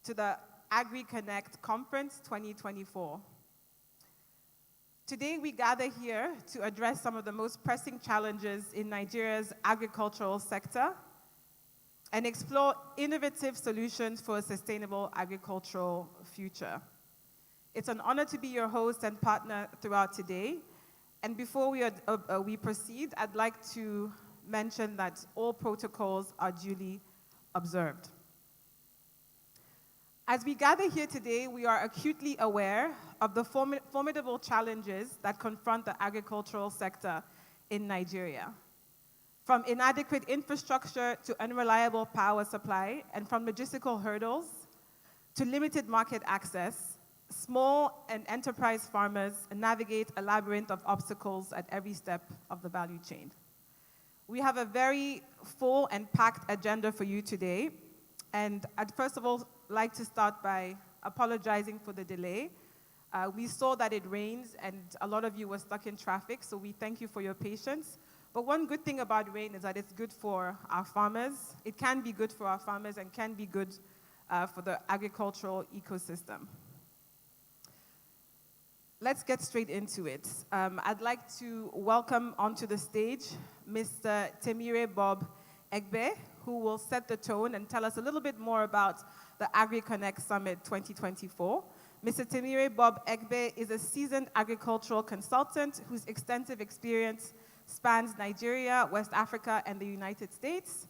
to the Agriconnect Conference 2024. Today we gather here to address some of the most pressing challenges in Nigeria's agricultural sector and explore innovative solutions for a sustainable agricultural future. It's an honor to be your host and partner throughout today. And before we proceed, I'd like to mention that all protocols are duly observed. As we gather here today, we are acutely aware of the formidable challenges that confront the agricultural sector in Nigeria. From inadequate infrastructure to unreliable power supply, and from logistical hurdles to limited market access, small and enterprise farmers navigate a labyrinth of obstacles at every step of the value chain. We have a very full and packed agenda for you today, and I'd first of all like to start by apologizing for the delay. We saw that it rains and a lot of you were stuck in traffic, so we thank you for your patience. But one good thing about rain is that it's good for our farmers. It can be good for our farmers and can be good for the agricultural ecosystem. Let's get straight into it. I'd like to welcome onto the stage Mr. Temire Bob Egbe, who will set the tone and tell us a little bit more about the Agriconnect Summit 2024. Mr. Temire Bob Egbe is a seasoned agricultural consultant whose extensive experience spans Nigeria, West Africa, and the United States.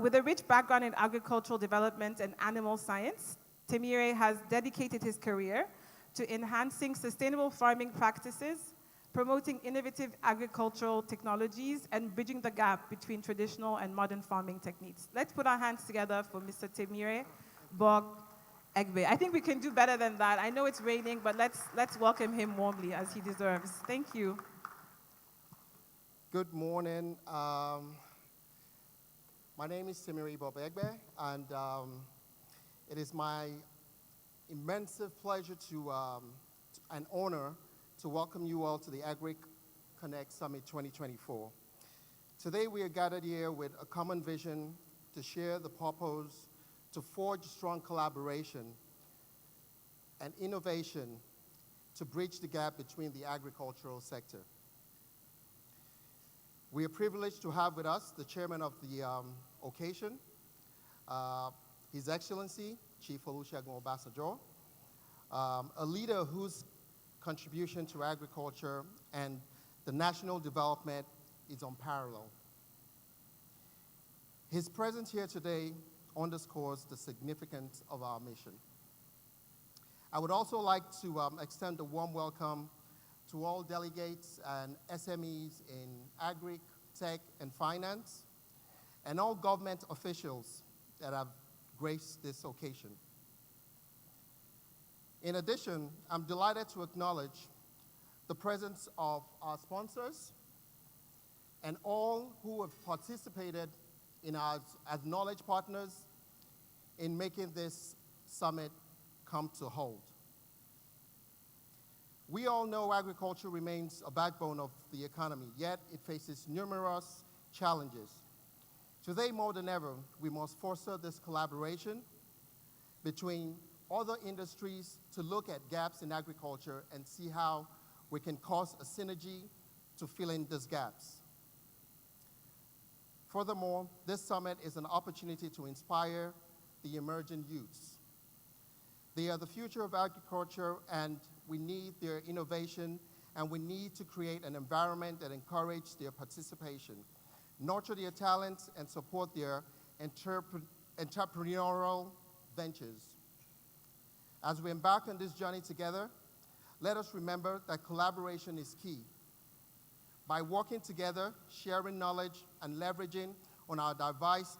With a rich background in agricultural development and animal science, Temire has dedicated his career to enhancing sustainable farming practices, promoting innovative agricultural technologies, and bridging the gap between traditional and modern farming techniques. Let's put our hands together for Mr. Temire Bob Egbe. I think we can do better than that. I know it's raining, but let's welcome him warmly as he deserves. Thank you. Good morning. My name is Temire Bob Egbe, and it is my immense pleasure and honor to welcome you all to the Agriconnect Summit 2024. Today we are gathered here with a common vision to share the purpose, to forge strong collaboration and innovation to bridge the gap between the agricultural sector. We are privileged to have with us the chairman of the occasion, His Excellency, Chief Olusegun Obasanjo, a leader whose contribution to agriculture and the national development is unparalleled. His presence here today underscores the significance of our mission. I would also like to extend a warm welcome to all delegates and SMEs in agri, tech, and finance, and all government officials that have graced this occasion. In addition, I'm delighted to acknowledge the presence of our sponsors and all who have participated in our as knowledge partners in making this summit come to hold. We all know agriculture remains a backbone of the economy, yet it faces numerous challenges. Today, more than ever, we must foster this collaboration between other industries to look at gaps in agriculture and see how we can cause a synergy to fill in these gaps. Furthermore, this summit is an opportunity to inspire the emerging youths. They are the future of agriculture, and we need their innovation, and we need to create an environment that encourages their participation, nurture their talents, and support their entrepreneurial ventures. As we embark on this journey together, let us remember that collaboration is key. By working together, sharing knowledge, and leveraging on our diverse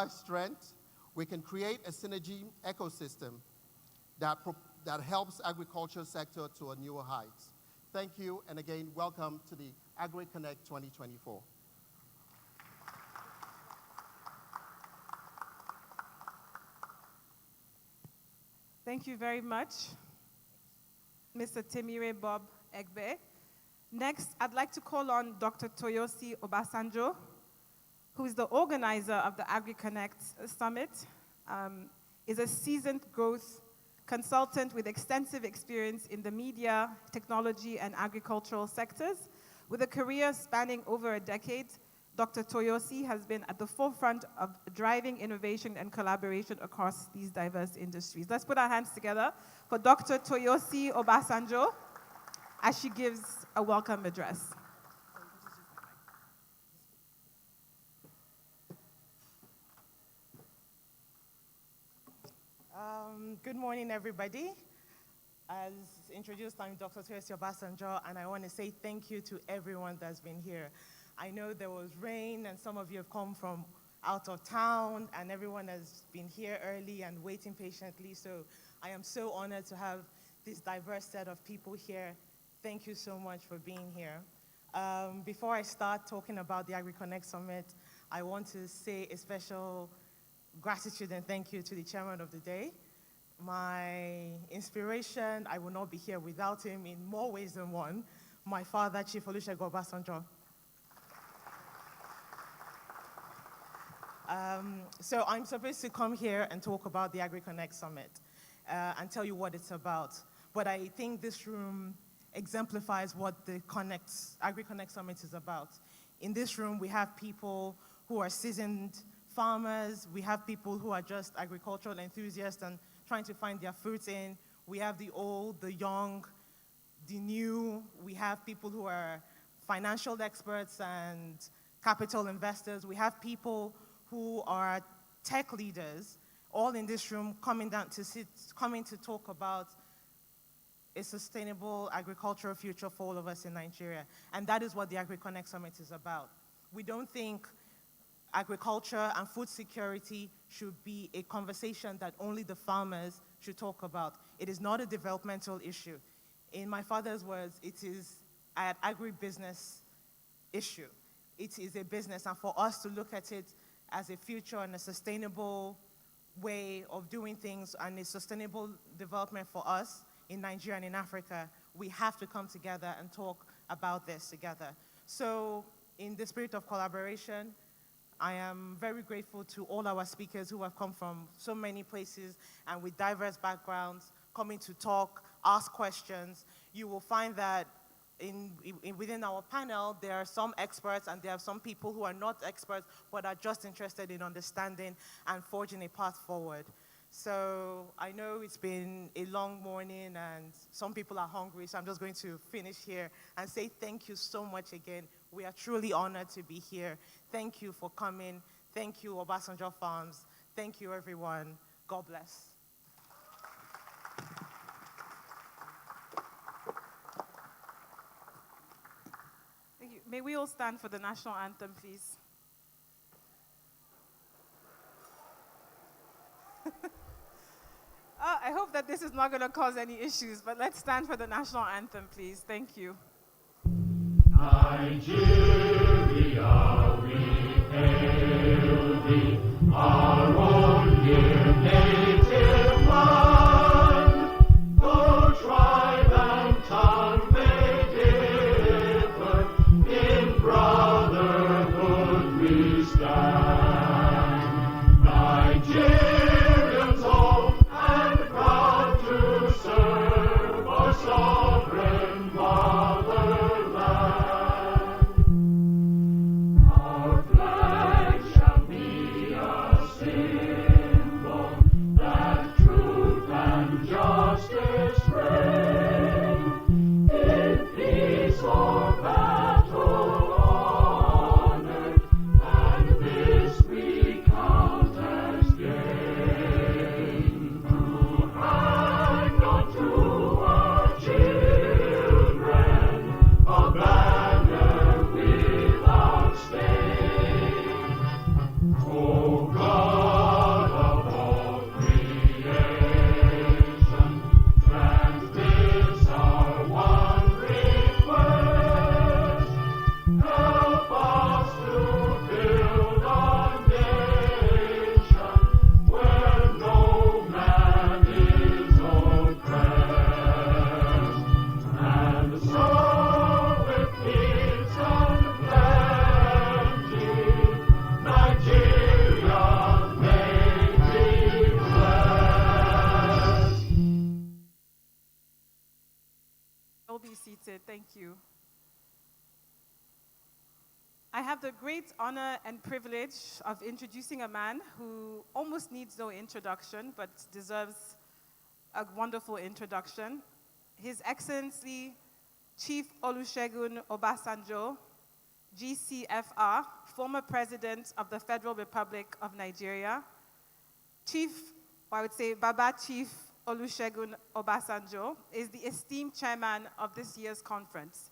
strengths, we can create a synergy ecosystem that helps agriculture sector to a newer heights. Thank you, and again, welcome to the Agriconnect 2024. Thank you very much, Mr. Temire Bob Egbe. Next, I'd like to call on Dr. Toyosi Obasanjo, who is the organizer of the Agriconnect Summit, is a seasoned growth consultant with extensive experience in the media, technology, and agricultural sectors. With a career spanning over a decade, Dr. Toyosi has been at the forefront of driving innovation and collaboration across these diverse industries. Let's put our hands together for Dr. Toyosi Obasanjo as she gives a welcome address. Good morning, everybody. As introduced, I'm Dr. Toyosi Obasanjo, and I want to say thank you to everyone that's been here. I know there was rain, and some of you have come from out of town, and everyone has been here early and waiting patiently, so I am so honored to have this diverse set of people here. Thank you so much for being here. Before I start talking about the Agriconnect Summit, I want to say a special gratitude and thank you to the chairman of the day. My inspiration, I will not be here without him in more ways than one. My father, Chief Olusegun Obasanjo. So I'm supposed to come here and talk about the Agriconnect Summit and tell you what it's about. But I think this room exemplifies what the Agriconnect Summit is about. In this room, we have people who are seasoned farmers. We have people who are just agricultural enthusiasts and trying to find their fruits in. We have the old, the young, the new. We have people who are financial experts and capital investors. We have people who are tech leaders, all in this room coming to talk about a sustainable agricultural future for all of us in Nigeria. And that is what the Agriconnect Summit is about. We don't think agriculture and food security should be a conversation that only the farmers should talk about. It is not a developmental issue. In my father's words, it is an agribusiness issue. It is a business, and for us to look at it as a future and a sustainable way of doing things and a sustainable development for us in Nigeria and in Africa, we have to come together and talk about this together. So in the spirit of collaboration, I am very grateful to all our speakers who have come from so many places and with diverse backgrounds, coming to talk, ask questions. You will find that within our panel, there are some experts and there are some people who are not experts but are just interested in understanding and forging a path forward. So I know it's been a long morning and some people are hungry, so I'm just going to finish here and say thank you so much again. We are truly honored to be here. Thank you for coming. Thank you, Obasanjo Farms. Thank you, everyone. God bless. Thank you. May we all stand for the national anthem, please? I hope that this is not going to cause any issues, but let's stand for the national anthem, please. Thank you. Nigeria, we hail thee, our own dear native land. Though tribe and tongue may differ, in brotherhood we stand. Nigerians all and proud to serve our sovereign motherland. Our flag shall be a symbol seated. Thank you. I have the great honor and privilege of introducing a man who almost needs no introduction, but deserves a wonderful introduction. His Excellency Chief Olusegun Obasanjo, GCFR, former President of the Federal Republic of Nigeria. Chief, or I would say Baba Chief Olusegun Obasanjo, is the esteemed chairman of this year's conference.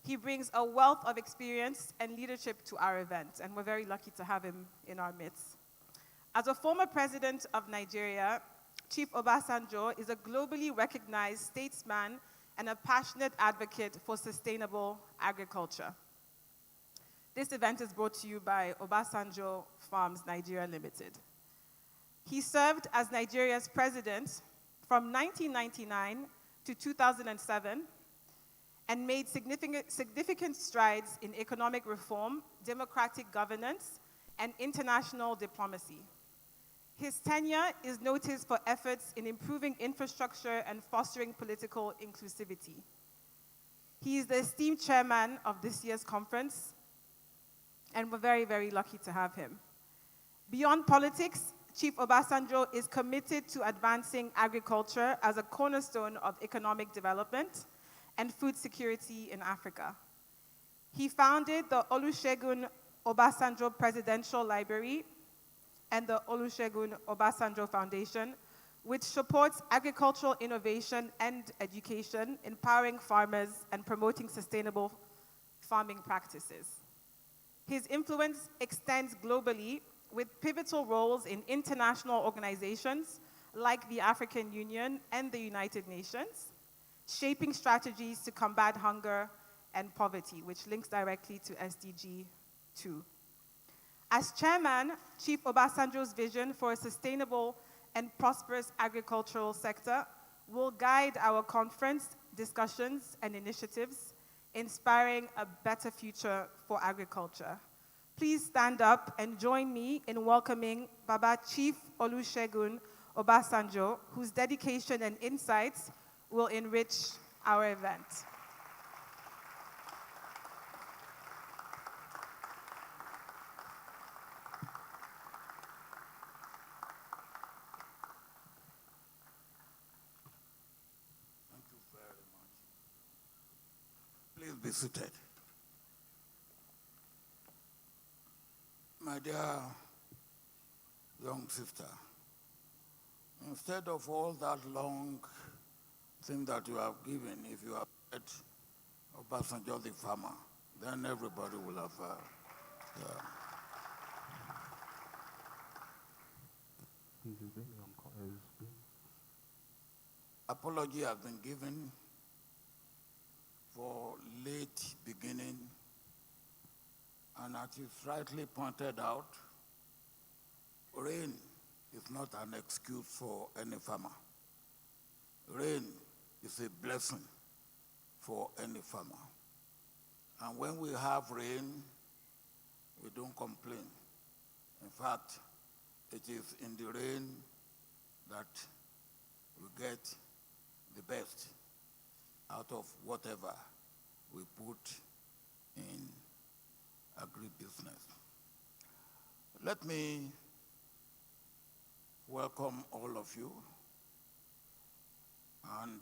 He brings a wealth of experience and leadership to our event, and we're very lucky to have him in our midst. As a former president of Nigeria, Chief Obasanjo is a globally recognized statesman and a passionate advocate for sustainable agriculture. This event is brought to you by Obasanjo Farms Nigeria Limited. He served as Nigeria's president from 1999 to 2007 and made significant strides in economic reform, democratic governance, and international diplomacy. His tenure is noticed for efforts in improving infrastructure and fostering political inclusivity. He is the esteemed chairman of this year's conference, and we're very, very lucky to have him. Beyond politics, Chief Obasanjo is committed to advancing agriculture as a cornerstone of economic development and food security in Africa. He founded the Olusegun Obasanjo Presidential Library and the Olusegun Obasanjo Foundation, which supports agricultural innovation and education, empowering farmers and promoting sustainable farming practices. His influence extends globally with pivotal roles in international organizations like the African Union and the United Nations, shaping strategies to combat hunger and poverty, which links directly to SDG 2. As chairman, Chief Obasanjo's vision for a sustainable and prosperous agricultural sector will guide our conference discussions and initiatives, inspiring a better future for agriculture. Please stand up and join me in welcoming Baba Chief Olusegun Obasanjo, whose dedication and insights will enrich our event. Thank you very much. Please be seated. My dear young sister, instead of all that long thing that you have given, if you have said Obasanjo the farmer, then everybody will have. Apology has been given for late beginning, and as is rightly pointed out, rain is not an excuse for any farmer. Rain is a blessing for any farmer. And when we have rain, we don't complain. In fact, it is in the rain that we get the best out of whatever we put in agribusiness. Let me welcome all of you and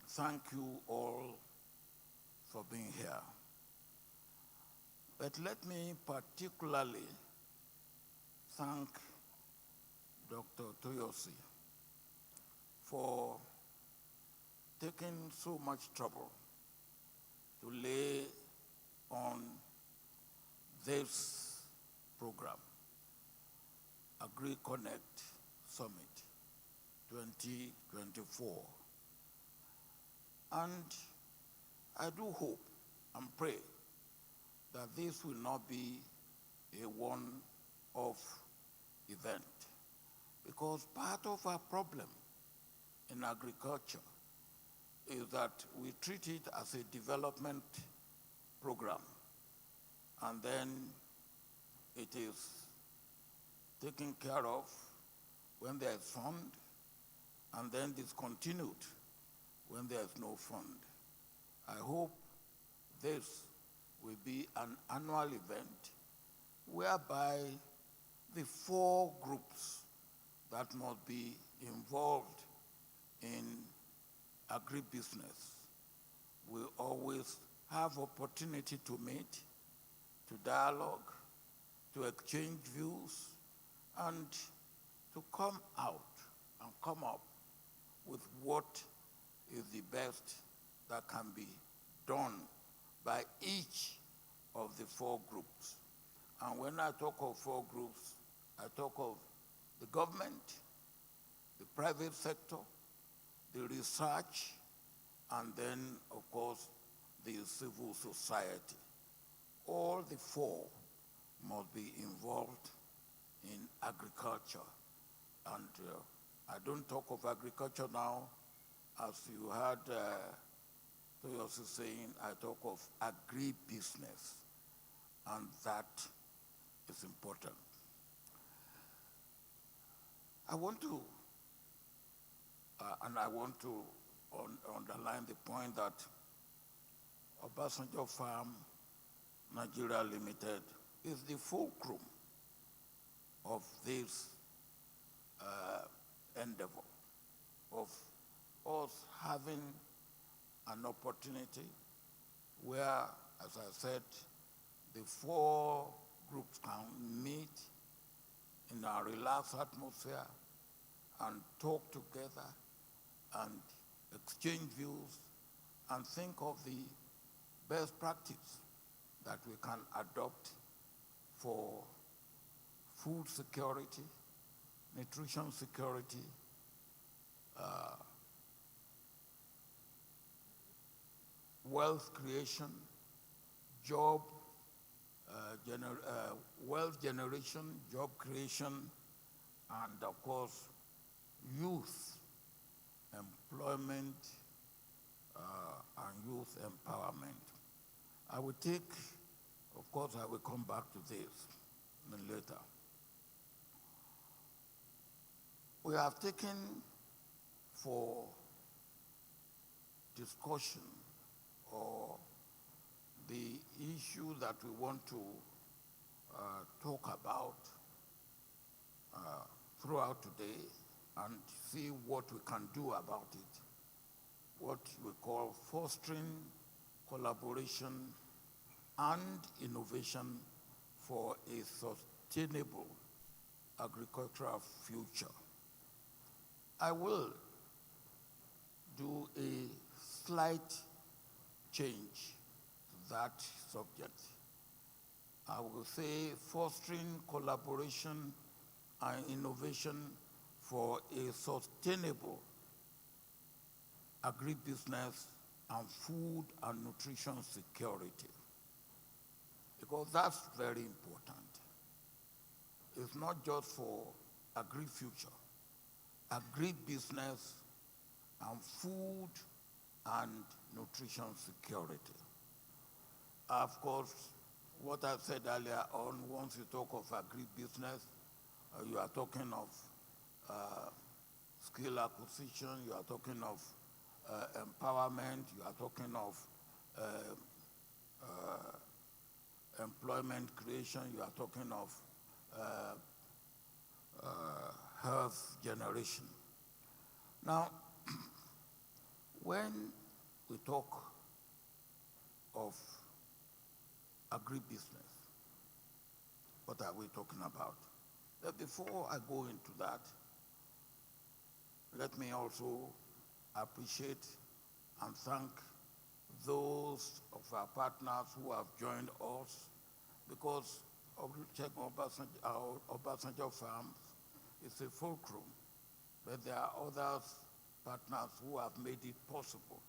thank you all for being here. But let me particularly thank Dr. Toyosi for taking so much trouble to lay on this program, Agriconnect Summit 2024. And I do hope and pray that this will not be a one-off event, because part of our problem in agriculture is that we treat it as a development program, and then it is taken care of when there is fund, and then discontinued when there is no fund. I hope this will be an annual event whereby the 4 groups that must be involved in agribusiness will always have opportunity to meet, to dialogue, to exchange views, and to come out and come up with what is the best that can be done by each of the 4 groups. And when I talk of 4 groups, I talk of the government, the private sector, the research, and then, of course, the civil society. All the 4 must be involved in agriculture. And I don't talk of agriculture now, as you heard Toyosi saying, I talk of agribusiness, and that is important. I want to underline the point that Obasanjo Farm Nigeria Limited is the fulcrum of this endeavor, of us having an opportunity where, as I said, the 4 groups can meet in a relaxed atmosphere and talk together and exchange views and think of the best practice that we can adopt for food security, nutrition security, wealth creation, wealth generation, job creation, and of course, youth employment and youth empowerment. I will take, of course, I will come back to this later. We have taken for discussion or the issue that we want to talk about throughout today and see what we can do about it, what we call fostering collaboration and innovation for a sustainable agricultural future. I will do a slight change to that subject. I will say fostering collaboration and innovation for a sustainable agribusiness and food and nutrition security. Because that's very important. It's not just for agri-future, agribusiness and food and nutrition security. Of course, what I said earlier on, once you talk of agribusiness, you are talking of skill acquisition, you are talking of empowerment, you are talking of employment creation, you are talking of health generation. Now, when we talk of agribusiness, what are we talking about? Before I go into that, let me also appreciate and thank those of our partners who have joined us, because Obasanjo Farms is a fulcrum, but there are other partners who have made it possible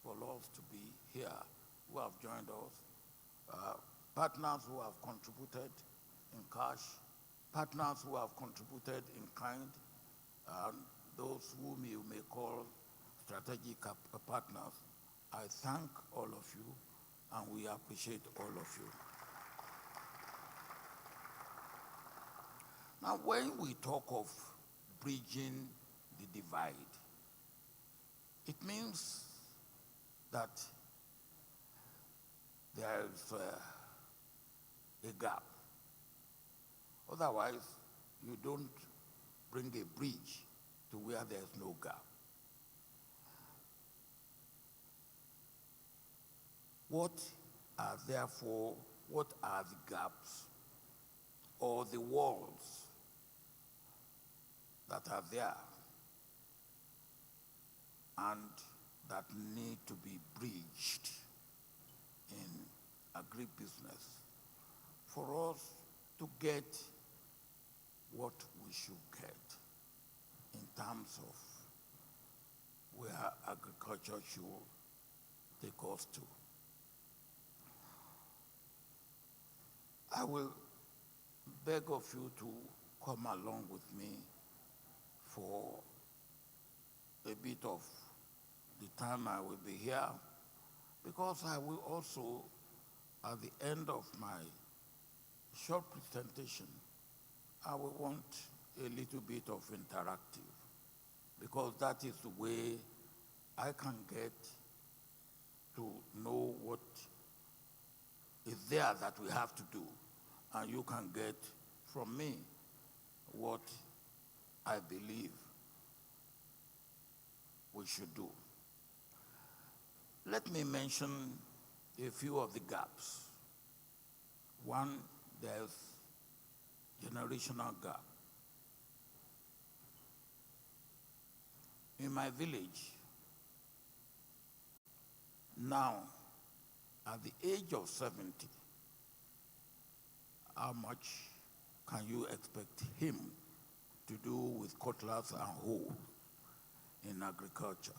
for us to be here, who have joined us, partners who have contributed in cash, partners who have contributed in kind, and those whom you may call strategic partners. I thank all of you, and we appreciate all of you. Now, when we talk of bridging the divide, it means that there is a gap. Otherwise, you don't bring a bridge to where there's no gap. What are the gaps or the walls that are there and that need to be bridged in agribusiness for us to get what we should get in terms of where agriculture should take us to? I will beg of you to come along with me for a bit of the time I will be here, because I will also, at the end of my short presentation, I will want a little bit of interactive, because that is the way I can get to know what is there that we have to do, and you can get from me what I believe we should do. Let me mention a few of the gaps. One, there's generational gap. In my village, now, at the age of 70, how much can you expect him to do with cutlass and hoe in agriculture?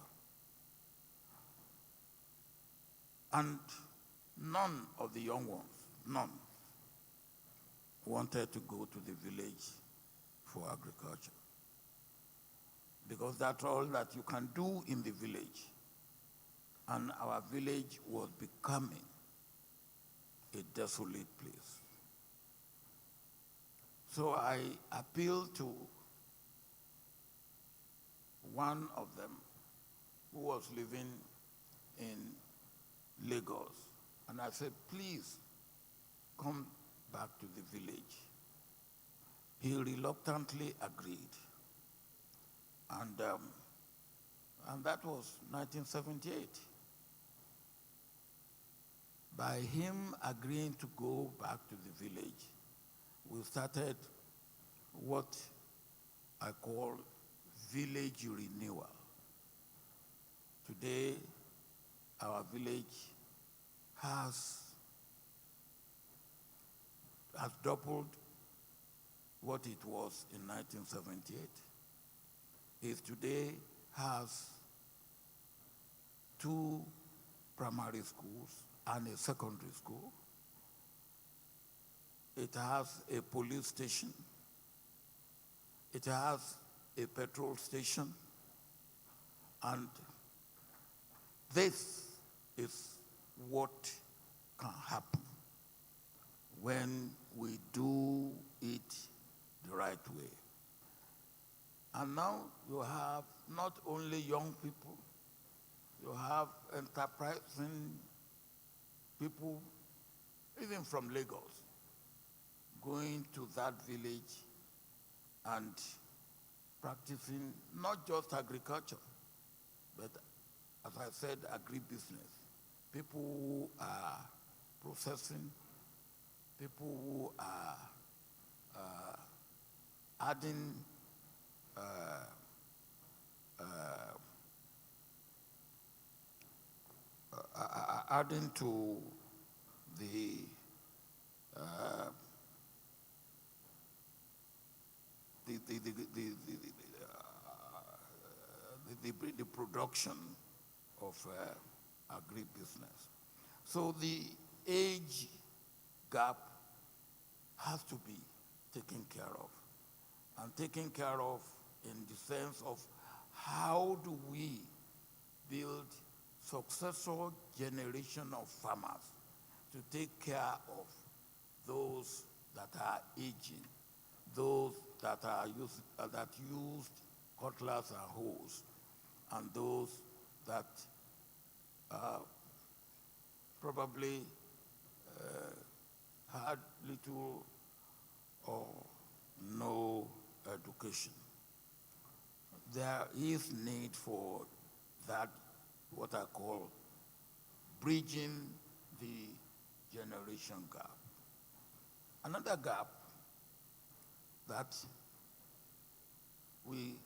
And none of the young ones, none, wanted to go to the village for agriculture, because that's all that you can do in the village. And our village was becoming a desolate place. So I appealed to one of them who was living in Lagos, and I said, please come back to the village. He reluctantly agreed. And that was 1978. By him agreeing to go back to the village, we started what I call village renewal. Today, our village has doubled what it was in 1978. It today has 2 primary schools and a secondary school. It has a police station. It has a petrol station. And this is what can happen when we do it the right way. And now you have not only young people, you have enterprising people, even from Lagos, going to that village and practicing not just agriculture, but, as I said, agribusiness. People who are processing, people who are adding adding to the production of agribusiness. So the age gap has to be taken care of, and taken care of in the sense of how do we build successor generation of farmers to take care of those that are aging, those that are that used cutlass and hoes, and those that probably had little or no education. There is need for that, what I call bridging the generation gap. Another gap that we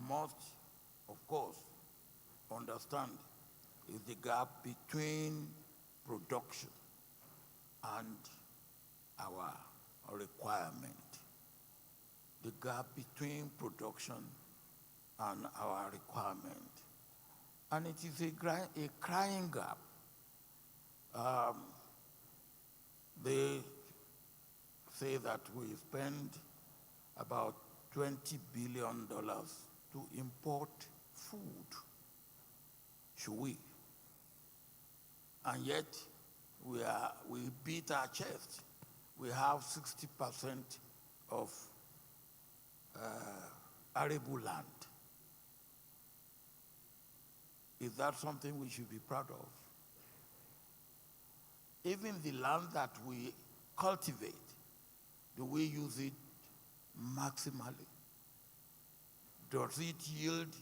must, of course, understand is the gap between production and our requirement. The gap between production and our requirement. And it is a crying gap. They say that we spend about $20 billion to import food. Should we? And yet, we beat our chest. We have 60% of arable land. Is that something we should be proud of? Even the land that we cultivate, do we use it maximally? Does it yield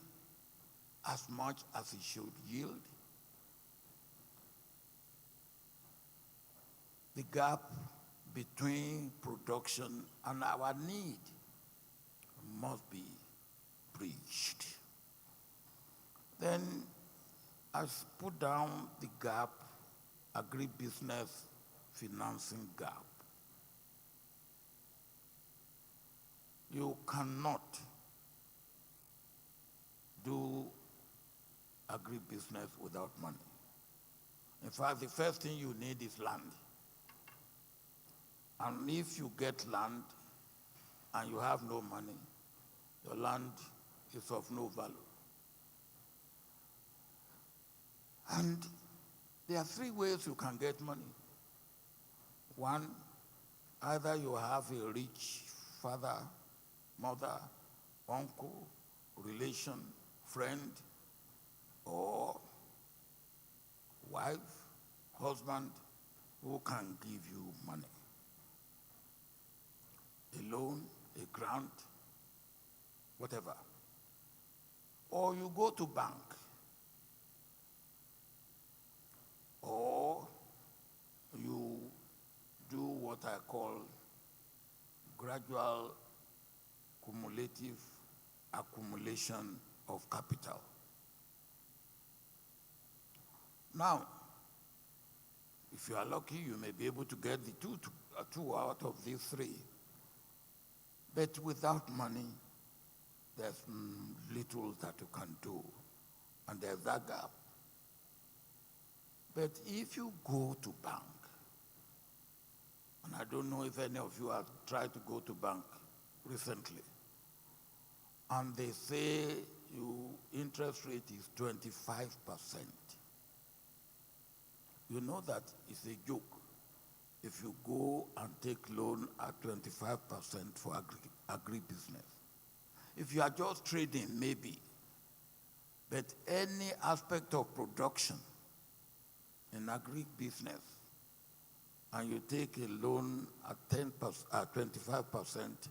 as much as it should yield? The gap between production and our need must be bridged. Then I put down the gap, agribusiness financing gap. You cannot do agribusiness without money. In fact, the first thing you need is land. And if you get land and you have no money, your land is of no value. And there are three ways you can get money. One, either you have a rich father, mother, uncle, relation, friend, or wife, husband, who can give you money. A loan, a grant, whatever. Or you go to bank. Or you do what I call gradual cumulative accumulation of capital. Now, if you are lucky, you may be able to get the two out of these three. But without money, there's little that you can do, and there's that gap. But if you go to bank, and I don't know if any of you have tried to go to bank recently, and they say your interest rate is 25%. You know that it's a joke if you go and take loan at 25% for agribusiness. If you are just trading, maybe. But any aspect of production in agribusiness, and you take a loan at 25%,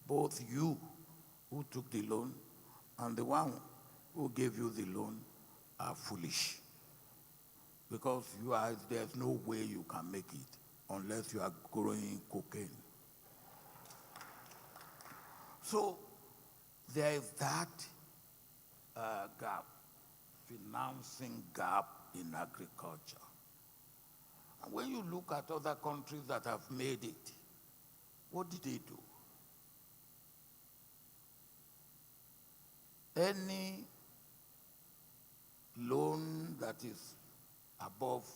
both you who took the loan and the one who gave you the loan are foolish. Because there's no way you can make it unless you are growing cocaine. So there is that gap, financing gap in agriculture. And when you look at other countries that have made it, what did they do? Any loan that is above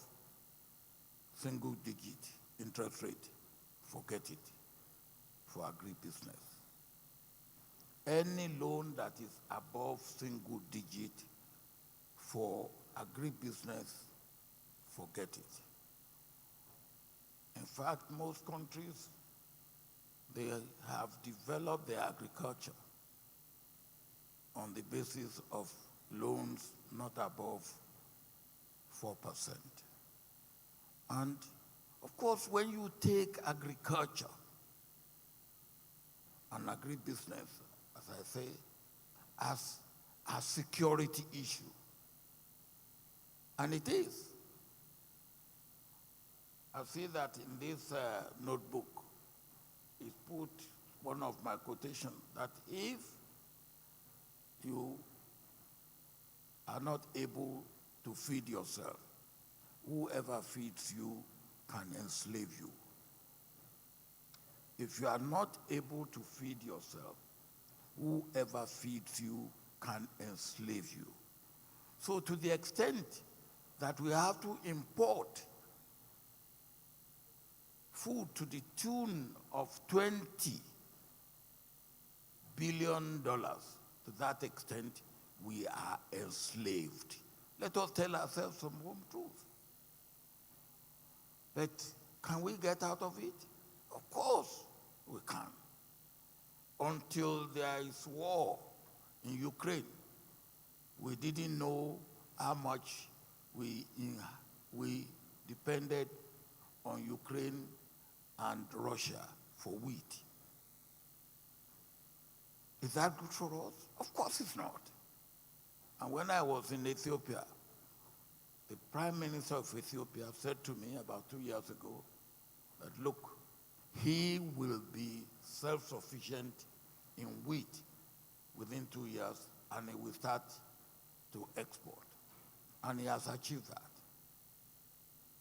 single-digit interest rate, forget it for agribusiness. Any loan that is above single-digit for agribusiness, forget it. In fact, most countries, they have developed their agriculture on the basis of loans not above 4%. And Of course, when you take agriculture and agribusiness, as I say, as a security issue, and it is. I see that in this notebook is put one of my quotations that if you are not able to feed yourself, whoever feeds you can enslave you. If you are not able to feed yourself, whoever feeds you can enslave you. So to the extent that we have to import food to the tune of $20 billion, to that extent, we are enslaved. Let us tell ourselves some home truth. But can we get out of it? Of course we can. Until there is war in Ukraine, we didn't know how much we depended on Ukraine and Russia for wheat. Is that good for us? Of course it's not. And when I was in Ethiopia, the Prime Minister of Ethiopia said to me about 2 years ago that, look, he will be self-sufficient in wheat within 2 years, and he will start to export. And he has achieved that.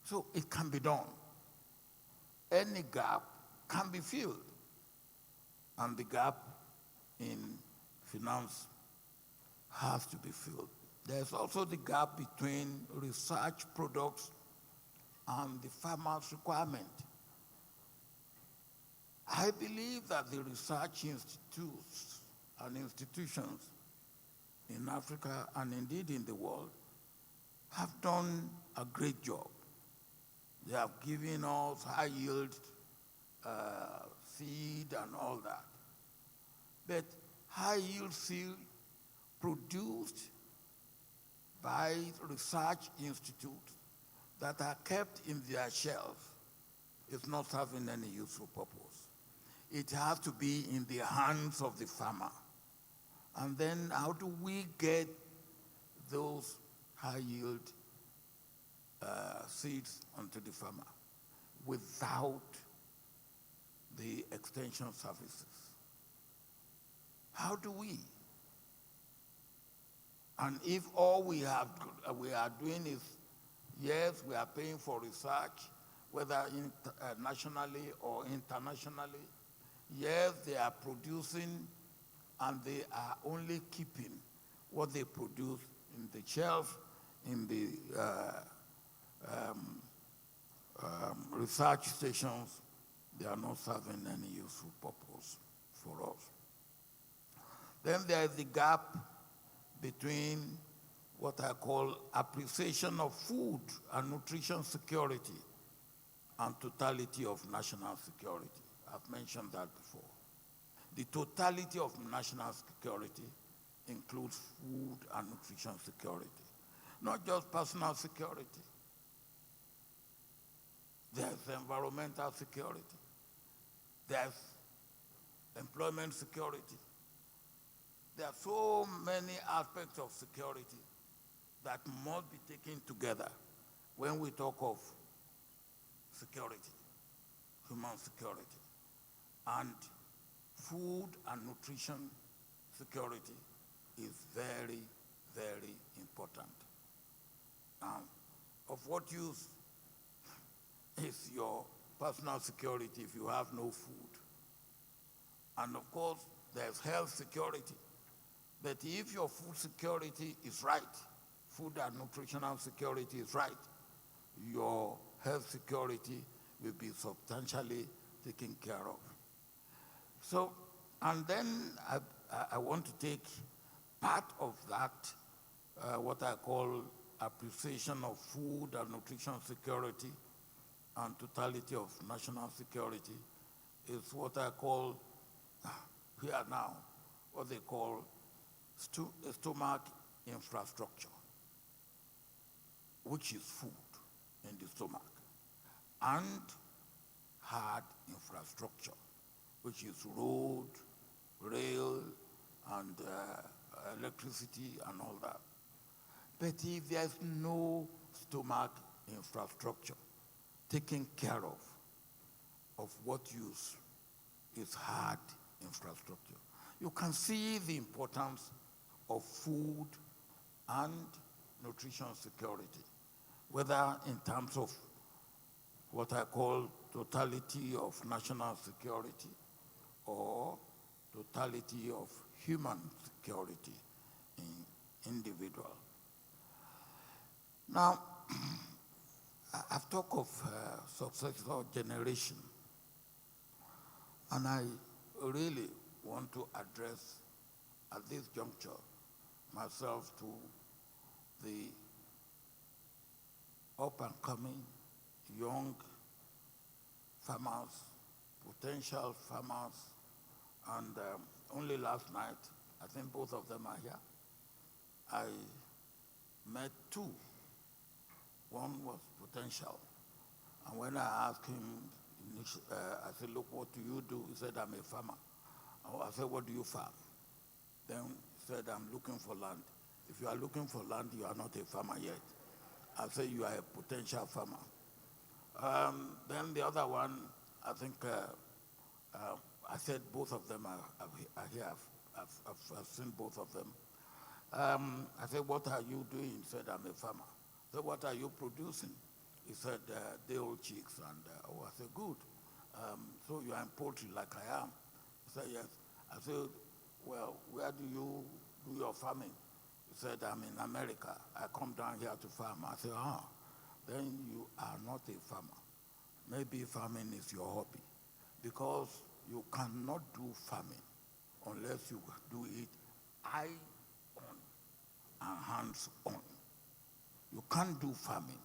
So it can be done. Any gap can be filled. And the gap in finance has to be filled. There's also the gap between research products and the farmer's requirement. I believe that the research institutes and institutions in Africa and indeed in the world have done a great job. They have given us high yield seed and all that. But high yield seed produced by research institutes that are kept in their shelves is not serving any useful purpose. It has to be in the hands of the farmer. And then how do we get those high yield seeds onto the farmer without the extension services? How do we? And if all we are doing is, yes, we are paying for research, whether nationally or internationally, yes, they are producing and they are only keeping what they produce in the shelf, in the research stations, they are not serving any useful purpose for us. Then there is the gap between what I call appreciation of food and nutrition security and totality of national security. I've mentioned that before. The totality of national security includes food and nutrition security, not just personal security. There's environmental security. There's employment security. There are so many aspects of security that must be taken together when we talk of security, human security. And food and nutrition security is very, very important. Now, of what use is your personal security if you have no food? And of course, there's health security. But if your food security is right, food and nutritional security is right, your health security will be substantially taken care of. So, and then I want to take part of that, what I call appreciation of food and nutrition security and totality of national security, is what I call here now, what they call stomach infrastructure, which is food in the stomach. and hard infrastructure, which is road, rail, and electricity and all that. But if there's no stomach infrastructure taken care of what use is hard infrastructure, you can see the importance of food and nutrition security, whether in terms of what I call totality of national security or totality of human security in individual. Now, I've talked of successor generation, and I really want to address at this juncture myself to the up-and-coming young farmers, potential farmers, and only last night, I think both of them are here, I met two. One was potential, and when I asked him, I said, look, what do you do? He said, I'm a farmer. I said, what do you farm? Then he said, I'm looking for land. If you are looking for land, you are not a farmer yet. I said, you are a potential farmer. Then the other one, I think, I said both of them are here. I've seen both of them. I said, what are you doing? He said, I'm a farmer. I said, what are you producing? He said, day-old chicks. And I said, good. So you are in poultry like I am? He said, yes. I said, well, where do you do your farming? He said, I'm in America. I come down here to farm. I said, then you are not a farmer. Maybe farming is your hobby, because you cannot do farming unless you do it eye on and hands on. You can't do farming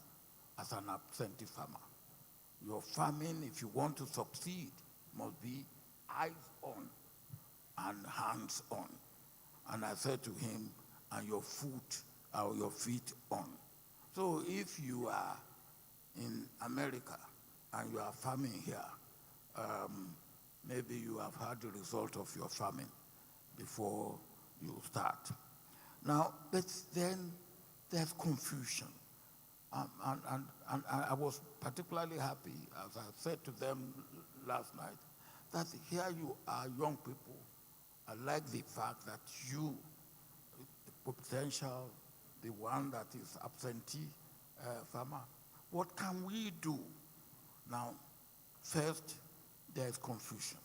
as an absentee farmer. Your farming, if you want to succeed, must be eyes on and hands on. And I said to him, and your foot or your feet on. So if you are in America and you are farming here, maybe you have had the result of your farming before you start. Now, but then there's confusion. And I was particularly happy, as I said to them last night, that here you are, young people. I like the fact that you, the potential, the one that is absentee farmer, what can we do? Now, first, there's confusion.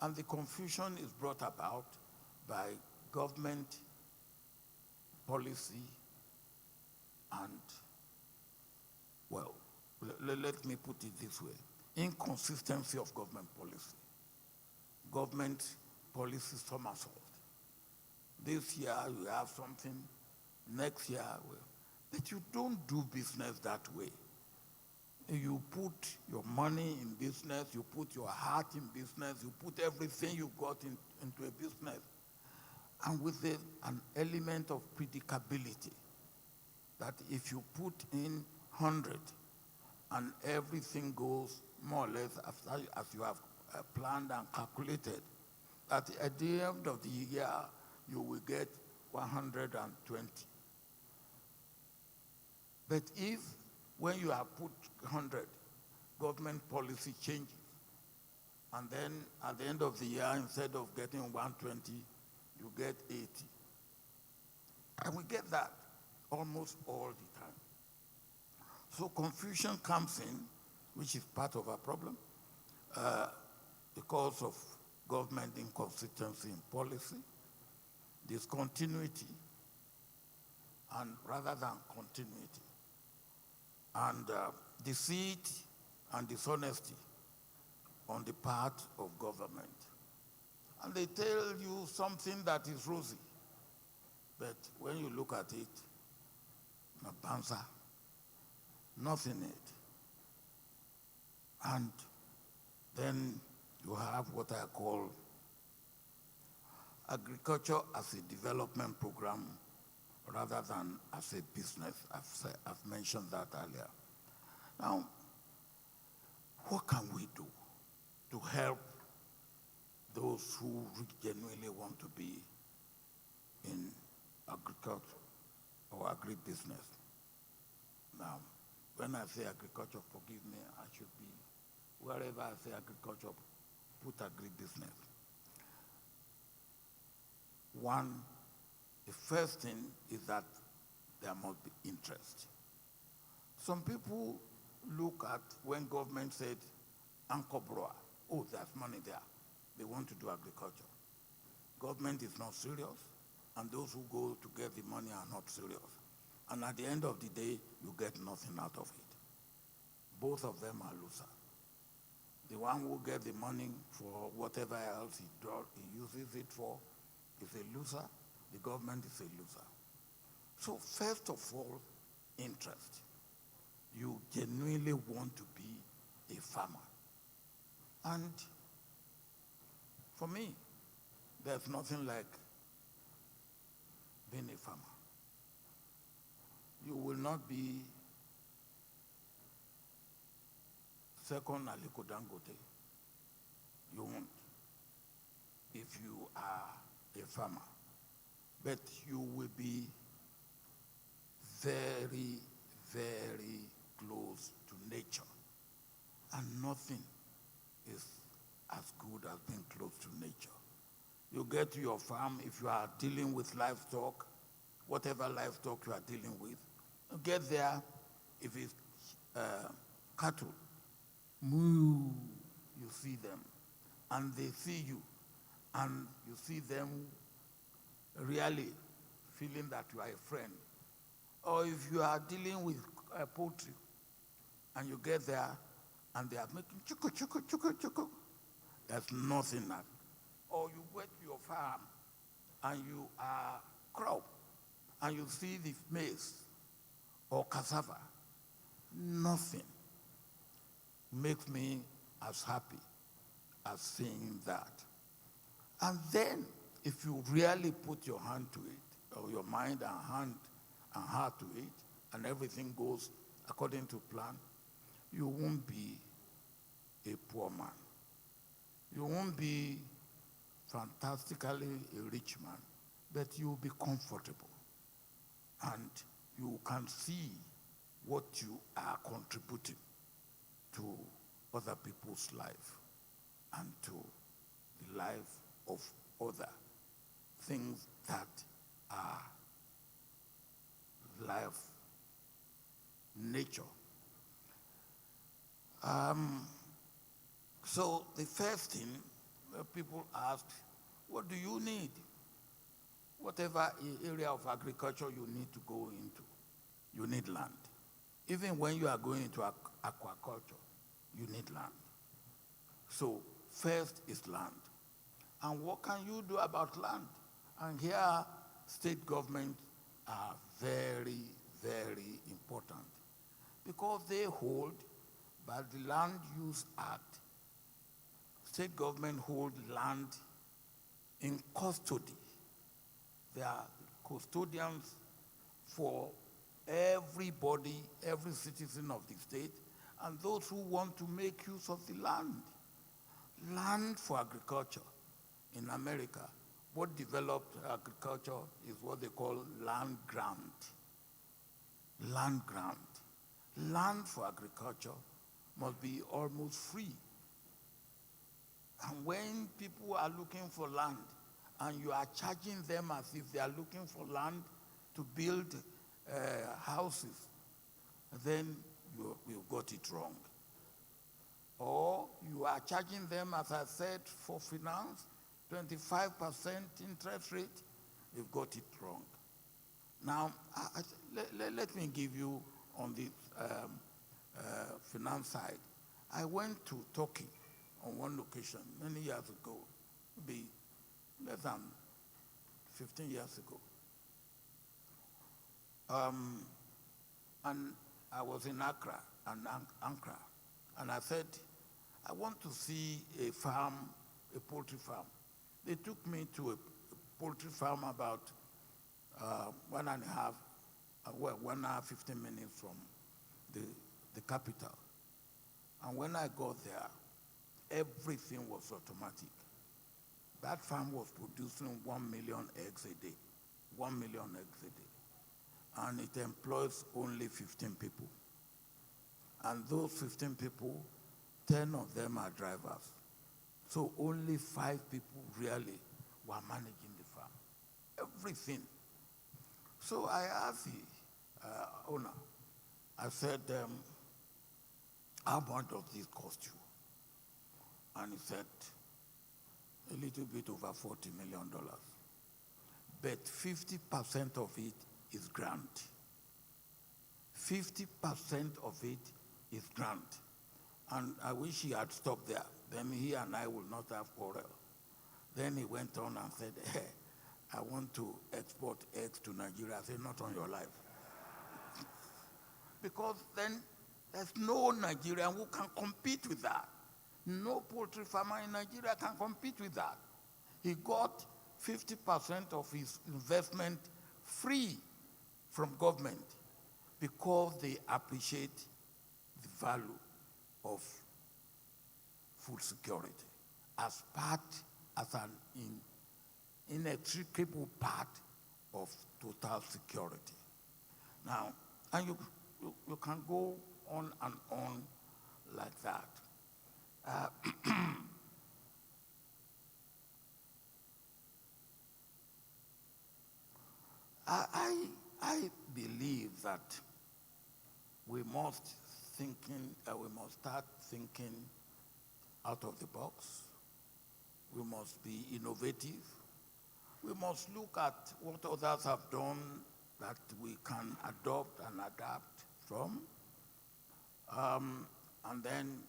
And the confusion is brought about by government policy and, well, let me put it this way, inconsistency of government policy. Government policy somersault. This year you have something, next year, well, but you don't do business that way. You put your money in business, you put your heart in business, you put everything you got into a business, and with an element of predictability, that if you put in 100 and everything goes more or less as you have planned and calculated, that at the end of the year, you will get 120. But if, when you have put 100, government policy changes, and then at the end of the year, instead of getting 120, you get 80. And we get that almost all the time. So confusion comes in, which is part of our problem, because of government inconsistency in policy, discontinuity, and rather than continuity, and deceit and dishonesty on the part of government. And they tell you something that is rosy, but when you look at it, no bouncer, nothing in it. And then you have what I call agriculture as a development program rather than as a business. I've mentioned that earlier. Now, what can we do to help those who genuinely want to be in agriculture or agribusiness? Now, when I say agriculture, forgive me, I should be, wherever I say agriculture, put agribusiness. One, the first thing is that there must be interest. Some people look at when government said, Anchor Broa, oh, there's money there. They want to do agriculture. Government is not serious, and those who go to get the money are not serious. And at the end of the day, you get nothing out of it. Both of them are loser. The one who gets the money for whatever else he uses it for is a loser. The government is a loser. So first of all, interest. You genuinely want to be a farmer. And for me, there's nothing like being a farmer. You will not be second Aliko Dangote. You won't if you are a farmer. But you will be very, very close to nature. And nothing is as good as being close to nature. You get to your farm, if you are dealing with livestock, whatever livestock you are dealing with, you get there, if it's cattle, moo, you see them, and they see you, and you see them really feeling that you are a friend. Or if you are dealing with poultry, and you get there, and they are making chuku, chuku, chuku, chuku, there's nothing that. Or you go to your farm, and you are crop, and you see the maize or cassava, nothing makes me as happy as seeing that. And then, if you really put your hand to it, or your mind and hand and heart to it, and everything goes according to plan, you won't be a poor man. You won't be fantastically a rich man, but you'll be comfortable. And you can see what you are contributing to other people's life and to the life of other things that are life, nature. So the first thing people ask, what do you need? Whatever area of agriculture you need to go into, you need land. Even when you are going into aquaculture, you need land. So first is land. And what can you do about land? And here, state governments are very, very important because they hold, by the Land Use Act, state government hold land in custody. They are custodians for everybody, every citizen of the state, and those who want to make use of the land. Land for agriculture. In America, what developed agriculture is what they call land grant. Land grant. Land for agriculture must be almost free. And when people are looking for land, and you are charging them as if they are looking for land to build houses, then you've got it wrong. Or you are charging them, as I said, for finance, 25% interest rate, you've got it wrong. Now, let me give you on the finance side. I went to Turkey on one occasion many years ago, maybe less than 15 years ago. And I was in Accra, and I said, I want to see a farm, a poultry farm. They took me to a poultry farm about 1 hour, 15 minutes from the capital. And when I got there, everything was automatic. That farm was producing 1 million eggs a day. 1 million eggs a day. And it employs only 15 people. And those 15 people, 10 of them are drivers. So only 5 people really were managing the farm. Everything. So I asked the owner, I said, how much does this cost you? And he said, a little bit over $40 million. But 50% of it is grant. 50% of it is grant. And I wish he had stopped there. Then he and I will not have quarrel. Then he went on and said, hey, I want to export eggs to Nigeria. I said, not on your life. Because then there's no Nigerian who can compete with that. No poultry farmer in Nigeria can compete with that. He got 50% of his investment free from government because they appreciate the value of food security as an inextricable part of total security. Now, and you can go on and on like that. I believe that we must start thinking out of the box. We must be innovative. We must look at what others have done that we can adopt and adapt from, and then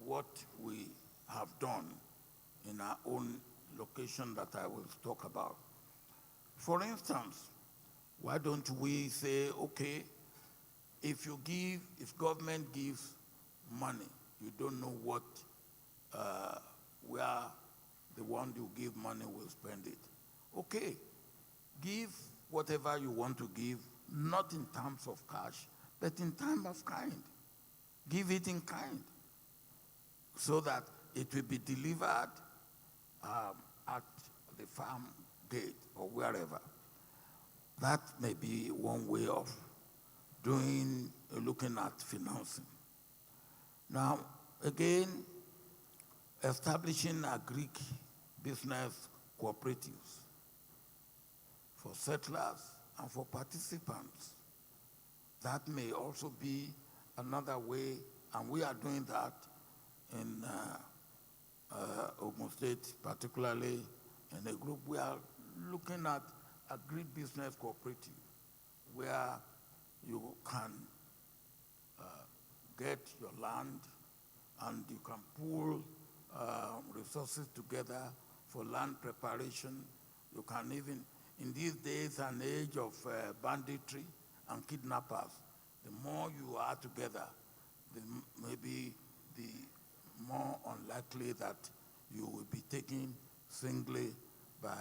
what we have done in our own location that I will talk about. For instance, why don't we say, okay, if government gives money, you don't know what, where the one you give money will spend it. Okay, give whatever you want to give, not in terms of cash, but in terms of kind. Give it in kind so that it will be delivered at the farm gate or wherever. That may be one way of looking at financing. Now, again, establishing business cooperatives for settlers and for participants. That may also be another way, and we are doing that in Ogun State, particularly in a group. We are looking at agribusiness cooperative, where you can get your land and you can pool resources together for land preparation. You can even, in these days and age of banditry and kidnappers, the more you are together, maybe the more unlikely that you will be taken singly by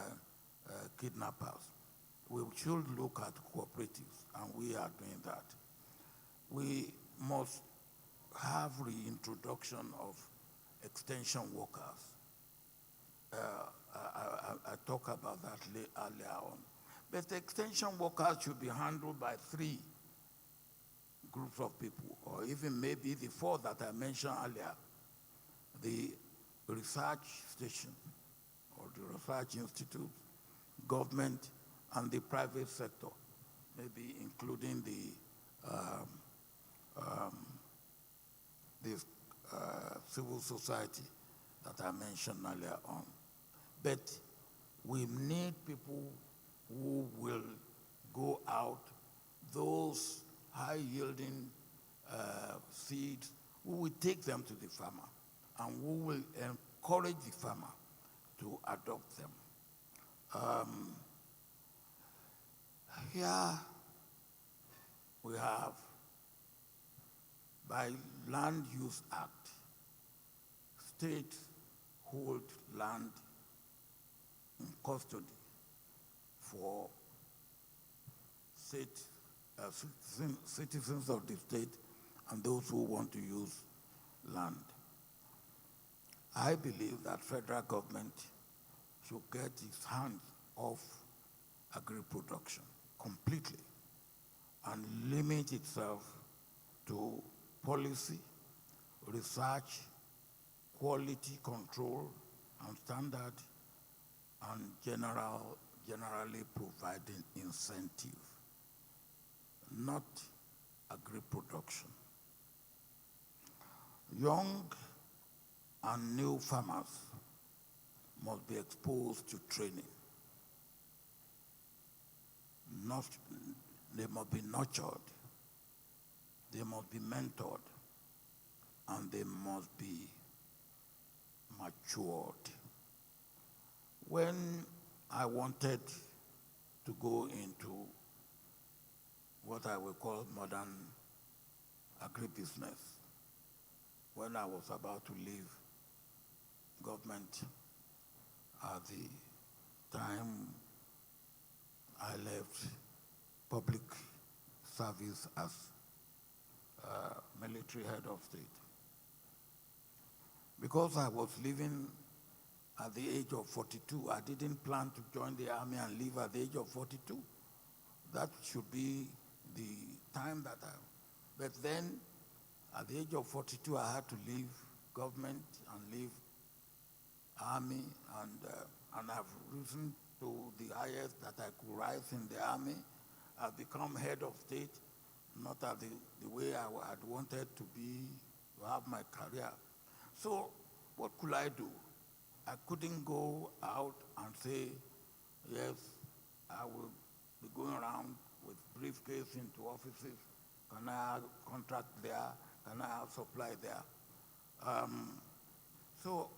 kidnappers. We should look at cooperatives, and we are doing that. We must have reintroduction of extension workers. I talked about that earlier on. But the extension workers should be handled by 3 groups of people, or even maybe the 4 that I mentioned earlier. The research station, or the research institute, government, and the private sector, maybe including the civil society that I mentioned earlier on. But we need people who will go out, those high-yielding seeds, who will take them to the farmer, and who will encourage the farmer to adopt them. Here we have, by Land Use Act, states hold land in custody for citizens of the state and those who want to use land. I believe that federal government should get its hands off agri-production completely and limit itself to policy, research, quality control, and standard, and generally providing incentive, not agri-production. Young and new farmers must be exposed to training. They must be nurtured, they must be mentored, and they must be matured. When I wanted to go into what I will call modern agribusiness, when I was about to leave government at the time I left public service as military head of state. Because I was living at the age of 42, I didn't plan to join the army and leave at the age of 42. That should be the time that but then at the age of 42, I had to leave government and leave army, and I've risen to the highest that I could rise in the army. I've become head of state, not at the way I had wanted to be, to have my career. So what could I do? I couldn't go out and say, yes, I will be going around with briefcase into offices. Can I have contract there? Can I have supply there? So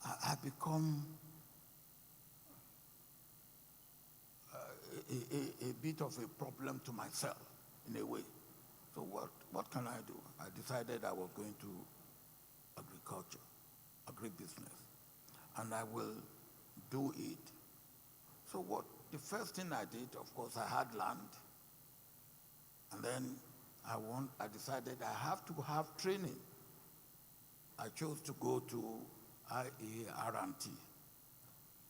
I become a bit of a problem to myself in a way. So what can I do? I decided I was going to agriculture, agribusiness, and I will do it. So the first thing I did, of course, I had land, and then I decided I have to have training. I chose to go to IART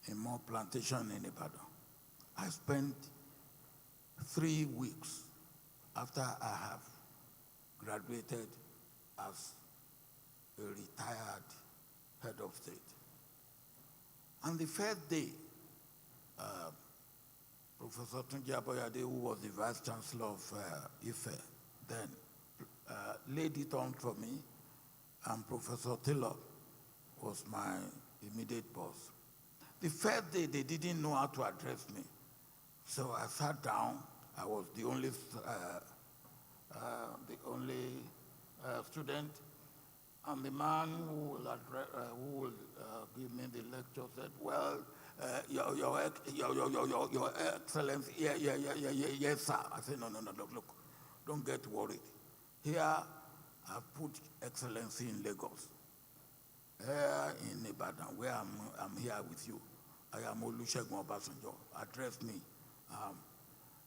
in More Plantation in Ibadan. I spent 3 weeks after I have graduated as a retired head of state. And the first day, Professor Tunji Aboyade, who was the Vice Chancellor of Ife then, laid it on for me, and Professor Taylor was my immediate boss. The first day, they didn't know how to address me. So I sat down. I was the only student, and the man who will give me the lecture said, "Well, your Excellency, yes, sir." I said, "No, look, don't get worried. Here, I've put Excellency in Lagos. Here in Ibadan, where I'm here with you, I am Olusegun Obasanjo. Address me."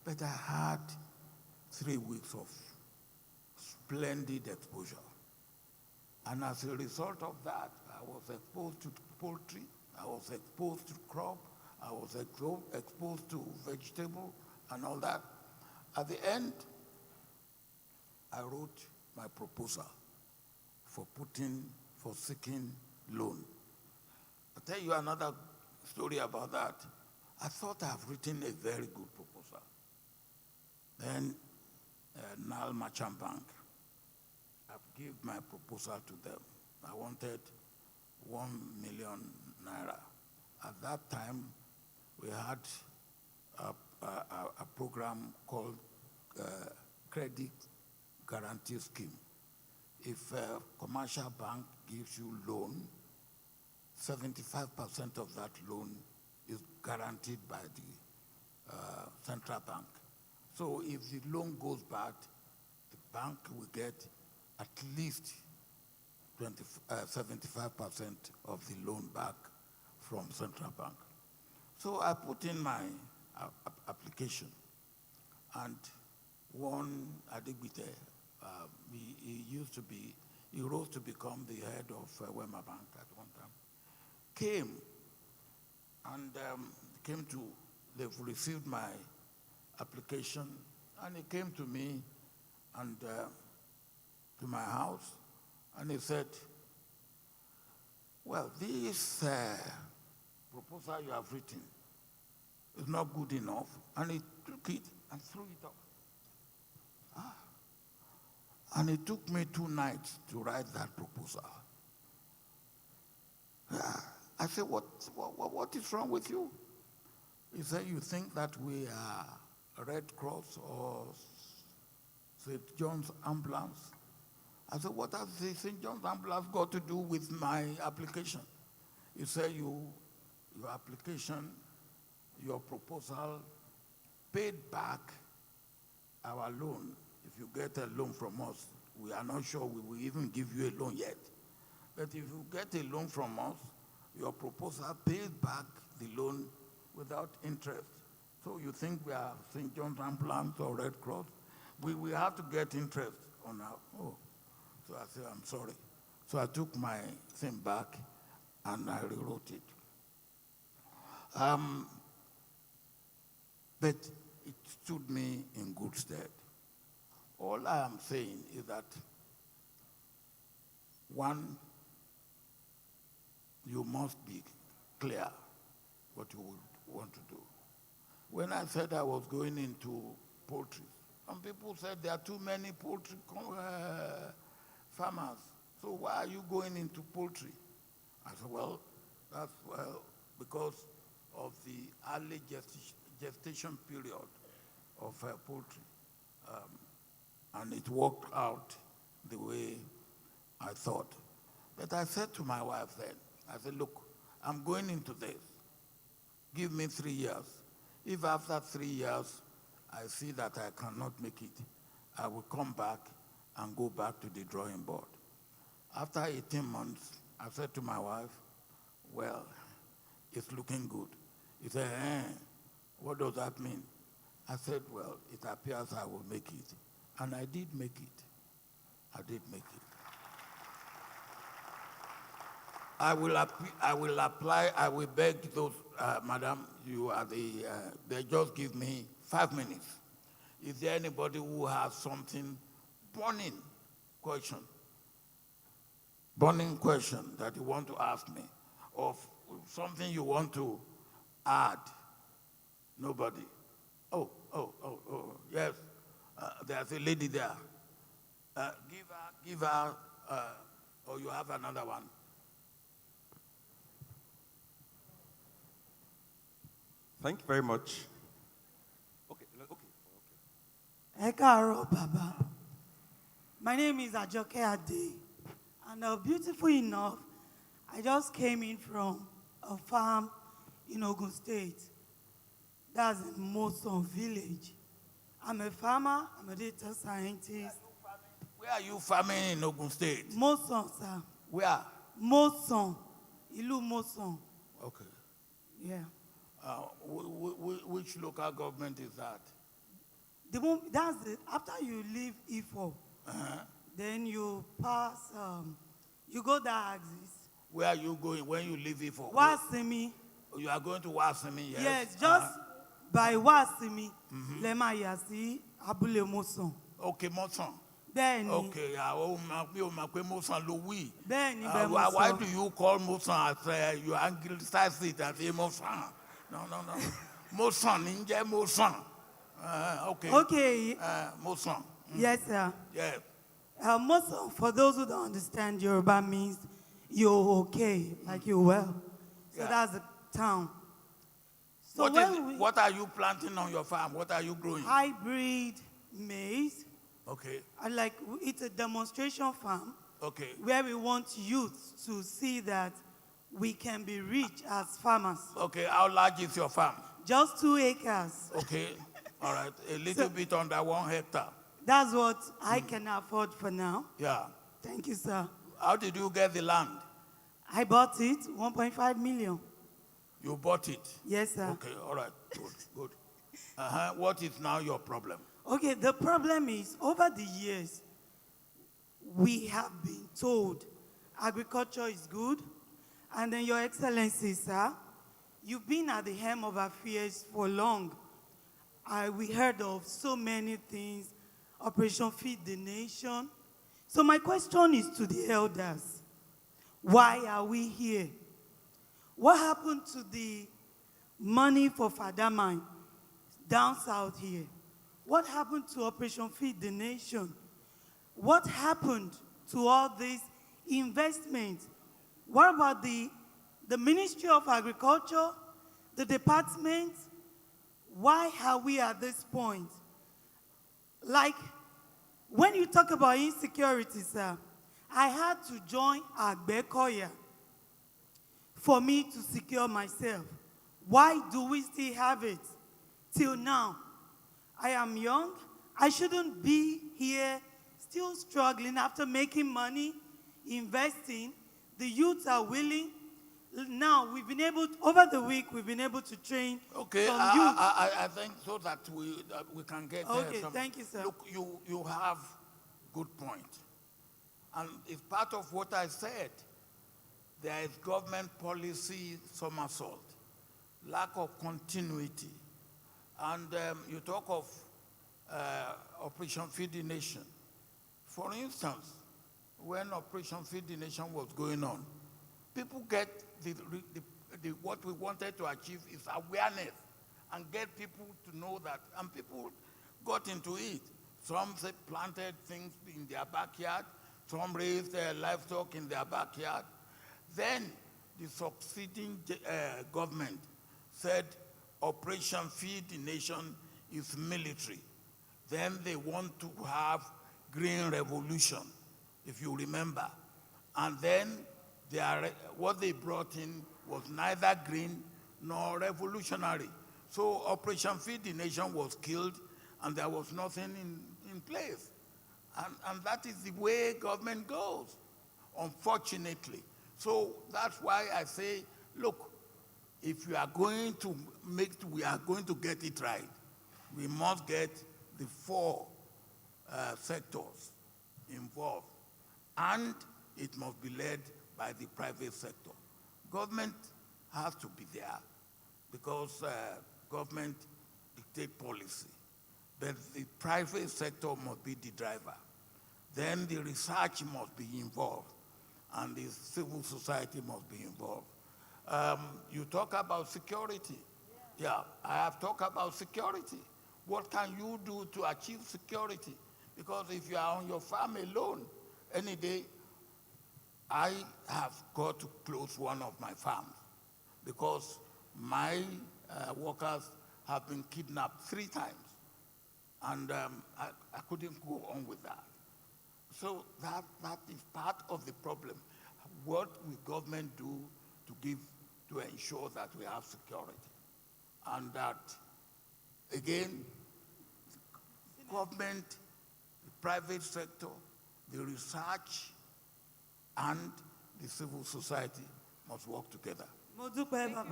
But I had 3 weeks of splendid exposure. And as a result of that, I was exposed to poultry, I was exposed to crop, I was exposed to vegetable and all that. At the end, I wrote my proposal for seeking loan. I'll tell you another story about that. I thought I've written a very good proposal. Then Nile Merchant Bank, I've given my proposal to them. I wanted 1 million naira. At that time, we had a program called Credit Guarantee Scheme. If a commercial bank gives you loan, 75% of that loan is guaranteed by the central bank. So if the loan goes bad, the bank will get at least 75% of the loan back from central bank. So I put in my application, and one Adigbite, he used to be he rose to become the head of Wema Bank at one time, came and they've received my application, and he came to me and to my house, and he said, well, this proposal you have written is not good enough, and he took it and threw it off. And it took me 2 nights to write that proposal. I said, what is wrong with you? He said, you think that we are Red Cross or St. John's Ambulance? I said, what has the St. John's Ambulance got to do with my application? He said, your application, your proposal paid back our loan. If you get a loan from us, we are not sure we will even give you a loan yet. But if you get a loan from us, your proposal pays back the loan without interest. So you think we are St. John's Ambulance or Red Cross? We have to get interest on our, So I said, I'm sorry. So I took my thing back and I rewrote it. But it stood me in good stead. All I am saying is that, one, you must be clear what you would want to do. When I said I was going into poultry, some people said there are too many poultry farmers. So why are you going into poultry? I said, well, because of the early gestation period of poultry. And it worked out the way I thought. But I said to my wife then, I said, look, I'm going into this. Give me 3 years. If after 3 years I see that I cannot make it, I will come back and go back to the drawing board. After 18 months, I said to my wife, well, it's looking good. He said, what does that mean? I said, well, it appears I will make it. And I did make it. I did make it. I will apply, I will beg those, madam, you are they just give me 5 minutes. Is there anybody who has something, burning question that you want to ask me, or something you want to add? Nobody. Oh, yes. There's a lady there. Give her, or you have another one. Thank you very much. Okay. Ẹ káàárọ̀, Baba. My name is Ajoke Ade, and beautiful enough, I just came in from a farm in Ogun State. That's in Moson village. I'm a farmer, I'm a data scientist. Where are you farming in Ogun State? Moson, sir. Where? Moson. Ilu Moson. Okay. Yeah. Which local government is that? After you leave Ifo, then you pass, you go that axis. Where are you going when you leave Ifo? Wasimi. You are going to Wasimi, yes? Yes, just by Wasimi, Lema Yasi, Abule Moson. Okay, Moson. Bẹ́ẹ̀ni. Okay, Moson Louis. Bẹ́ẹ̀ni, Why do you call Moson as you anglicize it as a Moson? No. Moson, Ninja Moson. Okay. Okay. Moson. Yes, sir. Yes. Moson, for those who don't understand, Yoruba means you're okay, like you're well. So Yeah. that's the town. So What are you planting on your farm? What are you growing? hybrid maize, Okay. it's a demonstration farm Okay. where we want youth to see that we can be rich as farmers. Okay. How large is your farm? Just 2 acres. Okay. All right. A little bit under 1 hectare. That's what I can afford for now. Yeah. Thank you, sir. How did you get the land? I bought it, 1.5 million. You bought it. Yes, sir. Okay. All right. Good. What is now your problem? Okay, the problem is, over the years, we have been told agriculture is good, and then Your Excellency, sir, you've been at the helm of affairs for long. We heard of so many things, Operation Feed the Nation. So my question is to the elders. Why are we here? What happened to the money for Father Mine down south here? What happened to Operation Feed the Nation? What happened to all these investments? What about the Ministry of Agriculture, the department? Why are we at this point? Like, when you talk about insecurity, sir, I had to join Agbekoya for me to secure myself. Why do we still have it till now? I am young. I shouldn't be here still struggling after making money, investing. The youths are willing. Now, we've been able to, over the week, we've been able to train Okay, some youth. I think so that we can get there. Okay, thank you, sir. Look, you have good point. And it's part of what I said. There is government policy somersault, lack of continuity. And you talk of Operation Feed the Nation. For instance, when Operation Feed the Nation was going on, people get what we wanted to achieve is awareness and get people to know that, and people got into it. Some planted things in their backyard, some raised their livestock in their backyard. Then the succeeding government said Operation Feed the Nation is military. Then they want to have green revolution, if you remember. And then what they brought in was neither green nor revolutionary. So Operation Feed the Nation was killed, and there was nothing in place. And that is the way government goes, unfortunately. So that's why I say, look, if we are going to get it right, we must get the four sectors involved, and it must be led by the private sector. Government has to be there because government dictate policy, but the private sector must be the driver. Then the research must be involved, and the civil society must be involved. You talk about security. Yeah, I have talked about security. What can you do to achieve security? Because if you are on your farm alone, any day, I have got to close one of my farms because my workers have been kidnapped 3 times. And I couldn't go on with that. So that is part of the problem. What will government do to ensure that we have security? And that, again, government, the private sector, the research, and the civil society must work together. Thank you very much.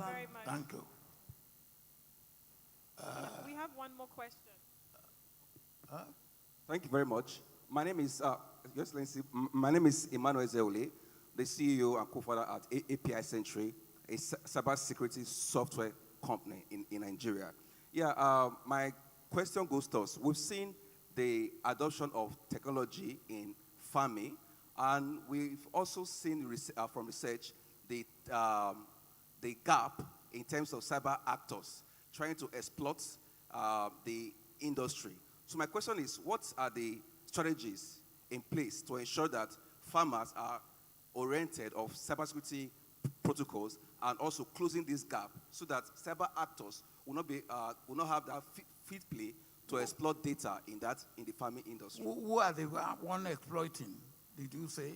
Thank you. We have one more question. Thank you very much. My name is, Your Excellency, my name is Emmanuel Zeole, the CEO and co-founder at API Century, a cybersecurity software company in Nigeria. Yeah, my question goes to us. We've seen the adoption of technology in farming, and we've also seen from research the gap in terms of cyber actors trying to exploit the industry. So my question is, what are the strategies in place to ensure that farmers are oriented of cybersecurity protocols and also closing this gap so that cyber actors will not have that fit play to exploit data in the farming industry? Who are the one exploiting? Did you say?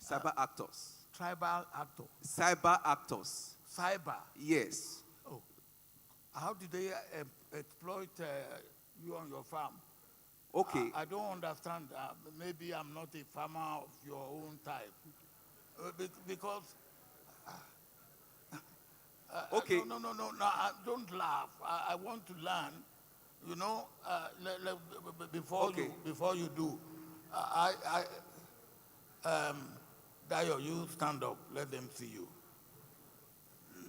Cyber actors. Tribal actor. Cyber actors. Cyber. Yes. Oh. How do they exploit you on your farm? Okay. I don't understand. Maybe I'm not a farmer of your own type. Because. Okay. No, don't laugh. I want to learn. You know, before Okay. you do. Dayo, you stand up. Let them see you.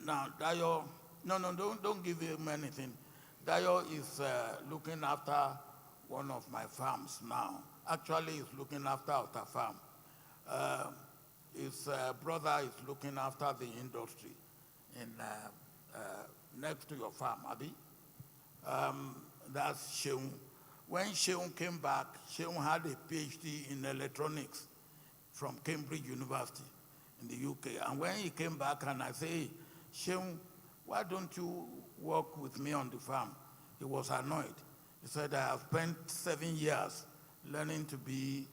Now, Dayo, no, don't give him anything. Dayo is looking after one of my farms now. Actually, he's looking after our farm. His brother is looking after the industry in next to your farm, Abi. That's Sheung. When Sheung came back, Sheung had a PhD in electronics from Cambridge University in the UK. And when he came back and I say, hey, Sheung, why don't you work with me on the farm? He was annoyed. He said, I have spent 7 years learning to be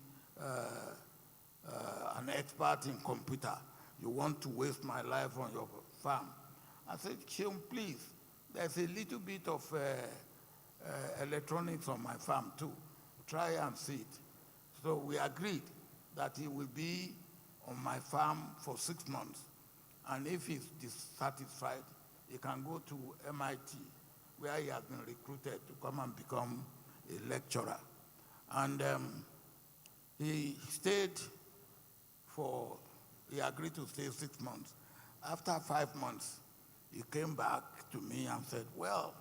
an expert in computer. You want to waste my life on your farm? I said, Sheung, please, there's a little bit of electronics on my farm too. Try and see it. So we agreed that he will be on my farm for 6 months. And if he's dissatisfied, he can go to MIT, where he has been recruited to come and become a lecturer. And he agreed to stay 6 months. After 5 months, he came back to me and said, well,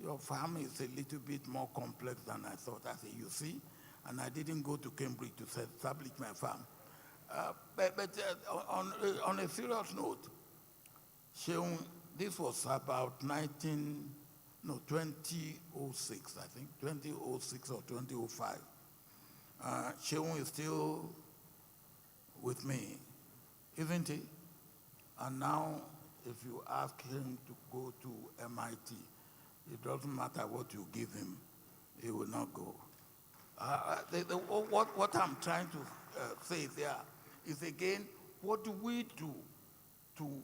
your farm is a little bit more complex than I thought. I said, you see? And I didn't go to Cambridge to establish my farm. On a serious note, Sheung, this was about 2006, I think, 2006 or 2005. Sheung is still with me, isn't he? And now, if you ask him to go to MIT, it doesn't matter what you give him, he will not go. What I'm trying to say there is, again, what do we do to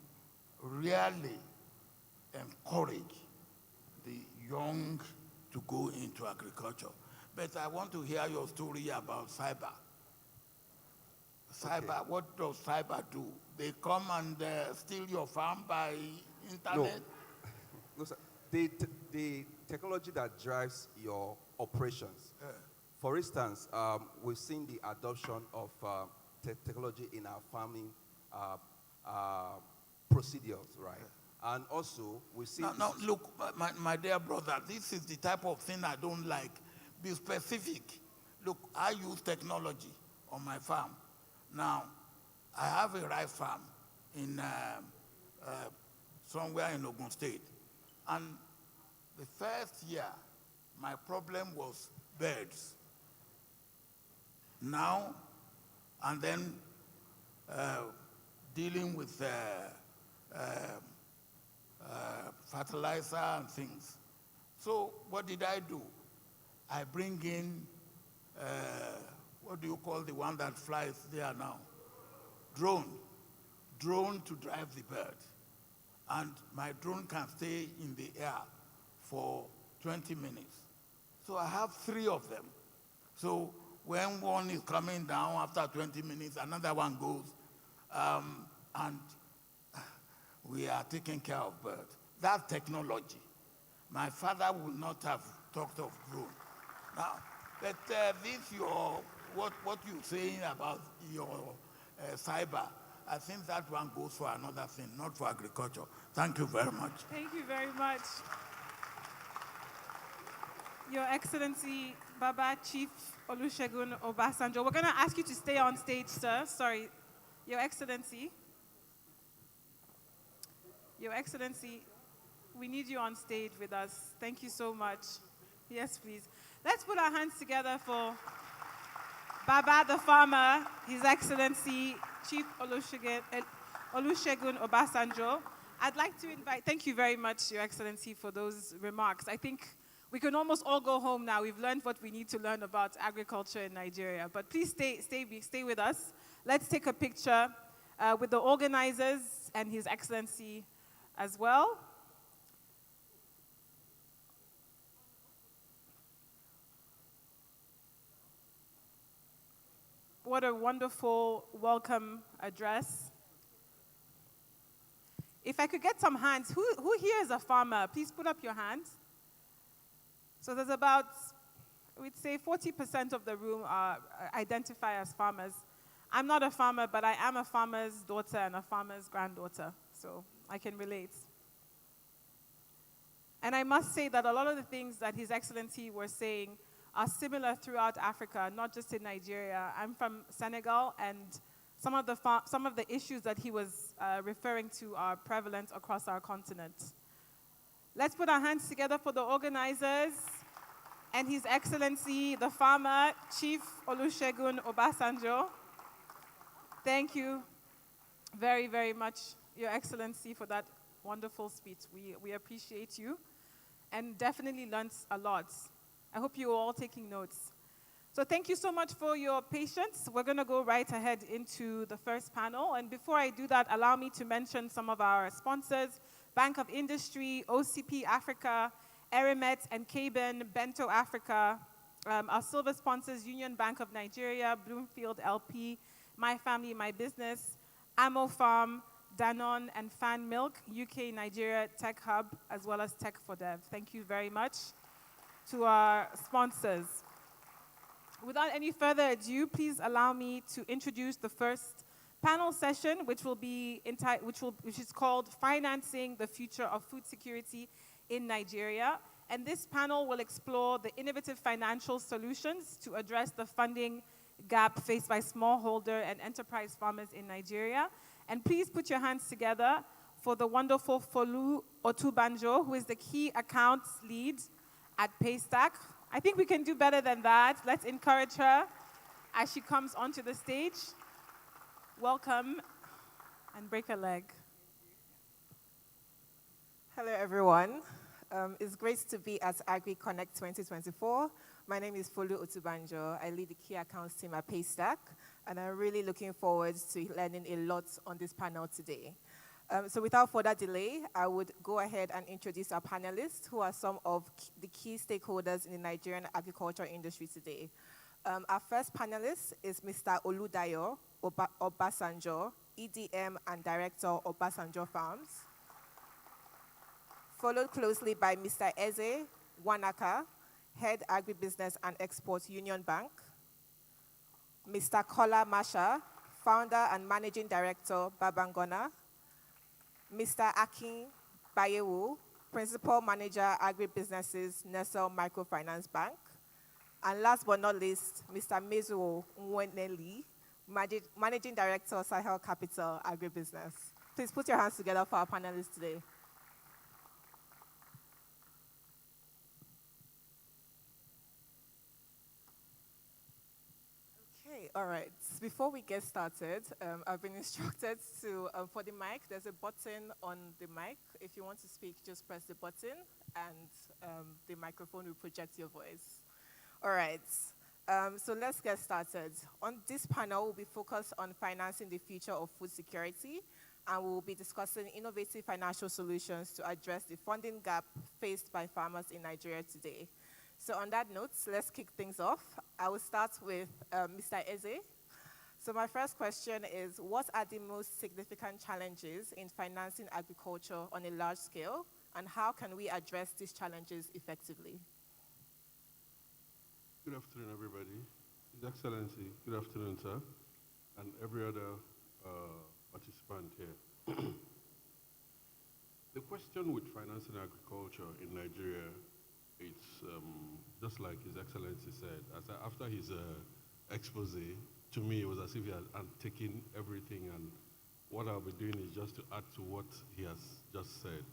really encourage the young to go into agriculture? But I want to hear your story about cyber. Cyber, okay. What does cyber do? They come and steal your farm by internet? No sir. The technology that drives your operations. For instance, we've seen the adoption of technology in our farming procedures, right? And also, we see... No, look, my dear brother, this is the type of thing I don't like. Be specific. Look, I use technology on my farm. Now, I have a rice farm in somewhere in Ogun State. And the first year, my problem was birds. Now, and then dealing with fertilizer and things. So what did I do? I bring in, what do you call the one that flies there now? Drone to drive the bird. And my drone can stay in the air for 20 minutes. So I have 3 of them. So when one is coming down after 20 minutes, another one goes, and we are taking care of birds. That's technology. My father would not have talked of drone. Now, but what you're saying about your cyber, I think that one goes for another thing, not for agriculture. Thank you very much. Thank you very much. Your Excellency, Baba Chief Olusegun Obasanjo. We're going to ask you to stay on stage, sir. Sorry. Your Excellency. Your Excellency, we need you on stage with us. Thank you so much. Yes, please. Let's put our hands together for Baba the farmer, His Excellency Chief Olusegun Obasanjo. I'd like to invite, thank you very much, Your Excellency, for those remarks. I think we can almost all go home now. We've learned what we need to learn about agriculture in Nigeria. But please stay with us. Let's take a picture with the organizers and His Excellency as well. What a wonderful welcome address. If I could get some hands, who here is a farmer? Please put up your hands. So there's about, we'd say 40% of the room identify as farmers. I'm not a farmer, but I am a farmer's daughter and a farmer's granddaughter, so I can relate. And I must say that a lot of the things that His Excellency were saying are similar throughout Africa, not just in Nigeria. I'm from Senegal, and some of the issues that he was referring to are prevalent across our continent. Let's put our hands together for the organizers and His Excellency, the farmer, Chief Olusegun Obasanjo. Thank you very, very much, Your Excellency, for that wonderful speech. We appreciate you and definitely learned a lot. I hope you're all taking notes. So thank you so much for your patience. We're going to go right ahead into the first panel. And before I do that, allow me to mention some of our sponsors: Bank of Industry, OCP Africa, Erimet and Caben, Bento Africa. Our silver sponsors: Union Bank of Nigeria, Bloomfield LP, My Family, My Business, Ammo Farm, Danone and Fan Milk, UK Nigeria Tech Hub, as well as Tech for Dev. Thank you very much to our sponsors. Without any further ado, please allow me to introduce the first panel session, which is called Financing the Future of Food Security in Nigeria. And this panel will explore the innovative financial solutions to address the funding gap faced by smallholder and enterprise farmers in Nigeria. And please put your hands together for the wonderful Folu Otubanjo, who is the key accounts lead at Paystack. I think we can do better than that. Let's encourage her as she comes onto the stage. Welcome, and break a leg. Hello, everyone. It's great to be at Agriconnect 2024. My name is Folu Otubanjo. I lead the key accounts team at Paystack, and I'm really looking forward to learning a lot on this panel today. So without further delay, I would go ahead and introduce our panelists, who are some of the key stakeholders in the Nigerian agriculture industry today. Our first panelist is Mr. Oludayo Obasanjo, EDM and Director, Obasanjo Farms. Followed closely by Mr. Eze Wanaka, Head Agribusiness and Export, Union Bank. Mr. Kola Masha, Founder and Managing Director, Babangona. Mr. Akin Bayewu, Principal Manager, Agribusinesses, Nestle Microfinance Bank. And last but not least, Mr. Mezuo Nweneli, Managing Director, Sahel Capital Agribusiness. Please put your hands together for our panelists today. All right, before we get started, I've been instructed to, for the mic, there's a button on the mic. If you want to speak, just press the button and the microphone will project your voice. All right, so let's get started. On this panel, we'll be focused on financing the future of food security, and we'll be discussing innovative financial solutions to address the funding gap faced by farmers in Nigeria today. So on that note, let's kick things off. I will start with Mr. Eze. So my first question is, what are the most significant challenges in financing agriculture on a large scale, and how can we address these challenges effectively? Good afternoon, everybody. His Excellency, good afternoon, sir, and every other participant here. The question with financing agriculture in Nigeria, it's just like His Excellency said. After his expose, to me, it was as if he had taken everything, and what I'll be doing is just to add to what he has just said.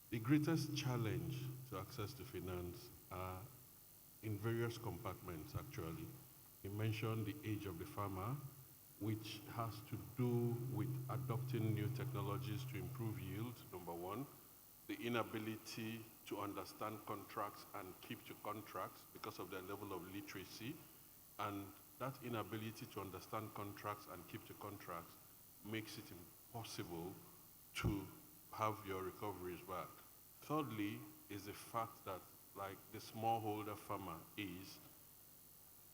The greatest challenge to access to finance are in various compartments, actually. He mentioned the age of the farmer, which has to do with adopting new technologies to improve yield, number one. The inability to understand contracts and keep to contracts because of their level of literacy. And that inability to understand contracts and keep to contracts makes it impossible to have your recoveries back. Thirdly is the fact that, like the smallholder farmer is,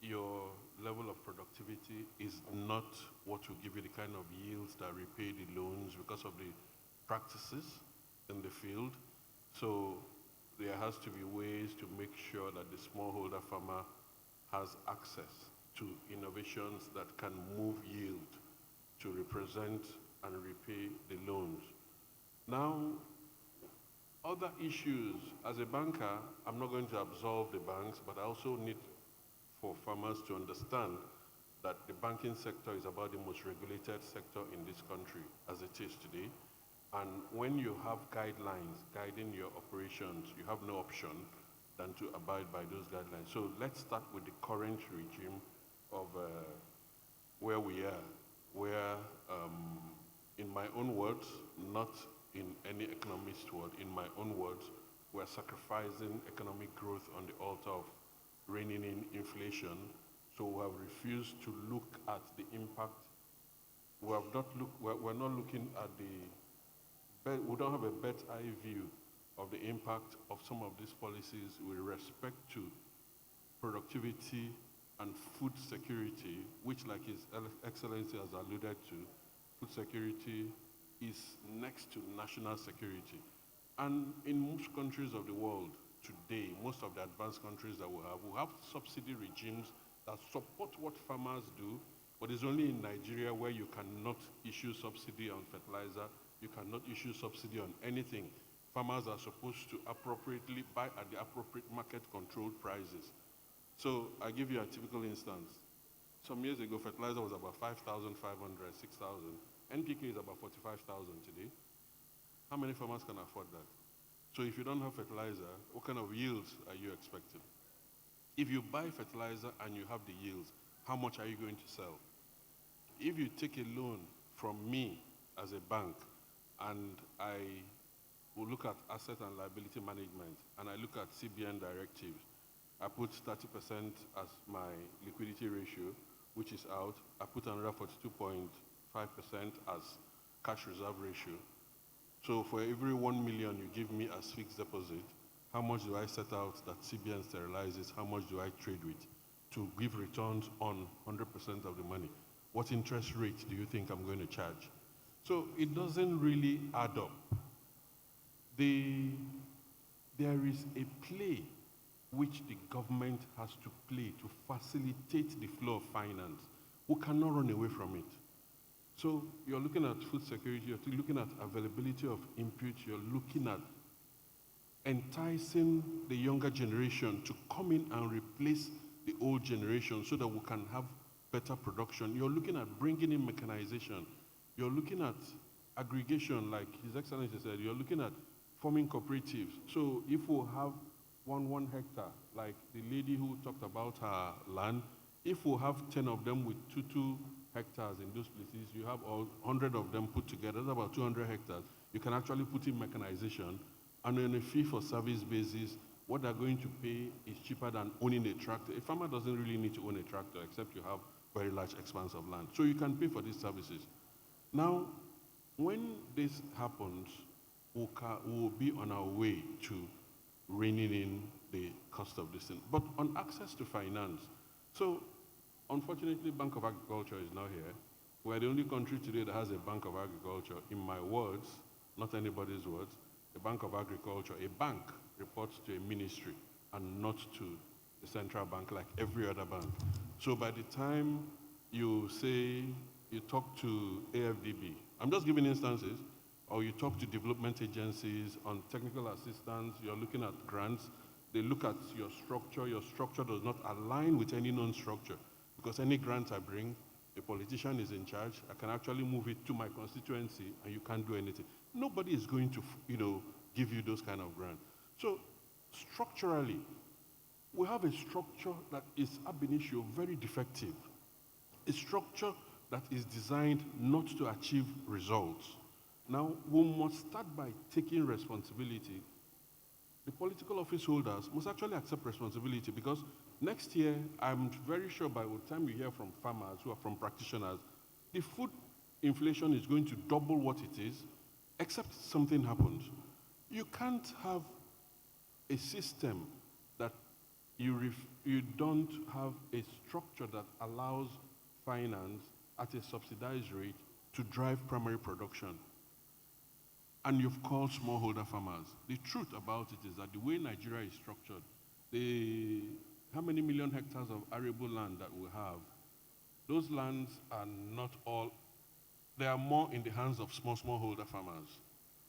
your level of productivity is not what will give you the kind of yields that repay the loans because of the practices in the field. So there has to be ways to make sure that the smallholder farmer has access to innovations that can move yield to represent and repay the loans. Now, other issues, as a banker, I'm not going to absolve the banks, but I also need for farmers to understand that the banking sector is about the most regulated sector in this country as it is today. And when you have guidelines guiding your operations, you have no option than to abide by those guidelines. So let's start with the current regime of where we are, where, in my own words, not in any economist word, in my own words, we're sacrificing economic growth on the altar of reining in inflation. So we have refused to look at the impact. We're not looking at we don't have a bird's eye view of the impact of some of these policies with respect to productivity and food security, which, like His Excellency has alluded to, food security is next to national security. And in most countries of the world today, most of the advanced countries that we have subsidy regimes that support what farmers do, but it's only in Nigeria where you cannot issue subsidy on fertilizer, you cannot issue subsidy on anything. Farmers are supposed to appropriately buy at the appropriate market-controlled prices. So I give you a typical instance. Some years ago, fertilizer was about 5,500, 6,000. NPK is about 45,000 today. How many farmers can afford that? So if you don't have fertilizer, what kind of yields are you expecting? If you buy fertilizer and you have the yields, how much are you going to sell? If you take a loan from me as a bank and I will look at asset and liability management and I look at CBN directives, I put 30% as my liquidity ratio, which is out. I put another 42.5% as cash reserve ratio. So for every 1 million you give me as fixed deposit, how much do I set out that CBN sterilizes? How much do I trade with to give returns on 100% of the money? What interest rate do you think I'm going to charge? So it doesn't really add up. There is a play which the government has to play to facilitate the flow of finance. We cannot run away from it. So you're looking at food security, you're looking at availability of inputs, you're looking at enticing the younger generation to come in and replace the old generation so that we can have better production. You're looking at bringing in mechanization. You're looking at aggregation, like His Excellency said. You're looking at forming cooperatives. So if we have one hectare, like the lady who talked about her land, if we have 10 of them with two hectares in those places, you have 100 of them put together, that's about 200 hectares. You can actually put in mechanization, and on a fee-for-service basis, what they're going to pay is cheaper than owning a tractor. A farmer doesn't really need to own a tractor, except you have very large expanse of land. So you can pay for these services. Now, when this happens, we'll be on our way to reining in the cost of this thing. But on access to finance, so unfortunately, Bank of Agriculture is not here. We're the only country today that has a Bank of Agriculture. In my words, not anybody's words, a Bank of Agriculture, a bank reports to a ministry and not to the central bank like every other bank. So by the time you say, you talk to AFDB, I'm just giving instances, or you talk to development agencies on technical assistance, you're looking at grants, they look at your structure does not align with any known structure. Because any grant I bring, a politician is in charge, I can actually move it to my constituency and you can't do anything. Nobody is going to, give you those kind of grants. So structurally, we have a structure that is ab initio very defective. A structure that is designed not to achieve results. Now, we must start by taking responsibility. The political office holders must actually accept responsibility, because next year, I'm very sure by the time you hear from farmers who are from practitioners, the food inflation is going to double what it is, except something happens. You can't have a system that you don't have a structure that allows finance at a subsidized rate to drive primary production. And you've called smallholder farmers. The truth about it is that the way Nigeria is structured, how many million hectares of arable land that we have, those lands are not all, they are more in the hands of smallholder farmers.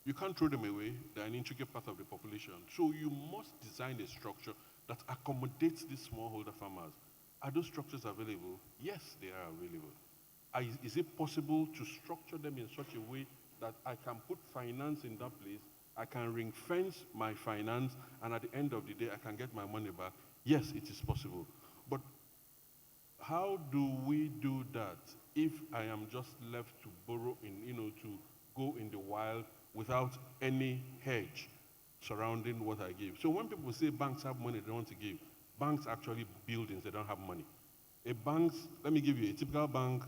You can't throw them away. They're an intricate part of the population. So you must design a structure that accommodates these smallholder farmers. Are those structures available? Yes, they are available. Is it possible to structure them in such a way that I can put finance in that place, I can ring fence my finance, and at the end of the day, I can get my money back? Yes, it is possible. But how do we do that if I am just left to borrow to go in the wild without any hedge surrounding what I give? So when people say banks have money they don't want to give, banks actually buildings, they don't have money. A bank, let me give you, a typical bank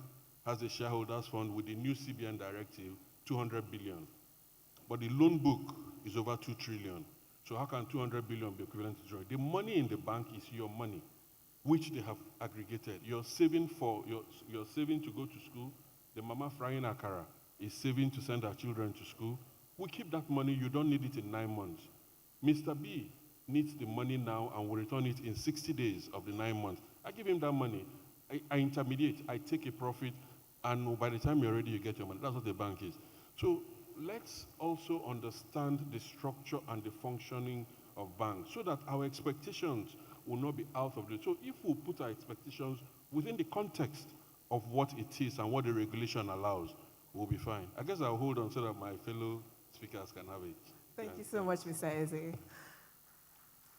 has a shareholders fund with the new CBN directive, 200 billion. But the loan book is over 2 trillion. So how can 200 billion be equivalent to 200? The money in the bank is your money, which they have aggregated. You're saving to go to school. The mama frying akara is saving to send her children to school. We keep that money, you don't need it in 9 months. Mr. B needs the money now and will return it in 60 days of the 9 months. I give him that money. I intermediate, I take a profit, and by the time you're ready, you get your money. That's what the bank is. So let's also understand the structure and the functioning of banks so that our expectations will not be out of it. So if we put our expectations within the context of what it is and what the regulation allows, we'll be fine. I guess I'll hold on so that my fellow speakers can have it. Thank you so much, Mr. Eze.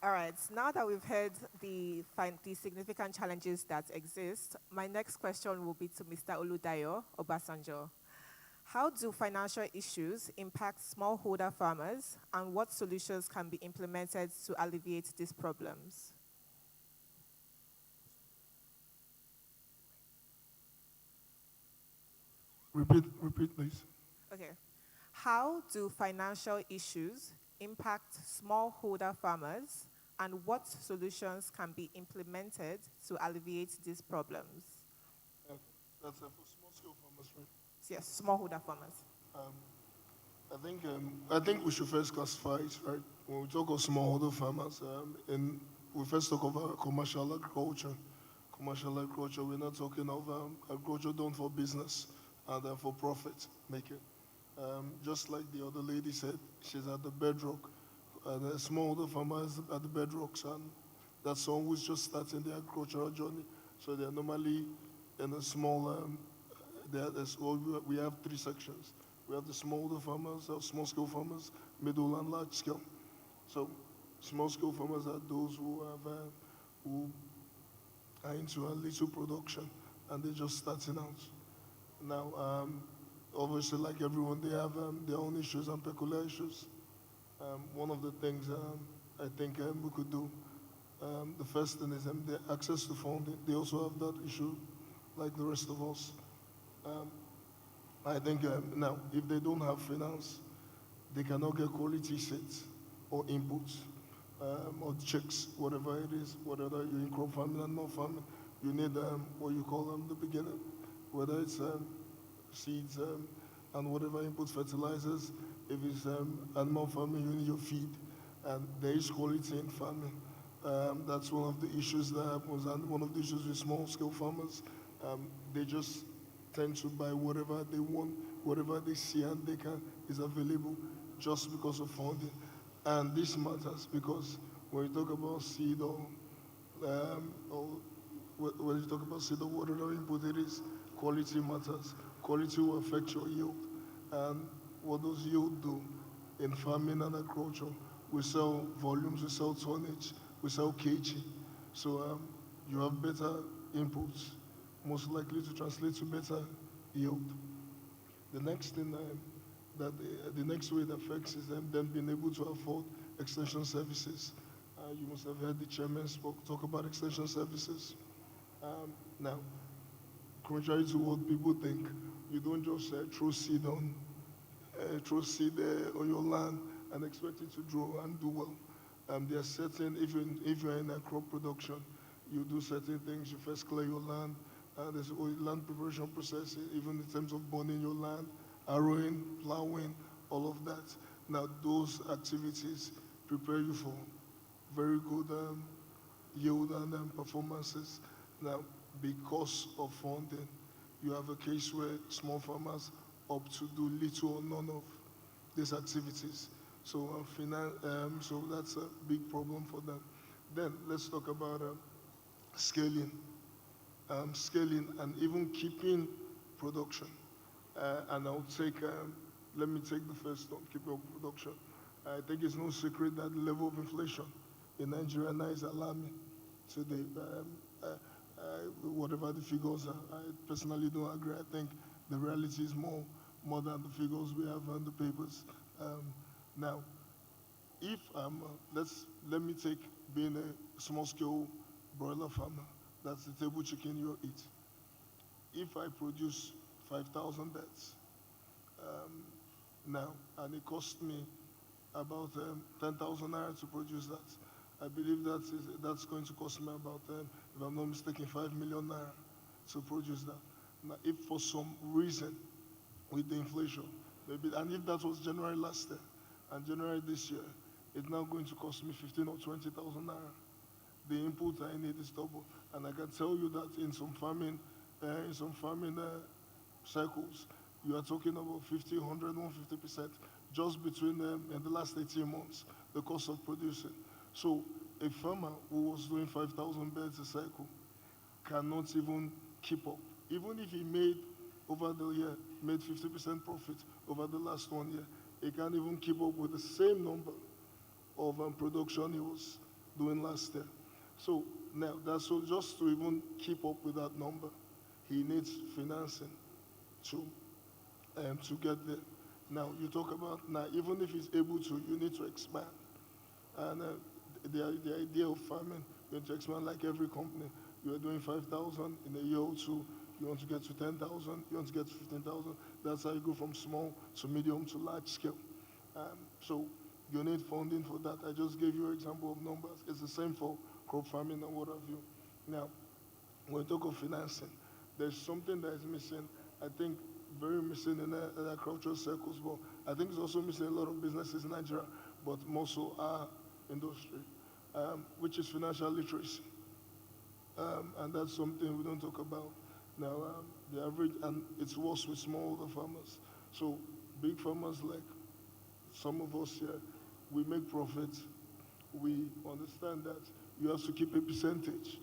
All right, now that we've heard the significant challenges that exist, my next question will be to Mr. Oludayo Obasanjo. How do financial issues impact smallholder farmers, and what solutions can be implemented to alleviate these problems? Repeat, please. Okay. How do financial issues impact smallholder farmers, and what solutions can be implemented to alleviate these problems? That's for small-scale farmers, right? Yes, smallholder farmers. I think we should first classify it, right? When we talk of smallholder farmers, we first talk of commercial agriculture. Commercial agriculture, we're not talking of agriculture done for business and for profit making. Just like the other lady said, she's at the bedrock. The smallholder farmer is at the bedrocks, and that's someone who's just starting their agricultural journey. So they're normally in a small, we have 3 sections. We have the smallholder farmers, small-scale farmers, middle and large scale. So small-scale farmers are those who are into a little production, and they're just starting out. Now, obviously, like everyone, they have their own issues and peculiar issues. One of the things I think we could do, the first thing is the access to funding. They also have that issue, like the rest of us. I think now, if they don't have finance, they cannot get quality seeds or inputs or checks, whatever it is, whether you're in crop farming and non-farming. You need what you call the beginning, whether it's seeds and whatever input fertilizers. If it's animal farming, you need your feed, and there is quality in farming. That's one of the issues that happens, and one of the issues with small-scale farmers. They just tend to buy whatever they want, whatever they see and they can is available, just because of funding. And this matters because when you talk about seed or when you talk about seed or whatever input it is, quality matters. Quality will affect your yield. And what does yield do in farming and agriculture? We sell volumes, we sell tonnage, we sell kg. So you have better inputs, most likely to translate to better yield. The next thing the next way it affects is them being able to afford extension services. You must have heard the chairman talk about extension services. Now, contrary to what people think, you don't just throw seed on your land and expect it to grow and do well. There are certain, if you're in a crop production, you do certain things. You first clear your land. There's land preparation process, even in terms of burning your land, harrowing, plowing, all of that. Now, those activities prepare you for very good yield and performances. Now, because of funding, you have a case where small farmers opt to do little or none of these activities. So, so that's a big problem for them. Then let's talk about scaling, scaling and even keeping production. And let me take the first one, keep up production. I think it's no secret that the level of inflation in Nigeria now is alarming today. Whatever the figures are, I personally don't agree. I think the reality is more than the figures we have on the papers. Now, if let me take being a small-scale broiler farmer, that's the table chicken you eat. If I produce 5,000 birds now, and it cost me about 10,000 naira to produce that, I believe that's going to cost me about, if I'm not mistaken, 5 million naira to produce that. Now, if for some reason with the inflation, maybe, and if that was January last year and January this year, it's now going to cost me 15 or 20,000 naira. The input I need is double, and I can tell you that in some farming cycles, you are talking about 50, 100, 150% just between them in the last 18 months, the cost of producing. So a farmer who was doing 5,000 beds a cycle cannot even keep up. Even if he made over the year, made 50% profit over the last 1 year, he can't even keep up with the same number of production he was doing last year. So now, so just to even keep up with that number, he needs financing to get there. Now, you talk about, now, even if he's able to, you need to expand. And the idea of farming, you need to expand like every company. You are doing 5,000 in a year or two, you want to get to 10,000, you want to get to 15,000. That's how you go from small to medium to large scale. So you need funding for that. I just gave you an example of numbers. It's the same for crop farming and what have you. Now, when we talk of financing, there's something that is missing, I think very missing in agricultural circles, but I think it's also missing in a lot of businesses in Nigeria, but more so our industry, which is financial literacy. And that's something we don't talk about. Now, the average, and it's worse with smallholder farmers. So big farmers like some of us here, we make profits. We understand that you have to keep a percentage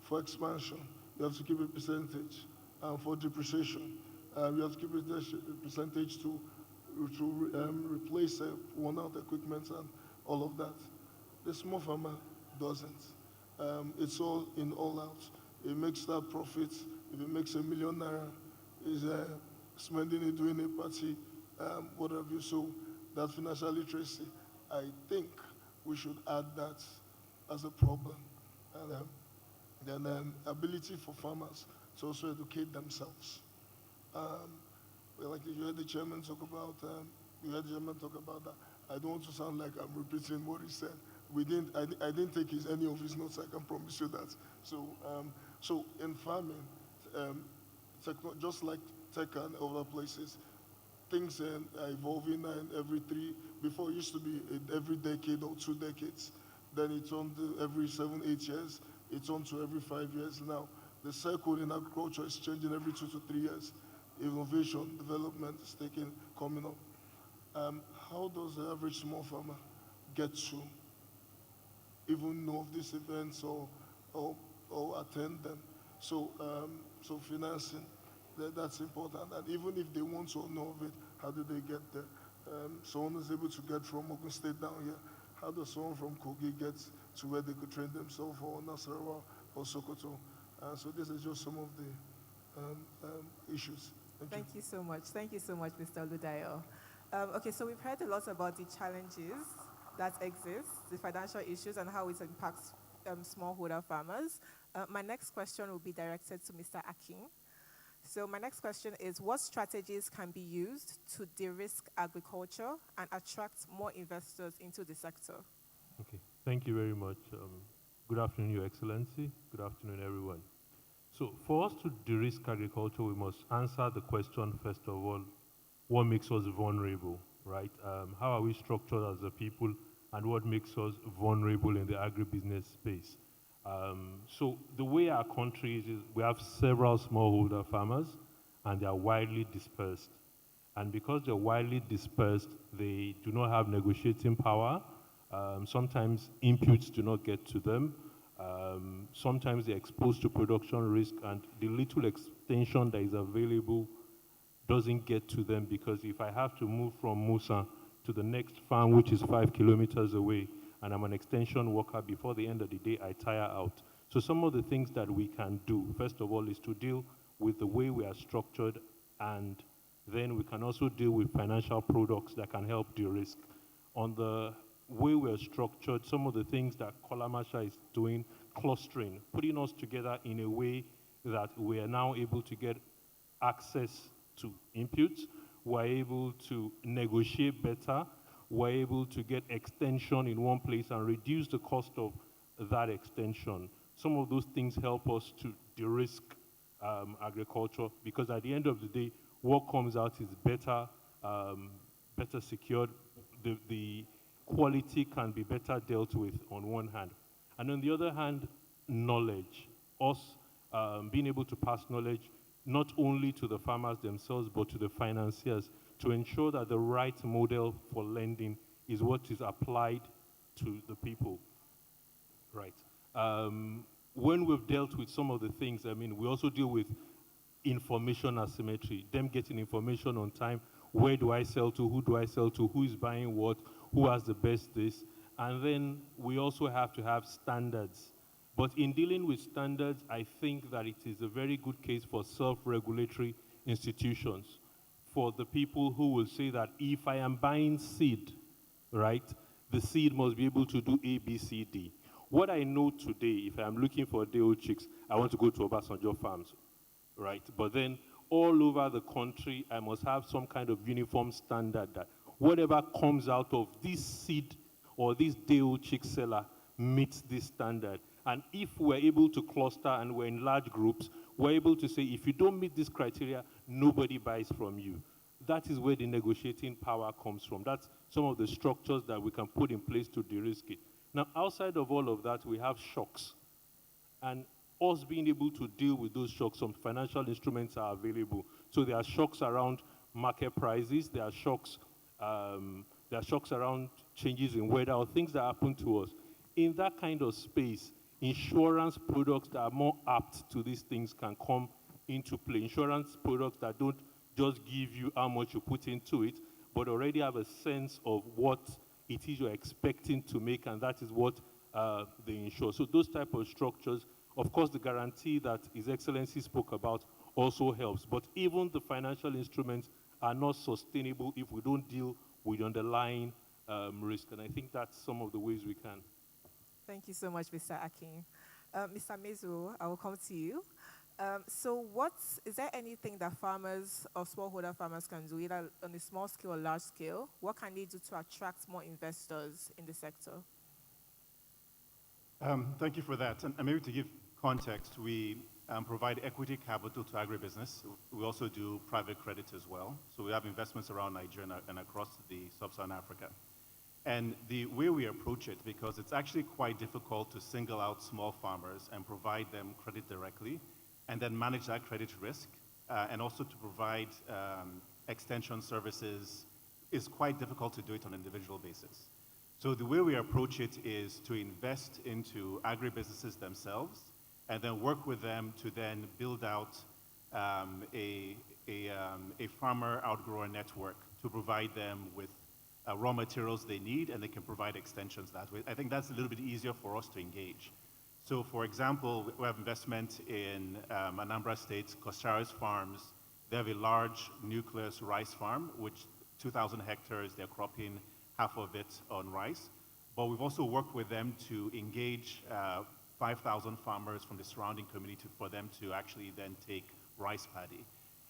for expansion. You have to keep a percentage for depreciation. You have to keep a percentage to replace worn-out equipment and all of that. The small farmer doesn't. It's all in, all out. It makes that profit. If it makes ₦1 million, is spending it doing a party, what have you. So that financial literacy, I think we should add that as a problem. And then ability for farmers to also educate themselves. Like you heard the chairman talk about, that. I don't want to sound like I'm repeating what he said. I didn't take any of his notes. I can promise you that. So in farming, just like tech and other places, things are evolving before it used to be every decade or 2 decades. Then it's on every 7, 8 years. It's on to every 5 years now. The cycle in agriculture is changing every 2 to 3 years. Innovation, development is coming up. How does the average small farmer get to even know of these events or attend them? So financing, that's important. And even if they want to know of it, how do they get there? Someone is able to get from Ogun State down here. How does someone from Kogi get to where they could train themselves, or Nasarawa or Sokoto? So this is just some of the issues. Thank you so much. Thank you so much, Mr. Ludayo. Okay, so we've heard a lot about the challenges that exist, the financial issues, and how it impacts smallholder farmers. My next question will be directed to Mr. Akin. So my next question is, what strategies can be used to de-risk agriculture and attract more investors into the sector? Okay, thank you very much. Good afternoon, Your Excellency. Good afternoon, everyone. So for us to de-risk agriculture, we must answer the question, first of all, what makes us vulnerable, right? How are we structured as a people, and what makes us vulnerable in the agribusiness space? So the way our country is we have several smallholder farmers, and they are widely dispersed. And because they're widely dispersed, they do not have negotiating power. Sometimes inputs do not get to them. Sometimes they're exposed to production risk, and the little extension that is available doesn't get to them, because if I have to move from Musa to the next farm, which is 5 kilometers away, and I'm an extension worker, before the end of the day, I tire out. So some of the things that we can do, first of all, is to deal with the way we are structured, and then we can also deal with financial products that can help de-risk. On the way we're structured, some of the things that Kolamasha is doing, clustering, putting us together in a way that we are now able to get access to inputs, we're able to negotiate better, we're able to get extension in one place and reduce the cost of that extension. Some of those things help us to de-risk agriculture, because at the end of the day, what comes out is better, better secured. The quality can be better dealt with on one hand. And on the other hand, knowledge. Us being able to pass knowledge not only to the farmers themselves, but to the financiers, to ensure that the right model for lending is what is applied to the people. Right. When we've dealt with some of the things, I mean, we also deal with information asymmetry, them getting information on time. Where do I sell to? Who do I sell to? Who is buying what? Who has the best this? And then we also have to have standards. But in dealing with standards, I think that it is a very good case for self-regulatory institutions, for the people who will say that if I am buying seed, right, the seed must be able to do A, B, C, D. What I know today, if I'm looking for day-old chicks, I want to go to Obasanjo farms, right? But then all over the country, I must have some kind of uniform standard that whatever comes out of this seed or this day-old chick seller meets this standard. And if we're able to cluster and we're in large groups, we're able to say, if you don't meet this criteria, nobody buys from you. That is where the negotiating power comes from. That's some of the structures that we can put in place to de-risk it. Now, outside of all of that, we have shocks. And us being able to deal with those shocks, some financial instruments are available. So there are shocks around market prices, there are shocks around changes in weather or things that happen to us. In that kind of space, insurance products that are more apt to these things can come into play. Insurance products that don't just give you how much you put into it, but already have a sense of what it is you're expecting to make, and that is what they insure. So those type of structures, of course, the guarantee that His Excellency spoke about also helps. But even the financial instruments are not sustainable if we don't deal with underlying risk. And I think that's some of the ways we can. Thank you so much, Mr. Akin. Mr. Mezu, I will come to you. So is there anything that farmers or smallholder farmers can do, either on a small scale or large scale? What can they do to attract more investors in the sector? Thank you for that. And maybe to give context, we provide equity capital to agribusiness. We also do private credit as well. So we have investments around Nigeria and across the sub-Saharan Africa. And the way we approach it, because it's actually quite difficult to single out small farmers and provide them credit directly, and then manage that credit risk, and also to provide extension services, is quite difficult to do it on an individual basis. So the way we approach it is to invest into agribusinesses themselves, and then work with them to then build out a farmer outgrower network to provide them with raw materials they need, and they can provide extensions that way. I think that's a little bit easier for us to engage. So for example, we have investment in Anambra State, Kosaris Farms. They have a large nucleus rice farm, which 2,000 hectares, they're cropping half of it on rice. But we've also worked with them to engage 5,000 farmers from the surrounding community for them to actually then take rice paddy.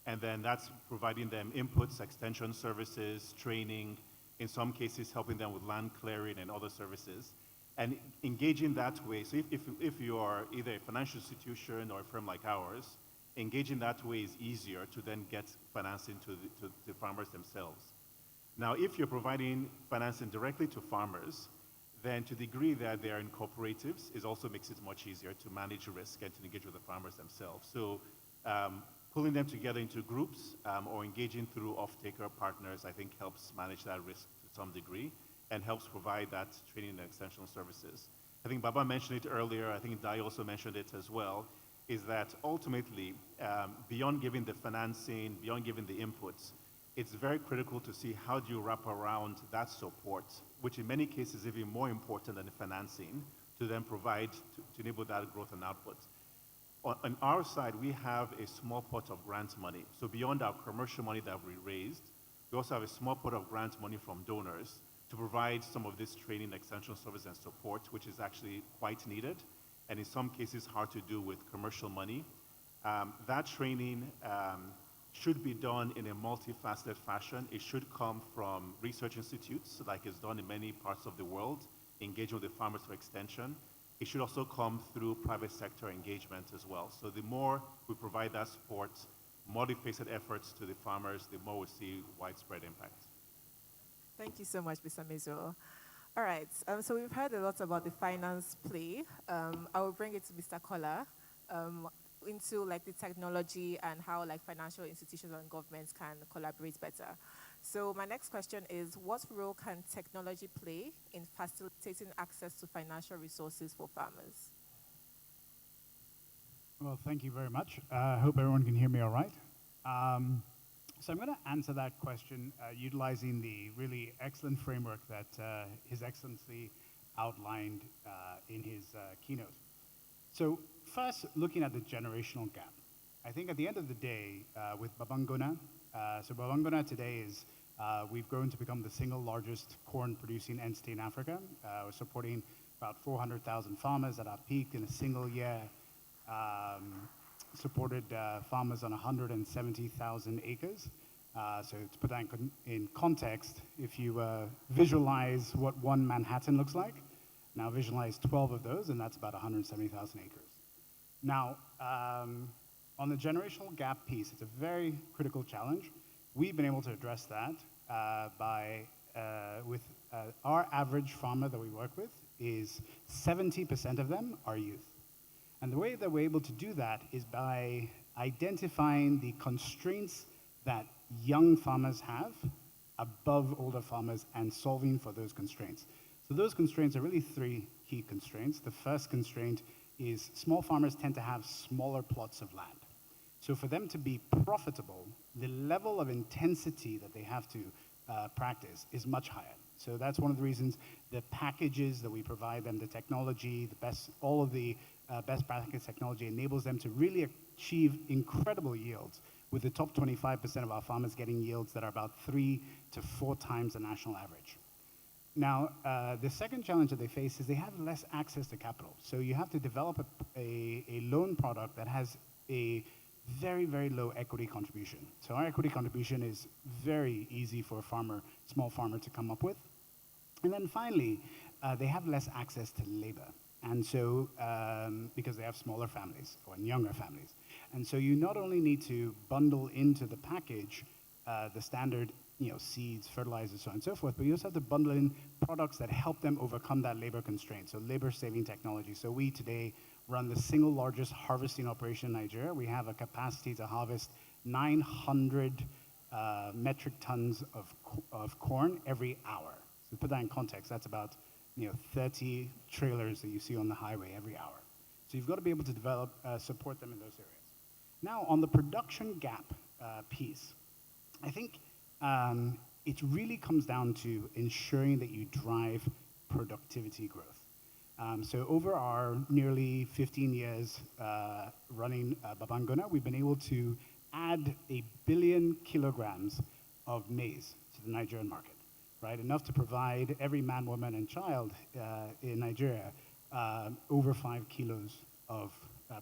And then that's providing them inputs, extension services, training, in some cases helping them with land clearing and other services. And engaging that way, so if you are either a financial institution or a firm like ours, engaging that way is easier to then get financing to the farmers themselves. Now, if you're providing financing directly to farmers, then to the degree that they are in cooperatives, it also makes it much easier to manage risk and to engage with the farmers themselves. So pulling them together into groups or engaging through off-taker partners, I think helps manage that risk to some degree and helps provide that training and extension services. I think Baba mentioned it earlier, I think Dai also mentioned it as well, is that ultimately, beyond giving the financing, beyond giving the inputs, it's very critical to see how do you wrap around that support, which in many cases is even more important than the financing, to then provide to enable that growth and output. On our side, we have a small pot of grant money. So beyond our commercial money that we raised, we also have a small pot of grant money from donors to provide some of this training, extension service, and support, which is actually quite needed, and in some cases hard to do with commercial money. That training should be done in a multifaceted fashion. It should come from research institutes, like is done in many parts of the world, engaging with the farmers for extension. It should also come through private sector engagement as well. So the more we provide that support, multifaceted efforts to the farmers, the more we see widespread impact. Thank you so much, Mr. Mizo. All right, so we've heard a lot about the finance play. I will bring it to Mr. Kola into like the technology and how like financial institutions and governments can collaborate better. So my next question is, what role can technology play in facilitating access to financial resources for farmers? Well, thank you very much. I hope everyone can hear me all right. So I'm going to answer that question utilizing the really excellent framework that His Excellency outlined in his keynote. So first, looking at the generational gap. I think at the end of the day, with Babangona, so Babangona today is, we've grown to become the single largest corn producing entity in Africa. We're supporting about 400,000 farmers at our peak in a single year. Supported farmers on 170,000 acres. So to put that in context, if you visualize what one Manhattan looks like, now visualize 12 of those, and that's about 170,000 acres. Now, on the generational gap piece, it's a very critical challenge. We've been able to address that with our average farmer that we work with is 70% of them are youth. And the way that we're able to do that is by identifying the constraints that young farmers have above older farmers and solving for those constraints. So those constraints are really three key constraints. The first constraint is small farmers tend to have smaller plots of land. So for them to be profitable, the level of intensity that they have to practice is much higher. So that's one of the reasons the packages that we provide them, the technology, all of the best practice technology enables them to really achieve incredible yields, with the top 25% of our farmers getting yields that are about 3 to 4 times the national average. Now, the second challenge that they face is they have less access to capital. So you have to develop a loan product that has a very, very low equity contribution. So our equity contribution is very easy for a small farmer to come up with. And then finally, they have less access to labor. And so, because they have smaller families or younger families. And so you not only need to bundle into the package the standard seeds, fertilizers, so on and so forth, but you also have to bundle in products that help them overcome that labor constraint, so labor-saving technology. So we today run the single largest harvesting operation in Nigeria. We have a capacity to harvest 900 metric tons of corn every hour. So to put that in context, that's about 30 trailers that you see on the highway every hour. So you've got to be able to support them in those areas. Now, on the production gap piece, I think it really comes down to ensuring that you drive productivity growth. So over our nearly 15 years running Babangona, we've been able to add 1 billion kilograms of maize to the Nigerian market, right? Enough to provide every man, woman, and child in Nigeria over 5 kilos of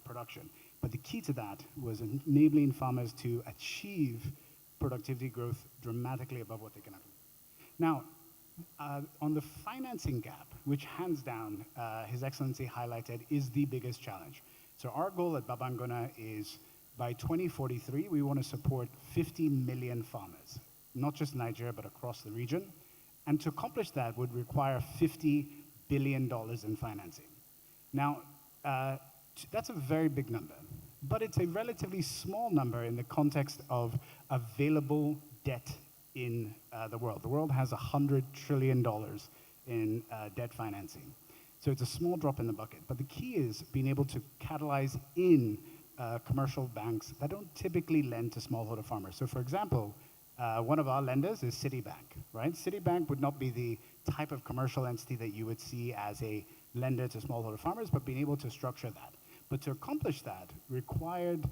production. But the key to that was enabling farmers to achieve productivity growth dramatically above what they can actually do. Now, on the financing gap, which hands down, His Excellency highlighted, is the biggest challenge. So our goal at Babangona is by 2043, we want to support 50 million farmers, not just in Nigeria, but across the region. And to accomplish that would require $50 billion in financing. Now, that's a very big number, but it's a relatively small number in the context of available debt in the world. The world has $100 trillion in debt financing. So it's a small drop in the bucket. But the key is being able to catalyze in commercial banks that don't typically lend to smallholder farmers. So for example, one of our lenders is Citibank, right? Citibank would not be the type of commercial entity that you would see as a lender to smallholder farmers, but being able to structure that. But to accomplish that required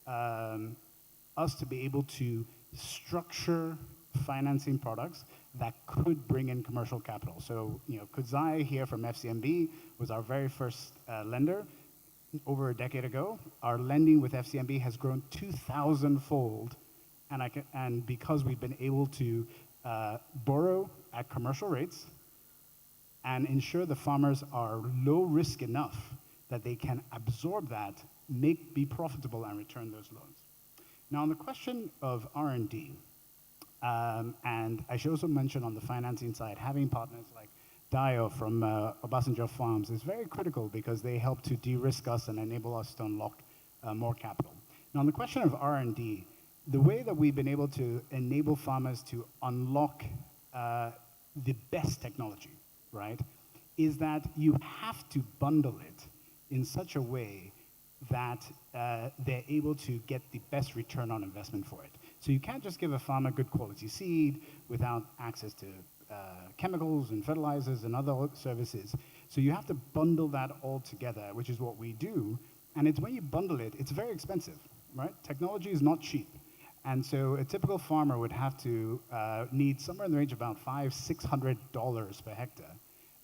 us to be able to structure financing products that could bring in commercial capital. So, Kudzai here from FCMB was our very first lender over a decade ago. Our lending with FCMB has grown 2,000-fold, and because we've been able to borrow at commercial rates and ensure the farmers are low risk enough that they can absorb that, be profitable, and return those loans. Now, on the question of R&D, and I should also mention on the financing side, having partners like Dio from Obasanjo Farms is very critical because they help to de-risk us and enable us to unlock more capital. Now, on the question of R&D, the way that we've been able to enable farmers to unlock the best technology, right, is that you have to bundle it in such a way that they're able to get the best return on investment for it. So you can't just give a farmer good quality seed without access to chemicals and fertilizers and other services. So you have to bundle that all together, which is what we do. And it's when you bundle it, it's very expensive, right? Technology is not cheap. And so a typical farmer would have to need somewhere in the range of about $500–600 per hectare.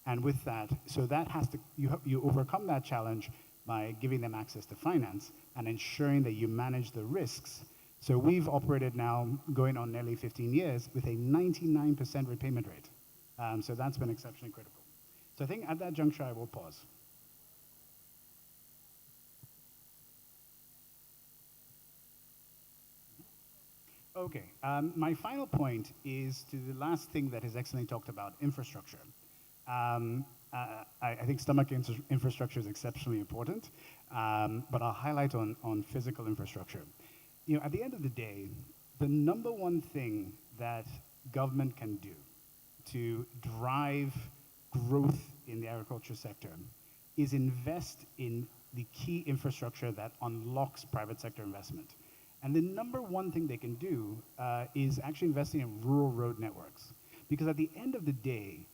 And with that, so that has to, you overcome that challenge by giving them access to finance and ensuring that you manage the risks. So we've operated now, going on nearly 15 years, with a 99% repayment rate. So that's been exceptionally critical. So I think at that juncture, I will pause. Okay, my final point is to the last thing that His Excellency talked about, infrastructure. I think stomach infrastructure is exceptionally important, but I'll highlight on physical infrastructure. At the end of the day, the number one thing that government can do to drive growth in the agriculture sector is invest in the key infrastructure that unlocks private sector investment. And the number one thing they can do is actually investing in rural road networks. Because at the end of the day,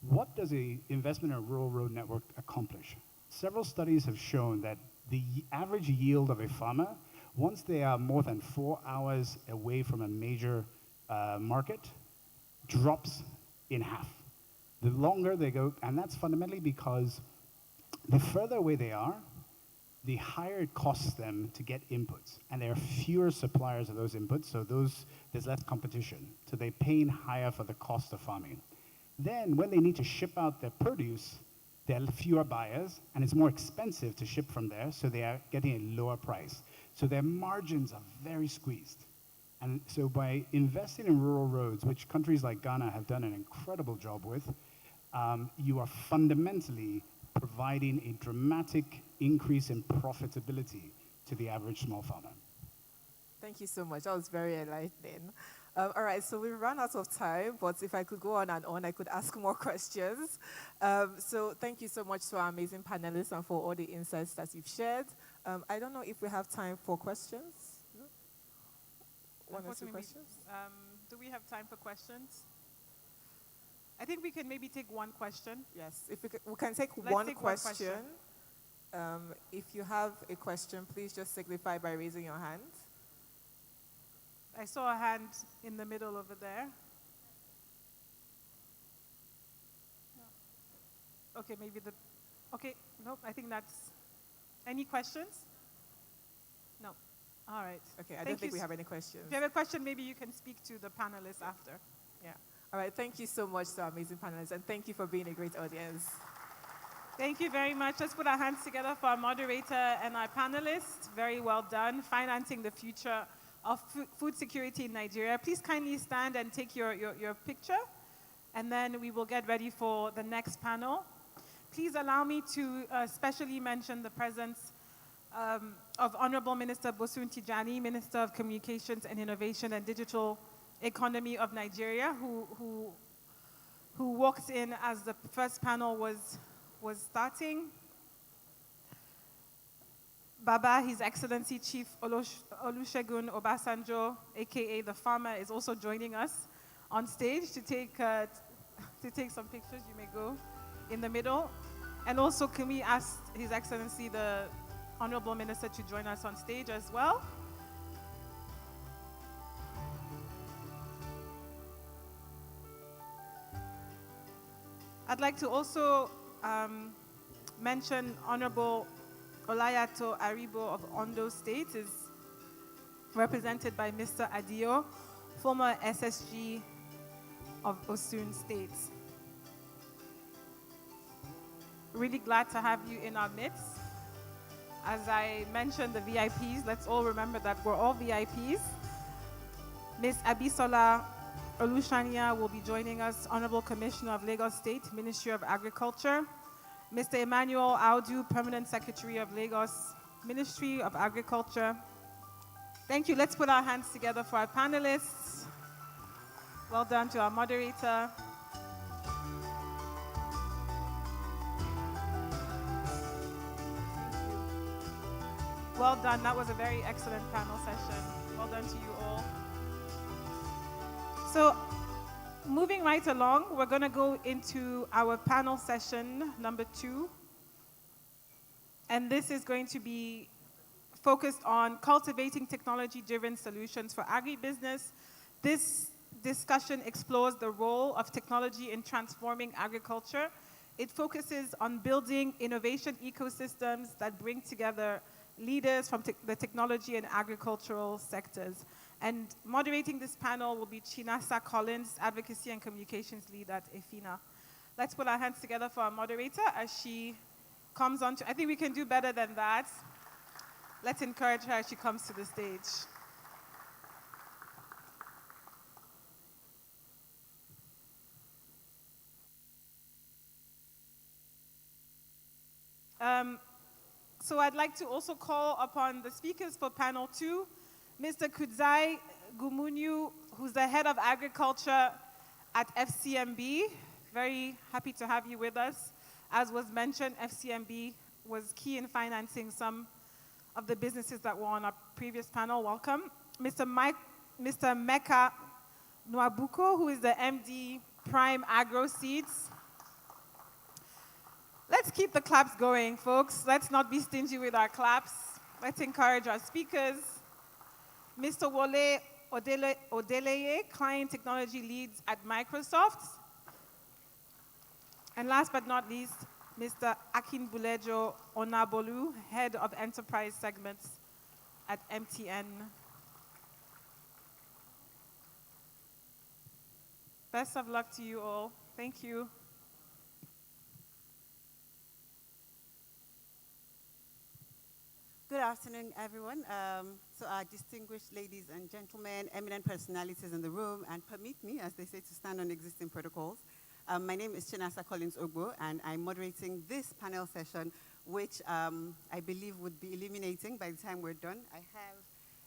what does an investment in a rural road network accomplish? Several studies have shown that the average yield of a farmer, once they are more than 4 hours away from a major market, drops in half. The longer they go, and that's fundamentally because the further away they are, the higher it costs them to get inputs. And there are fewer suppliers of those inputs, so there's less competition. So they're paying higher for the cost of farming. Then when they need to ship out their produce, there are fewer buyers, and it's more expensive to ship from there, so they are getting a lower price. So their margins are very squeezed. And so by investing in rural roads, which countries like Ghana have done an incredible job with, you are fundamentally providing a dramatic increase in profitability to the average small farmer. Thank you so much. That was very enlightening. All right, so we've run out of time, but if I could go on and on, I could ask more questions. So thank you so much to our amazing panelists and for all the insights that you've shared. I don't know if we have time for questions. No? One or two questions? Do we have time for questions? I think we can maybe take one question. Yes, if we can take one question. If you have a question, please just signify by raising your hand. I saw a hand in the middle over there. No. Okay, no, I think that's, any questions? No. All right. Okay, I don't think we have any questions. If you have a question, maybe you can speak to the panelists after. Yeah. All right, thank you so much to our amazing panelists, and thank you for being a great audience. Thank you very much. Let's put our hands together for our moderator and our panelists. Very well done. Financing the future of food security in Nigeria. Please kindly stand and take your picture, and then we will get ready for the next panel. please allow me to specially mention the presence of Honorable Minister Bosun Tijani, Minister of Communications and Innovation and Digital Economy of Nigeria, who walked in as the first panel was starting. Baba, His Excellency Chief Olusegun Obasanjo, aka the farmer, is also joining us on stage to take some pictures. You may go in the middle. And also, can we ask His Excellency the Honorable Minister to join us on stage as well? I'd like to also mention Honorable Olayato Aribo of Ondo State is represented by Mr. Adio, former SSG of Osun State. Really glad to have you in our midst. As I mentioned the VIPs, let's all remember that we're all VIPs. Ms. Abisola Olushania will be joining us, Honorable Commissioner of Lagos State, Ministry of Agriculture. Mr. Emmanuel Audu, Permanent Secretary of Lagos, Ministry of Agriculture. Thank you. Let's put our hands together for our panelists. Well done to our moderator. Well done. That was a very excellent panel session. Well done to you all. So, moving right along, we're going to go into our panel session number 2. And this is going to be focused on cultivating technology-driven solutions for agribusiness. This discussion explores the role of technology in transforming agriculture. It focuses on building innovation ecosystems that bring together leaders from the technology and agricultural sectors. And moderating this panel will be Chinasa Collins, Advocacy and Communications Lead at EFINA. Let's put our hands together for our moderator as she comes on to, I think we can do better than that. Let's encourage her as she comes to the stage. So I'd like to also call upon the speakers for panel 2, Mr. Kudzai Gumunyu, who's the head of agriculture at FCMB. Very happy to have you with us. As was mentioned, FCMB was key in financing some of the businesses that were on our previous panel. Welcome. Mr. Mecca Nwabuko, who is the MD Prime Agro Seeds. Let's keep the claps going, folks. Let's not be stingy with our claps. Let's encourage our speakers. Mr. Wole Odeleye, Client Technology Leads at Microsoft. And last but not least, Mr. Akinbulejo Onabolu, Head of Enterprise Segments at MTN. Best of luck to you all. Thank you. Good afternoon, everyone. So our distinguished ladies and gentlemen, eminent personalities in the room, and permit me, as they say, to stand on existing protocols. My name is Chinasa Collins Ogbo, and I'm moderating this panel session, which I believe would be illuminating by the time we're done. I have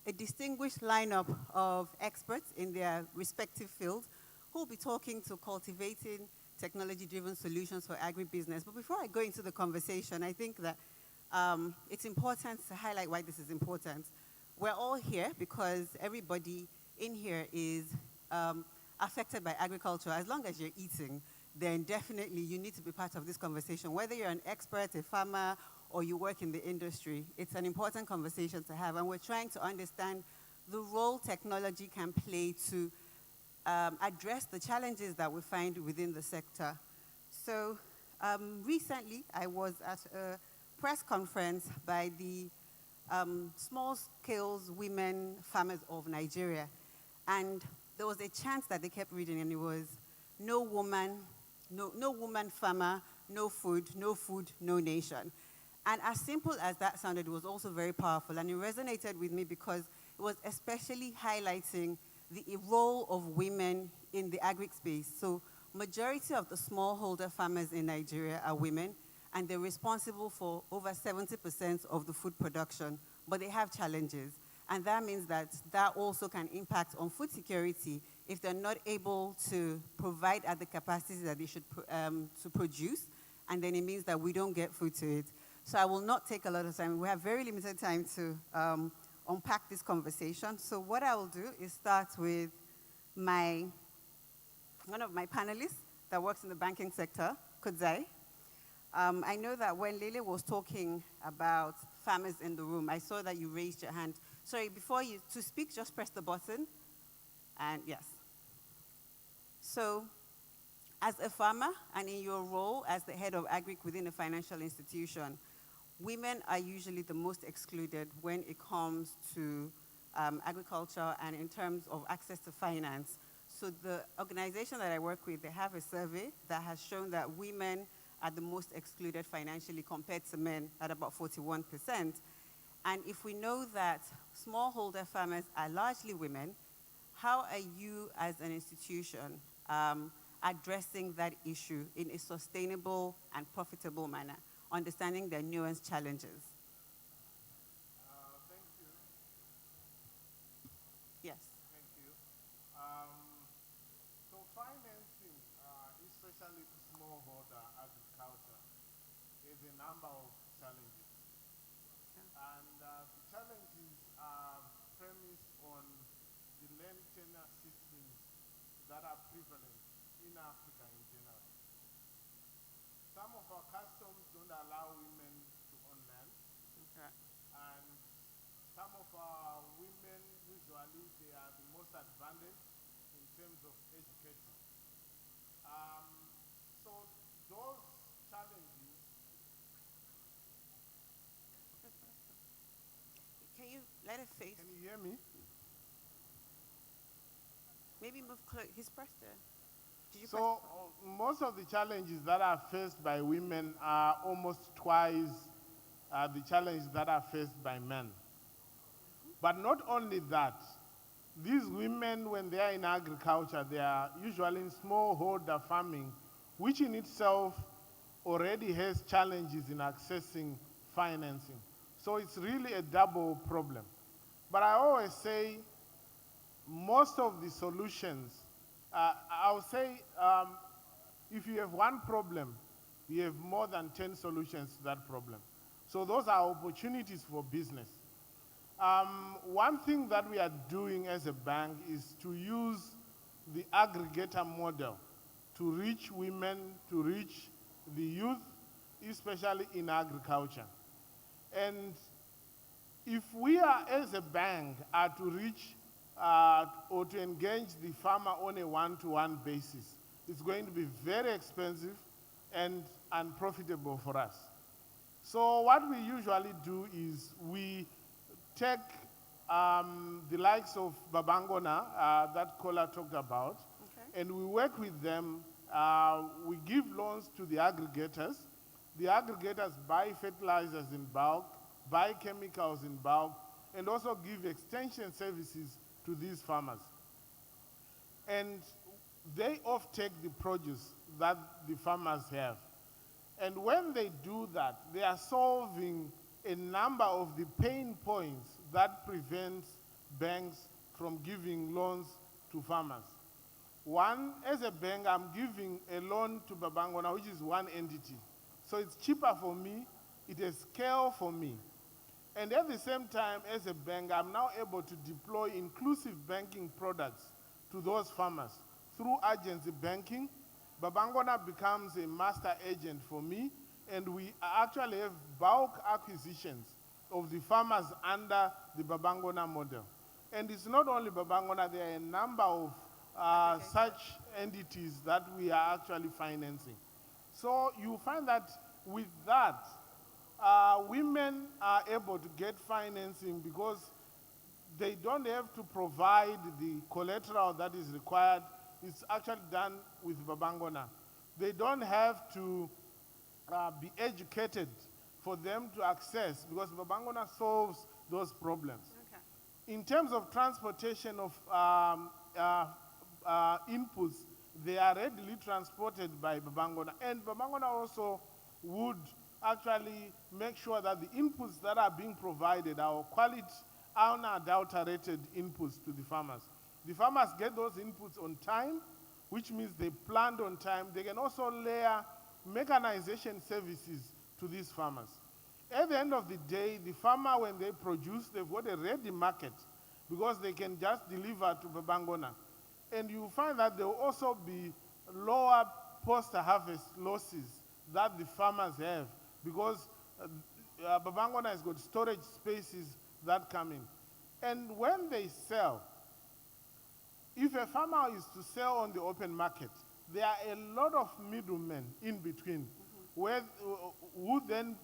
a distinguished lineup of experts in their respective fields who will be talking to cultivating technology-driven solutions for agribusiness. But before I go into the conversation, I think that it's important to highlight why this is important. We're all here because everybody in here is affected by agriculture. As long as you're eating, then definitely you need to be part of this conversation. Whether you're an expert, a farmer, or you work in the industry, it's an important conversation to have. And we're trying to understand the role technology can play to address the challenges that we find within the sector. So recently, I was at a press conference by the Small Scales Women Farmers of Nigeria. And there was a chant that they kept reading, and it was, no woman farmer, no food, no nation. And as simple as that sounded, it was also very powerful. And it resonated with me because it was especially highlighting the role of women in the agri space. So majority of the smallholder farmers in Nigeria are women. and they're responsible for over 70% of the food production, but they have challenges. And that means that also can impact on food security if they're not able to provide at the capacity that they should to produce, and then it means that we don't get food to it. So I will not take a lot of time. We have very limited time to unpack this conversation. So what I will do is start with one of my panelists that works in the banking sector, Kudzai. I know that when Lele was talking about farmers in the room, I saw that you raised your hand. Sorry, to speak, just press the button, and yes. So, as a farmer and in your role as the head of Agric within a financial institution, women are usually the most excluded when it comes to agriculture and in terms of access to finance. So the organization that I work with, they have a survey that has shown that women are the most excluded financially compared to men at about 41%. And if we know that smallholder farmers are largely women, how are you as an institution addressing that issue in a sustainable and profitable manner, understanding their nuanced challenges? Thank you. Yes. Thank you. So financing, especially to smallholder agriculture, is a number of challenges. Okay. And the challenges are premised on the land tenure systems that are prevalent in Africa in general. Some of our customs don't allow women to own land. Okay. And some of our women, usually, they are the most advantaged in terms of education. So those challenges. Can you let it face? Can you hear me? Maybe move close. He's pressed there. Did you So most of the challenges that are faced by women are almost twice the challenges that are faced by men. But not only that, these women, when they are in agriculture, they are usually in smallholder farming, which in itself already has challenges in accessing financing. So it's really a double problem. But I always say most of the solutions, I'll say if you have one problem, you have more than 10 solutions to that problem. So those are opportunities for business. One thing that we are doing as a bank is to use the aggregator model to reach women, to reach the youth, especially in agriculture. And if we are, as a bank, are to reach or to engage the farmer on a one-to-one basis, it's going to be very expensive and unprofitable for us. So what we usually do is we take the likes of Babangona that Kola talked about, Okay. and we work with them. We give loans to the aggregators. The aggregators buy fertilizers in bulk, buy chemicals in bulk, and also give extension services to these farmers. And they offtake the produce that the farmers have. And when they do that, they are solving a number of the pain points that prevents banks from giving loans to farmers. One, as a bank, I'm giving a loan to Babangona, which is one entity. So it's cheaper for me, it has scale for me. And at the same time, as a bank, I'm now able to deploy inclusive banking products to those farmers. Through agency banking, Babangona becomes a master agent for me, and we actually have bulk acquisitions of the farmers under the Babangona model. And it's not only Babangona, there are a number of such entities that we are actually financing. So you find that with that, women are able to get financing because they don't have to provide the collateral that is required. It's actually done with Babangona. They don't have to be educated for them to access because Babangona solves those problems. Okay. In terms of transportation of inputs, they are readily transported by Babangona. And Babangona also would actually make sure that the inputs that are being provided are quality, unadulterated inputs to the farmers. The farmers get those inputs on time, which means they planned on time. They can also layer mechanization services to these farmers. At the end of the day, the farmer, when they produce, they've got a ready market because they can just deliver to Babangona. And you find that there will also be lower post-harvest losses that the farmers have because Babangona has got storage spaces that come in. And when they sell, if a farmer is to sell on the open market, there are a lot of middlemen in between who then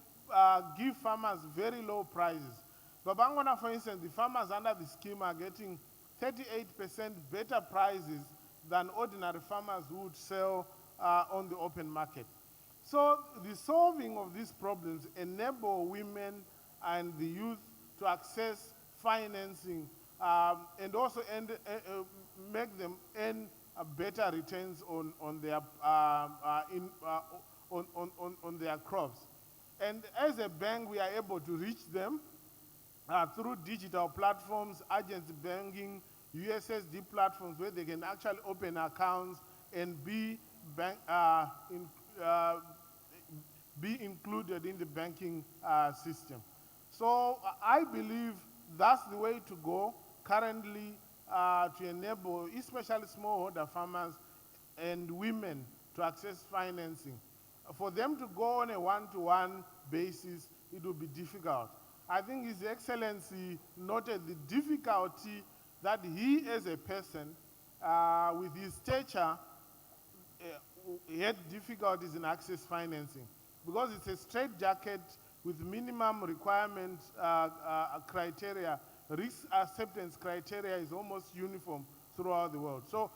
give farmers very low prices. Babangona, for instance, the farmers under the scheme are getting 38% better prices than ordinary farmers who would sell on the open market. So the solving of these problems enable women and the youth to access financing and also make them earn better returns on their crops. And as a bank, we are able to reach them through digital platforms, agent banking, USSD platforms where they can actually open accounts and be included in the banking system. So I believe that's the way to go currently to enable especially smallholder farmers and women to access financing. For them to go on a one-to-one basis, it will be difficult. I think His Excellency noted the difficulty that he as a person with his stature he had difficulties in access financing because it's a straitjacket with minimum requirement criteria. Risk acceptance criteria is almost uniform throughout the world. So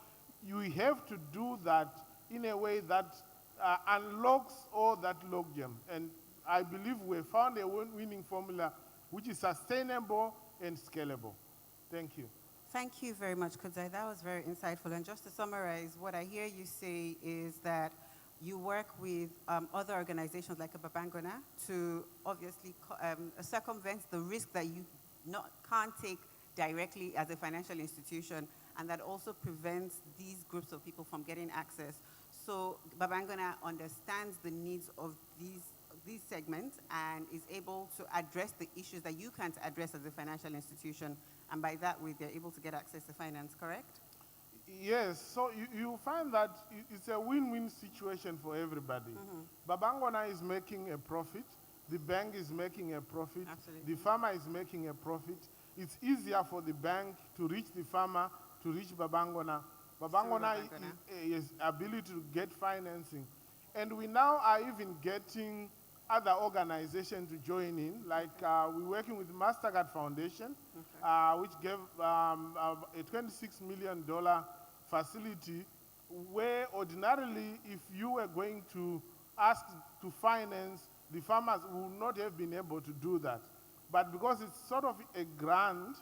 you have to do that in a way that unlocks all that logjam. And I believe we found a winning formula which is sustainable and scalable. Thank you. Thank you very much, Kudzai. That was very insightful. And just to summarize, what I hear you say is that you work with other organizations like Babangona to obviously circumvent the risk that you can't take directly as a financial institution, and that also prevents these groups of people from getting access. So Babangona understands the needs of these segments and is able to address the issues that you can't address as a financial institution, and by that way they're able to get access to finance, correct? Yes, so you find that it's a win-win situation for everybody. Babangona is making a profit, the bank is making a profit, Absolutely. the farmer is making a profit. It's easier for the bank to reach the farmer, to reach Babangona. Babangona is ability to get financing. And we now are even getting other organizations to join in, like we're working with MasterCard Foundation, which gave a $26 million facility where ordinarily if you were going to ask to finance, the farmers would not have been able to do that. But because it's sort of a grant,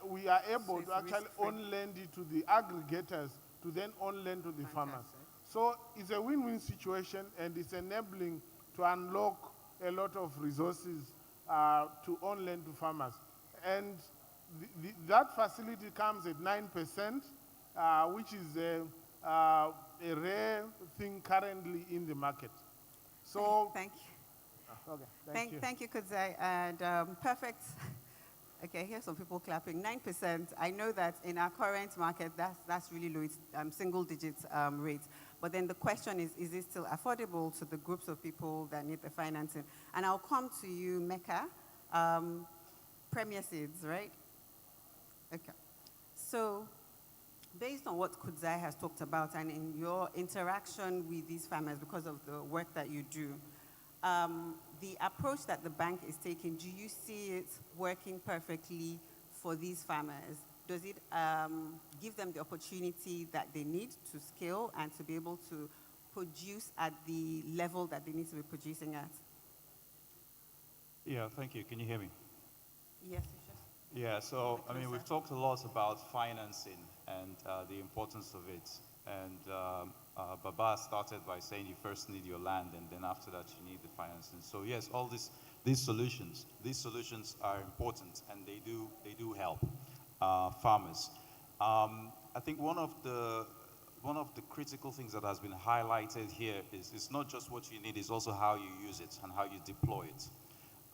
we are able to actually on-lend it to the aggregators to then on-lend to the farmers. So it's a win-win situation, and it's enabling to unlock a lot of resources to on-lend to farmers. And that facility comes at 9%, which is a rare thing currently in the market. So thank you. Okay, thank you, Kudzai. And perfect. Okay, here's some people clapping. 9%. I know that in our current market, that's really low. It's single-digit rates. But then the question is it still affordable to the groups of people that need the financing? And I'll come to you, Mecca. Premier Seeds, right? Okay. So based on what Kudzai has talked about and in your interaction with these farmers because of the work that you do, the approach that the bank is taking, do you see it working perfectly for these farmers? Does it give them the opportunity that they need to scale and to be able to produce at the level that they need to be producing at? Yeah, thank you. Can you hear me? Yes, yeah, so, I mean, we've talked a lot about financing and the importance of it. And Baba started by saying you first need your land, and then after that you need the financing. So yes, all these solutions are important, and they do help farmers. I think one of the critical things that has been highlighted here is it's not just what you need, it's also how you use it and how you deploy it.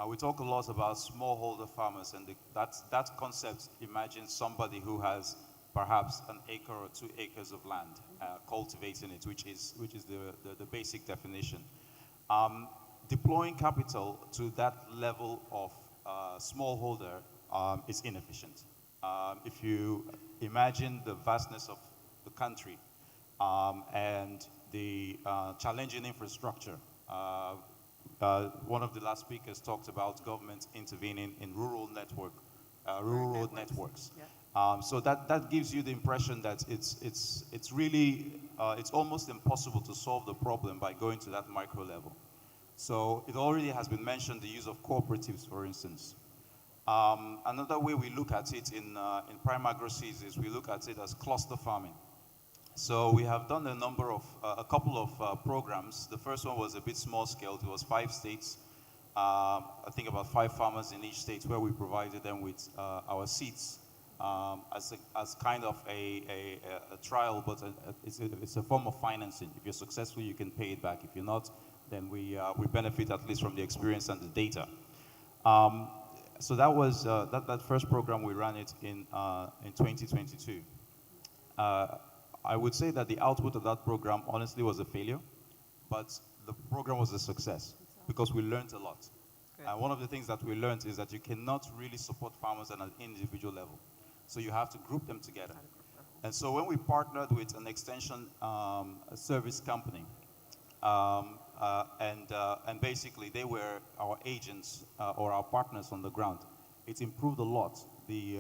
We talk a lot about smallholder farmers, and that concept imagines somebody who has perhaps an acre or 2 acres of land, cultivating it, which is the basic definition. Deploying capital to that level of smallholder is inefficient. If you imagine the vastness of the country and the challenging infrastructure, one of the last speakers talked about government intervening in rural road networks. Yeah. So that gives you the impression that it's really it's almost impossible to solve the problem by going to that micro level. So it already has been mentioned, the use of cooperatives, for instance. Another way we look at it in Prime Agro-Seeds is we look at it as cluster farming. So we have done a couple of programs. The first one was a bit small scale. It was 5 states. I think about 5 farmers in each state, where we provided them with our seeds as kind of a trial, but it's a form of financing. If you're successful, you can pay it back. If you're not, then we benefit at least from the experience and the data. So that was that first program. We ran it in 2022. I would say that the output of that program honestly was a failure, but the program was a success because we learned a lot. And one of the things that we learned is that you cannot really support farmers at an individual level. So you have to group them together. And so when we partnered with an extension service company, and basically they were our agents or our partners on the ground, it improved a lot the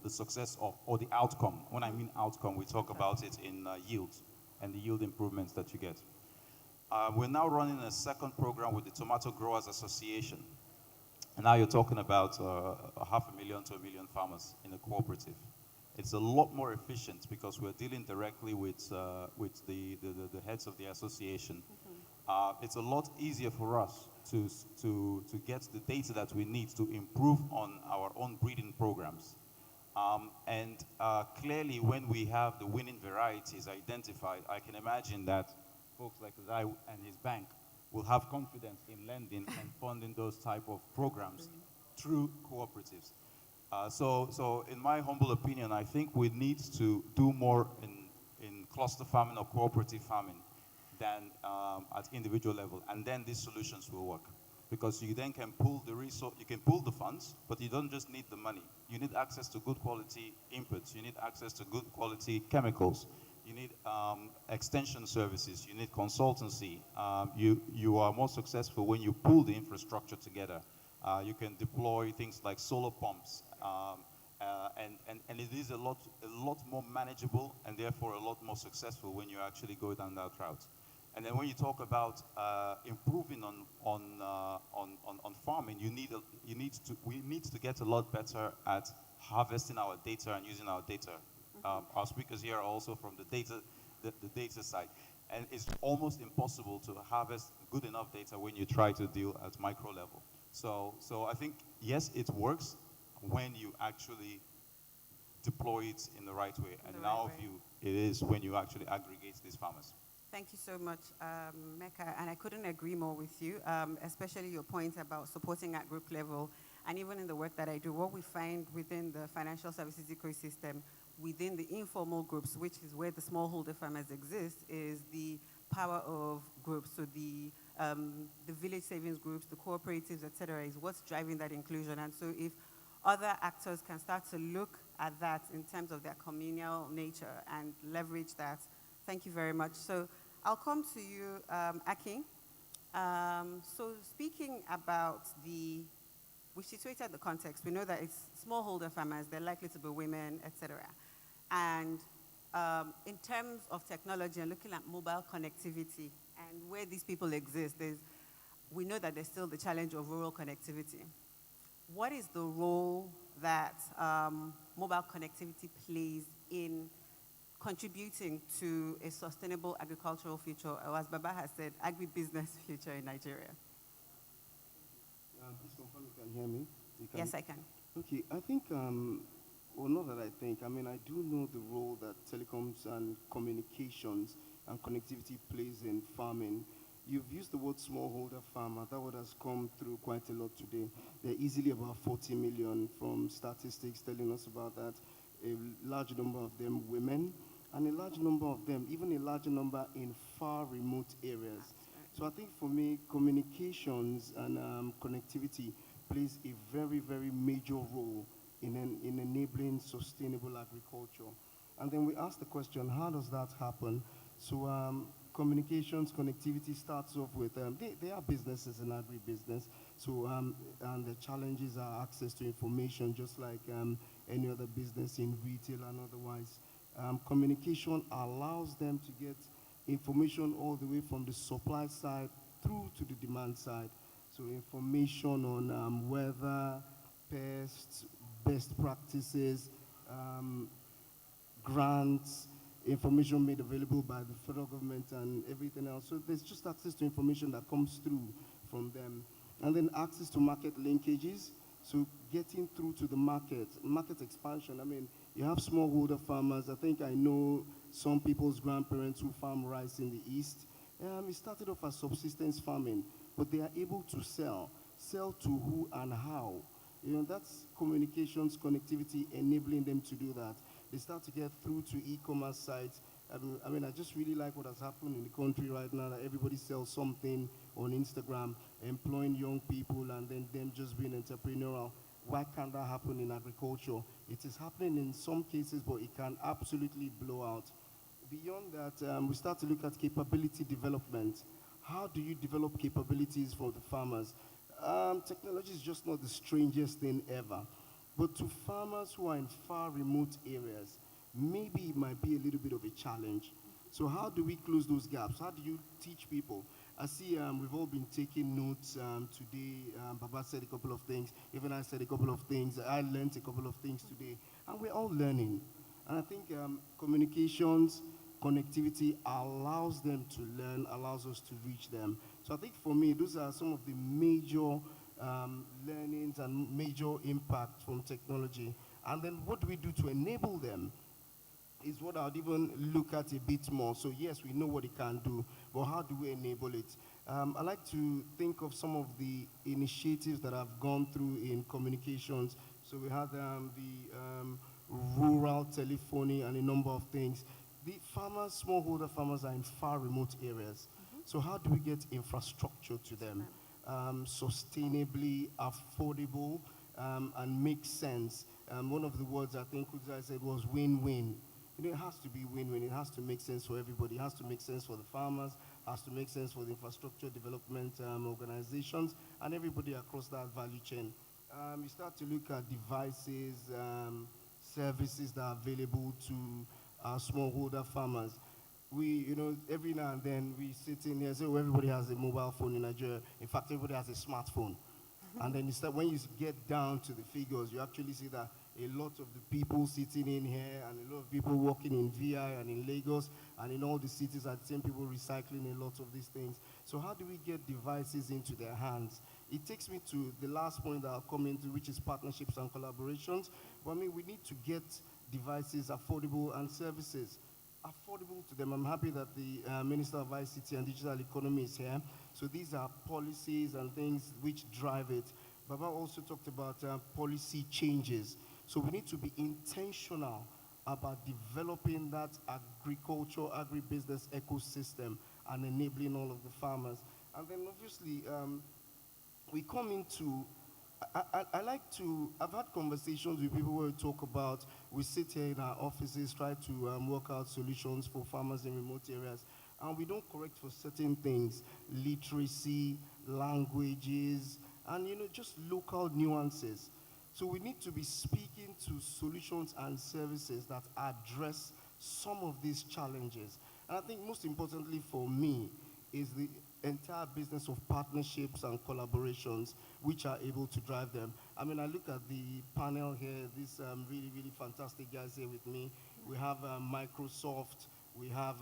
success of, or the outcome. When I mean outcome, we talk about it in yield and the yield improvements that you get. We're now running a second program with the Tomato Growers Association. And now you're talking about 500,000 to 1 million farmers in a cooperative. It's a lot more efficient because we're dealing directly with the heads of the association. It's a lot easier for us to get the data that we need to improve on our own breeding programs. Clearly, when we have the winning varieties identified, I can imagine that folks like Zai and his bank will have confidence in lending and funding those type of programs through cooperatives. So in my humble opinion, I think we need to do more in cluster farming or cooperative farming than at individual level, and then these solutions will work. Because you then can pool the resource, you can pool the funds, but you don't just need the money. You need access to good quality inputs. You need access to good quality chemicals. You need extension services. You need consultancy. You are more successful when you pool the infrastructure together. You can deploy things like solar pumps, and it is a lot more manageable and therefore a lot more successful when you actually go down that route. And then when you talk about improving on farming, we need to get a lot better at harvesting our data and using our data. Our speakers here are also from the data side, and it's almost impossible to harvest good enough data when you try to deal at micro level. So I think yes, it works when you actually deploy it in the right way, and in our view, it is when you actually aggregate these farmers. Thank you so much, Mecca, and I couldn't agree more with you, especially your point about supporting at group level. And even in the work that I do, what we find within the financial services ecosystem, within the informal groups, which is where the smallholder farmers exist, is the power of groups. So the village savings groups, the cooperatives, et cetera, is what's driving that inclusion. And so if other actors can start to look at that in terms of their communal nature and leverage that, thank you very much. So I'll come to you, Akin. So speaking about we situated the context. We know that it's smallholder farmers, they're likely to be women, etc. And in terms of technology and looking at mobile connectivity and where these people exist, we know that there's still the challenge of rural connectivity. What is the role that mobile connectivity plays in contributing to a sustainable agricultural future, or as Baba has said, agribusiness future in Nigeria? Please confirm you can hear me. Yes, I can. Okay, I think, well, not that I think, I mean, I do know the role that telecoms and communications and connectivity plays in farming. You've used the word smallholder farmer. That word has come through quite a lot today. There are easily about 40 million from statistics telling us about that. A large number of them women, and a large number of them, even a larger number in far remote areas. So I think for me, communications and connectivity plays a very, very major role in enabling sustainable agriculture. And then we ask the question, how does that happen? So communications, connectivity starts off with, they are businesses in agribusiness. So, and the challenges are access to information, just like any other business in retail and otherwise. Communication allows them to get information all the way from the supply side through to the demand side. So information on weather, pests, best practices, grants, information made available by the federal government and everything else. So there's just access to information that comes through from them. And then access to market linkages. So getting through to the market expansion. I mean, you have smallholder farmers. I think I know some people's grandparents who farm rice in the East. It started off as subsistence farming, but they are able to sell to who and how. You know, that's communications, connectivity, enabling them to do that. They start to get through to e-commerce sites. I mean, I just really like what has happened in the country right now, that everybody sells something on Instagram, employing young people and then them just being entrepreneurial. Why can't that happen in agriculture? It is happening in some cases, but it can absolutely blow out. Beyond that, we start to look at capability development. How do you develop capabilities for the farmers? Technology is just not the strangest thing ever. But to farmers who are in far remote areas, maybe it might be a little bit of a challenge. So how do we close those gaps? How do you teach people? I see we've all been taking notes today. Baba said a couple of things. Even I said a couple of things. I learned a couple of things today. And we're all learning. And I think communications, connectivity allows them to learn, allows us to reach them. So I think for me, those are some of the major learnings and major impact from technology. And then what do we do to enable them is what I'd even look at a bit more. So yes, we know what it can do, but how do we enable it? I like to think of some of the initiatives that I've gone through in communications. So we had the rural telephony and a number of things. The farmers, smallholder farmers, are in far remote areas. So how do we get infrastructure to them? Sustainably, affordable, and make sense. One of the words I think Kudza said was win-win. You know, it has to be win-win. It has to make sense for everybody. It has to make sense for the farmers, has to make sense for the infrastructure development organizations, and everybody across that value chain. You start to look at devices, services that are available to smallholder farmers. We, you know, every now and then we sit in here and say, oh, everybody has a mobile phone in Nigeria. In fact, everybody has a smartphone. And then when you get down to the figures, you actually see that a lot of the people sitting in here and a lot of people working in VI and in Lagos and in all the cities are the same people recycling a lot of these things. So how do we get devices into their hands? It takes me to the last point that I'll come into, which is partnerships and collaborations. But I mean, we need to get devices affordable and services affordable to them. I'm happy that the Minister of ICT and Digital Economy is here. So these are policies and things which drive it. Baba also talked about policy changes. So we need to be intentional about developing that agriculture, agribusiness ecosystem and enabling all of the farmers. And then obviously, we come into, I've had conversations with people where we talk about, we sit here in our offices, try to work out solutions for farmers in remote areas, and we don't correct for certain things, literacy, languages, and you know, just local nuances. So we need to be speaking to solutions and services that address some of these challenges. And I think most importantly for me is the entire business of partnerships and collaborations which are able to drive them. I mean, I look at the panel here, these really, really fantastic guys here with me. We have Microsoft, we have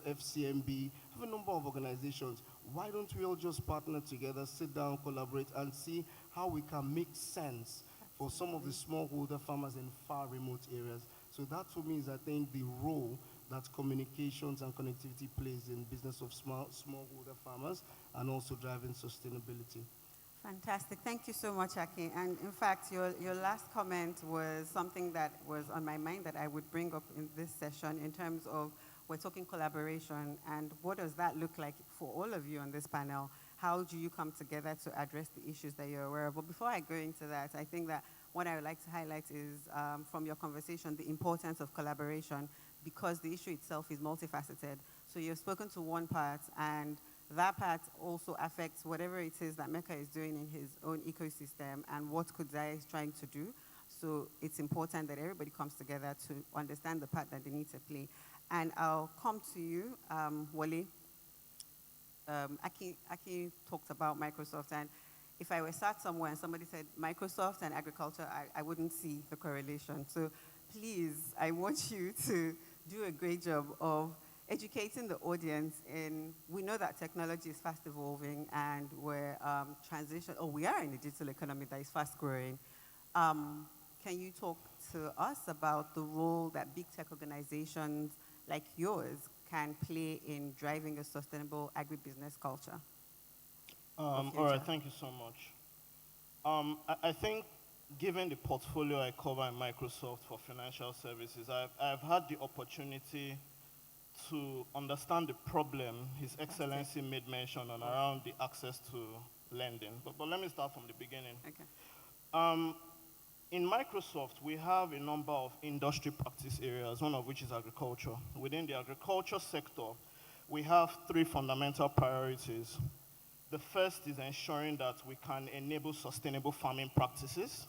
FCMB, have a number of organizations. Why don't we all just partner together, sit down, collaborate, and see how we can make sense for some of the smallholder farmers in far remote areas? So that for me is, I think, the role that communications and connectivity plays in business of smallholder farmers and also driving sustainability. Fantastic. Thank you so much, Aki. And in fact, your last comment was something that was on my mind that I would bring up in this session in terms of we're talking collaboration, and what does that look like for all of you on this panel? How do you come together to address the issues that you're aware of? But before I go into that, I think that what I would like to highlight is, from your conversation, the importance of collaboration, because the issue itself is multifaceted. So you've spoken to one part, and that part also affects whatever it is that Mecca is doing in his own ecosystem and what Kudzai is trying to do. So it's important that everybody comes together to understand the part that they need to play. And I'll come to you, Wale. Aki talked about Microsoft, and if I were sat somewhere and somebody said Microsoft and agriculture, I wouldn't see the correlation. So please, I want you to do a great job of educating the audience in, we know that technology is fast evolving and we're we are in a digital economy that is fast growing. Can you talk to us about the role that big tech organizations like yours can play in driving a sustainable agribusiness culture? All right, thank you so much. I think given the portfolio I cover in Microsoft for financial services, I've had the opportunity to understand the problem His Excellency made mention on around the access to lending. But let me start from the beginning. Okay. In Microsoft, we have a number of industry practice areas, one of which is agriculture. Within the agriculture sector, we have 3 fundamental priorities. The first is ensuring that we can enable sustainable farming practices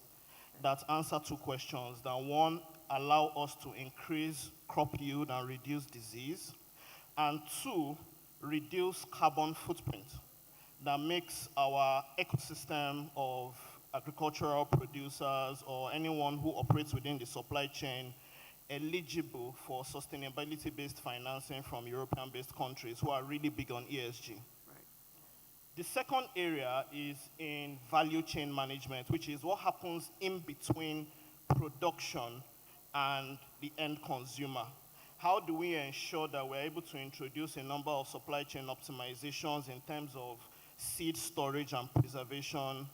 that answer 2 questions. That one, allow us to increase crop yield and reduce disease. And 2, reduce carbon footprint that makes our ecosystem of agricultural producers or anyone who operates within the supply chain eligible for sustainability-based financing from European-based countries who are really big on ESG. Right. The second area is in value chain management, which is what happens in between production and the end consumer. How do we ensure that we're able to introduce a number of supply chain optimizations in terms of seed storage and preservation,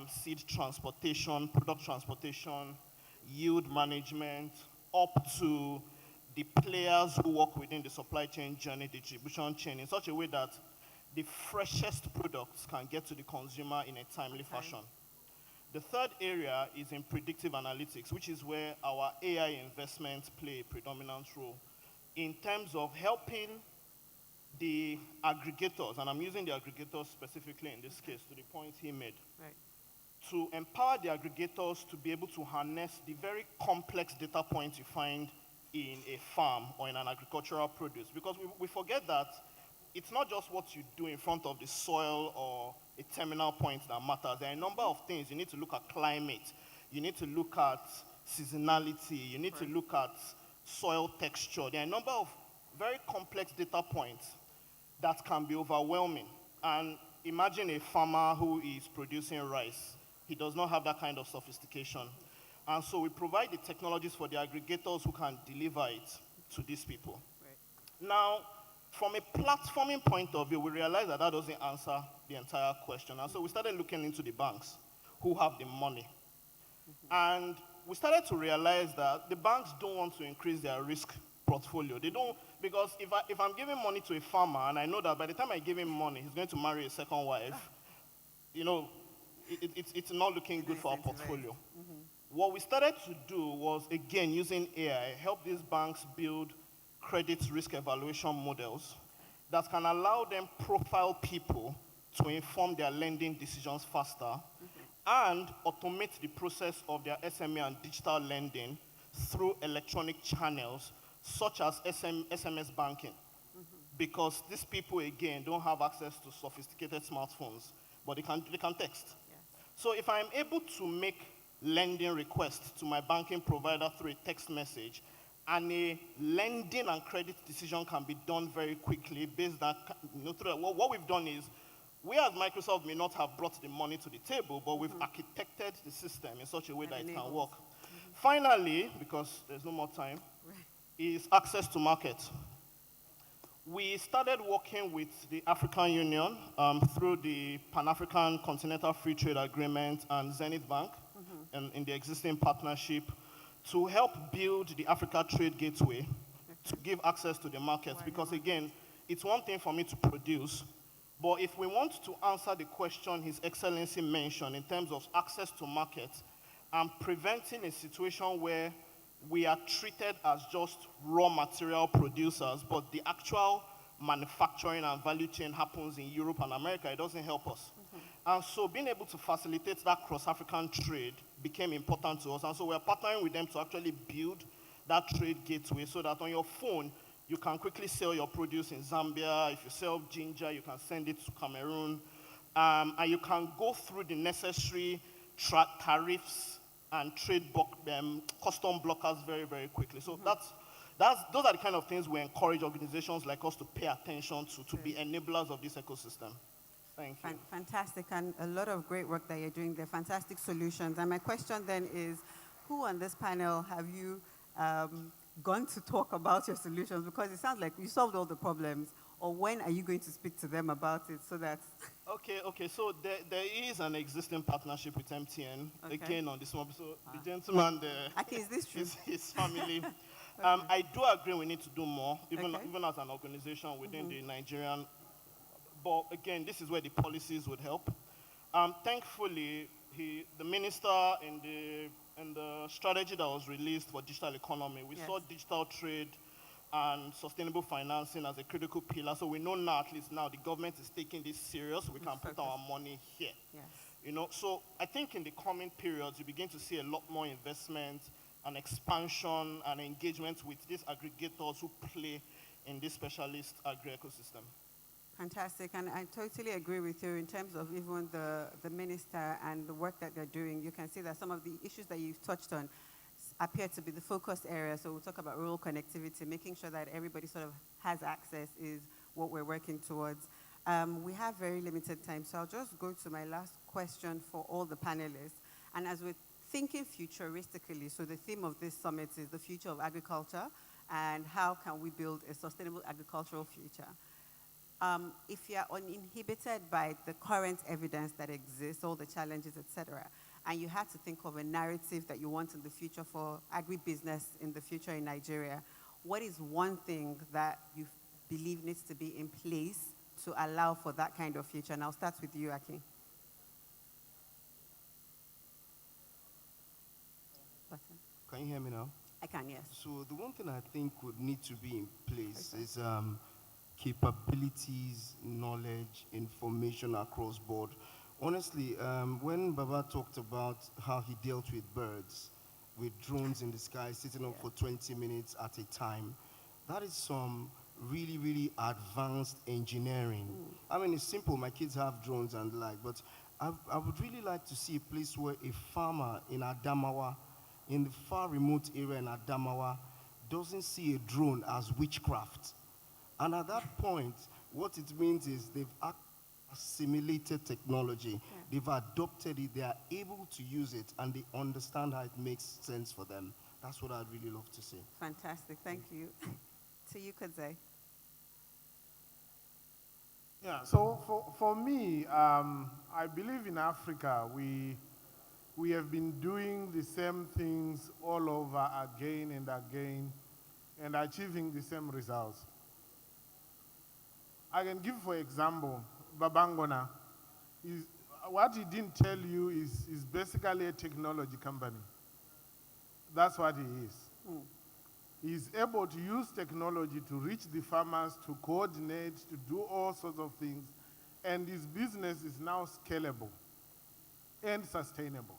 seed transportation, product transportation, yield management, up to the players who work within the supply chain journey, distribution chain, in such a way that the freshest products can get to the consumer in a timely fashion. The third area is in predictive analytics, which is where our AI investments play a predominant role in terms of helping the aggregators, and I'm using the aggregators specifically in this case to the point he made, Right. to empower the aggregators to be able to harness the very complex data points you find in a farm or in an agricultural produce. Because we forget that it's not just what you do in front of the soil or a terminal point that matters. There are a number of things. You need to look at climate. You need to look at seasonality. You need to look at soil texture. There are a number of very complex data points that can be overwhelming. And imagine a farmer who is producing rice. He does not have that kind of sophistication. And so we provide the technologies for the aggregators who can deliver it to these people. Right. Now, from a platforming point of view, we realized that doesn't answer the entire question. And so we started looking into the banks who have the money. And we started to realize that the banks don't want to increase their risk portfolio. They don't, because if I'm giving money to a farmer and I know that by the time I give him money, he's going to marry a second wife, it's not looking good for our portfolio. What we started to do was, again, using AI, help these banks build credit risk evaluation models that can allow them profile people to inform their lending decisions faster and automate the process of their SME and digital lending through electronic channels such as SMS banking. because these people, again, don't have access to sophisticated smartphones, but they can text. Yes. So if I'm able to make lending requests to my banking provider through a text message, and a lending and credit decision can be done very quickly based on, what we've done is, we as Microsoft may not have brought the money to the table, but we've architected the system in such a way that it can work. Finally, because there's no more time, is access to market. We started working with the African Union through the Pan-African Continental Free Trade Agreement and Zenith Bank in the existing partnership to help build the Africa Trade Gateway to give access to the markets. Because again, it's one thing for me to produce, but if we want to answer the question His Excellency mentioned in terms of access to markets and preventing a situation where we are treated as just raw material producers, but the actual manufacturing and value chain happens in Europe and America, it doesn't help us. And so being able to facilitate that cross-African trade became important to us. And so we're partnering with them to actually build that trade gateway so that on your phone, you can quickly sell your produce in Zambia. If you sell ginger, you can send it to Cameroon. And you can go through the necessary tariffs and custom blockers very, very quickly. So those are the kind of things we encourage organizations like us to pay attention to be enablers of this ecosystem. Thank you. Fantastic, and a lot of great work that you're doing there. Fantastic solutions. And my question then is, who on this panel have you gone to talk about your solutions? Because it sounds like you solved all the problems. Or when are you going to speak to them about it so that... Okay, so there is an existing partnership with MTN, again on this one. So the gentleman there, okay, is this true? His family. I do agree we need to do more, even as an organization within the Nigerian. But again, this is where the policies would help. Thankfully, the minister in the strategy that was released for digital economy, we saw digital trade and sustainable financing as a critical pillar. So we know now, at least now, the government is taking this serious. We can put our money here. Yes. So I think in the coming periods, you begin to see a lot more investment and expansion and engagement with these aggregators who play in this specialist agri-ecosystem. Fantastic, and I totally agree with you in terms of even the minister and the work that they're doing. You can see that some of the issues that you've touched on appear to be the focus area. So we'll talk about rural connectivity, making sure that everybody sort of has access is what we're working towards. We have very limited time, so I'll just go to my last question for all the panelists. And as we're thinking futuristically, so the theme of this summit is the future of agriculture and how can we build a sustainable agricultural future. If you're uninhibited by the current evidence that exists, all the challenges, etc., and you had to think of a narrative that you want in the future for agribusiness in the future in Nigeria, what is one thing that you believe needs to be in place to allow for that kind of future? And I'll start with you, Aki. Can you hear me now? I can, yes. So the one thing I think would need to be in place is capabilities, knowledge, information across board. Honestly, when Baba talked about how he dealt with birds, with drones in the sky, sitting up for 20 minutes at a time, that is some really, really advanced engineering. I mean, it's simple. My kids have drones and the like, but I would really like to see a place where a farmer in Adamawa, in the far remote area in Adamawa, doesn't see a drone as witchcraft. And at that point, what it means is they've assimilated technology, they've adopted it, they are able to use it, and they understand how it makes sense for them. That's what I'd really love to see. Fantastic, thank you. To you, Kadze. Yeah, so for me, I believe in Africa, we have been doing the same things all over again and again and achieving the same results. I can give, for example, Babangona. What he didn't tell you is basically a technology company. That's what he is. He's able to use technology to reach the farmers, to coordinate, to do all sorts of things, and his business is now scalable and sustainable.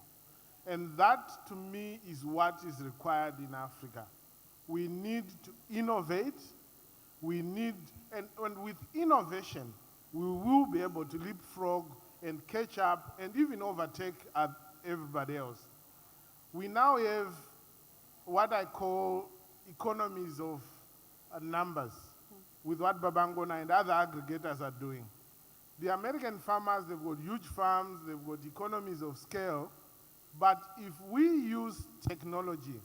And that, to me, is what is required in Africa. We need to innovate. We need, and with innovation, we will be able to leapfrog and catch up and even overtake everybody else. We now have what I call economies of numbers with what Babangona and other aggregators are doing. The American farmers, they've got huge farms, they've got economies of scale, but if we use technology,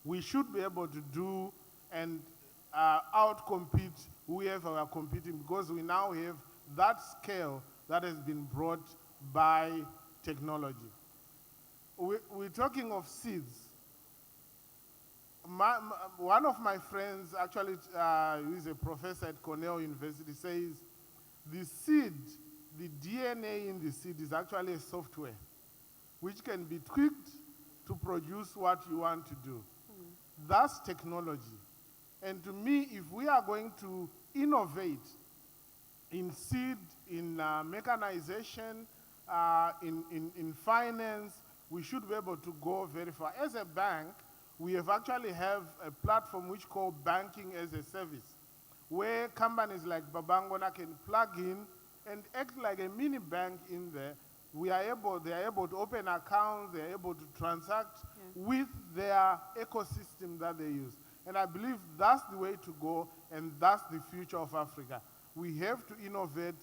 we should be able to do and outcompete whoever we are competing, because we now have that scale that has been brought by technology. We're talking of seeds. One of my friends, actually, who is a professor at Cornell University, says the seed, the DNA in the seed is actually a software which can be tweaked to produce what you want to do. That's technology. And to me, if we are going to innovate in seed, in mechanization, in finance, we should be able to go very far. As a bank, we have actually have a platform which called Banking as a Service, where companies like Babangona can plug in and act like a mini bank in there. They are able to open accounts, they are able to transact with their ecosystem that they use. And I believe that's the way to go, and that's the future of Africa. We have to innovate,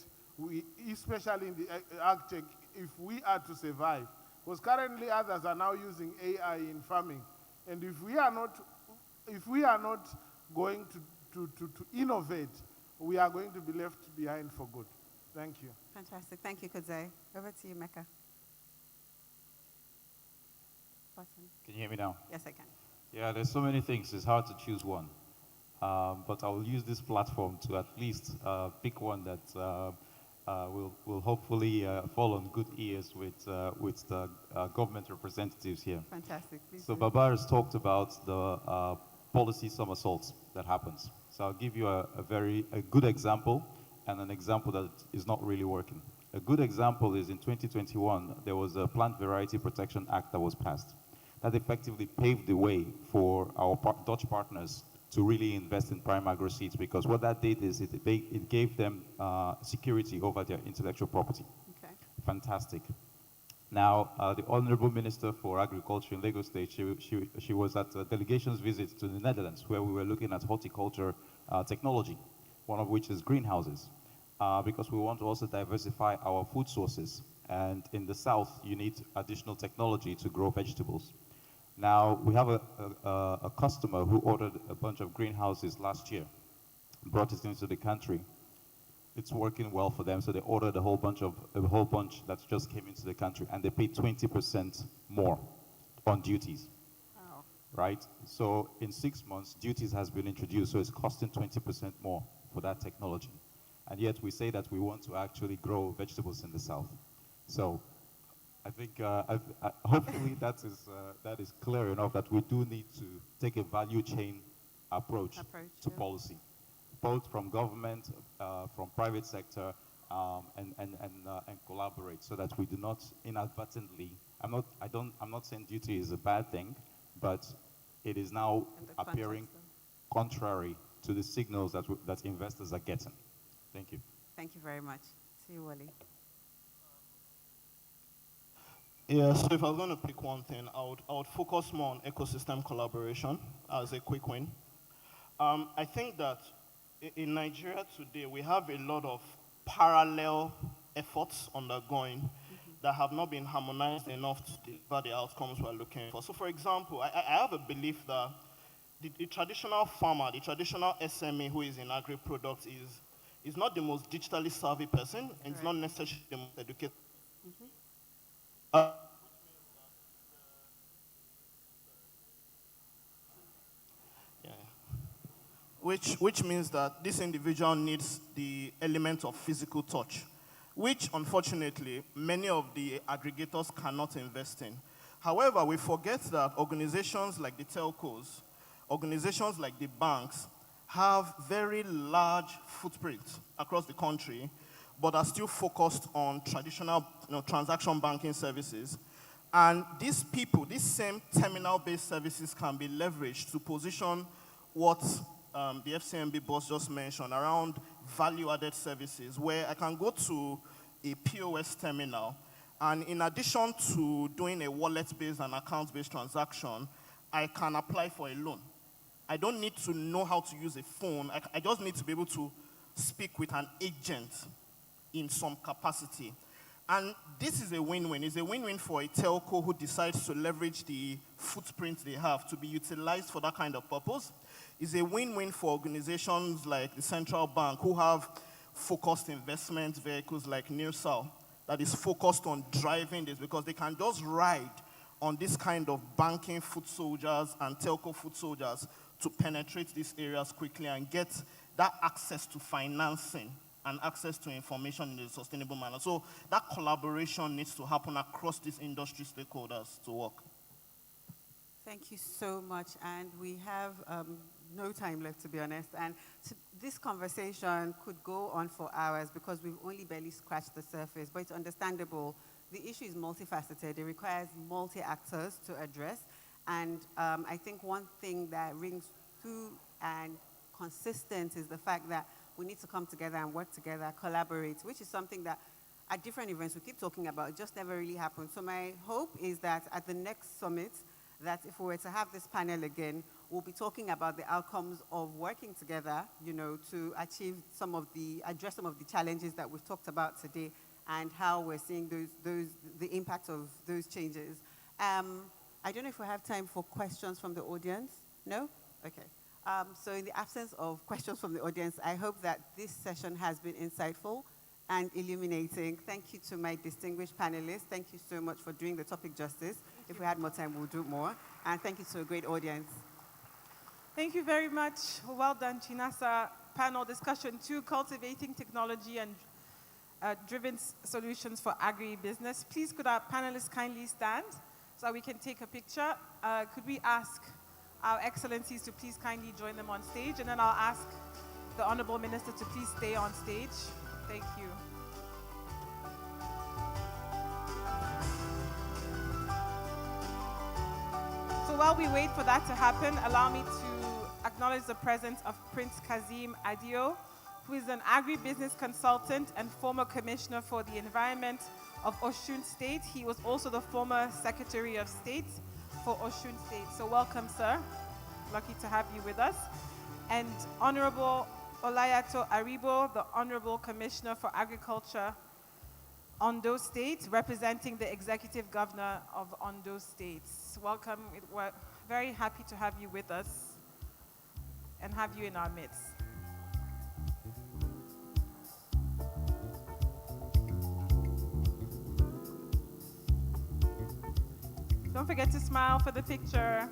especially in the ag-tech, if we are to survive. Because currently others are now using AI in farming. And if we are not going to innovate, we are going to be left behind for good. Thank you. Fantastic. Thank you, Kudzai. Over to you, Mecca. Button. Can you hear me now? Yes, I can. Yeah, there's so many things. It's hard to choose one. But I will use this platform to at least pick one that will hopefully fall on good ears with the government representatives here. Fantastic. Please So do. Babar has talked about the policy somersaults that happens. So I'll give you a good example and an example that is not really working. A good example is in 2021, there was a Plant Variety Protection Act that was passed. That effectively paved the way for our Dutch partners to really invest in prime agro seeds, because what that did is it gave them security over their intellectual property. Okay. Fantastic. Now, the Honorable Minister for Agriculture in Lagos State, she was at a delegation's visit to the Netherlands, where we were looking at horticulture technology, one of which is greenhouses, because we want to also diversify our food sources. And in the south, you need additional technology to grow vegetables. Now, we have a customer who ordered a bunch of greenhouses last year, brought it into the country. It's working well for them, so they ordered a whole bunch that just came into the country, and they paid 20% more on duties. Wow. Right? So in 6 months, duties has been introduced, so it's costing 20% more for that technology. And yet we say that we want to actually grow vegetables in the south. So I think hopefully that is clear enough that we do need to take a value chain approach to policy, both from government, from private sector, and collaborate, so that we do not inadvertently. I'm not saying duty is a bad thing, but it is now appearing contrary to the signals that investors are getting. Thank you. Thank you very much. See you, Wally. Yeah, so if I was going to pick one thing, I would focus more on ecosystem collaboration as a quick win. I think that in Nigeria today, we have a lot of parallel efforts undergoing that have not been harmonized enough to deliver the outcomes we're looking for. So for example, I have a belief that the traditional farmer, the traditional SME who is in agri-products is not the most digitally savvy person, and it's not necessarily the most educated. Which means that this individual needs the element of physical touch, which unfortunately many of the aggregators cannot invest in. However, we forget that organizations like the telcos, organizations like the banks have very large footprints across the country, but are still focused on traditional transaction banking services. And these people, these same terminal-based services can be leveraged to position what the FCMB boss just mentioned around value-added services, where I can go to a POS terminal, and in addition to doing a wallet-based and account-based transaction, I can apply for a loan. I don't need to know how to use a phone. I just need to be able to speak with an agent in some capacity. And this is a win-win. It's a win-win for a telco who decides to leverage the footprint they have to be utilized for that kind of purpose. It's a win-win for organizations like the central bank who have focused investment vehicles like NIRSAL that is focused on driving this, because they can just ride on this kind of banking foot soldiers and telco foot soldiers to penetrate these areas quickly and get that access to financing and access to information in a sustainable manner. So that collaboration needs to happen across these industry stakeholders to work. Thank you so much. And we have no time left, to be honest. And this conversation could go on for hours because we've only barely scratched the surface, but it's understandable. The issue is multifaceted. It requires multi-actors to address. And I think one thing that rings through and consistent is the fact that we need to come together and work together, collaborate, which is something that at different events we keep talking about. It just never really happened. So my hope is that at the next summit, that if we were to have this panel again, we'll be talking about the outcomes of working together, to achieve address some of the challenges that we've talked about today and how we're seeing the impact of those changes. I don't know if we have time for questions from the audience. No? Okay. So in the absence of questions from the audience, I hope that this session has been insightful and illuminating. Thank you to my distinguished panelists. Thank you so much for doing the topic justice. If we had more time, we'll do more. And thank you to a great audience. Thank you very much. Well done, Chinasa. Panel discussion 2, cultivating technology and driven solutions for agribusiness. Please could our panelists kindly stand so we can take a picture. Could we ask our excellencies to please kindly join them on stage, and then I'll ask the Honorable Minister to please stay on stage. Thank you. So while we wait for that to happen, allow me to acknowledge the presence of Prince Kazim Adio, who is an agribusiness consultant and former commissioner for the environment of Osun State. He was also the former Secretary of State for Osun State. So welcome, sir. Lucky to have you with us. And Honorable Olayato Aribo, the Honorable Commissioner for Agriculture, Ondo State, representing the Executive Governor of Ondo State. Welcome. We're very happy to have you with us and have you in our midst. Don't forget to smile for the picture.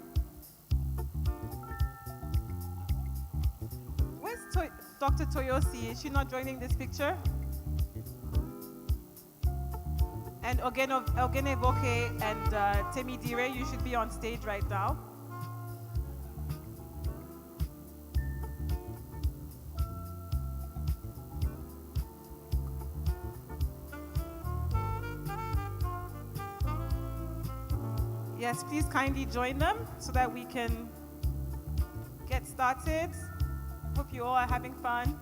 Where's Dr. Toyosi? Is she not joining this picture? And Ogene Boke and Temi Dire, you should be on stage right now. Yes, please kindly join them so that we can get started. Hope you all are having fun.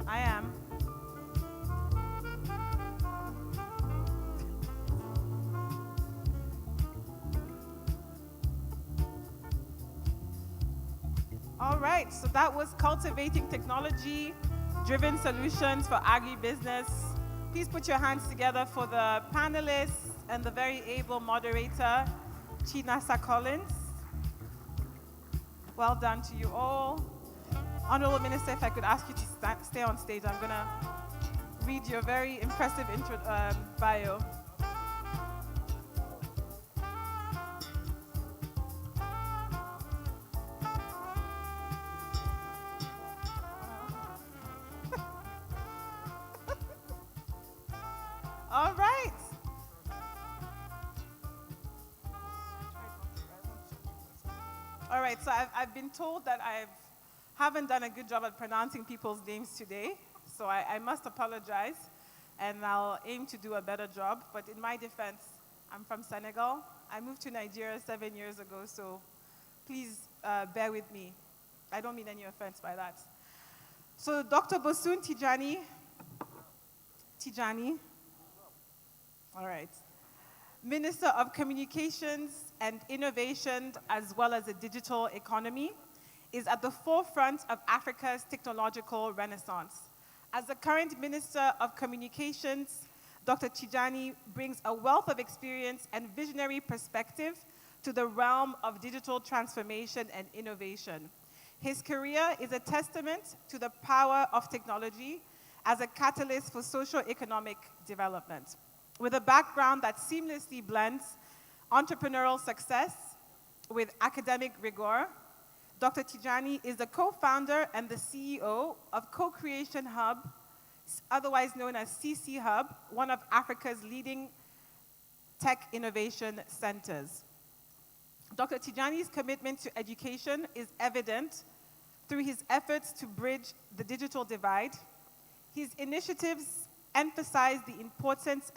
I am. All right, so that was cultivating technology-driven solutions for agribusiness. Please put your hands together for the panelists and the very able moderator, Chinasa Collins. Well done to you all. Honorable Minister, if I could ask you to stay on stage, I'm going to read your very impressive bio. All right. All right, so I've been told that I haven't done a good job at pronouncing people's names today, so I must apologize, and I'll aim to do a better job. But in my defense, I'm from Senegal. I moved to Nigeria 7 years ago, so please bear with me. I don't mean any offense by that. So Dr. Bosun Tijani, all right, Minister of Communications and Innovation, as well as the digital economy, is at the forefront of Africa's technological renaissance. As the current Minister of Communications, Dr. Tijani brings a wealth of experience and visionary perspective to the realm of digital transformation and innovation. His career is a testament to the power of technology as a catalyst for socio-economic development. With a background that seamlessly blends entrepreneurial success with academic rigor, Dr. Tijani is the co-founder and the CEO of Co-Creation Hub, otherwise known as CC Hub, one of Africa's leading tech innovation centers. Dr. Tijani's commitment to education is evident through his efforts to bridge the digital divide. His initiatives emphasize the importance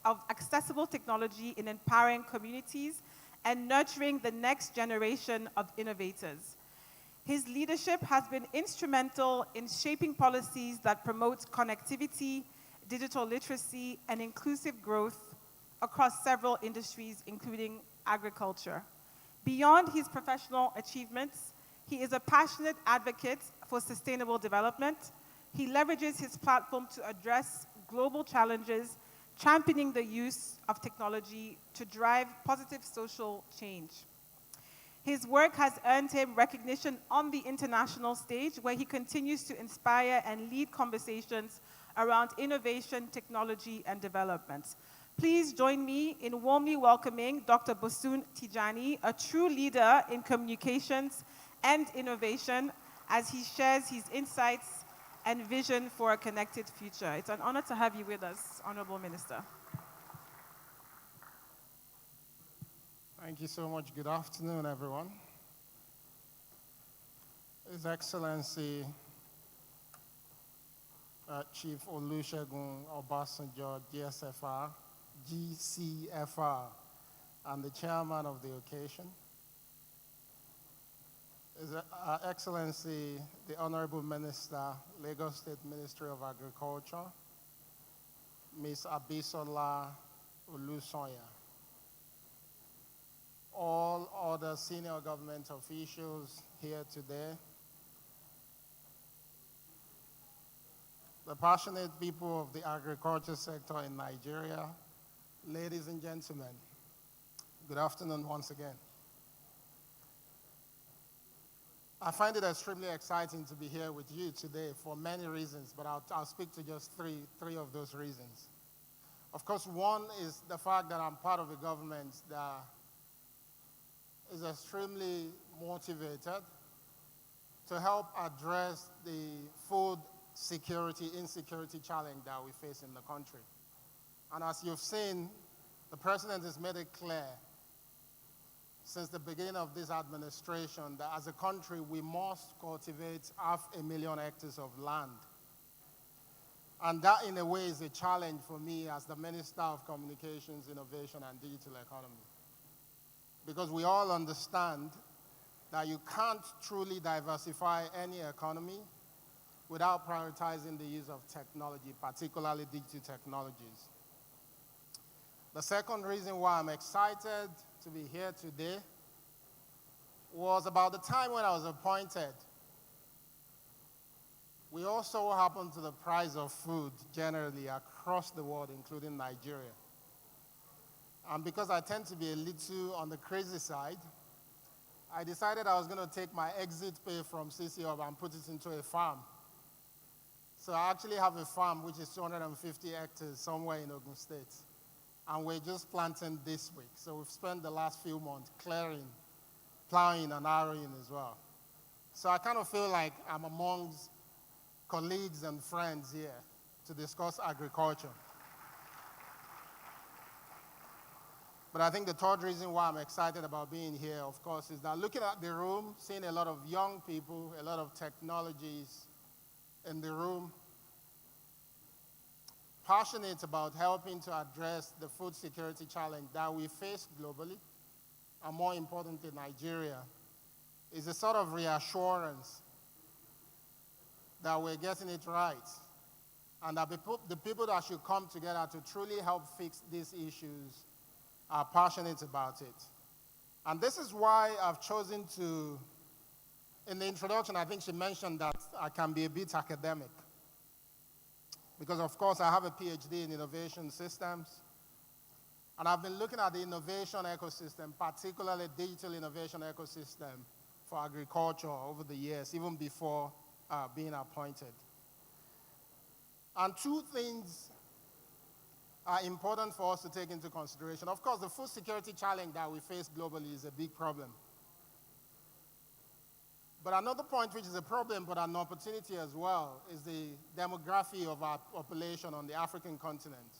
of accessible technology in empowering communities and nurturing the next generation of innovators. His leadership has been instrumental in shaping policies that promote connectivity, digital literacy, and inclusive growth across several industries, including agriculture. Beyond his professional achievements, he is a passionate advocate for sustainable development. He leverages his platform to address global challenges, championing the use of technology to drive positive social change. His work has earned him recognition on the international stage, where he continues to inspire and lead conversations around innovation, technology, and development. Please join me in warmly welcoming Dr. Bosun Tijani, a true leader in communications and innovation, as he shares his insights and vision for a connected future. It's an honor to have you with us, Honorable Minister. Thank you so much. Good afternoon, everyone. His Excellency Chief Olusegun Obasanjo, GCFR, and the chairman of the occasion. His Excellency, the Honorable Minister, Lagos State Ministry of Agriculture, Ms. Abisola Olusoya. All other senior government officials here today, the passionate people of the agriculture sector in Nigeria, ladies and gentlemen, good afternoon once again. I find it extremely exciting to be here with you today for many reasons, but I'll speak to just three of those reasons. Of course, one is the fact that I'm part of a government that is extremely motivated to help address the food insecurity challenge that we face in the country. And as you've seen, the president has made it clear since the beginning of this administration that as a country, we must cultivate 500,000 hectares of land. And that, in a way, is a challenge for me as the Minister of Communications, Innovation, and Digital Economy. Because we all understand that you can't truly diversify any economy without prioritizing the use of technology, particularly digital technologies. The second reason why I'm excited to be here today was about the time when I was appointed. We also happened to the price of food generally across the world, including Nigeria. And because I tend to be a little on the crazy side, I decided I was going to take my exit pay from CC Hub and put it into a farm. So I actually have a farm which is 250 hectares somewhere in Ogun State. And we're just planting this week. So we've spent the last few months clearing, plowing, and harrowing as well. So I kind of feel like I'm amongst colleagues and friends here to discuss agriculture. But I think the third reason why I'm excited about being here, of course, is that looking at the room, seeing a lot of young people, a lot of technologies in the room, passionate about helping to address the food security challenge that we face globally, and more importantly, Nigeria. is a sort of reassurance that we're getting it right, and that the people that should come together to truly help fix these issues are passionate about it. And this is why I've chosen to, in the introduction, I think she mentioned that I can be a bit academic. Because of course I have a PhD in innovation systems, and I've been looking at the innovation ecosystem, particularly digital innovation ecosystem for agriculture over the years, even before being appointed. And two things are important for us to take into consideration. Of course, the food security challenge that we face globally is a big problem. But another point which is a problem but an opportunity as well is the demography of our population on the African continent,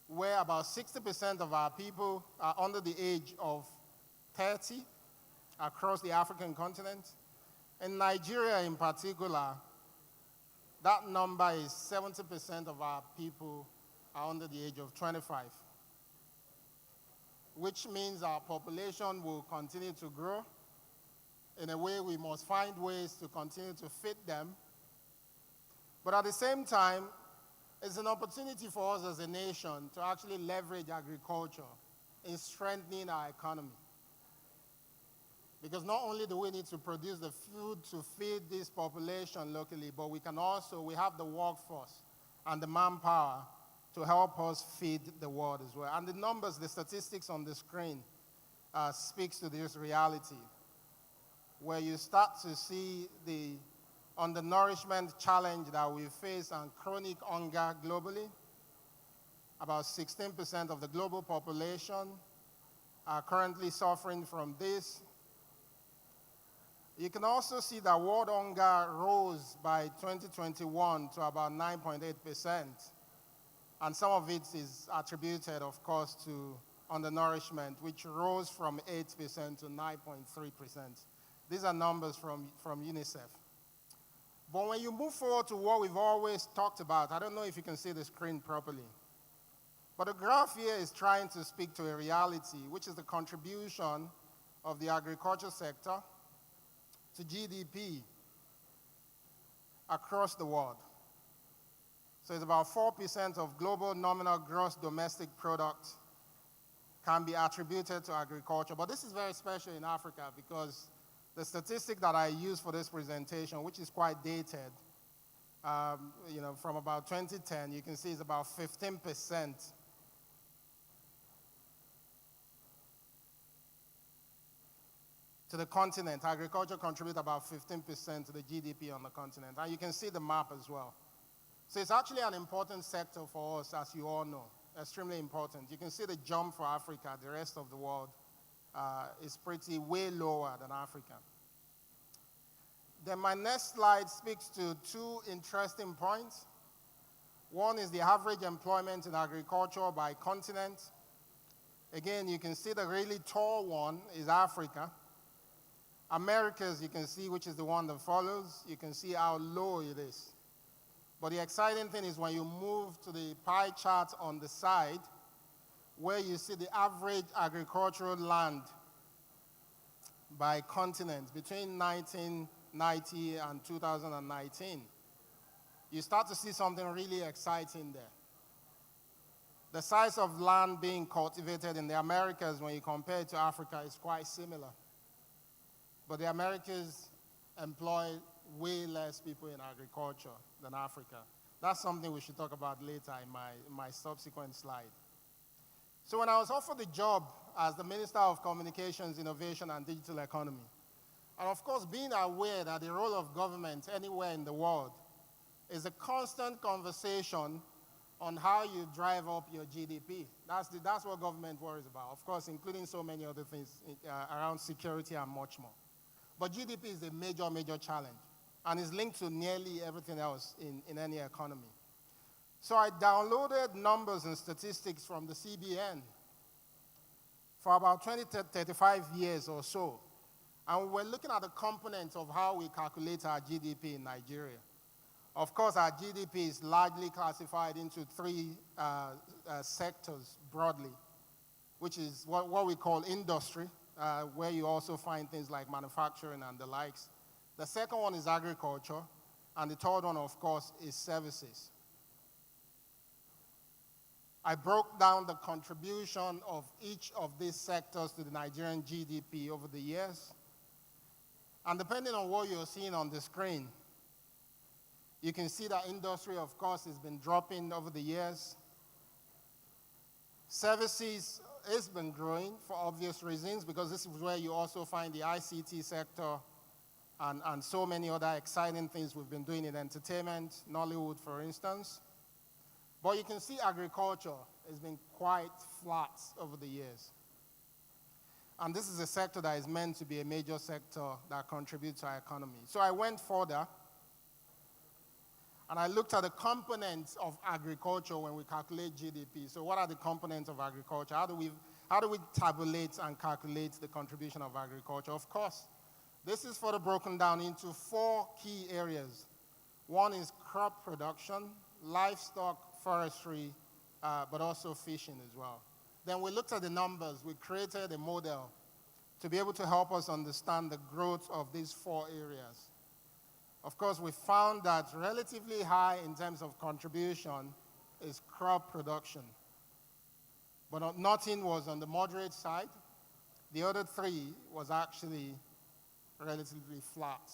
where about 60% of our people are under the age of 30 across the African continent. In Nigeria in particular, that number is 70% of our people are under the age of 25, which means our population will continue to grow. In a way, we must find ways to continue to fit them. But at the same time, it's an opportunity for us as a nation to actually leverage agriculture in strengthening our economy. Because not only do we need to produce the food to feed this population locally, but we have the workforce and the manpower to help us feed the world as well. And the numbers, the statistics on the screen speaks to this reality, where you start to see the undernourishment challenge that we face and chronic hunger globally. About 16% of the global population are currently suffering from this. You can also see that world hunger rose by 2021 to about 9.8%. And some of it is attributed, of course, to undernourishment, which rose from 8% to 9.3%. These are numbers from UNICEF. But when you move forward to what we've always talked about, I don't know if you can see the screen properly, but the graph here is trying to speak to a reality, which is the contribution of the agriculture sector to GDP across the world. So it's about 4% of global nominal gross domestic product can be attributed to agriculture. But this is very special in Africa because the statistic that I use for this presentation, which is quite dated, from about 2010, you can see it's about 15% to the continent. Agriculture contributes about 15% to the GDP on the continent. And you can see the map as well. So it's actually an important sector for us, as you all know, extremely important. You can see the jump for Africa. The rest of the world is pretty way lower than Africa. Then my next slide speaks to two interesting points. One is the average employment in agriculture by continent. Again, you can see the really tall one is Africa. Americas, you can see, which is the one that follows, you can see how low it is. But the exciting thing is when you move to the pie chart on the side, where you see the average agricultural land by continent between 1990 and 2019, you start to see something really exciting there. The size of land being cultivated in the Americas when you compare it to Africa is quite similar. But the Americas employ way less people in agriculture than Africa. That's something we should talk about later in my subsequent slide. So when I was offered the job as the Minister of Communications, Innovation, and Digital Economy, and of course being aware that the role of government anywhere in the world is a constant conversation on how you drive up your GDP. That's what government worries about, of course, including so many other things around security and much more. But GDP is a major, major challenge, and is linked to nearly everything else in any economy. So I downloaded numbers and statistics from the CBN for about 20 to 35 years or so, and we're looking at the components of how we calculate our GDP in Nigeria. Of course, our GDP is largely classified into three sectors broadly, which is what we call industry, where you also find things like manufacturing and the likes. The second one is agriculture, and the third one, of course, is services. I broke down the contribution of each of these sectors to the Nigerian GDP over the years. And depending on what you're seeing on the screen, you can see that industry, of course, has been dropping over the years. Services has been growing for obvious reasons, because this is where you also find the ICT sector and so many other exciting things we've been doing in entertainment, Nollywood, for instance. But you can see agriculture has been quite flat over the years. And this is a sector that is meant to be a major sector that contributes to our economy. So I went further, and I looked at the components of agriculture when we calculate GDP. So what are the components of agriculture? How do we tabulate and calculate the contribution of agriculture? Of course, this is further broken down into 4 key areas. One is crop production, livestock, forestry, but also fishing as well. Then we looked at the numbers. We created a model to be able to help us understand the growth of these 4 areas. Of course, we found that relatively high in terms of contribution is crop production. But nothing was on the moderate side. The other 3 was actually relatively flat.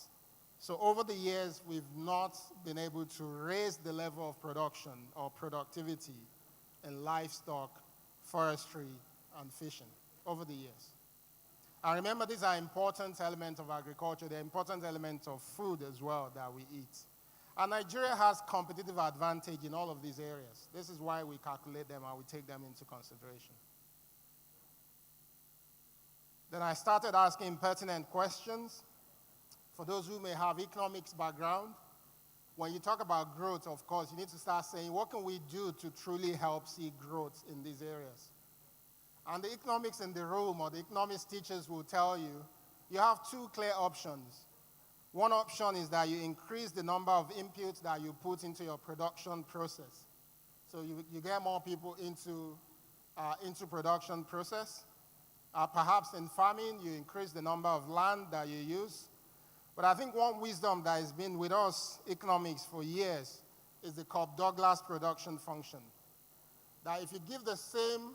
So over the years, we've not been able to raise the level of production or productivity in livestock, forestry, and fishing over the years. And remember, these are important elements of agriculture. They're important elements of food as well that we eat. And Nigeria has competitive advantage in all of these areas. This is why we calculate them and we take them into consideration. Then I started asking pertinent questions. For those who may have economics background, when you talk about growth, of course, you need to start saying, what can we do to truly help see growth in these areas? And the economics in the room, or the economics teachers will tell you, you have 2 clear options. One option is that you increase the number of inputs that you put into your production process. So you get more people into production process. Perhaps in farming, you increase the number of land that you use. But I think one wisdom that has been with us, economics, for years is the Cobb-Douglas production function. That if you give the same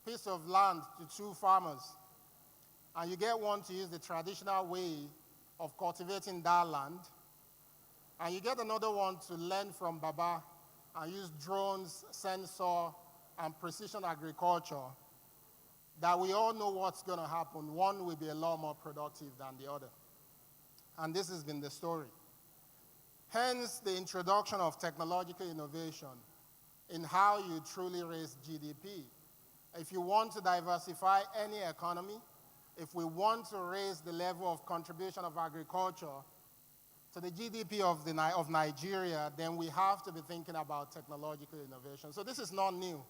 piece of land to 2 farmers, and you get one to use the traditional way of cultivating that land, and you get another one to learn from Baba and use drones, sensor, and precision agriculture, that we all know what's going to happen. One will be a lot more productive than the other. And this has been the story. Hence, the introduction of technological innovation in how you truly raise GDP. If you want to diversify any economy, if we want to raise the level of contribution of agriculture to the GDP of Nigeria, then we have to be thinking about technological innovation. So this is not new.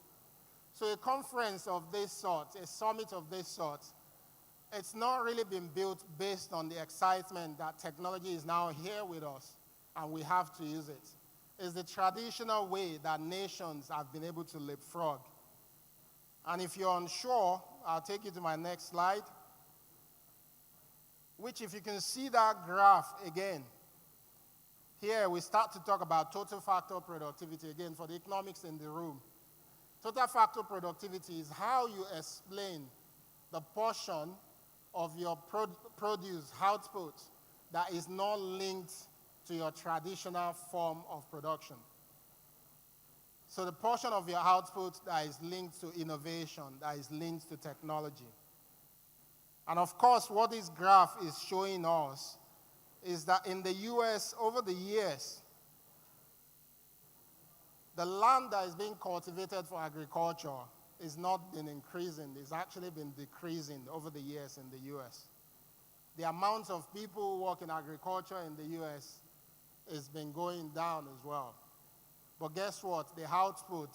So a conference of this sort, a summit of this sort, it's not really been built based on the excitement that technology is now here with us and we have to use it. It's the traditional way that nations have been able to leapfrog. And if you're unsure, I'll take you to my next slide, which, if you can see that graph again, here we start to talk about total factor productivity, again, for the economics in the room. Total factor productivity is how you explain the portion of your produce output that is not linked to your traditional form of production. So the portion of your output that is linked to innovation, that is linked to technology. And of course, what this graph is showing us is that in the US, over the years, the land that is being cultivated for agriculture is not been increasing. It's actually been decreasing over the years in the US. The amount of people who work in agriculture in the US has been going down as well. But guess what? The output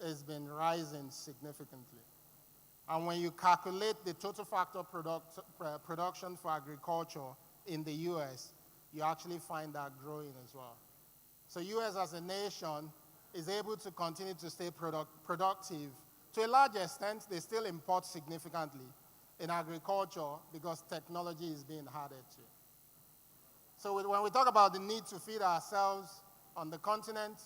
has been rising significantly. And when you calculate the total factor production for agriculture in the US, you actually find that growing as well. So US as a nation is able to continue to stay productive. To a large extent, they still import significantly. in agriculture because technology is being added to. So when we talk about the need to feed ourselves on the continent,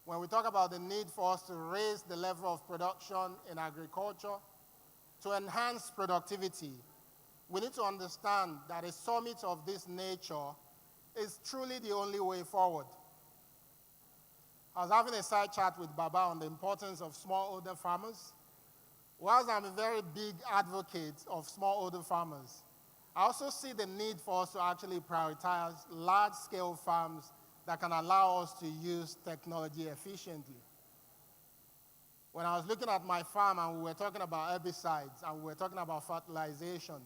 when we talk about the need for us to raise the level of production in agriculture, to enhance productivity, we need to understand that a summit of this nature is truly the only way forward. I was having a side chat with Baba on the importance of smallholder farmers. Whilst I'm a very big advocate of smallholder farmers, I also see the need for us to actually prioritize large-scale farms that can allow us to use technology efficiently. When I was looking at my farm and we were talking about herbicides and we were talking about fertilization,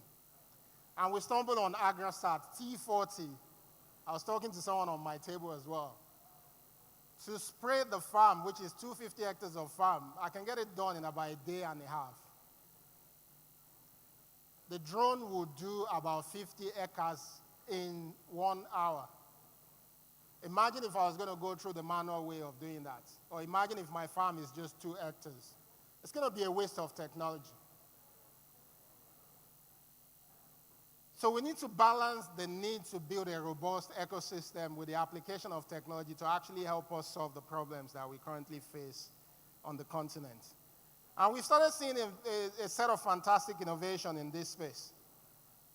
and we stumbled on AgroSat T40, I was talking to someone on my table as well. To spray the farm, which is 250 hectares of farm, I can get it done in about a day and a half. The drone would do about 50 acres in 1 hour. Imagine if I was going to go through the manual way of doing that. Or imagine if my farm is just 2 hectares. It's going to be a waste of technology. So we need to balance the need to build a robust ecosystem with the application of technology to actually help us solve the problems that we currently face on the continent. And we started seeing a set of fantastic innovation in this space.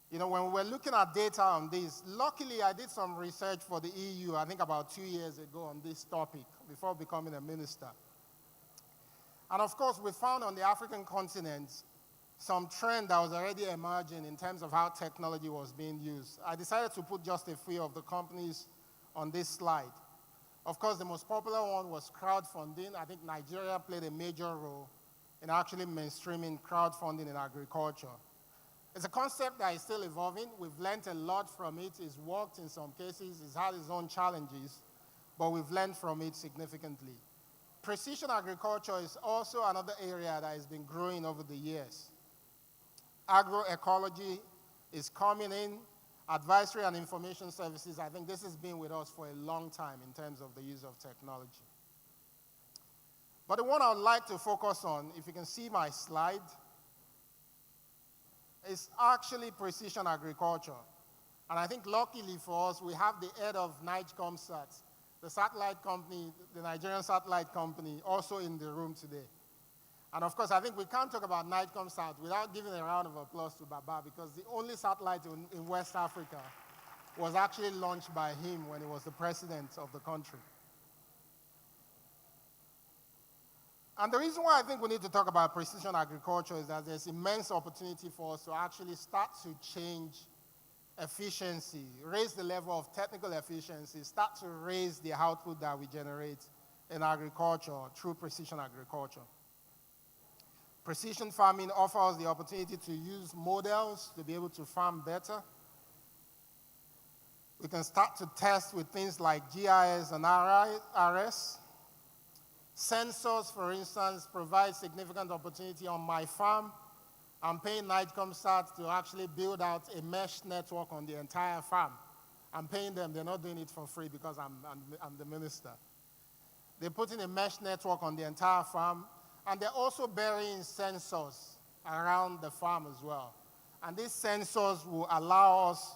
You know, when we were looking at data on this, luckily I did some research for the EU, I think about 2 years ago on this topic before becoming a minister. And of course, we found on the African continent some trend that was already emerging in terms of how technology was being used. I decided to put just a few of the companies on this slide. Of course, the most popular one was crowdfunding. I think Nigeria played a major role in actually mainstreaming crowdfunding in agriculture. It's a concept that is still evolving. We've learned a lot from it. It's worked in some cases. It's had its own challenges, but we've learned from it significantly. Precision agriculture is also another area that has been growing over the years. Agroecology is coming in. Advisory and information services, I think this has been with us for a long time in terms of the use of technology. But the one I would like to focus on, if you can see my slide, is actually precision agriculture. And I think luckily for us, we have the head of NIGECOMSAT, the satellite company, the Nigerian satellite company, also in the room today. And of course, I think we can't talk about NIGECOMSAT without giving a round of applause to Baba, because the only satellite in West Africa was actually launched by him when he was the president of the country. And the reason why I think we need to talk about precision agriculture is that there's immense opportunity for us to actually start to change efficiency, raise the level of technical efficiency, start to raise the output that we generate in agriculture through precision agriculture. Precision farming offers the opportunity to use models to be able to farm better. We can start to test with things like GIS and RS. Sensors, for instance, provide significant opportunity on my farm. I'm paying NIGECOMSAT to actually build out a mesh network on the entire farm. I'm paying them, they're not doing it for free because I'm the minister. They're putting a mesh network on the entire farm, and they're also burying sensors around the farm as well. And these sensors will allow us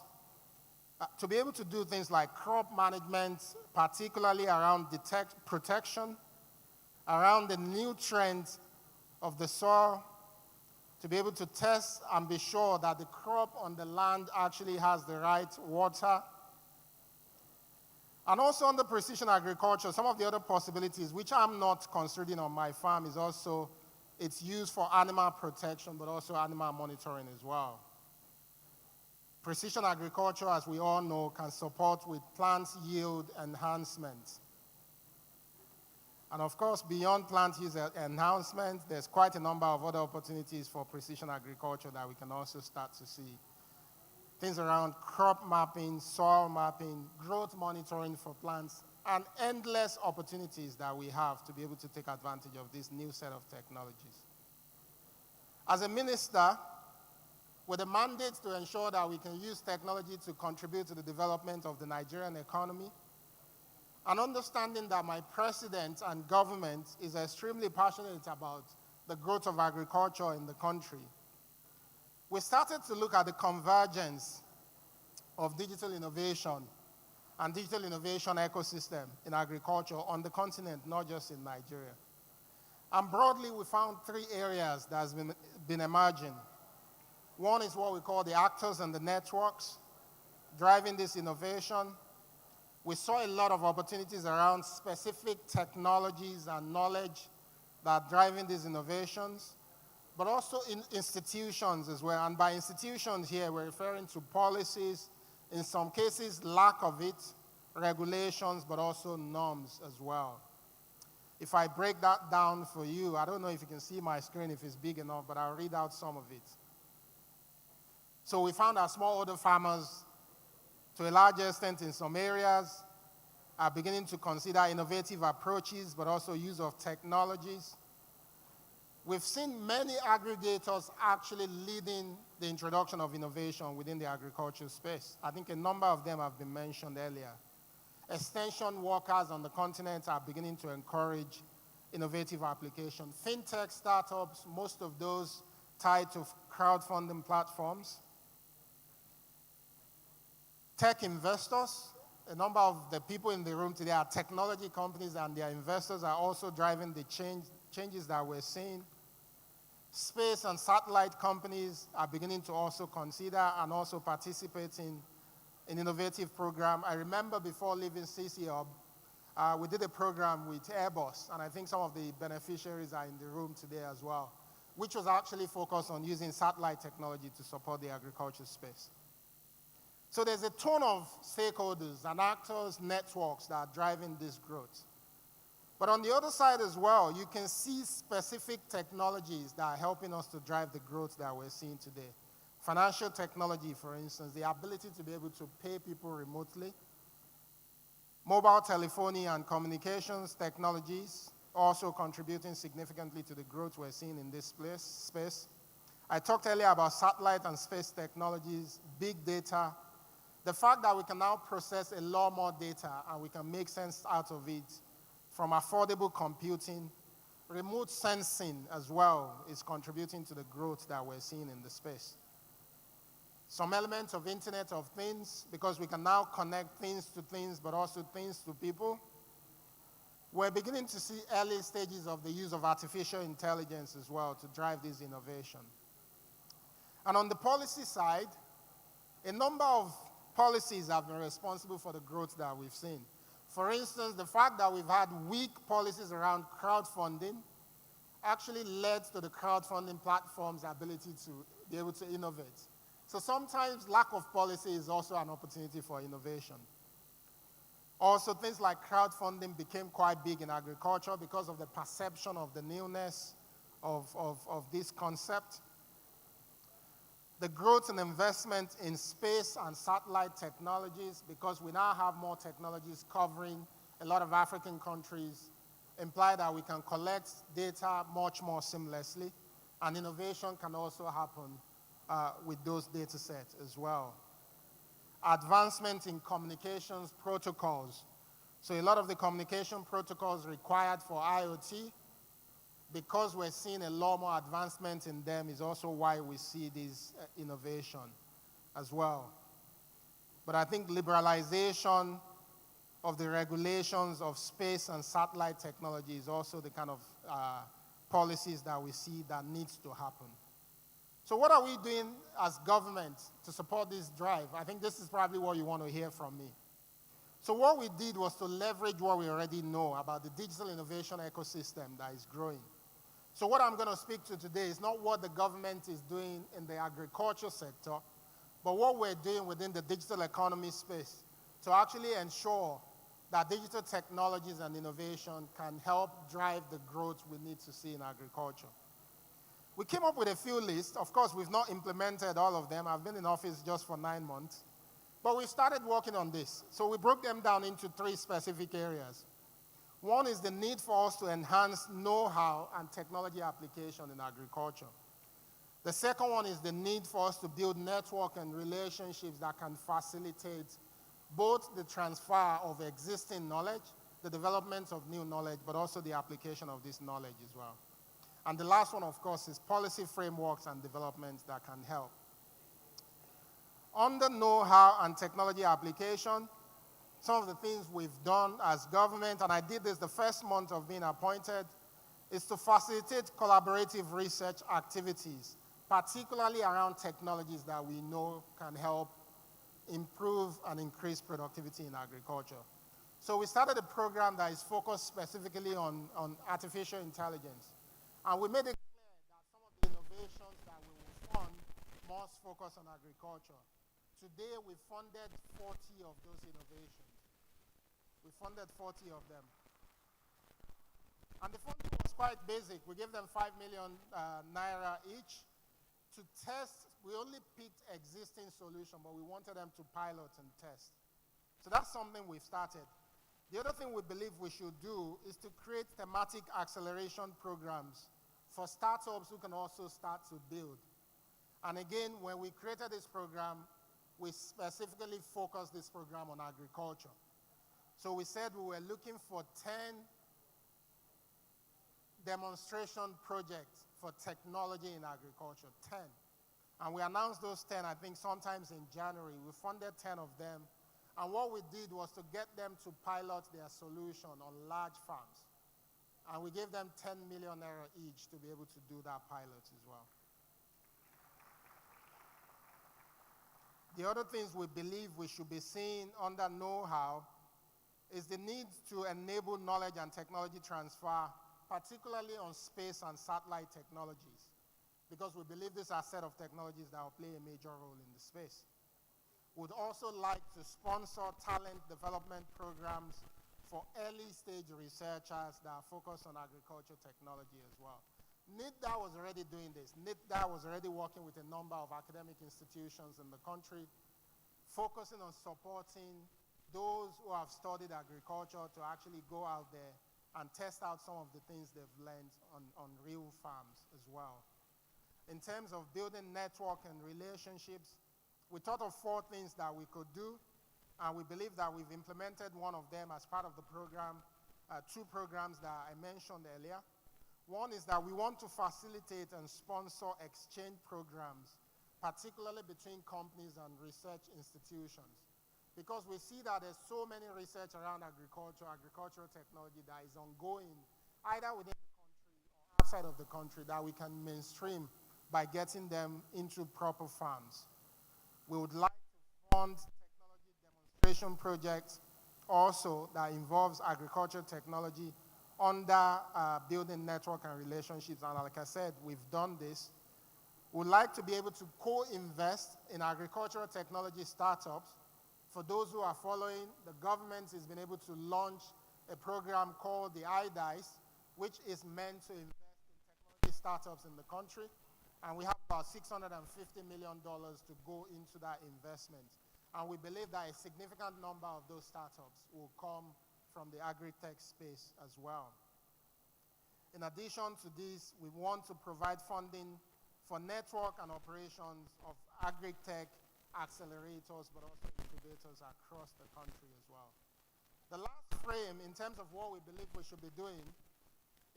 to be able to do things like crop management, particularly around protection, around the nutrients of the soil, to be able to test and be sure that the crop on the land actually has the right water. And also under precision agriculture, some of the other possibilities, which I'm not considering on my farm, is also its use for animal protection, but also animal monitoring as well. Precision agriculture, as we all know, can support with plant yield enhancement. And of course, beyond plant use enhancement, there's quite a number of other opportunities for precision agriculture that we can also start to see. Things around crop mapping, soil mapping, growth monitoring for plants, and endless opportunities that we have to be able to take advantage of this new set of technologies. As a minister, with a mandate to ensure that we can use technology to contribute to the development of the Nigerian economy, and understanding that my president and government is extremely passionate about the growth of agriculture in the country, we started to look at the convergence of digital innovation and digital innovation ecosystem in agriculture on the continent, not just in Nigeria. And broadly, we found 3 areas that has been emerging. One is what we call the actors and the networks driving this innovation. We saw a lot of opportunities around specific technologies and knowledge that are driving these innovations, but also in institutions as well. And by institutions here, we're referring to policies, in some cases, lack of it, regulations, but also norms as well. If I break that down for you, I don't know if you can see my screen if it's big enough, but I'll read out some of it. So we found that smallholder farmers, to a large extent in some areas, are beginning to consider innovative approaches, but also use of technologies. We've seen many aggregators actually leading the introduction of innovation within the agriculture space. I think a number of them have been mentioned earlier. Extension workers on the continent are beginning to encourage innovative application. Fintech startups, most of those tied to crowdfunding platforms. Tech investors, a number of the people in the room today are technology companies, and their investors are also driving the changes that we're seeing. Space and satellite companies are beginning to also consider and also participate in an innovative program. I remember before leaving CC Hub, we did a program with Airbus, and I think some of the beneficiaries are in the room today as well, which was actually focused on using satellite technology to support the agriculture space. So there's a ton of stakeholders and actors, networks that are driving this growth. But on the other side as well, you can see specific technologies that are helping us to drive the growth that we're seeing today. Financial technology, for instance, the ability to be able to pay people remotely. Mobile telephony and communications technologies also contributing significantly to the growth we're seeing in this space. I talked earlier about satellite and space technologies, big data. The fact that we can now process a lot more data and we can make sense out of it, from affordable computing, remote sensing as well is contributing to the growth that we're seeing in the space. Some elements of Internet of Things, because we can now connect things to things, but also things to people. We're beginning to see early stages of the use of artificial intelligence as well to drive this innovation. And on the policy side, a number of policies have been responsible for the growth that we've seen. For instance, the fact that we've had weak policies around crowdfunding actually led to the crowdfunding platform's ability to be able to innovate. So sometimes lack of policy is also an opportunity for innovation. Also, things like crowdfunding became quite big in agriculture because of the perception of the newness of this concept. The growth and investment in space and satellite technologies, because we now have more technologies covering a lot of African countries, imply that we can collect data much more seamlessly, and innovation can also happen with those data sets as well. Advancement in communications protocols. So a lot of the communication protocols required for IoT, because we're seeing a lot more advancement in them, is also why we see this innovation as well. But I think liberalization of the regulations of space and satellite technology is also the kind of policies that we see that needs to happen. So what are we doing as government to support this drive? I think this is probably what you want to hear from me. So what we did was to leverage what we already know about the digital innovation ecosystem that is growing. So what I'm going to speak to today is not what the government is doing in the agriculture sector, but what we're doing within the digital economy space to actually ensure that digital technologies and innovation can help drive the growth we need to see in agriculture. We came up with a few lists. Of course, we've not implemented all of them. I've been in office just for 9 months. But we started working on this. So we broke them down into 3 specific areas. One is the need for us to enhance know-how and technology application in agriculture. The second one is the need for us to build network and relationships that can facilitate both the transfer of existing knowledge, the development of new knowledge, but also the application of this knowledge as well. And the last one, of course, is policy frameworks and developments that can help. Under know-how and technology application, some of the things we've done as government, and I did this the first month of being appointed, is to facilitate collaborative research activities, particularly around technologies that we know can help improve and increase productivity in agriculture. So we started a program that is focused specifically on artificial intelligence. And we made it clear that some of the innovations that we will fund must focus on agriculture. Today, we funded 40 of those innovations. We funded 40 of them. And the funding was quite basic. We gave them 5 million naira each to test. We only picked existing solutions, but we wanted them to pilot and test. So that's something we've started. The other thing we believe we should do is to create thematic acceleration programs for startups who can also start to build. And again, when we created this program, we specifically focused this program on agriculture. So we said we were looking for 10 demonstration projects for technology in agriculture, 10. And we announced those 10, I think, sometimes in January. We funded 10 of them. And what we did was to get them to pilot their solution on large farms. And we gave them 10 million naira each to be able to do that pilot as well. The other things we believe we should be seeing under know-how is the need to enable knowledge and technology transfer, particularly on space and satellite technologies, because we believe these are a set of technologies that will play a major role in the space. We'd also like to sponsor talent development programs for early-stage researchers that are focused on agriculture technology as well. NIDDA was already doing this. NIDDA was already working with a number of academic institutions in the country, focusing on supporting those who have studied agriculture to actually go out there and test out some of the things they've learned on real farms as well. In terms of building network and relationships, we thought of 4 things that we could do, and we believe that we've implemented one of them as part of the program, 2 programs that I mentioned earlier. One is that we want to facilitate and sponsor exchange programs, particularly between companies and research institutions, because we see that there's so many research around agricultural technology that is ongoing, either within the country or outside of the country, that we can mainstream by getting them into proper farms. We would like to fund technology demonstration projects also that involves agriculture technology under building network and relationships. And like I said, we've done this. We'd like to be able to co-invest in agricultural technology startups. For those who are following, the government has been able to launch a program called the iDice, which is meant to invest in technology startups in the country. And we have about $650 million to go into that investment. And we believe that a significant number of those startups will come from the agri-tech space as well. In addition to this, we want to provide funding for network and operations of agri-tech accelerators, but also incubators across the country as well. The last frame, in terms of what we believe we should be doing,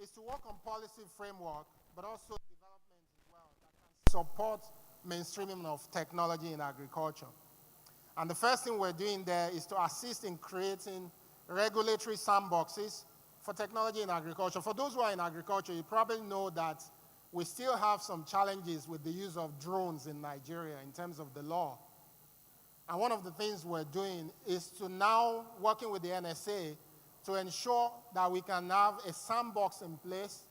is to work on policy framework, but also development as well, that can support mainstreaming of technology in agriculture. And the first thing we're doing there is to assist in creating regulatory sandboxes for technology in agriculture. For those who are in agriculture, you probably know that we still have some challenges with the use of drones in Nigeria in terms of the law. And one of the things we're doing is to now, working with the NSA, to ensure that we can have a sandbox in place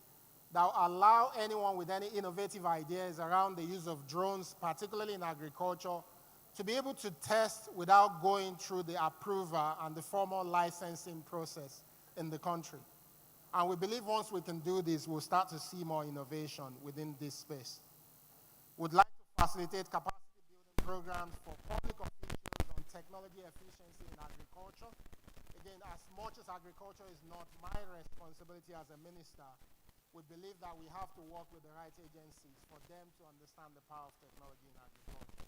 that will allow anyone with any innovative ideas around the use of drones, particularly in agriculture, to be able to test without going through the approval and the formal licensing process in the country. And we believe once we can do this, we'll start to see more innovation within this space. We'd like to facilitate capacity building programs for public officials on technology efficiency in agriculture. Again, as much as agriculture is not my responsibility as a minister, we believe that we have to work with the right agencies for them to understand the power of technology in agriculture.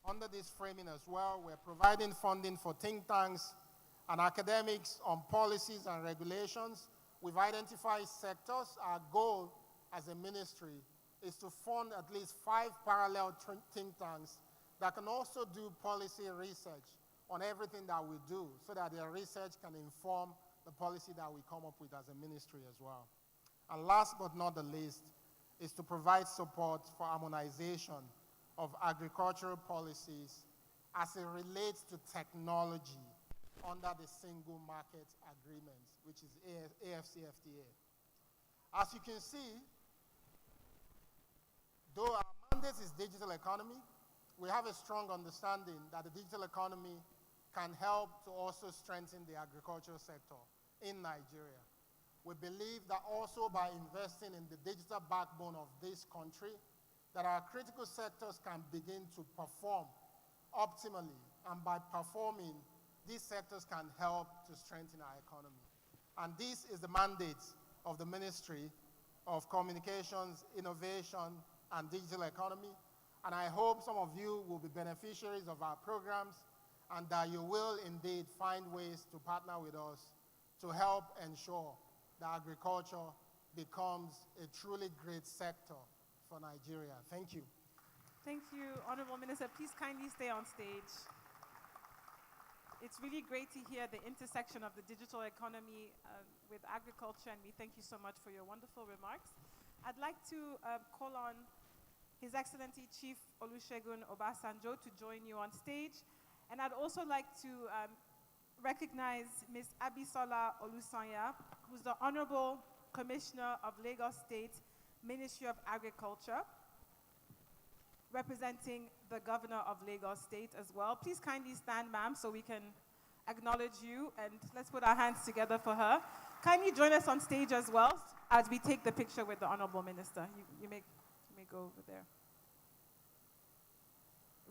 Under this framing as well, we're providing funding for think tanks and academics on policies and regulations. We've identified sectors. Our goal as a ministry is to fund at least 5 parallel think tanks that can also do policy research on everything that we do so that their research can inform the policy that we come up with as a ministry as well. And last but not the least is to provide support for harmonization of agricultural policies as it relates to technology under the Single Market Agreement, which is AFCFTA. As you can see, though our mandate is digital economy, we have a strong understanding that the digital economy can help to also strengthen the agricultural sector in Nigeria. We believe that also by investing in the digital backbone of this country, that our critical sectors can begin to perform optimally, and by performing, these sectors can help to strengthen our economy. And this is the mandate of the Ministry of Communications, Innovation, and Digital Economy. And I hope some of you will be beneficiaries of our programs and that you will indeed find ways to partner with us to help ensure that agriculture becomes a truly great sector for Nigeria. Thank you. Thank you, Honorable Minister. Please kindly stay on stage. It's really great to hear the intersection of the digital economy with agriculture, and we thank you so much for your wonderful remarks. I'd like to call on His Excellency Chief Olusegun Obasanjo to join you on stage. And I'd also like to recognize Ms. Abisola Olusanya, who's the Honorable Commissioner of Lagos State Ministry of Agriculture, representing the Governor of Lagos State as well. Please kindly stand, ma'am, so we can acknowledge you, and let's put our hands together for her. Kindly join us on stage as well as we take the picture with the Honorable Minister. You may go over there.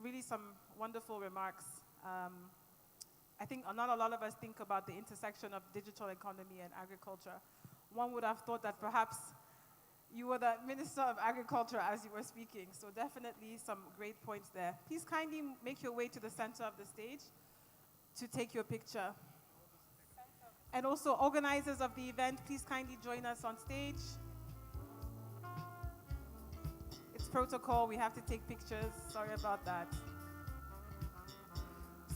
Really some wonderful remarks. I think not a lot of us think about the intersection of digital economy and agriculture. One would have thought that perhaps you were the Minister of Agriculture as you were speaking, so definitely some great points there. Please kindly make your way to the center of the stage to take your picture. And also organizers of the event, please kindly join us on stage. It's protocol, we have to take pictures, sorry about that.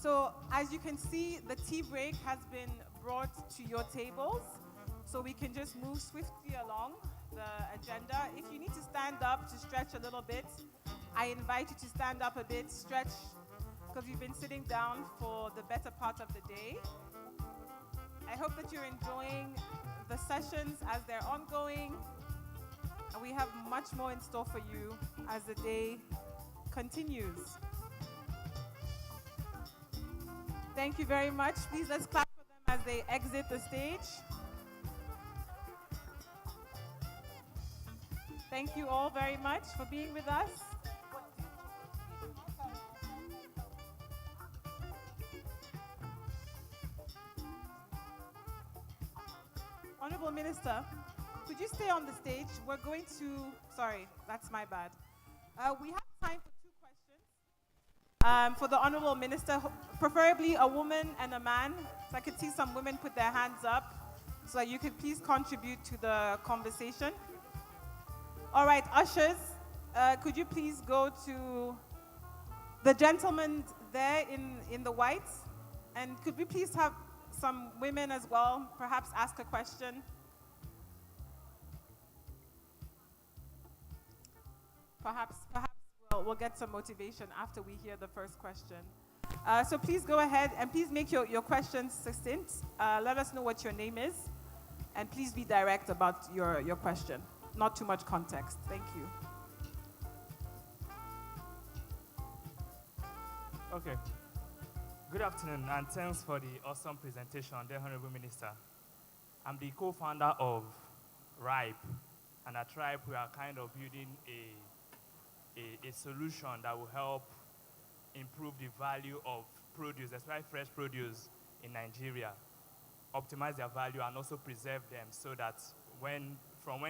So as you can see, the tea break has been brought to your tables, so we can just move swiftly along the agenda. If you need to stand up to stretch a little bit, I invite you to stand up a bit, stretch, because you've been sitting down for the better part of the day. I hope that you're enjoying the sessions as they're ongoing, and we have much more in store for you as the day continues. Thank you very much. Please let's clap for them as they exit the stage. Thank you all very much for being with us. Honorable Minister, could you stay on the stage? We're going to, sorry, that's my bad. We have time for 2 questions. For the Honorable Minister, preferably a woman and a man. So I could see some women put their hands up. So you could please contribute to the conversation. All right, ushers, could you please go to the gentleman there in the white? And could we please have some women as well, perhaps ask a question? Perhaps we'll get some motivation after we hear the first question. So please go ahead and please make your questions succinct. Let us know what your name is, and please be direct about your question. Not too much context. Thank you. Okay. Good afternoon, and thanks for the awesome presentation, the Honorable Minister. I'm the co-founder of RIPE, and at RIPE we are kind of building a solution that will help improve the value of produce, especially fresh produce in Nigeria, optimize their value and also preserve them so that when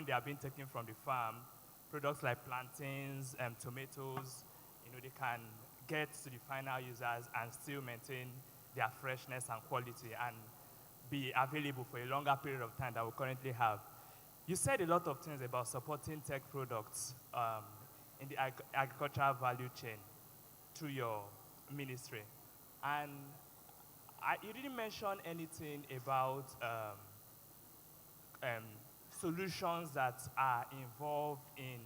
they are being taken from the farm, products like plantains and tomatoes, they can get to the final users and still maintain their freshness and quality. And be available for a longer period of time that we currently have. You said a lot of things about supporting tech products in the agricultural value chain through your ministry. And you didn't mention anything about solutions that are involved in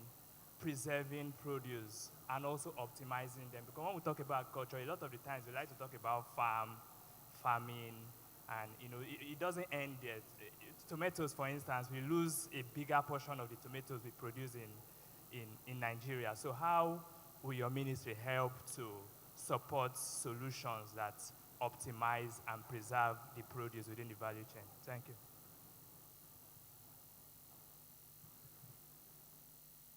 preserving produce and also optimizing them. Because when we talk about agriculture, a lot of the times we like to talk about farming, and it doesn't end there. Tomatoes, for instance, we lose a bigger portion of the tomatoes we produce in Nigeria. So how will your ministry help to support solutions that optimize and preserve the produce within the value chain? Thank you.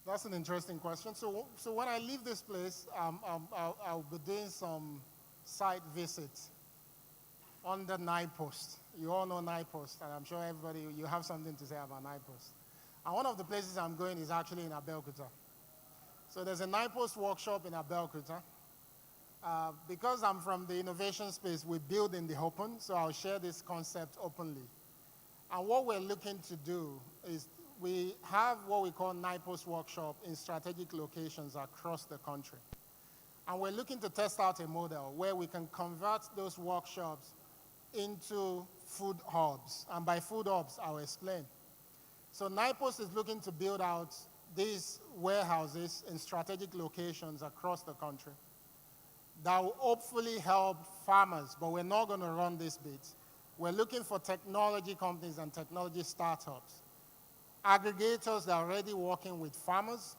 That's an interesting question. So when I leave this place, I'll be doing some site visits on the NIPOST. You all know NIPOST, and I'm sure everybody, you have something to say about NIPOST. And one of the places I'm going is actually in Abeokuta. So there's a NIPOST workshop in Abeokuta. Because I'm from the innovation space, we build in the open, so I'll share this concept openly. And what we're looking to do is we have what we call NIPOST workshop in strategic locations across the country. And we're looking to test out a model where we can convert those workshops into food hubs. And by food hubs, I'll explain. So NIPOST is looking to build out these warehouses in strategic locations across the country that will hopefully help farmers, but we're not going to run this bit. We're looking for technology companies and technology startups, aggregators that are already working with farmers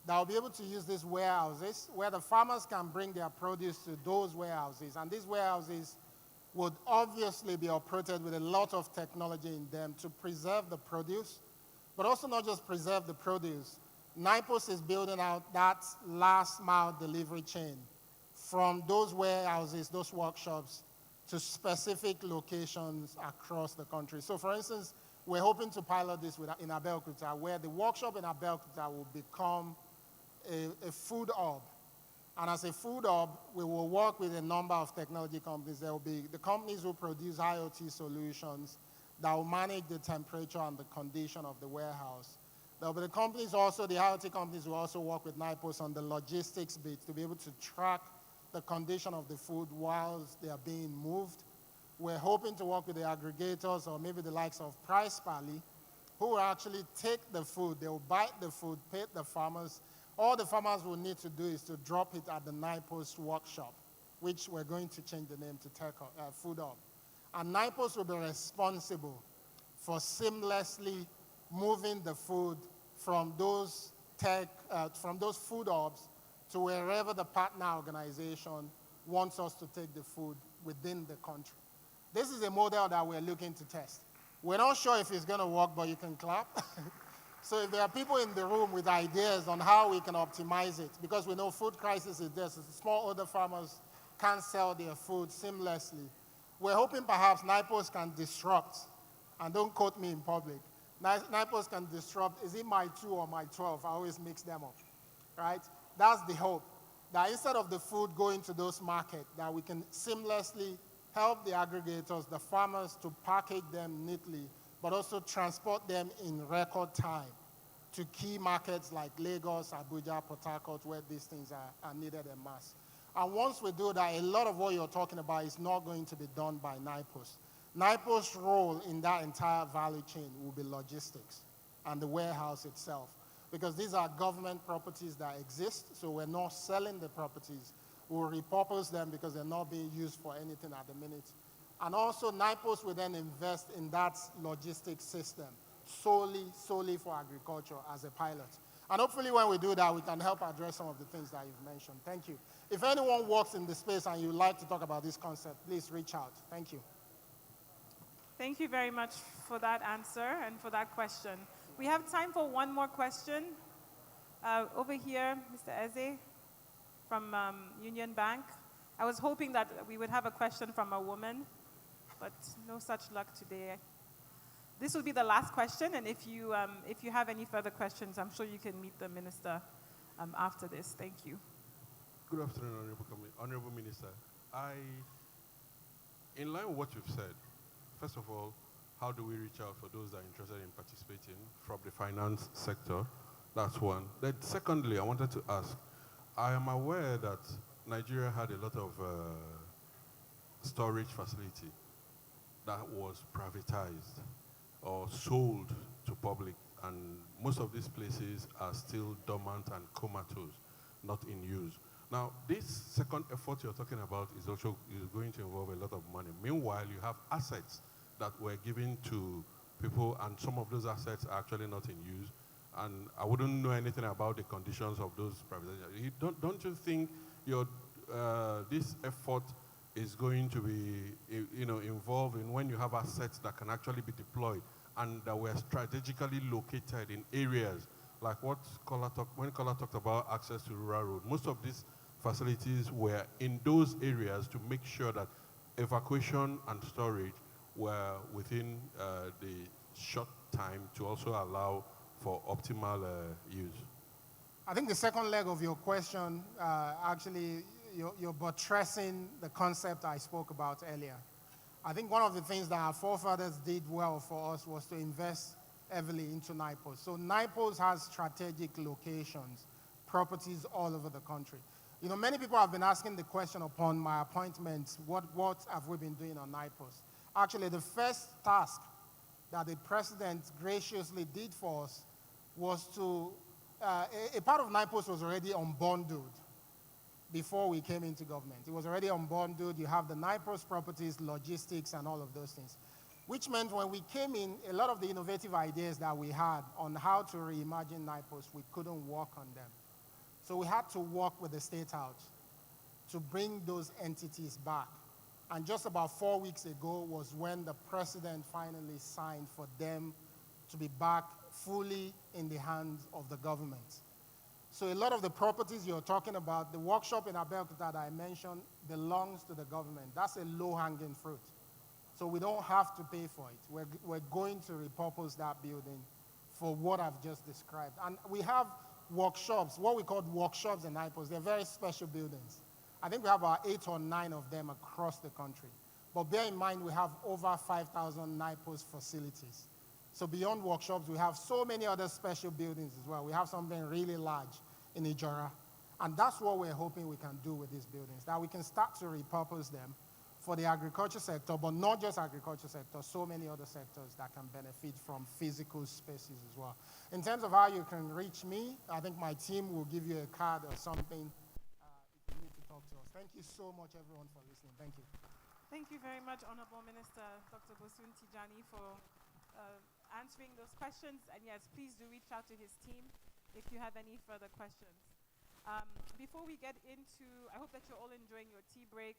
that will be able to use these warehouses where the farmers can bring their produce to those warehouses. And these warehouses would obviously be operated with a lot of technology in them to preserve the produce, but also not just preserve the produce. NIPOST is building out that last mile delivery chain from those warehouses, those workshops, to specific locations across the country. So for instance, we're hoping to pilot this in Abeokuta, where the workshop in Abeokuta will become a food hub. And as a food hub, we will work with a number of technology companies. There will be the companies who produce IoT solutions that will manage the temperature and the condition of the warehouse. There will be the companies also, the IoT companies will also work with NIPOST on the logistics bit to be able to track the condition of the food whilst they are being moved. We're hoping to work with the aggregators or maybe the likes of Price Pally, who will actually take the food, they will buy the food, pay the farmers. All the farmers will need to do is to drop it at the NIPOST workshop, which we're going to change the name to Food Hub. And NIPOST will be responsible for seamlessly moving the food from those food hubs to wherever the partner organization wants us to take the food within the country. This is a model that we're looking to test. We're not sure if it's going to work, but you can clap. So if there are people in the room with ideas on how we can optimize it, because we know food crisis is there, so small other farmers can't sell their food seamlessly. We're hoping perhaps NIPOST can disrupt, and don't quote me in public, NIPOST can disrupt, is it my 2 or my 12? I always mix them up, right? That's the hope, that instead of the food going to those markets, that we can seamlessly help the aggregators, the farmers, to package them neatly, but also transport them in record time to key markets like Lagos, Abuja, Port Harcourt, where these things are needed en masse. And once we do that, a lot of what you're talking about is not going to be done by NIPOST. NIPOST's role in that entire value chain will be logistics and the warehouse itself, because these are government properties that exist, so we're not selling the properties. We'll repurpose them because they're not being used for anything at the minute. And also, NIPOST will then invest in that logistics system solely for agriculture as a pilot. And hopefully when we do that, we can help address some of the things that you've mentioned. Thank you. If anyone works in the space and you'd like to talk about this concept, please reach out. Thank you. Thank you very much for that answer and for that question. We have time for one more question. Over here, Mr. Eze from Union Bank. I was hoping that we would have a question from a woman, but no such luck today. This will be the last question, and if you have any further questions, I'm sure you can meet the minister after this. Thank you. Good afternoon, Honorable Minister. In line with what you've said, first of all, how do we reach out for those that are interested in participating from the finance sector? That's one. Then secondly, I wanted to ask, I am aware that Nigeria had a lot of storage facility that was privatized or sold to public, and most of these places are still dormant and comatose, not in use. Now, this second effort you're talking about is going to involve a lot of money. Meanwhile, you have assets that were given to people, and some of those assets are actually not in use. And I wouldn't know anything about the conditions of those privatizations. Don't you think this effort is going to be, involved in when you have assets that can actually be deployed and that were strategically located in areas like when Kola talked about access to rural road? Most of these facilities were in those areas to make sure that evacuation and storage were within the short time to also allow for optimal use. I think the second leg of your question, actually, you're buttressing the concept I spoke about earlier. I think one of the things that our forefathers did well for us was to invest heavily into NIPOS. So NIPOS has strategic locations, properties all over the country. Many people have been asking the question upon my appointment, what have we been doing on NIPOS? Actually, the first task that the president graciously did for us was to, a part of NIPOS was already unbundled before we came into government. It was already unbundled. You have the NIPOS properties, logistics, and all of those things, which meant when we came in, a lot of the innovative ideas that we had on how to reimagine NIPOS, we couldn't work on them. So we had to work with the State House to bring those entities back. And just about 4 weeks ago was when the president finally signed for them to be back fully in the hands of the government. So a lot of the properties you're talking about, the workshop in Abeokuta that I mentioned, belongs to the government. That's a low-hanging fruit. So we don't have to pay for it. We're going to repurpose that building for what I've just described. And we have workshops, what we call workshops in NIPOS. They're very special buildings. I think we have about 8 or 9 of them across the country. But bear in mind, we have over 5,000 NIPOS facilities. So beyond workshops, we have so many other special buildings as well. We have something really large in Ijora. And that's what we're hoping we can do with these buildings, that we can start to repurpose them for the agriculture sector, but not just agriculture sector, so many other sectors that can benefit from physical spaces as well. In terms of how you can reach me, I think my team will give you a card or something if you need to talk to us. Thank you so much, everyone, for listening. Thank you. Thank you very much, Honorable Minister Dr. Bosun Tijani, for answering those questions. And yes, please do reach out to his team if you have any further questions. Before we get into, I hope that you're all enjoying your tea break.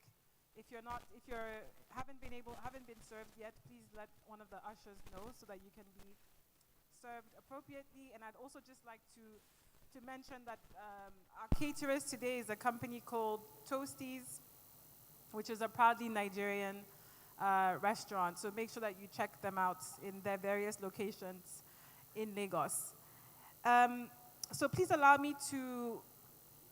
If you haven't been served yet, please let one of the ushers know so that you can be served appropriately. And I'd also just like to mention that our caterers today is a company called Toasties, which is a proudly Nigerian restaurant. So make sure that you check them out in their various locations in Lagos. So please allow me to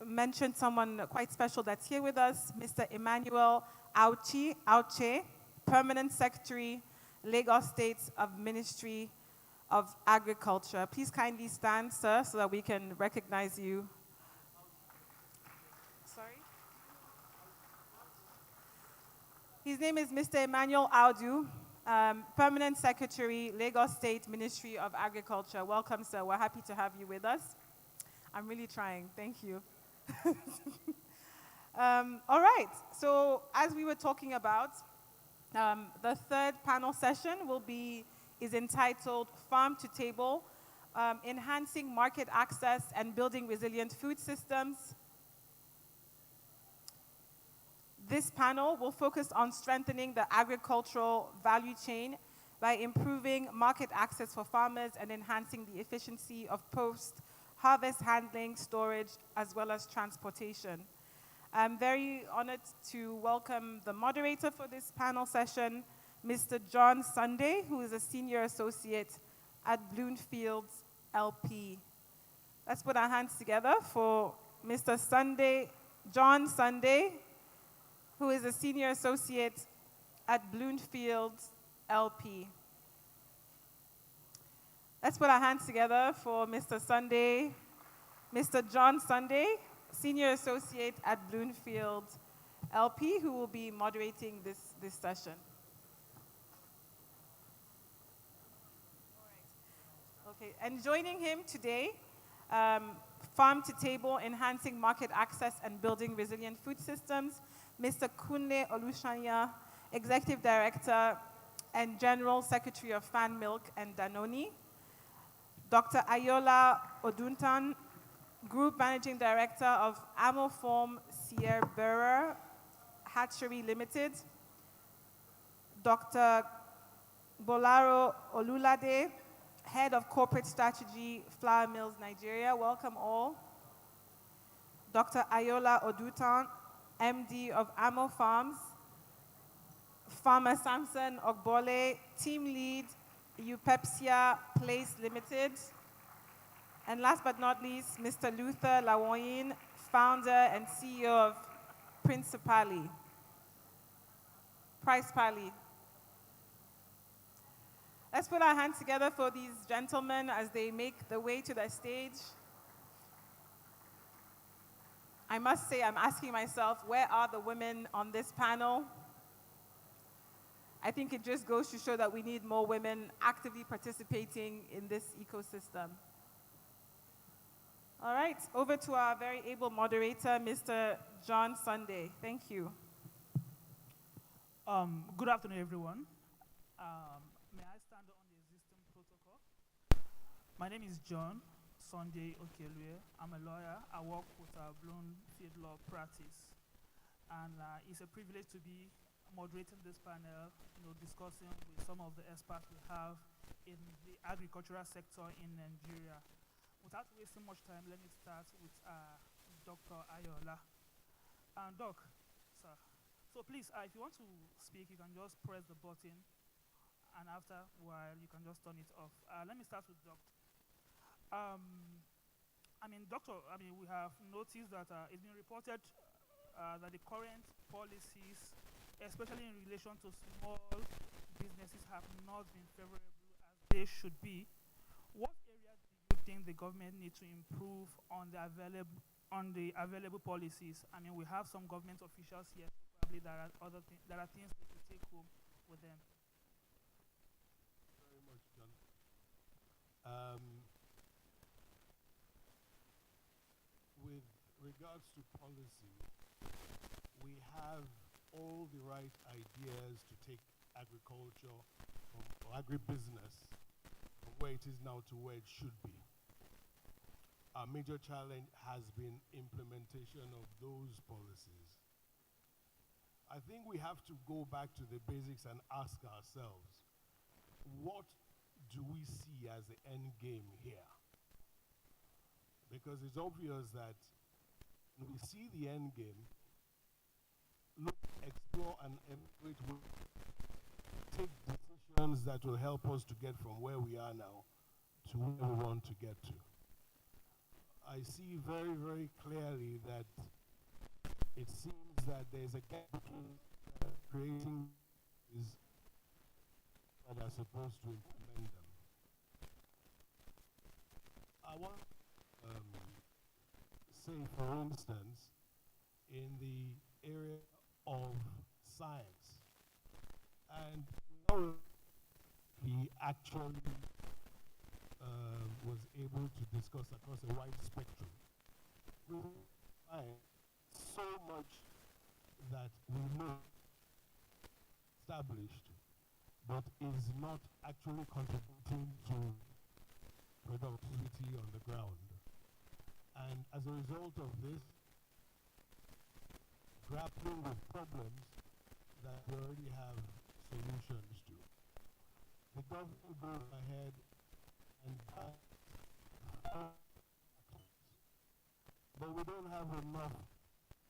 mention someone quite special that's here with us, Mr. Emmanuel Auche, Permanent Secretary, Lagos State of Ministry of Agriculture. Please kindly stand, sir, so that we can recognize you. Sorry? His name is Mr. Emmanuel Audu, Permanent Secretary, Lagos State Ministry of Agriculture. Welcome, sir. We're happy to have you with us. I'm really trying. Thank you. All right. So as we were talking about, the third panel session is entitled Farm to Table, Enhancing Market Access and Building Resilient Food Systems. This panel will focus on strengthening the agricultural value chain by improving market access for farmers and enhancing the efficiency of post-harvest handling, storage, as well as transportation. I'm very honored to welcome the moderator for this panel session, Mr. John Sunday, who is a senior associate at Bloomfields LP. Let's put our hands together for Mr. Sunday, John Sunday, who is a senior associate at Bloomfields LP. Let's put our hands together for Mr. Sunday, Mr. John Sunday, Senior Associate at Bloomfield LP, who will be moderating this session. Okay, and joining him today, Farm to Table, Enhancing Market Access and Building Resilient Food Systems, Mr. Kunle Olushanya, Executive Director and General Secretary of Fan Milk and Danone, Dr. Ayola Oduntan, Group Managing Director of Amoform Sierra Hatchery Limited, Dr. Bolaro Olulade, Head of Corporate Strategy, Flour Mills, Nigeria. Welcome all. Dr. Ayola Odutan, MD of Amo Farms. Farmer Samson Ogbole, Team Lead, Eupepsia Place Limited. And last but not least, Mr. Luther Lawoyin, Founder and CEO of Principali. Price Pali. Let's put our hands together for these gentlemen as they make the way to the stage. I must say, I'm asking myself, where are the women on this panel? I think it just goes to show that we need more women actively participating in this ecosystem. All right, over to our very able moderator, Mr. John Sunday. Thank you. Good afternoon, everyone. May I stand on the existing protocol? My name is John Sunday Okelue. I'm a lawyer. I work with Bloomfield Law Practice. And it's a privilege to be moderating this panel, discussing with some of the experts we have in the agricultural sector in Nigeria. Without wasting much time, let me start with Dr. Ayola. Doc, sir, so please, if you want to speak, you can just press the button, and after a while, you can just turn it off. Let me start with Doctor. Doctor, we have noticed that it's been reported that the current policies, especially in relation to small businesses, have not been favorable as they should be. What areas do you think the government needs to improve on the available policies? We have some government officials here, so probably there are things they could take home with them. Very much, John. With regards to policy, we have all the right ideas to take agriculture or agribusiness from where it is now to where it should be. Our major challenge has been implementation of those policies. I think we have to go back to the basics and ask ourselves, what do we see as the end game here? Because it's obvious that when we see the end game, look, explore and evaluate, take decisions that will help us to get from where we are now to where we want to get to. I see very, very clearly that it seems that there's a gap between creating is that are supposed to implement them. I want say, for instance, in the area of science, and he actually was able to discuss across a wide spectrum. We find so much that we know established, but is not actually contributing to productivity on the ground. And as a result of this, grappling with problems that we already have solutions to. The government goes ahead and but we don't have enough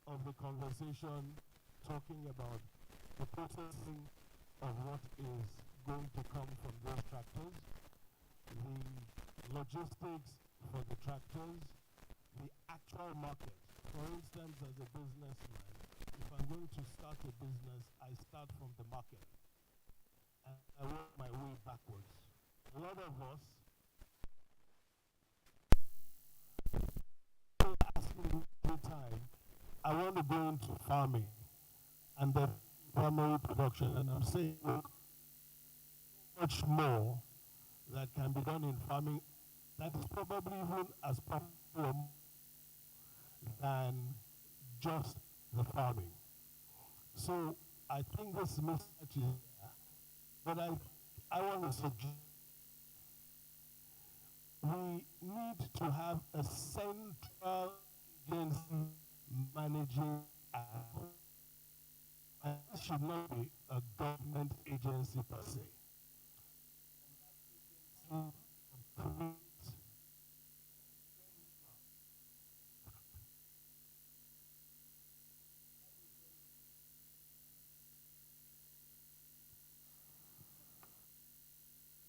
of the conversation talking about the processing of what is going to come from those tractors, the logistics for the tractors, the actual market. For instance, as a businessman, if I'm going to start a business, I start from the market. and I work my way backwards. A lot of us ask me every time, I want to go into farming and then primary production, and I'm saying, look, much more that can be done in farming that is probably even as popular than just the farming. So I think this message is there, but I want to suggest we need to have a central agency managing agro. And this should not be a government agency per se.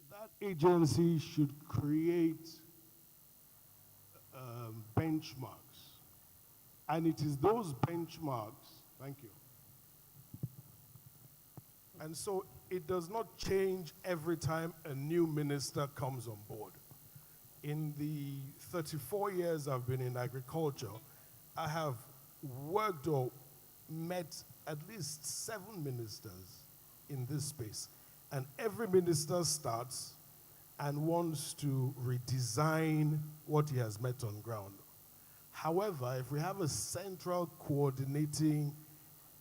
That agency should create benchmarks. And it is those benchmarks, thank you. And so it does not change every time a new minister comes on board. In the 34 years I've been in agriculture, I have worked or met at least 7 ministers in this space. And every minister starts and wants to redesign what he has met on ground. However, if we have a central coordinating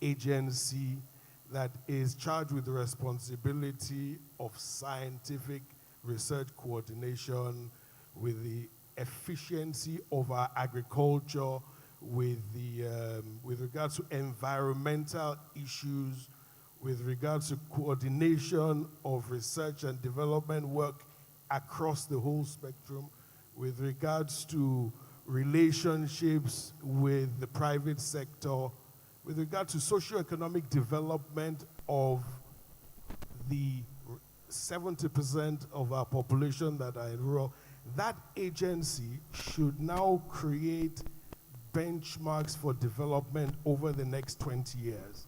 agency that is charged with the responsibility of scientific research coordination, with the efficiency of our agriculture, with regards to environmental issues, with regards to coordination of research and development work across the whole spectrum, with regards to relationships with the private sector, with regard to socio-economic development of the 70% of our population that are in rural, that agency should now create benchmarks for development over the next 20 years.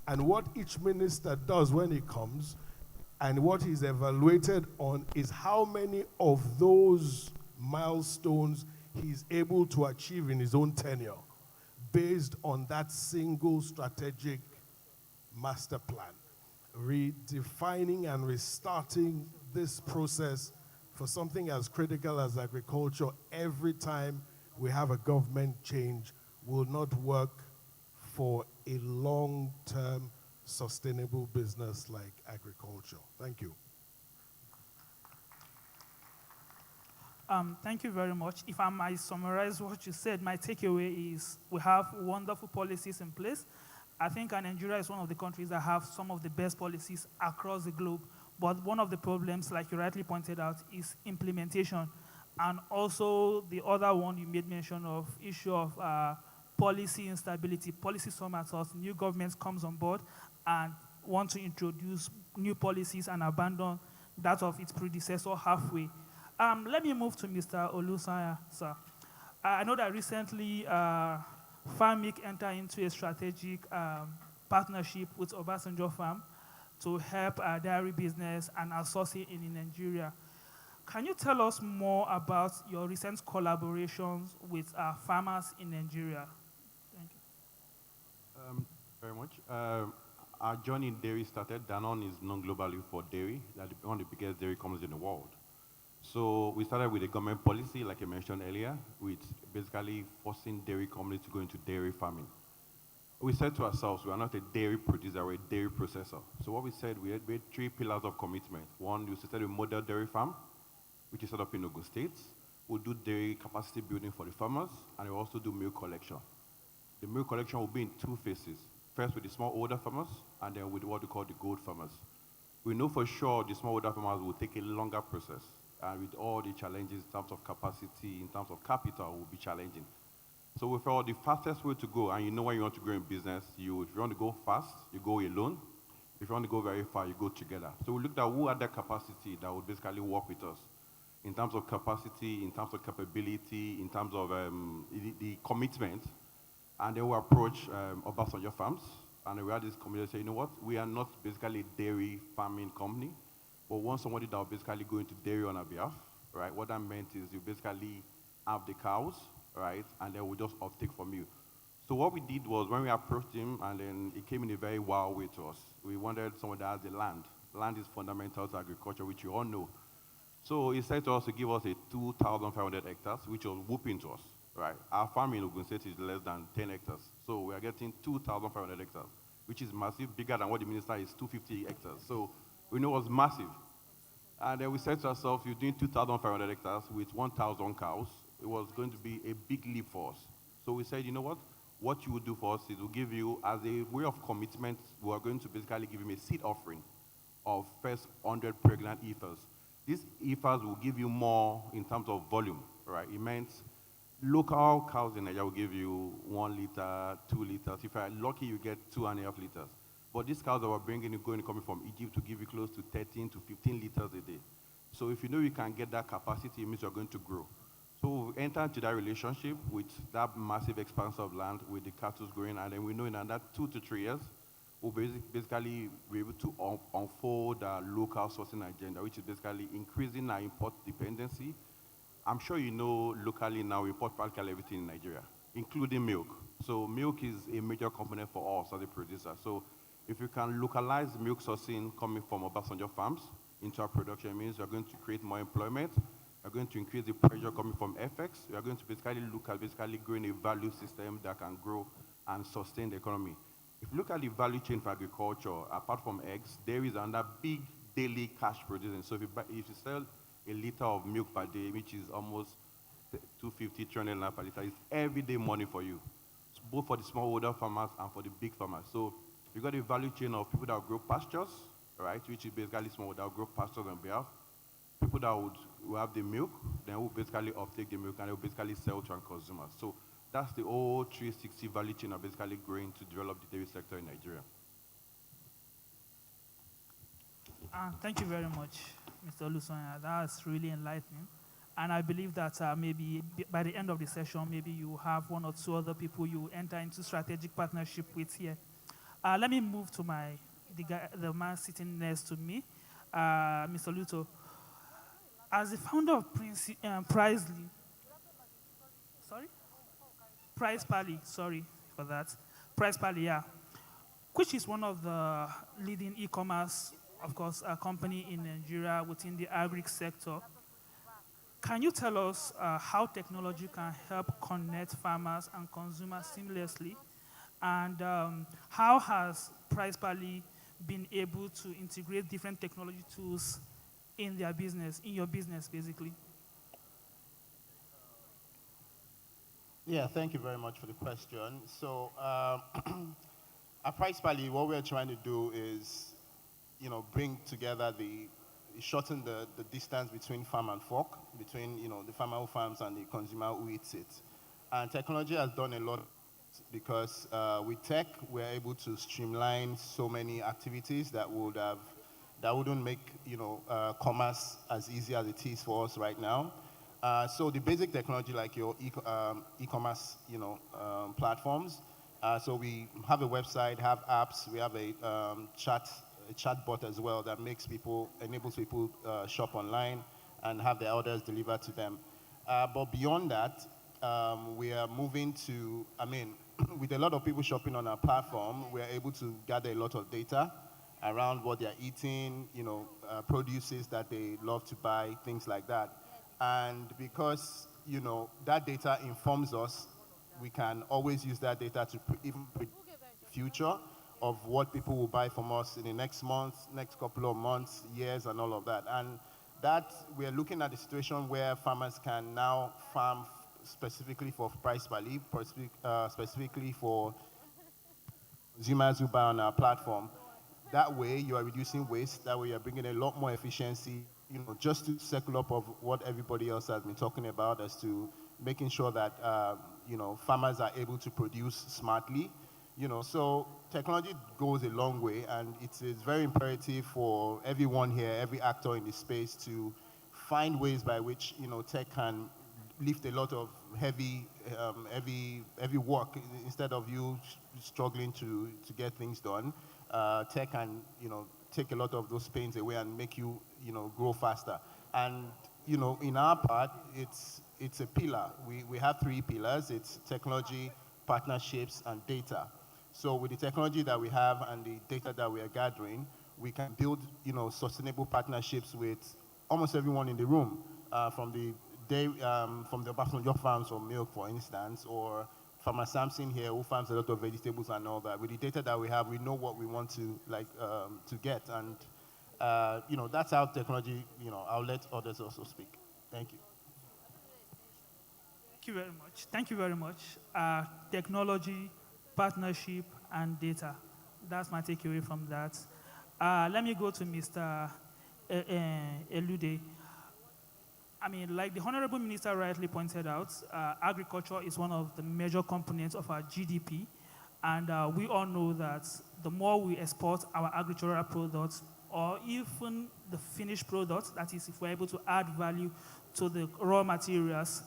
And what each minister does when he comes and what he's evaluated on is how many of those milestones he's able to achieve in his own tenure based on that single strategic master plan. Redefining and restarting this process for something as critical as agriculture every time we have a government change will not work for a long-term sustainable business like agriculture. Thank you. Thank you very much. If I might summarize what you said, my takeaway is we have wonderful policies in place. I think Nigeria is one of the countries that have some of the best policies across the globe. But one of the problems, like you rightly pointed out, is implementation. And also the other one you made mention of, issue of policy instability. Policy somersaults, new governments comes on board and want to introduce new policies and abandon that of its predecessor halfway. Let me move to Mr. Olusanya, sir. I know that recently FARMIC entered into a strategic partnership with Obasanjo Farm to help dairy business and outsourcing in Nigeria. Can you tell us more about your recent collaborations with farmers in Nigeria? Thank you. Very much. Our journey in dairy started. Danone is known globally for dairy. That's one of the biggest dairy companies in the world. So we started with a government policy, like I mentioned earlier, with basically forcing dairy companies to go into dairy farming. We said to ourselves, we are not a dairy producer, we're a dairy processor. So what we said, we had 3 pillars of commitment. One, we started a model dairy farm, which is set up in Ogun State. We'll do dairy capacity building for the farmers, and we'll also do milk collection. The milk collection will be in 2 phases. First with the smallholder farmers, and then with what we call the gold farmers. We know for sure the smallholder farmers will take a longer process, and with all the challenges in terms of capacity, in terms of capital, will be challenging. So we felt the fastest way to go, and you know when you want to grow in business, if you want to go fast, you go alone. If you want to go very far, you go together. So we looked at who had that capacity that would basically work with us in terms of capacity, in terms of capability, in terms of the commitment. And then we approached Obasanjo Farms, And we had this community say, you know what, we are not basically a dairy farming company, but want somebody that will basically go into dairy on our behalf, right? What that meant is you basically have the cows, right? And then we just uptake from you. So what we did was when we approached him, and then he came in a very wild way to us. We wanted someone that has the land. Land is fundamental to agriculture, which you all know. So he said to us to give us a 2,500 hectares, which was whooping to us, right? Our farm in Ogun State is less than 10 hectares. So we are getting 2,500 hectares, which is massive, bigger than what the minister is 250 hectares. So we know it was massive. And then we said to ourselves, you're doing 2,500 hectares with 1,000 cows. It was going to be a big leap for us. So we said, you know what? What you will do for us is we'll give you, as a way of commitment, we are going to basically give him a seed offering of first 100 pregnant heifers. These heifers will give you more in terms of volume, right? It meant local cows in Nigeria will give you 1 liter, 2 liters. If you're lucky, you get 2.5 liters. But these cows that we're bringing in, coming from Egypt, to give you close to 13 to 15 liters a day. So if you know you can get that capacity, it means you're going to grow. So we enter into that relationship with that massive expanse of land with the cattle growing, and then we know in another 2 to 3 years, we'll basically be able to unfold our local sourcing agenda, which is basically increasing our import dependency. I'm sure you know locally now we import practically everything in Nigeria, including milk. So milk is a major component for us as a producer. So if you can localize milk sourcing coming from Obasanjo farms into our production, it means you're going to create more employment. You're going to increase the pressure coming from FX. You're going to basically look at growing a value system that can grow and sustain the economy. If you look at the value chain for agriculture, apart from eggs, there is another big daily cash producing. So if you sell a liter of milk per day, which is almost 250, 300 naira per liter, it's everyday money for you, both for the smallholder farmers and for the big farmers. So you got a value chain of people that grow pastures, right, which is basically small, that grow pastures on behalf. People that will have the milk, then will basically uptake the milk and will basically sell to our consumers. So that's the whole 360 value chain of basically growing to develop the dairy sector in Nigeria. Thank you very much, Mr. Olusonya. That's really enlightening. And I believe that maybe by the end of the session, maybe you have 1 or 2 other people you enter into strategic partnership with here. Let me move to the man sitting next to me, Mr. Luto. As the founder of Price Pally, sorry for that, Price Pally, yeah, which is one of the leading e-commerce, of course, company in Nigeria within the agri sector. Can you tell us how technology can help connect farmers and consumers seamlessly? And how has Price Pally been able to integrate different technology tools in their business, in your business, basically? Yeah, thank you very much for the question. So at Price Pally, what we're trying to do is, bring together shorten the distance between farm and fork, between, the farmer who farms and the consumer who eats it. And technology has done a lot because with tech, we're able to streamline so many activities that wouldn't make commerce as easy as it is for us right now. So the basic technology, like your e-commerce platforms. So we have a website, have apps, we have a chatbot as well that enables people shop online and have their orders delivered to them. But beyond that, we are moving to, with a lot of people shopping on our platform, we are able to gather a lot of data around what they're eating, produces that they love to buy, things like that. And because, that data informs us, we can always use that data to even predict the future of what people will buy from us in the next month, next couple of months, years, and all of that. And that, we're looking at a situation where farmers can now farm specifically for Price Pally, specifically for consumers who buy on our platform. That way, you are reducing waste. That way, you're bringing a lot more efficiency, just to circle up of what everybody else has been talking about as to making sure that, farmers are able to produce smartly. So technology goes a long way, and it is very imperative for everyone here, every actor in this space, to find ways by which, tech can lift a lot of heavy work instead of you struggling to get things done. Tech can, take a lot of those pains away and make you, grow faster. And, in our part, it's a pillar. We have 3 pillars. It's technology, partnerships, and data. So with the technology that we have and the data that we are gathering, we can build, sustainable partnerships with almost everyone in the room, from the Obasanjo farms for milk, for instance, or Farmer Samson here, who farms a lot of vegetables and all that. With the data that we have, we know what we want to get, and that's how technology. I'll let others also speak. Thank you. Thank you very much. Thank you very much. Technology, partnership, and data. That's my takeaway from that. Let me go to Mr. Elude. I mean, like the Honorable Minister rightly pointed out, agriculture is one of the major components of our GDP. And we all know that the more we export our agricultural products, or even the finished products, that is, if we're able to add value to the raw materials,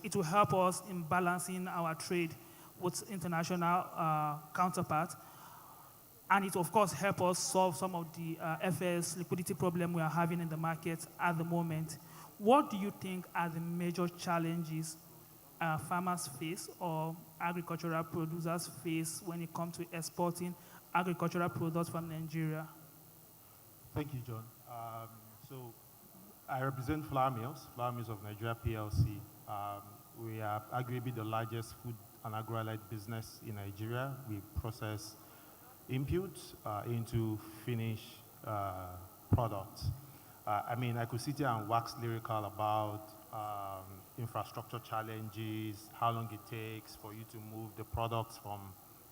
it will help us in balancing our trade with international counterparts. And it, of course, help us solve some of the FS liquidity problem we are having in the market at the moment. What do you think are the major challenges farmers face or agricultural producers face when it comes to exporting agricultural products from Nigeria? Thank you, John. So I represent Flour Mills of Nigeria PLC. We are arguably the largest food and agro-allied business in Nigeria. We process inputs into finished products. I mean, I could sit here and wax lyrical about infrastructure challenges, how long it takes for you to move the products from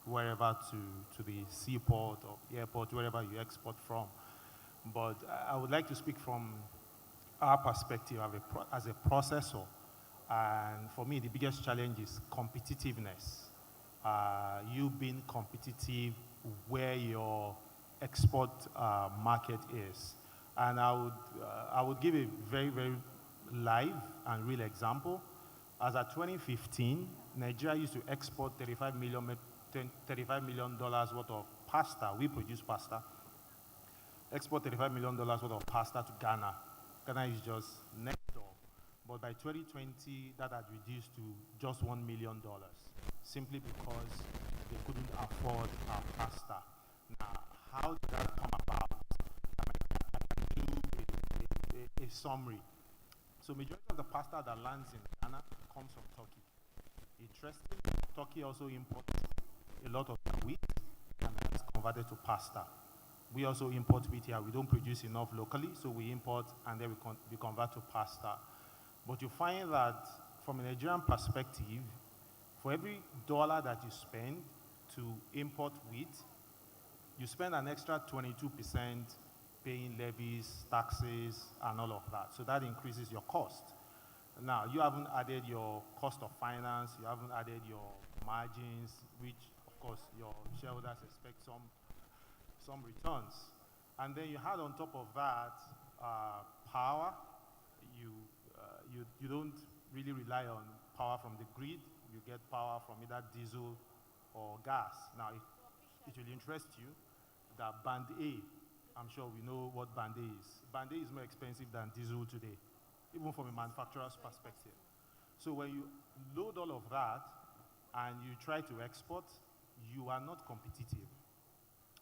wherever to the seaport or airport, wherever you export from. But I would like to speak from our perspective as a processor. And for me, the biggest challenge is competitiveness. You being competitive where your export market is. And I would give a very, very live and real example. As at 2015, Nigeria used to export $35 million worth of pasta. We produce pasta. Export $35 million worth of pasta to Ghana. Ghana is just next door. But by 2020, that had reduced to just $1 million, simply because they couldn't afford our pasta. Now, how did that come about? I can do a summary. So majority of the pasta that lands in Ghana comes from Turkey. Interesting, Turkey also imports a lot of wheat, and that's converted to pasta. We also import wheat here. We don't produce enough locally, so we import and then we convert to pasta. But you find that from a Nigerian perspective, for every dollar that you spend to import wheat, you spend an extra 22% paying levies, taxes, and all of that. So that increases your cost. Now, you haven't added your cost of finance, you haven't added your margins, which, of course, your shareholders expect some returns. And then you had on top of that power. You don't really rely on power from the grid. You get power from either diesel or gas. Now, it will interest you that Band A, I'm sure we know what Band A is. Band A is more expensive than diesel today, even from a manufacturer's perspective. So when you load all of that and you try to export, you are not competitive.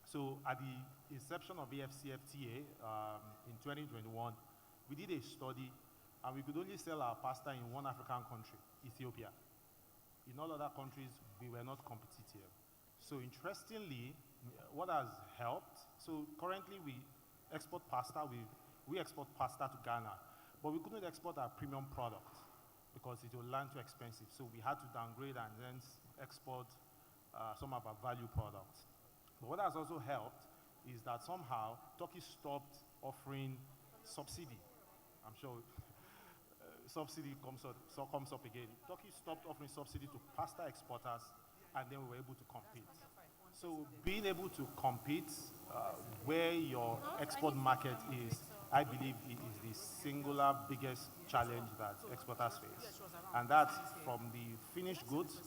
So at the inception of AFCFTA in 2021, we did a study and we could only sell our pasta in one African country, Ethiopia. In all other countries, we were not competitive. So interestingly, what has helped, so currently we export pasta, we export pasta to Ghana, but we couldn't export our premium product because it will land too expensive. So we had to downgrade and then export some of our value products. But what has also helped is that somehow Turkey stopped offering subsidy. I'm sure subsidy comes up again. Turkey stopped offering subsidy to pasta exporters, and then we were able to compete. So being able to compete where your export market is I believe is the singular biggest challenge that exporters face. And that's from the finished goods,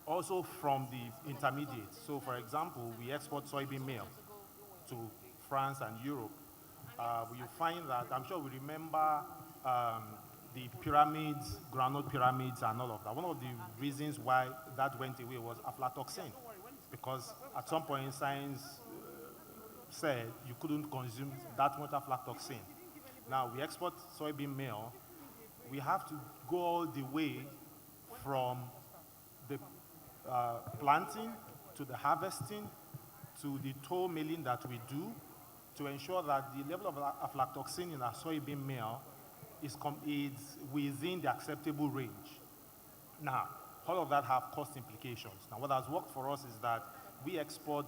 also from the intermediates. So for example, we export soybean meal to France and Europe. You find that, I'm sure we remember the pyramids, groundnut pyramids and all of that. One of the reasons why that went away was aflatoxin, because at some point science said you couldn't consume that much aflatoxin. Now we export soybean meal. We have to go all the way from the planting to the harvesting to the toll milling that we do to ensure that the level of aflatoxin in our soybean meal is within the acceptable range. Now, all of that have cost implications. Now, what has worked for us is that we export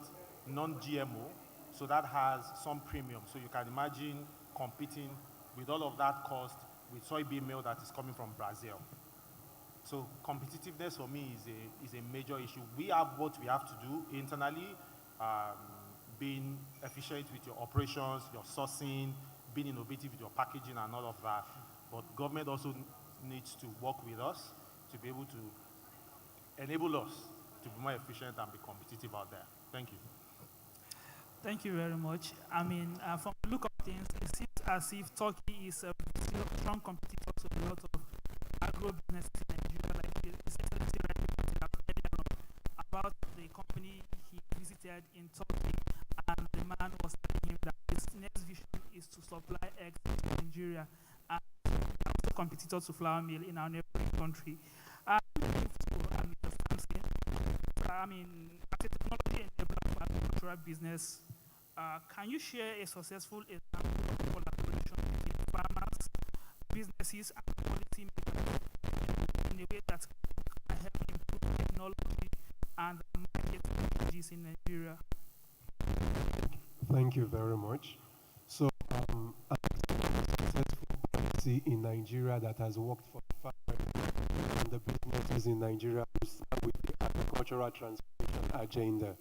non-GMO, so that has some premium. So you can imagine competing with all of that cost with soybean meal that is coming from Brazil. So competitiveness for me is a major issue. We have what we have to do internally, being efficient with your operations, your sourcing, being innovative with your packaging and all of that. But government also needs to work with us to be able to enable us to be more efficient and be competitive out there. Thank you. Thank you very much. I mean, from the look of things, it seems as if Turkey is a strong competitor to a lot of agro-businesses in Nigeria, like His Excellency rightly pointed out earlier on about the company he visited in Turkey, and the man was telling him that his next vision is to supply eggs to Nigeria, and also competitor to flour mill in our neighboring country. Mr. Samson, I mean, as a technology enabler for agricultural business, can you share a successful example of collaboration between farmers, businesses, and policy makers in a way that can help improve technology and market strategies in Nigeria? Thank you very much. So, a successful policy in Nigeria that has worked for the farmers and the businesses in Nigeria to start with the agricultural transformation agenda.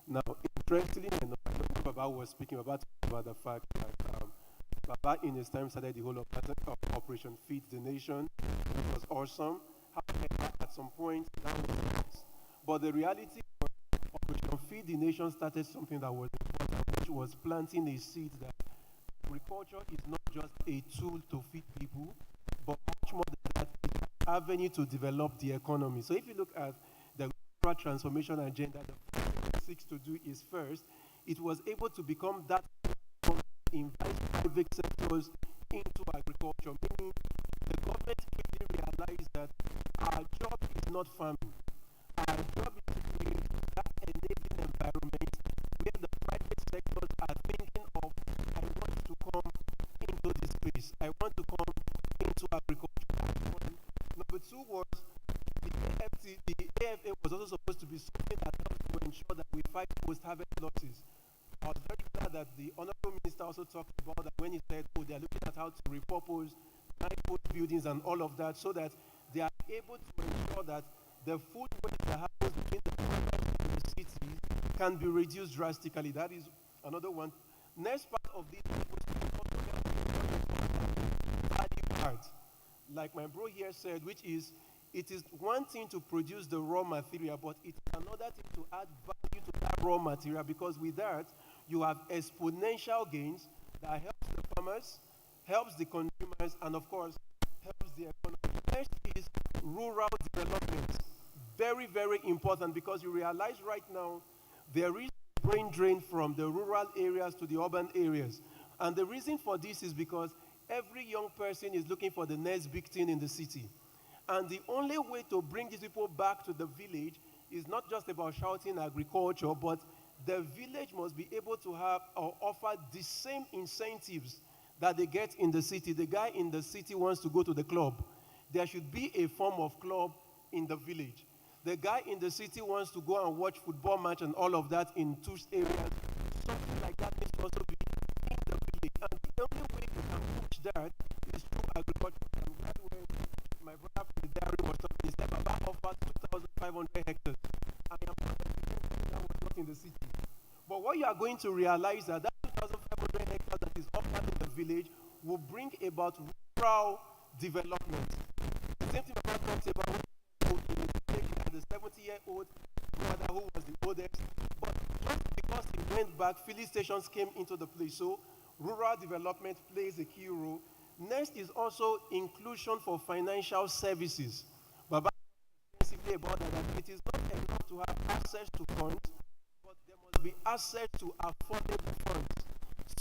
Now, interestingly enough, I know Baba was speaking about the fact that Baba in his time started the whole of Operation Feed the Nation. It was awesome. However, at some point, that was lost. But the reality was Operation Feed the Nation started something that was important, which was planting a seed that agriculture is not just a tool to feed people, but much more than that, it's an avenue to develop the economy. So if you look at the rural transformation agenda, the first thing it seeks to do is first, it was able to become that invite private sectors into agriculture, meaning the government quickly realized that our job is not farming. Our job is to create that enabling environment where the private sectors are thinking of, I want to come into this space. I want to come into agriculture. That's one. Number two was the AFA was also supposed to be something that helps to ensure that we fight post-harvest losses. I was very glad that the Honorable Minister also talked about that when he said, oh, they're looking at how to repurpose nine-foot buildings and all of that so that they are able to ensure that the food waste that happens between the farmers and the city can be reduced drastically. That is another one. Next part of this was to also value add, like my bro here said, which is it is one thing to produce the raw material, but it's another thing to add value to that raw material, because with that, you have exponential gains that helps the farmers, helps the consumers, and of course, helps the economy. Next is rural development. Very, very important, because you realize right now there is brain drain from the rural areas to the urban areas. And the reason for this is because every young person is looking for the next big thing in the city. And the only way to bring these people back to the village is not just about shouting agriculture, but the village must be able to have or offer the same incentives that they get in the city. The guy in the city wants to go to the club. There should be a form of club in the village. The guy in the city wants to go and watch football match and all of that in two areas. Something like that needs to also be in the village. And the only way you can push that is through agriculture. I'm glad when my brother from the dairy was talking, he said Baba offers 2,500 hectares. I am not that was not in the city. But what you are going to realize is that 2,500 hectares that is offered in the village will bring about rural development. The same thing Baba talks about when he had the 70-year-old brother who was the oldest, but just because he went back, filling stations came into the place. So rural development plays a key role. Next is also inclusion for financial services. Baba extensively about that it is not enough to have access to funds, but there must be access to affordable funds,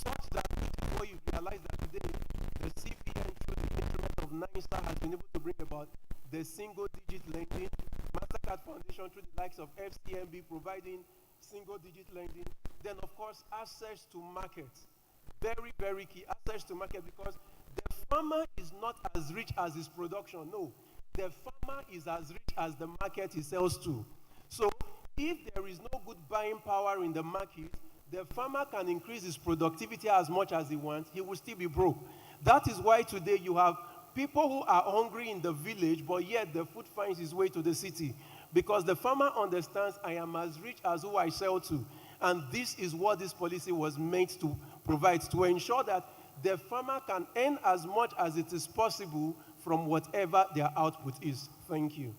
such that before you realize that today the CBN through the instrument of NISA has been able to bring about the single-digit lending, MasterCard Foundation through the likes of FCMB providing single-digit lending, then of course access to markets. Very, very key, access to market, because the farmer is not as rich as his production. No, the farmer is as rich as the market he sells to. So if there is no good buying power in the market, the farmer can increase his productivity as much as he wants, he will still be broke. That is why today you have people who are hungry in the village, but yet the food finds its way to the city. Because the farmer understands I am as rich as who I sell to. And this is what this policy was meant to provide, to ensure that the farmer can earn as much as it is possible from whatever their output is. Thank you.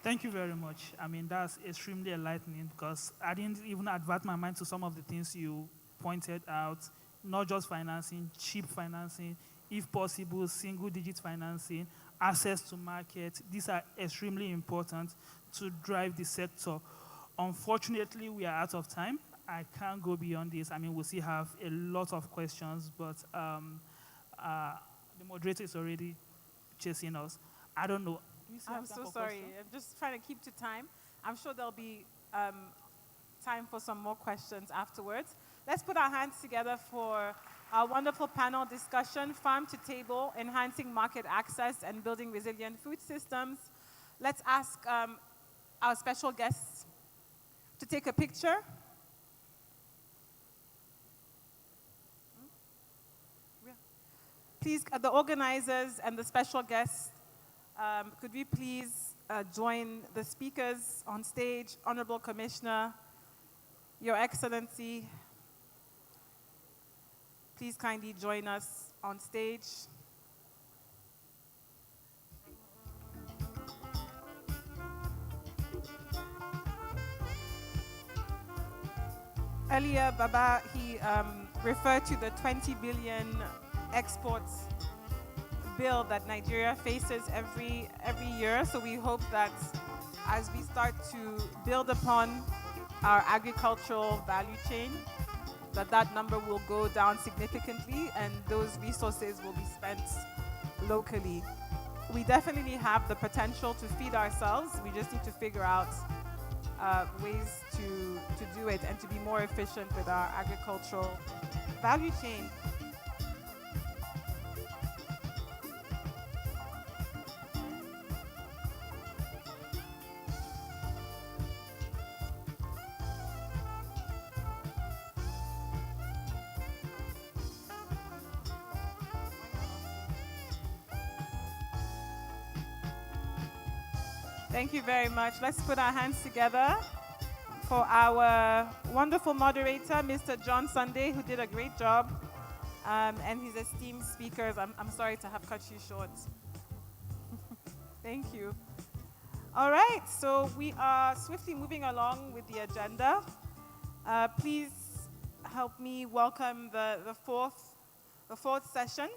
Thank you very much. I mean, that's extremely enlightening because I didn't even advert my mind to some of the things you pointed out, not just financing, cheap financing, if possible, single-digit financing, access to market. These are extremely important to drive the sector. Unfortunately, we are out of time. I can't go beyond this. I mean, we still have a lot of questions, but the moderator is already chasing us. I don't know. I'm so sorry. I'm just trying to keep to time. I'm sure there'll be time for some more questions afterwards. Let's put our hands together for our wonderful panel discussion, Farm to Table, Enhancing Market Access and Building Resilient Food Systems. Let's ask our special guests to take a picture. Please, the organizers and the special guests, could we please join the speakers on stage? Honorable Commissioner, Your Excellency, please kindly join us on stage. Earlier, Baba, he referred to the 20 billion exports bill that Nigeria faces every year. So we hope that as we start to build upon our agricultural value chain, that number will go down significantly and those resources will be spent locally. We definitely have the potential to feed ourselves. We just need to figure out ways to do it and to be more efficient with our agricultural value chain. Thank you very much. Let's put our hands together for our wonderful moderator, Mr. John Sunday, who did a great job, and his esteemed speakers. I'm sorry to have cut you short. Thank you. All right, so we are swiftly moving along with the agenda. Please help me welcome the fourth session,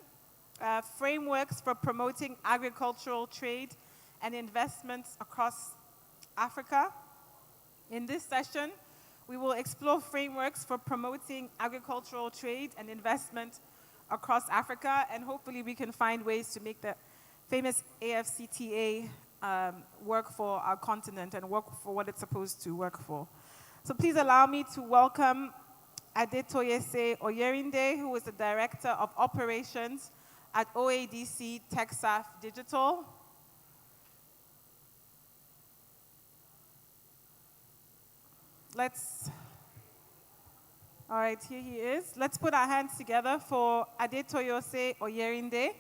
Frameworks for Promoting Agricultural Trade and Investments Across Africa. In this session, we will explore frameworks for promoting agricultural trade and investment across Africa, and hopefully we can find ways to make the famous AFCTA work for our continent and work for what it's supposed to work for. So please allow me to welcome Adetoyese Oyerinde, who is the Director of Operations at OADC TechSAF Digital. All right, here he is. Let's put our hands together for Adetoyese Oyerinde,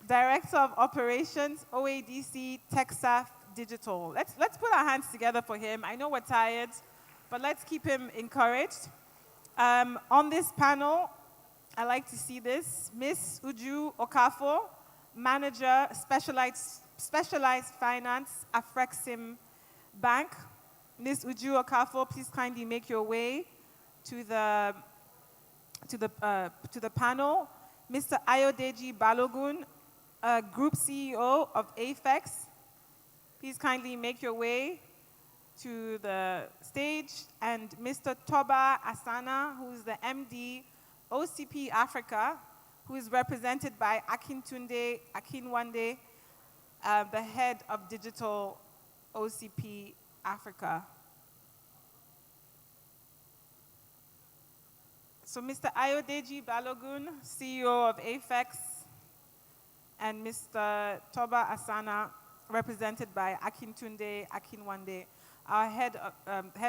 Director of Operations, OADC TechSAF Digital. Let's put our hands together for him. I know we're tired, but let's keep him encouraged. On this panel, I like to see this, Miss Uju Okafo, Manager, Specialized Finance, Afrexim Bank. Miss Uju Okafo, please kindly make your way to the panel. Mr. Ayodeji Balogun, Group CEO of AFEX. Please kindly make your way to the stage. And Mr. Toba Asana, who is the MD, OCP Africa, who is represented by Akintunde Akinwande, the head of Digital OCP Africa. So Mr. Ayodeji Balogun, CEO of AFEX, and Mr. Toba Asana, represented by Akintunde Akinwande, our head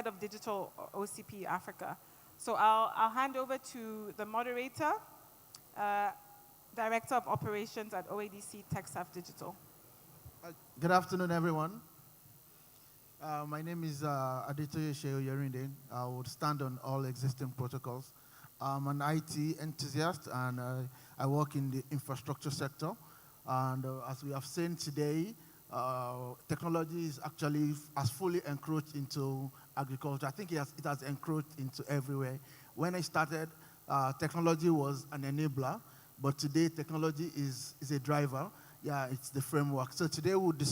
of Digital OCP Africa. So I'll hand over to the moderator, Director of Operations at OADC TechSaf Digital. Good afternoon, everyone. My name is Aditoye Sheo Yerinde. I would stand on all existing protocols. I'm an IT enthusiast, and I work in the infrastructure sector. And as we have seen today, technology is has fully encroached into agriculture. I think it has encroached into everywhere. When I started, technology was an enabler, but today technology is a driver. Yeah, it's the framework. So today we'll be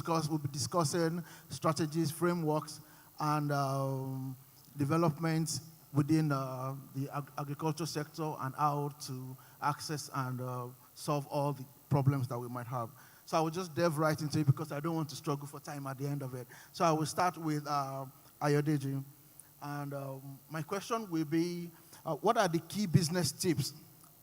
discussing strategies, frameworks, and developments within the agriculture sector and how to access and solve all the problems that we might have. So I will just delve right into it because I don't want to struggle for time at the end of it. So I will start with Ayodeji. And my question will be, what are the key business tips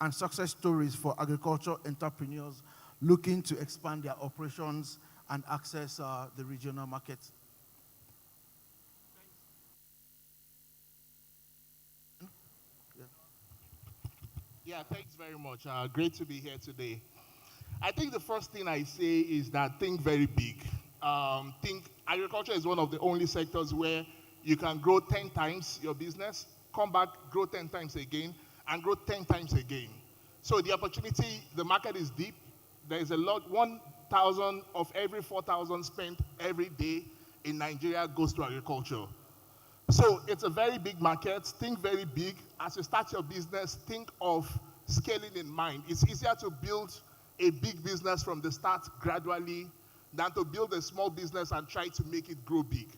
and success stories for agriculture entrepreneurs looking to expand their operations and access the regional markets? Yeah, thanks very much. Great to be here today. I think the first thing I say is that think very big. Think agriculture is one of the only sectors where you can grow 10 times your business, come back, grow 10 times again, and grow 10 times again. So the opportunity, the market is deep. There is a lot, 1,000 of every 4,000 spent every day in Nigeria goes to agriculture. So it's a very big market. Think very big. As you start your business, think of scaling in mind. It's easier to build a big business from the start gradually than to build a small business and try to make it grow big.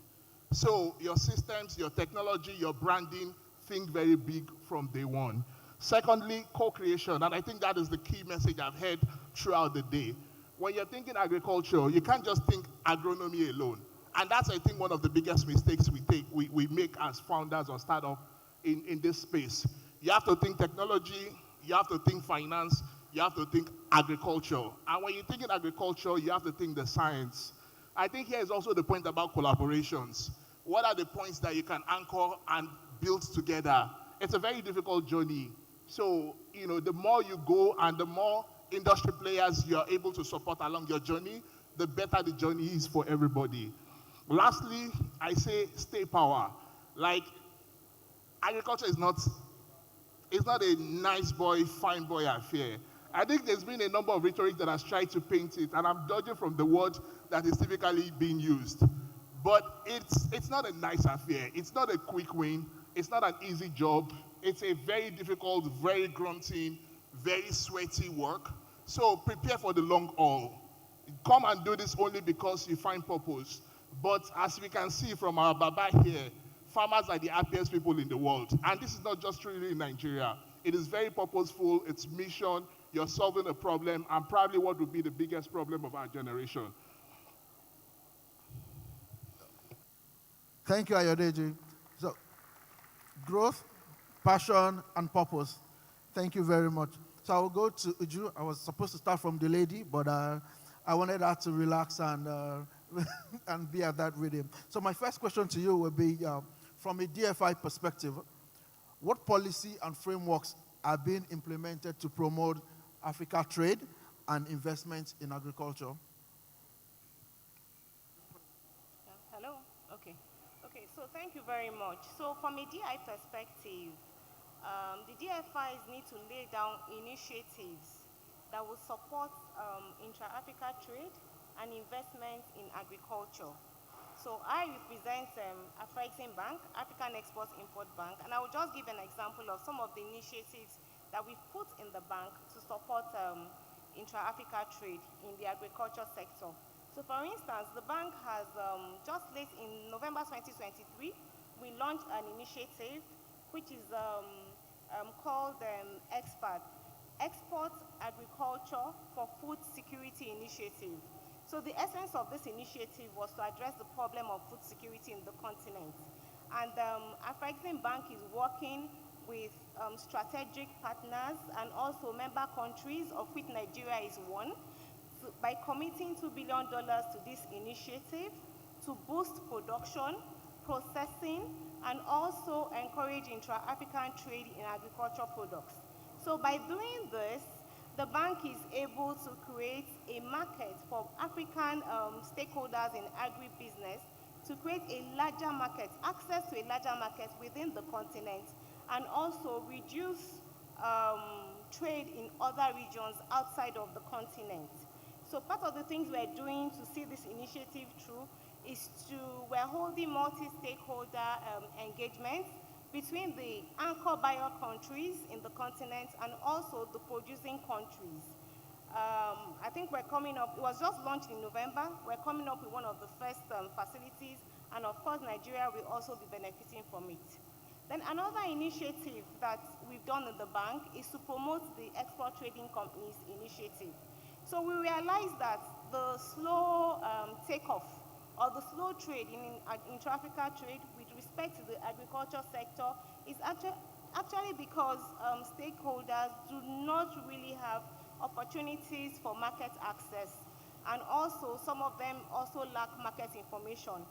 So your systems, your technology, your branding, think very big from day one. Secondly, co-creation, and I think that is the key message I've heard throughout the day. When you're thinking agriculture, you can't just think agronomy alone. And that's, I think, one of the biggest mistakes we make as founders or startups in this space. You have to think technology, you have to think finance, you have to think agriculture. And when you think in agriculture, you have to think the science. I think here is also the point about collaborations. What are the points that you can anchor and build together? It's a very difficult journey. So, the more you go and the more industry players you're able to support along your journey, the better the journey is for everybody. Lastly, I say stay power. Like, agriculture is not a nice boy, fine boy affair. I think there's been a number of rhetoric that has tried to paint it, and I'm judging from the word that is typically being used. But it's not a nice affair. It's not a quick win. It's not an easy job. It's a very difficult, very grunting, very sweaty work. So prepare for the long haul. Come and do this only because you find purpose. But as we can see from our Baba here, farmers are the happiest people in the world. And this is not just really in Nigeria. It is very purposeful. It's mission. You're solving a problem, and probably what would be the biggest problem of our generation. Thank you, Ayodeji. So, growth, passion, and purpose. Thank you very much. So I will go to Uju. I was supposed to start from the lady, but I wanted her to relax and and be at that rhythm. So my first question to you will be, from a DFI perspective, what policy and frameworks are being implemented to promote Africa trade and investment in agriculture? Hello? Okay. Okay, so thank you very much. So from a DI perspective, the DFIs need to lay down initiatives that will support intra-Africa trade and investment in agriculture. So I represent Afrexim Bank, African Export-Import Bank, and I will just give an example of some of the initiatives that we've put in the bank to support intra-Africa trade in the agriculture sector. So for instance, the bank has just late in November 2023, we launched an initiative which is called EXPAT, Export Agriculture for Food Security Initiative. So the essence of this initiative was to address the problem of food security in the continent. And Afrexim Bank is working with strategic partners and also member countries, of which Nigeria is one, by committing $2 billion to this initiative to boost production, processing, and also encourage intra-African trade in agricultural products. So by doing this, the bank is able to create a market for African stakeholders in agribusiness to create a larger market, access to a larger market within the continent, and also reduce trade in other regions outside of the continent. So part of the things we're doing to see this initiative through is we're holding multi-stakeholder engagements between the anchor buyer countries in the continent and also the producing countries. I think we're coming up, it was just launched in November, we're coming up with one of the first facilities, and of course Nigeria will also be benefiting from it. Then another initiative that we've done in the bank is to promote the Export Trading Companies initiative. So we realized that the slow takeoff or the slow trade in intra-Africa trade with respect to the agriculture sector is actually because stakeholders do not really have opportunities for market access, and also some of them also lack market information.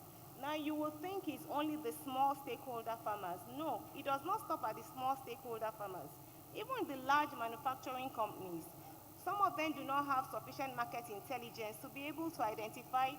Now you will think it's only the small stakeholder farmers. No, it does not stop at the small stakeholder farmers. Even the large manufacturing companies, some of them do not have sufficient market intelligence to be able to identify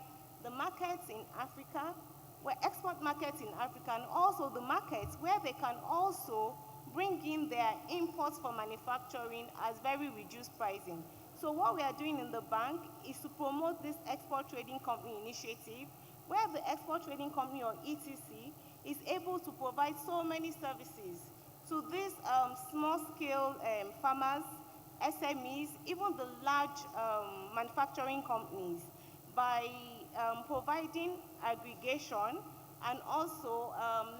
the markets in Africa, where export markets in Africa, and also the markets where they can also bring in their imports for manufacturing as very reduced pricing. So what we are doing in the bank is to promote this Export Trading Company initiative, where the Export Trading Company, or ETC, is able to provide so many services to these small-scale farmers, SMEs, even the large manufacturing companies, by providing aggregation and also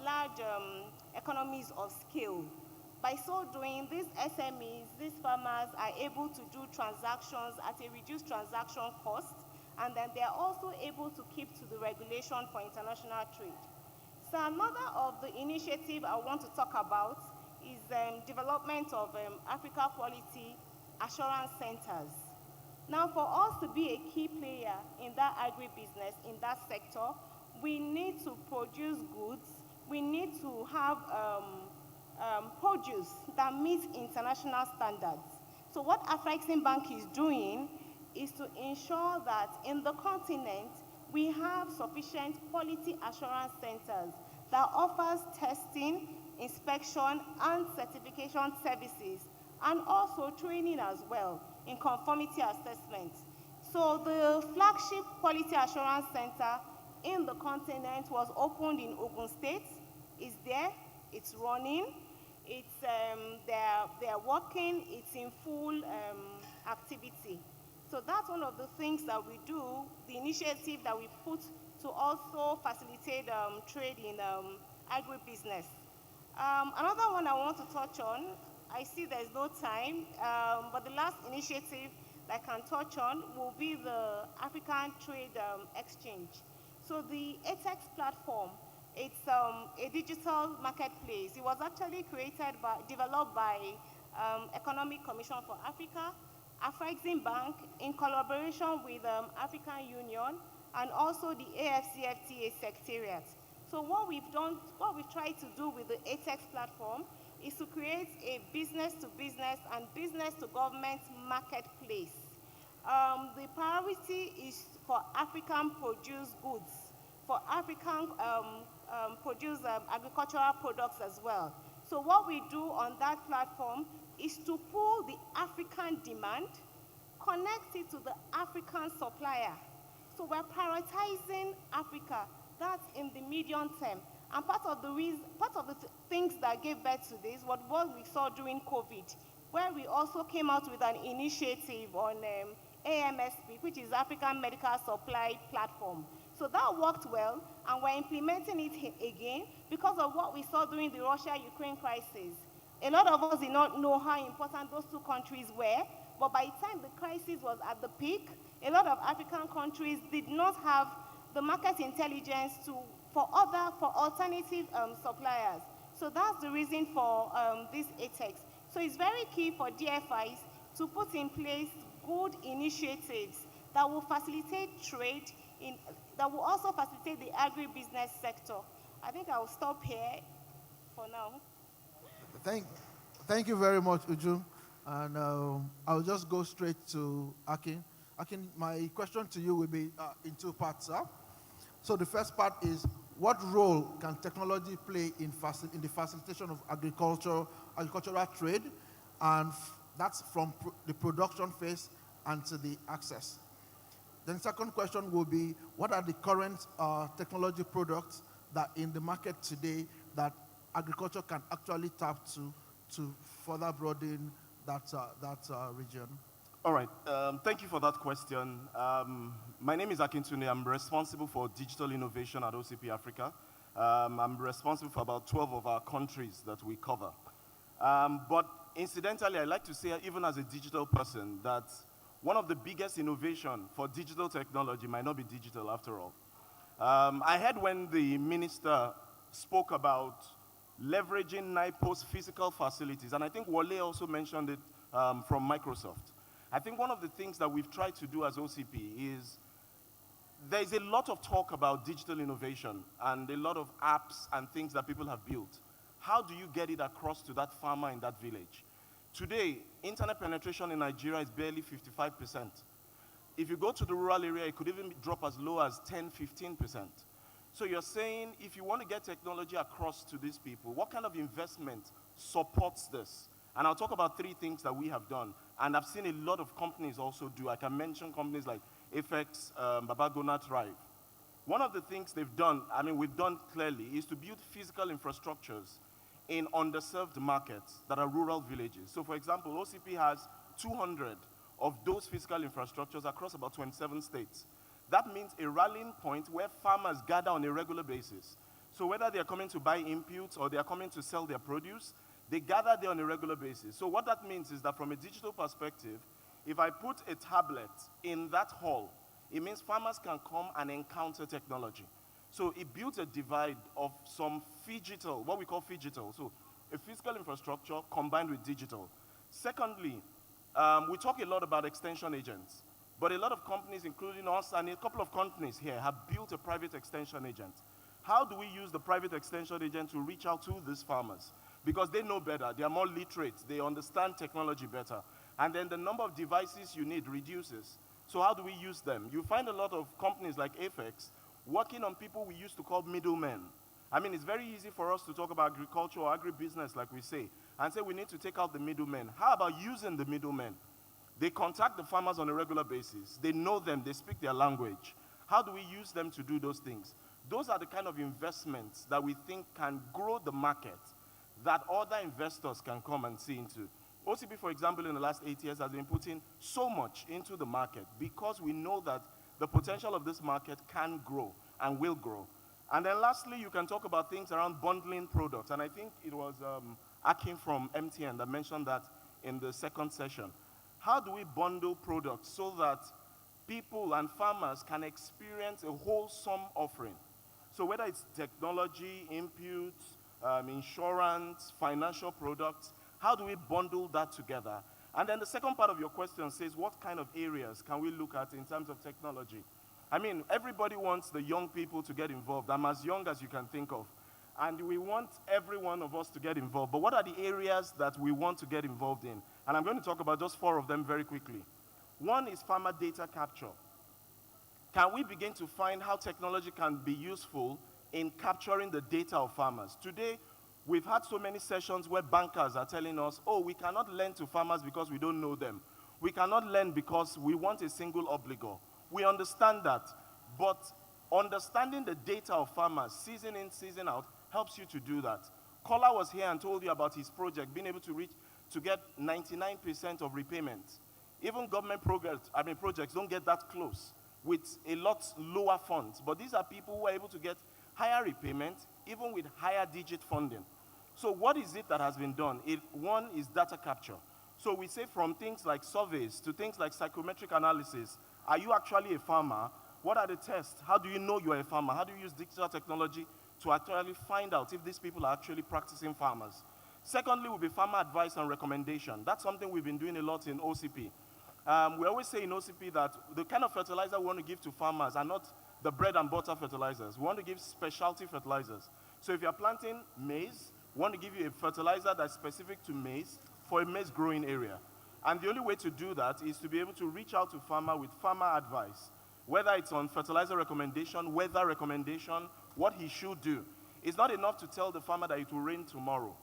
large economies of scale. By so doing, these SMEs, these farmers are able to do transactions at a reduced transaction cost, and then they are also able to keep to the regulation for international trade. So another of the initiative I want to talk about is development of Africa Quality Assurance Centers. Now, for us to be a key player in that agribusiness, in that sector, we need to produce goods, we need to have produce that meets international standards. So what Afrexim Bank is doing is to ensure that in the continent, we have sufficient quality assurance centers that offers testing, inspection, and certification services, and also training as well in conformity assessment. So the flagship Quality Assurance Center in the continent was opened in Ogun State. It's there, it's running, it's, they're working, it's in full activity. So that's one of the things that we do, the initiative that we put to also facilitate trade in agribusiness. Another one I want to touch on, I see there's no time, but the last initiative that I can touch on will be the African Trade Exchange. So the ATEX platform, it's a digital marketplace. It was actually developed by Economic Commission for Africa, Afrexim Bank, in collaboration with African Union, and also the AFCFTA Secretariat. So what we've tried to do with the ATEX platform is to create a business-to-business and business-to-government marketplace. The priority is for African produced goods, for African produce agricultural products as well. So what we do on that platform is to pull the African demand, connect it to the African supplier. So we're prioritizing Africa. That's in the medium term. And part of the things that gave birth to this was what we saw during COVID, where we also came out with an initiative on AMSP, which is African Medical Supply Platform. So that worked well, and we're implementing it again because of what we saw during the Russia-Ukraine crisis. A lot of us did not know how important those two countries were, but by the time the crisis was at the peak, a lot of African countries did not have the market intelligence for alternative suppliers. So that's the reason for this ATEX. So it's very key for DFIs to put in place good initiatives that will facilitate trade, that will also facilitate the agribusiness sector. I think I'll stop here for now. Thank you very much, Uju. And I'll just go straight to Akin. Akin, my question to you will be in two parts, sir. So the first part is, what role can technology play in the facilitation of agricultural trade? And that's from the production phase and to the access. Then second question will be, what are the current technology products that in the market today that agriculture can actually tap to further broaden that region? All right, thank you for that question. My name is Akintunde. I'm responsible for digital innovation at OCP Africa. I'm responsible for about 12 of our countries that we cover. But incidentally, I like to say, even as a digital person, that one of the biggest innovation for digital technology might not be digital after all. I heard when the minister spoke about leveraging NIPO's physical facilities, and I think Wale also mentioned it from Microsoft. I think one of the things that we've tried to do as OCP is there's a lot of talk about digital innovation and a lot of apps and things that people have built. How do you get it across to that farmer in that village? Today, internet penetration in Nigeria is barely 55%. If you go to the rural area, it could even drop as low as 10, 15%. So you're saying if you want to get technology across to these people, what kind of investment supports this? And I'll talk about three things that we have done. And I've seen a lot of companies also do. I can mention companies like Apex, Babagona Thrive. One of the things they've done, I mean, we've done clearly, is to build physical infrastructures in underserved markets that are rural villages. So for example, OCP has 200 of those physical infrastructures across about 27 states. That means a rallying point where farmers gather on a regular basis. So whether they're coming to buy inputs or they're coming to sell their produce, they gather there on a regular basis. So what that means is that from a digital perspective, if I put a tablet in that hall, it means farmers can come and encounter technology. So it builds a divide of some phygital, what we call phygital. So a physical infrastructure combined with digital. Secondly, we talk a lot about extension agents, but a lot of companies, including us and a couple of companies here, have built a private extension agent. How do we use the private extension agent to reach out to these farmers? Because they know better, they are more literate, they understand technology better. And then the number of devices you need reduces. So how do we use them? You find a lot of companies like Apex working on people we used to call middlemen. I mean, it's very easy for us to talk about agriculture or agribusiness, like we say, and say we need to take out the middlemen. How about using the middlemen? They contact the farmers on a regular basis. They know them, they speak their language. How do we use them to do those things? Those are the kind of investments that we think can grow the market that other investors can come and see into. OCP, for example, in the last 8 years has been putting so much into the market because we know that the potential of this market can grow and will grow. And then lastly, you can talk about things around bundling products. And I think it was Akin from MTN that mentioned that in the second session. How do we bundle products so that people and farmers can experience a wholesome offering? So whether it's technology, inputs, insurance, financial products, how do we bundle that together? And then the second part of your question says, what kind of areas can we look at in terms of technology? I mean, everybody wants the young people to get involved. I'm as young as you can think of. And we want every one of us to get involved. But what are the areas that we want to get involved in? And I'm going to talk about just 4 of them very quickly. One is farmer data capture. Can we begin to find how technology can be useful in capturing the data of farmers. Today, we've had so many sessions where bankers are telling us, oh, we cannot lend to farmers because we don't know them. We cannot lend because we want a single obligor. We understand that, but understanding the data of farmers, season in, season out, helps you to do that. Kola was here and told you about his project, being able to get 99% of repayment. Even government projects don't get that close with a lot lower funds. But these are people who are able to get higher repayment, even with higher digit funding. So what is it that has been done? One is data capture. So we say from things like surveys to things like psychometric analysis, are you actually a farmer? What are the tests? How do you know you're a farmer? How do you use digital technology to actually find out if these people are actually practicing farmers? Secondly, will be farmer advice and recommendation. That's something we've been doing a lot in OCP. We always say in OCP that the kind of fertilizer we want to give to farmers are not the bread and butter fertilizers. We want to give specialty fertilizers. So if you're planting maize, we want to give you a fertilizer that's specific to maize for a maize growing area. And the only way to do that is to be able to reach out to farmer with farmer advice, whether it's on fertilizer recommendation, weather recommendation, what he should do. It's not enough to tell the farmer that it will rain tomorrow.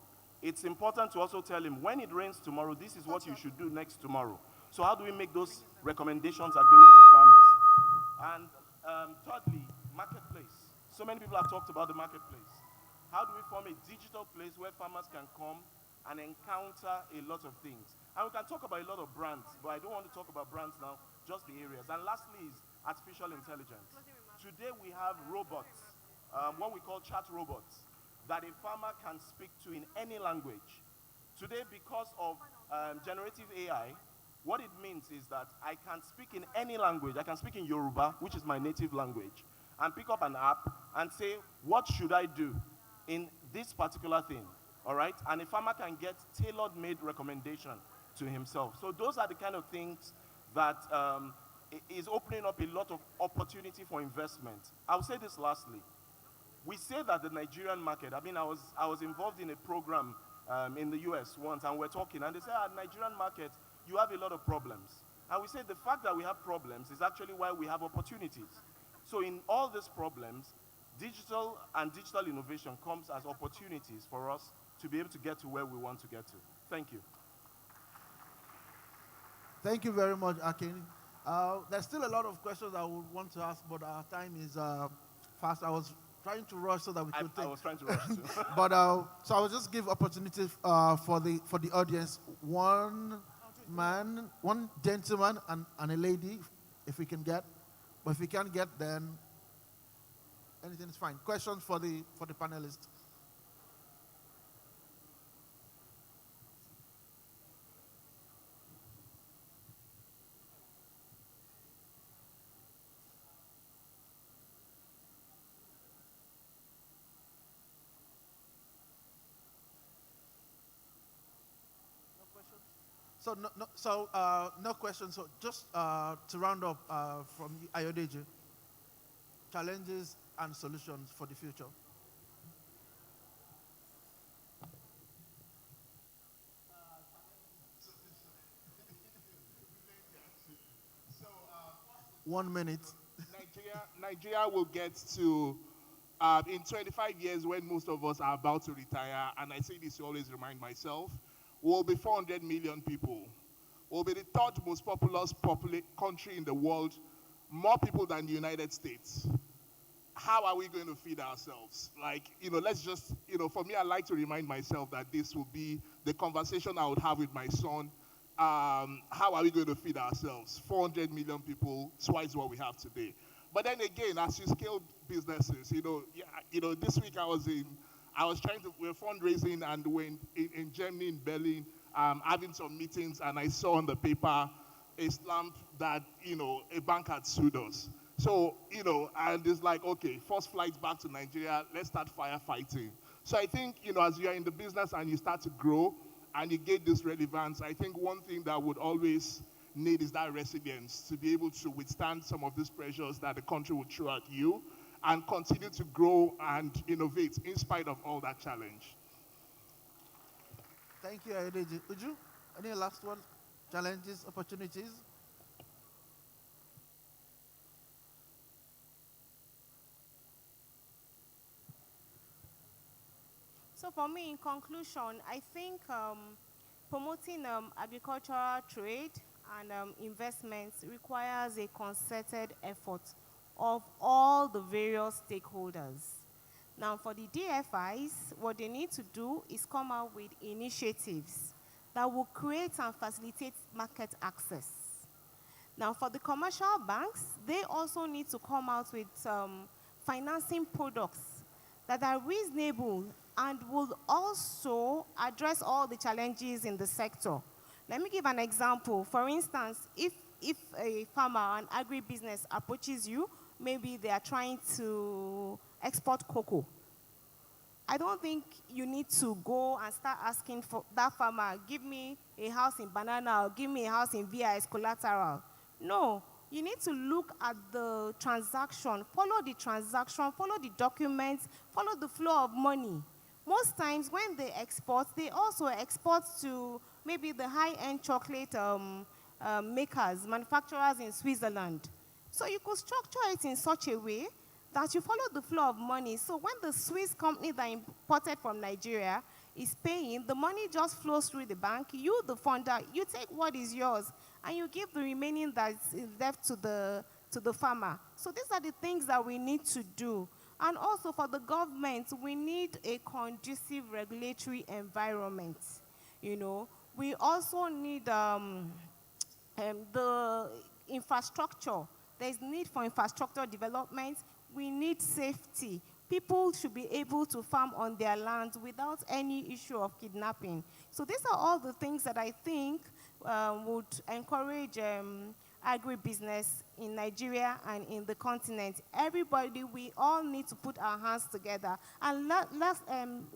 It's important to also tell him when it rains tomorrow, this is what you should do next tomorrow. So how do we make those recommendations available to farmers? And thirdly, marketplace. So many people have talked about the marketplace. How do we form a digital place where farmers can come and encounter a lot of things? And we can talk about a lot of brands, but I don't want to talk about brands now, just the areas. And lastly is artificial intelligence. Today we have robots, what we call chat robots, that a farmer can speak to in any language. Today, because of generative AI, what it means is that I can speak in any language. I can speak in Yoruba, which is my native language, and pick up an app and say, what should I do in this particular thing, all right? And a farmer can get tailor-made recommendation to himself. So those are the kind of things that is opening up a lot of opportunity for investment. I'll say this lastly. We say that the Nigerian market, I mean, I was involved in a program in the US once, and we're talking, and they say, Nigerian market, you have a lot of problems. And we say the fact that we have problems is actually why we have opportunities. So in all these problems, digital and digital innovation comes as opportunities for us to be able to get to where we want to get to. Thank you. Thank you very much, Akin. There's still a lot of questions I would want to ask, but our time is fast. I was trying to rush so that we could think. I was trying to rush too. But so I will just give opportunity for the audience. One man, one gentleman, and a lady, if we can get. But if we can't get, then anything is fine. Questions for the panelists. No questions. So just to round up from Ayodeji, challenges and solutions for the future. So, 1 minute. Nigeria will get to, in 25 years when most of us are about to retire, and I say this to always remind myself, we'll be 400 million people. We'll be the third most populous country in the world, more people than the United States. How are we going to feed ourselves? Like, let's just, for me, I like to remind myself that this will be the conversation I would have with my son. How are we going to feed ourselves? 400 million people, twice what we have today. But then again, as you scale businesses, this week we're fundraising, and we're in Germany, in Berlin, having some meetings, and I saw on the paper a slump that, a bank had sued us. So, and it's like, okay, first flight back to Nigeria, let's start firefighting. So I think, as you are in the business and you start to grow and you get this relevance, I think one thing that would always need is that resilience to be able to withstand some of these pressures that the country will throw at you and continue to grow and innovate in spite of all that challenge. Thank you, Ayodeji. Uju, any last one? Challenges, opportunities? So for me, in conclusion, I think promoting agricultural trade and investments requires a concerted effort of all the various stakeholders. Now, for the DFIs, what they need to do is come out with initiatives that will create and facilitate market access. Now, for the commercial banks, they also need to come out with financing products that are reasonable and will also address all the challenges in the sector. Let me give an example. For instance, if a farmer, an agribusiness approaches you, maybe they are trying to export cocoa. I don't think you need to go and start asking for that farmer, give me a house in Banana or give me a house in VI as collateral. No, you need to look at the transaction, follow the documents, follow the flow of money. Most times when they export, they also export to maybe the high-end chocolate makers, manufacturers in Switzerland. So you could structure it in such a way that you follow the flow of money. So when the Swiss company that imported from Nigeria is paying, the money just flows through the bank. You, the funder, you take what is yours, and you give the remaining that's left to the farmer. So these are the things that we need to do. And also for the government, we need a conducive regulatory environment. You know, we also need the infrastructure. There's need for infrastructure development. We need safety. People should be able to farm on their land without any issue of kidnapping. So these are all the things that I think would encourage agribusiness in Nigeria and in the continent. Everybody, we all need to put our hands together. And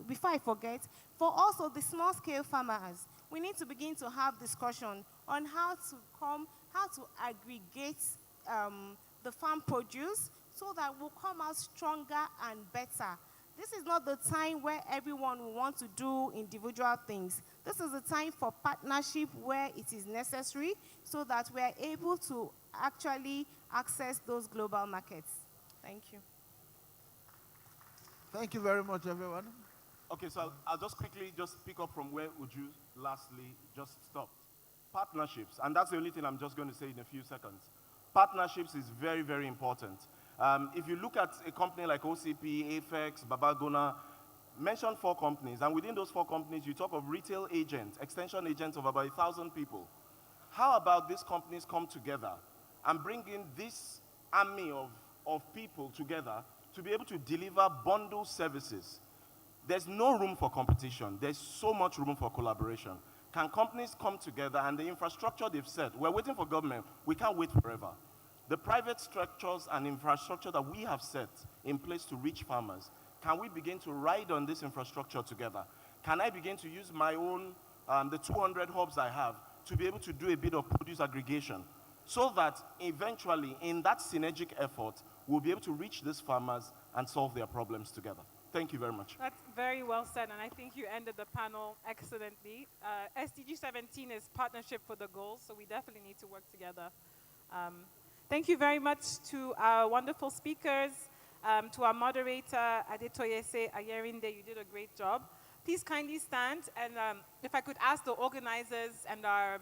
before I forget, for also the small-scale farmers, we need to begin to have discussion on how to aggregate the farm produce so that we'll come out stronger and better. This is not the time where everyone will want to do individual things. This is the time for partnership where it is necessary so that we are able to actually access those global markets. Thank you. Thank you very much, everyone. Okay, so I'll just quickly just pick up from where Uju lastly just stopped. Partnerships, and that's the only thing I'm just going to say in a few seconds. Partnerships is very, very important. If you look at a company like OCP, Afex, Babagona, mention 4 companies, and within those 4 companies, you talk of retail agents, extension agents of about 1,000 people. How about these companies come together and bring in this army of people together to be able to deliver bundle services? There's no room for competition. There's so much room for collaboration. Can companies come together and the infrastructure they've set? We're waiting for government. We can't wait forever. The private structures and infrastructure that we have set in place to reach farmers, can we begin to ride on this infrastructure together? Can I begin to use my own, the 200 hubs I have, to be able to do a bit of produce aggregation so that eventually in that synergic effort, we'll be able to reach these farmers and solve their problems together. Thank you very much. That's very well said, and I think you ended the panel excellently. SDG 17 is Partnership for the Goals, so we definitely need to work together. Thank you very much to our wonderful speakers, to our moderator, Adetoyese Ayerinde. You did a great job. Please kindly stand, and if I could ask the organizers and our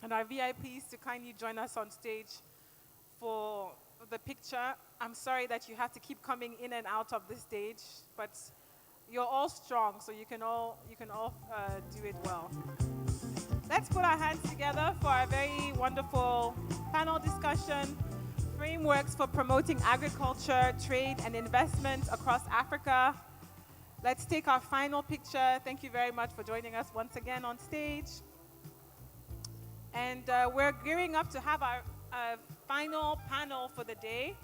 VIPs to kindly join us on stage for the picture. I'm sorry that you have to keep coming in and out of the stage, but you're all strong, so you can all do it well. Let's put our hands together for a very wonderful panel discussion, frameworks for promoting agriculture, trade, and investment across Africa. Let's take our final picture. Thank you very much for joining us once again on stage. And we're gearing up to have our final panel for the day.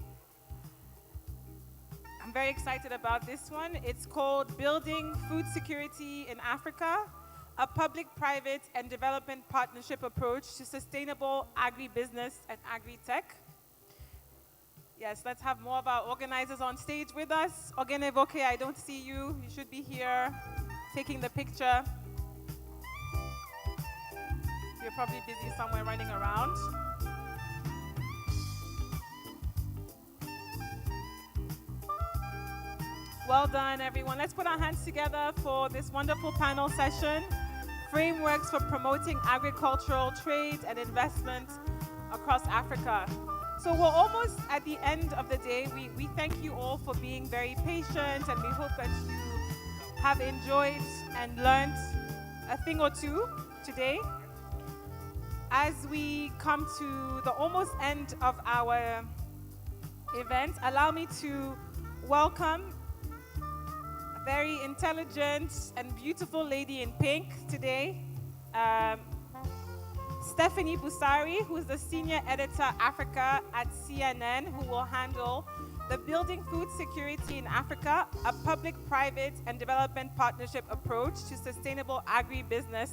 I'm very excited about this one. It's called Building Food Security in Africa, a public-private and development partnership approach to sustainable agribusiness and agri-tech. Yes, let's have more of our organizers on stage with us. Ogenevoke, I don't see you. You should be here taking the picture. You're probably busy somewhere running around. Well done, everyone. Let's put our hands together for this wonderful panel session, Frameworks for Promoting Agricultural Trade and Investment Across Africa. So we're almost at the end of the day. We thank you all for being very patient, and we hope that you have enjoyed and learned a thing or two today. As we come to the almost end of our event, allow me to welcome a very intelligent and beautiful lady in pink today, Stephanie Busari, who is the Senior Editor Africa at CNN, who will handle the Building Food Security in Africa, a public-private and development partnership approach to sustainable agribusiness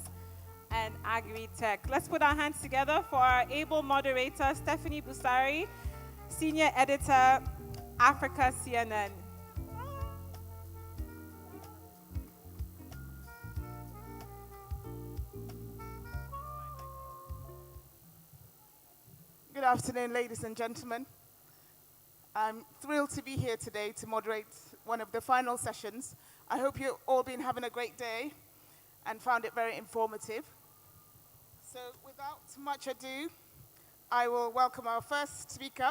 and agri-tech. Let's put our hands together for our able moderator, Stephanie Busari, Senior Editor, Africa, CNN. Good afternoon, ladies and gentlemen. I'm thrilled to be here today to moderate one of the final sessions. I hope you've all been having a great day and found it very informative. So without much ado, I will welcome our first speaker,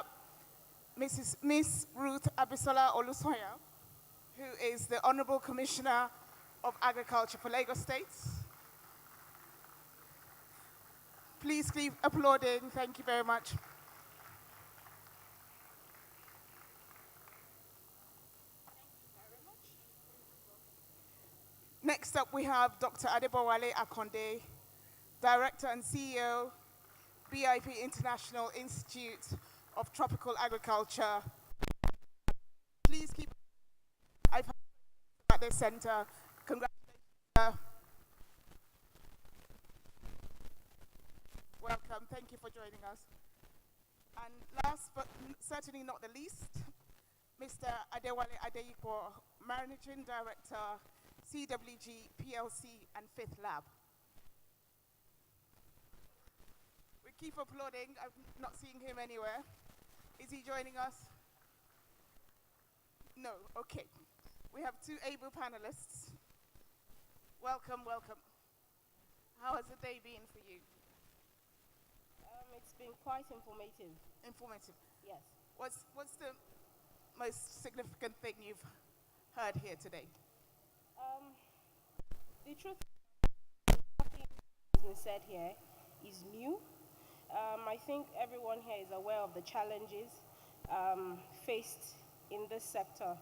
Miss Ruth Abisola Olusoya, who is the Honorable Commissioner of Agriculture for Lagos State. Please keep applauding. Thank you very much. Next up, we have Dr. Adebowale Akonde, Director and CEO, BIP International Institute of Tropical Agriculture. Please keep. I've heard at this center. Congratulations. Welcome. Thank you for joining us. And last but certainly not the least, Mr. Adewale Adeyipo, Managing Director, CWG PLC and Fifth Lab. We keep applauding. I'm not seeing him anywhere. Is he joining us? No. Okay. We have two able panelists. Welcome, welcome. How has the day been for you? It's been quite informative. Informative? Yes. What's the most significant thing you've heard here today? The truth, nothing has been said here is new. I think everyone here is aware of the challenges faced in this sector,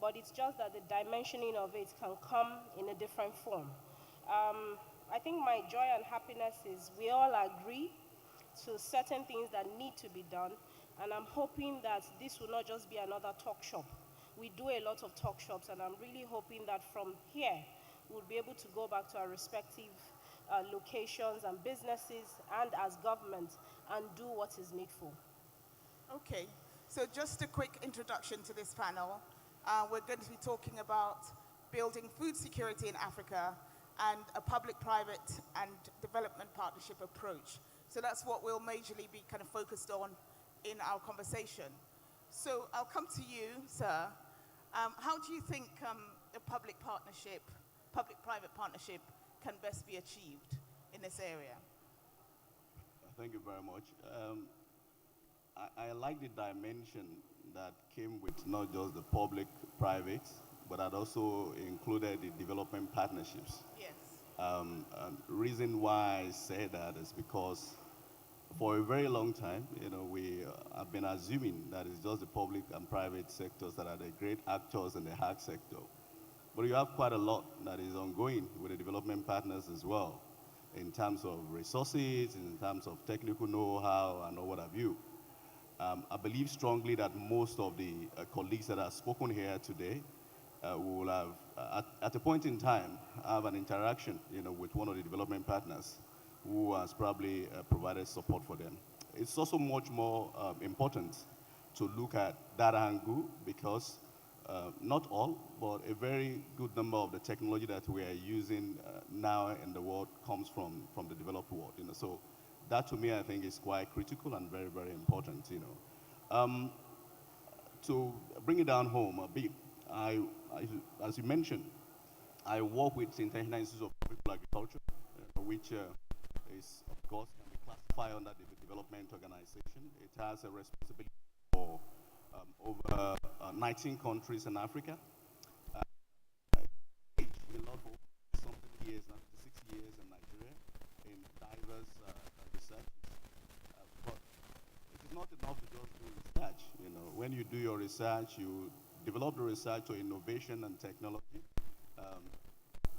but it's just that the dimensioning of it can come in a different form. I think my joy and happiness is we all agree to certain things that need to be done, and I'm hoping that this will not just be another talk shop. We do a lot of talk shops, and I'm really hoping that from here we'll be able to go back to our respective locations and businesses and as government and do what is needful. Okay, so just a quick introduction to this panel. We're going to be talking about building food security in Africa and a public-private and development partnership approach. So that's what we'll majorly be kind of focused on in our conversation. So I'll come to you, sir. How do you think a public-private partnership can best be achieved in this area? Thank you very much. I like the dimension that came with not just the public-private, but that also included the development partnerships. Yes. And reason why I say that is because for a very long time, we have been assuming that it's just the public and private sectors that are the great actors in the ag sector. But you have quite a lot that is ongoing with the development partners as well, in terms of resources, in terms of technical know-how, and what have you. I believe strongly that most of the colleagues that have spoken here today will have, at a point in time, have an interaction, with one of the development partners who has probably provided support for them. It's also much more important to look at that angle because not all, but a very good number of the technology that we are using now in the world comes from the developed world. So that to me I think is quite critical and very, very important. To bring it down home a bit, as you mentioned, I work with the International Institute of Tropical Agriculture, which is, of course, can be classified under the development organization. It has a responsibility for over 19 countries in Africa. A lot for something years now, 6 years in Nigeria in diverse research. But it is not enough to just do research. You know, when you do your research, you develop the research or innovation and technology.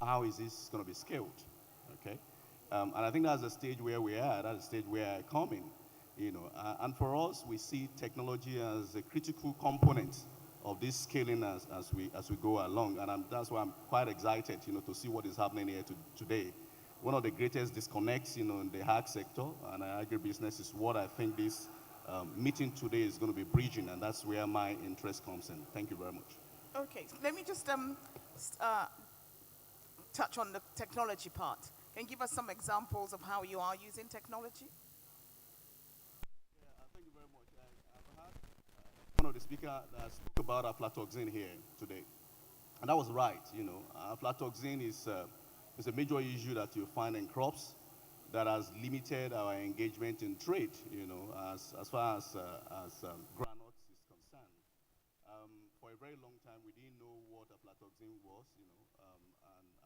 How is this going to be scaled? Okay, and I think that's the stage where we are. That's the stage where I come in. You know, and for us, we see technology as a critical component of this scaling as we go along, and that's why I'm quite excited, you know, to see what is happening here today. One of the greatest disconnects, you know, in the ag sector and agribusiness is what I think this meeting today is going to be bridging, and that's where my interest comes in. Thank you very much. Okay, so let me just touch on the technology part. Can you give us some examples of how you are using technology? Thank you very much. I've had one of the speakers that spoke about aflatoxin here today, and that was right. You know, aflatoxin is a major issue that you find in crops that has limited our engagement in trade. You know, as far as granules is concerned. For a very long time, we didn't know what aflatoxin was. You know,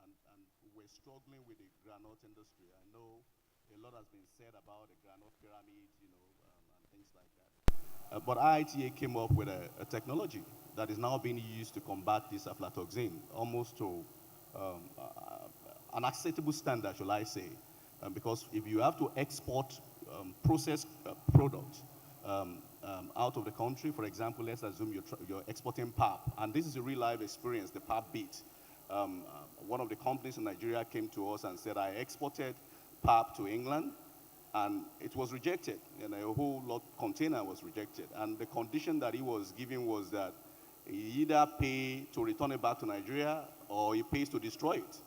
and we're struggling with the granite industry. I know a lot has been said about the granite pyramid, you know, and things like that. But IITA came up with a technology that is now being used to combat this aflatoxin, almost to an acceptable standard, shall I say. Because if you have to export processed products out of the country, for example, let's assume you're exporting pap, and this is a real life experience, the pap beet. One of the companies in Nigeria came to us and said, I exported pap to England, and it was rejected. And a whole lot container was rejected. And the condition that he was giving was that he either pay to return it back to Nigeria or he pays to destroy it.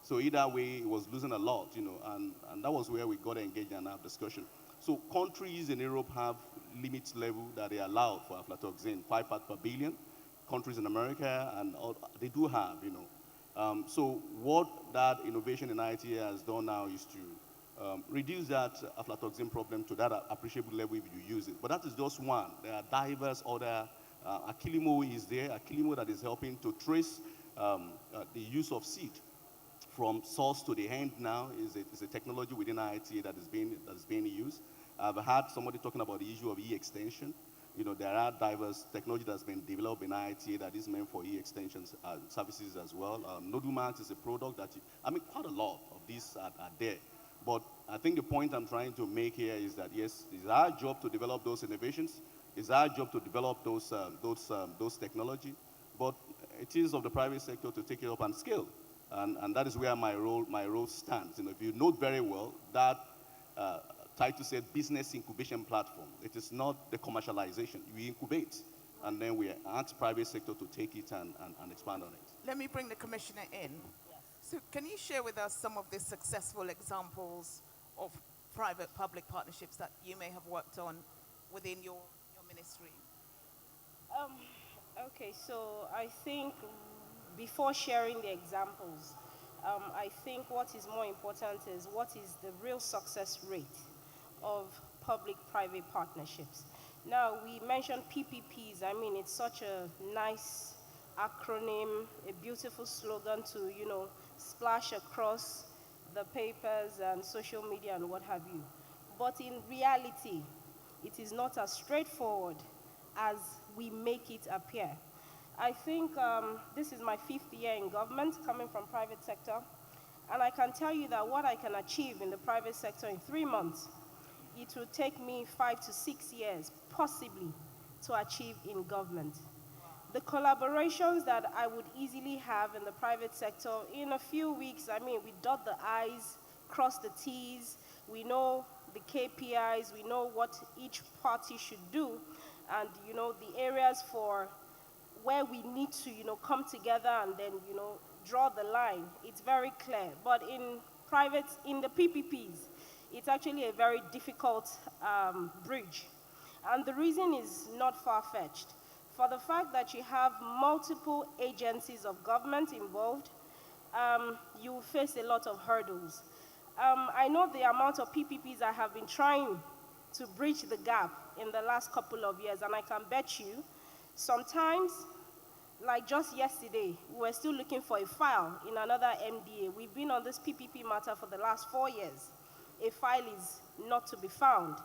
So either way, he was losing a lot, you know, and that was where we got engaged in our discussion. So countries in Europe have limits level that they allow for aflatoxin, 5 parts per billion. Countries in America, and all, they do have, you know. So what that innovation in IITA has done now is to reduce that aflatoxin problem to that appreciable level if you use it. But that is just one. There are diverse other, Aquilimo is there, Aquilimo that is helping to trace the use of seed from source to the end now is a technology within IITA that is being used. I've had somebody talking about the issue of e-extension. You know, there are diverse technology that's been developed in IITA that is meant for e-extensions services as well. Nodumax is a product that, quite a lot of these are there. But I think the point I'm trying to make here is that, yes, it's our job to develop those innovations. It's our job to develop those technology. But it is of the private sector to take it up and scale. And that is where my role stands. You know, if you note very well, that title said business incubation platform. It is not the commercialization. We incubate, and then we ask private sector to take it and expand on it. Let me bring the commissioner in. Yes. So can you share with us some of the successful examples of private-public partnerships that you may have worked on within your ministry? Okay, so I think before sharing the examples, I think what is more important is what is the real success rate of public-private partnerships. Now, we mentioned PPPs. I mean, it's such a nice acronym, a beautiful slogan to, you know, splash across the papers and social media and what have you. But in reality, it is not as straightforward as we make it appear. I think this is my 5th year in government, coming from private sector, and I can tell you that what I can achieve in the private sector in 3 months, it will take me 5 to 6 years, possibly, to achieve in government. The collaborations that I would easily have in the private sector, in a few weeks, I mean, we dot the I's, cross the T's, we know the KPIs, we know what each party should do, and, you know, the areas for where we need to, you know, come together and then, you know, draw the line. It's very clear. But in the PPPs, it's actually a very difficult bridge. And the reason is not far-fetched. for the fact that you have multiple agencies of government involved, you face a lot of hurdles. I know the amount of PPPs I have been trying to bridge the gap in the last couple of years, and I can bet you, sometimes, like just yesterday, we were still looking for a file in another MDA. We've been on this PPP matter for the last 4 years. A file is not to be found.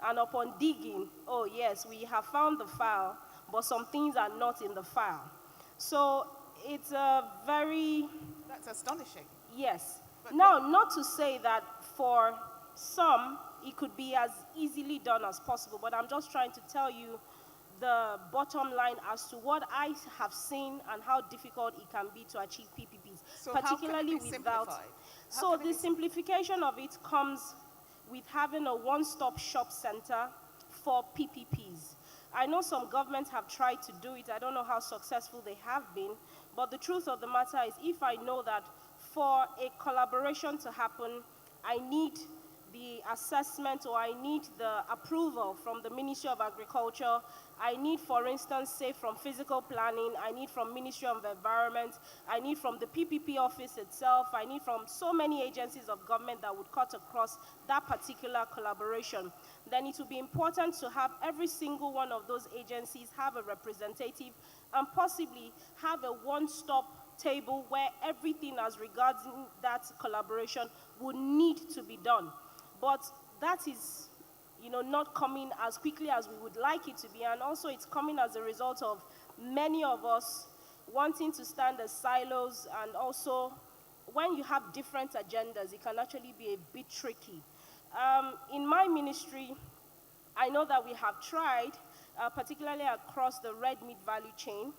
And upon digging, oh yes, we have found the file, but some things are not in the file. So it's a very... That's astonishing. Yes. Now, not to say that for some, it could be as easily done as possible, but I'm just trying to tell you the bottom line as to what I have seen and how difficult it can be to achieve PPPs, So particularly how can it be without... simplified? So the simplification of it comes with having a one-stop shop center for PPPs. I know some governments have tried to do it. I don't know how successful they have been, but the truth of the matter is, if I know that for a collaboration to happen, I need the assessment or I need the approval from the Ministry of Agriculture. I need, for instance, say from physical planning, I need from Ministry of Environment, I need from the PPP office itself, I need from so many agencies of government that would cut across that particular collaboration. Then it will be important to have every single one of those agencies have a representative and possibly have a one-stop table where everything as regards that collaboration would need to be done. But that is, not coming as quickly as we would like it to be, and also it's coming as a result of many of us wanting to stand as silos, and also when you have different agendas, it can actually be a bit tricky. In my ministry, I know that we have tried, particularly across the red meat value chain.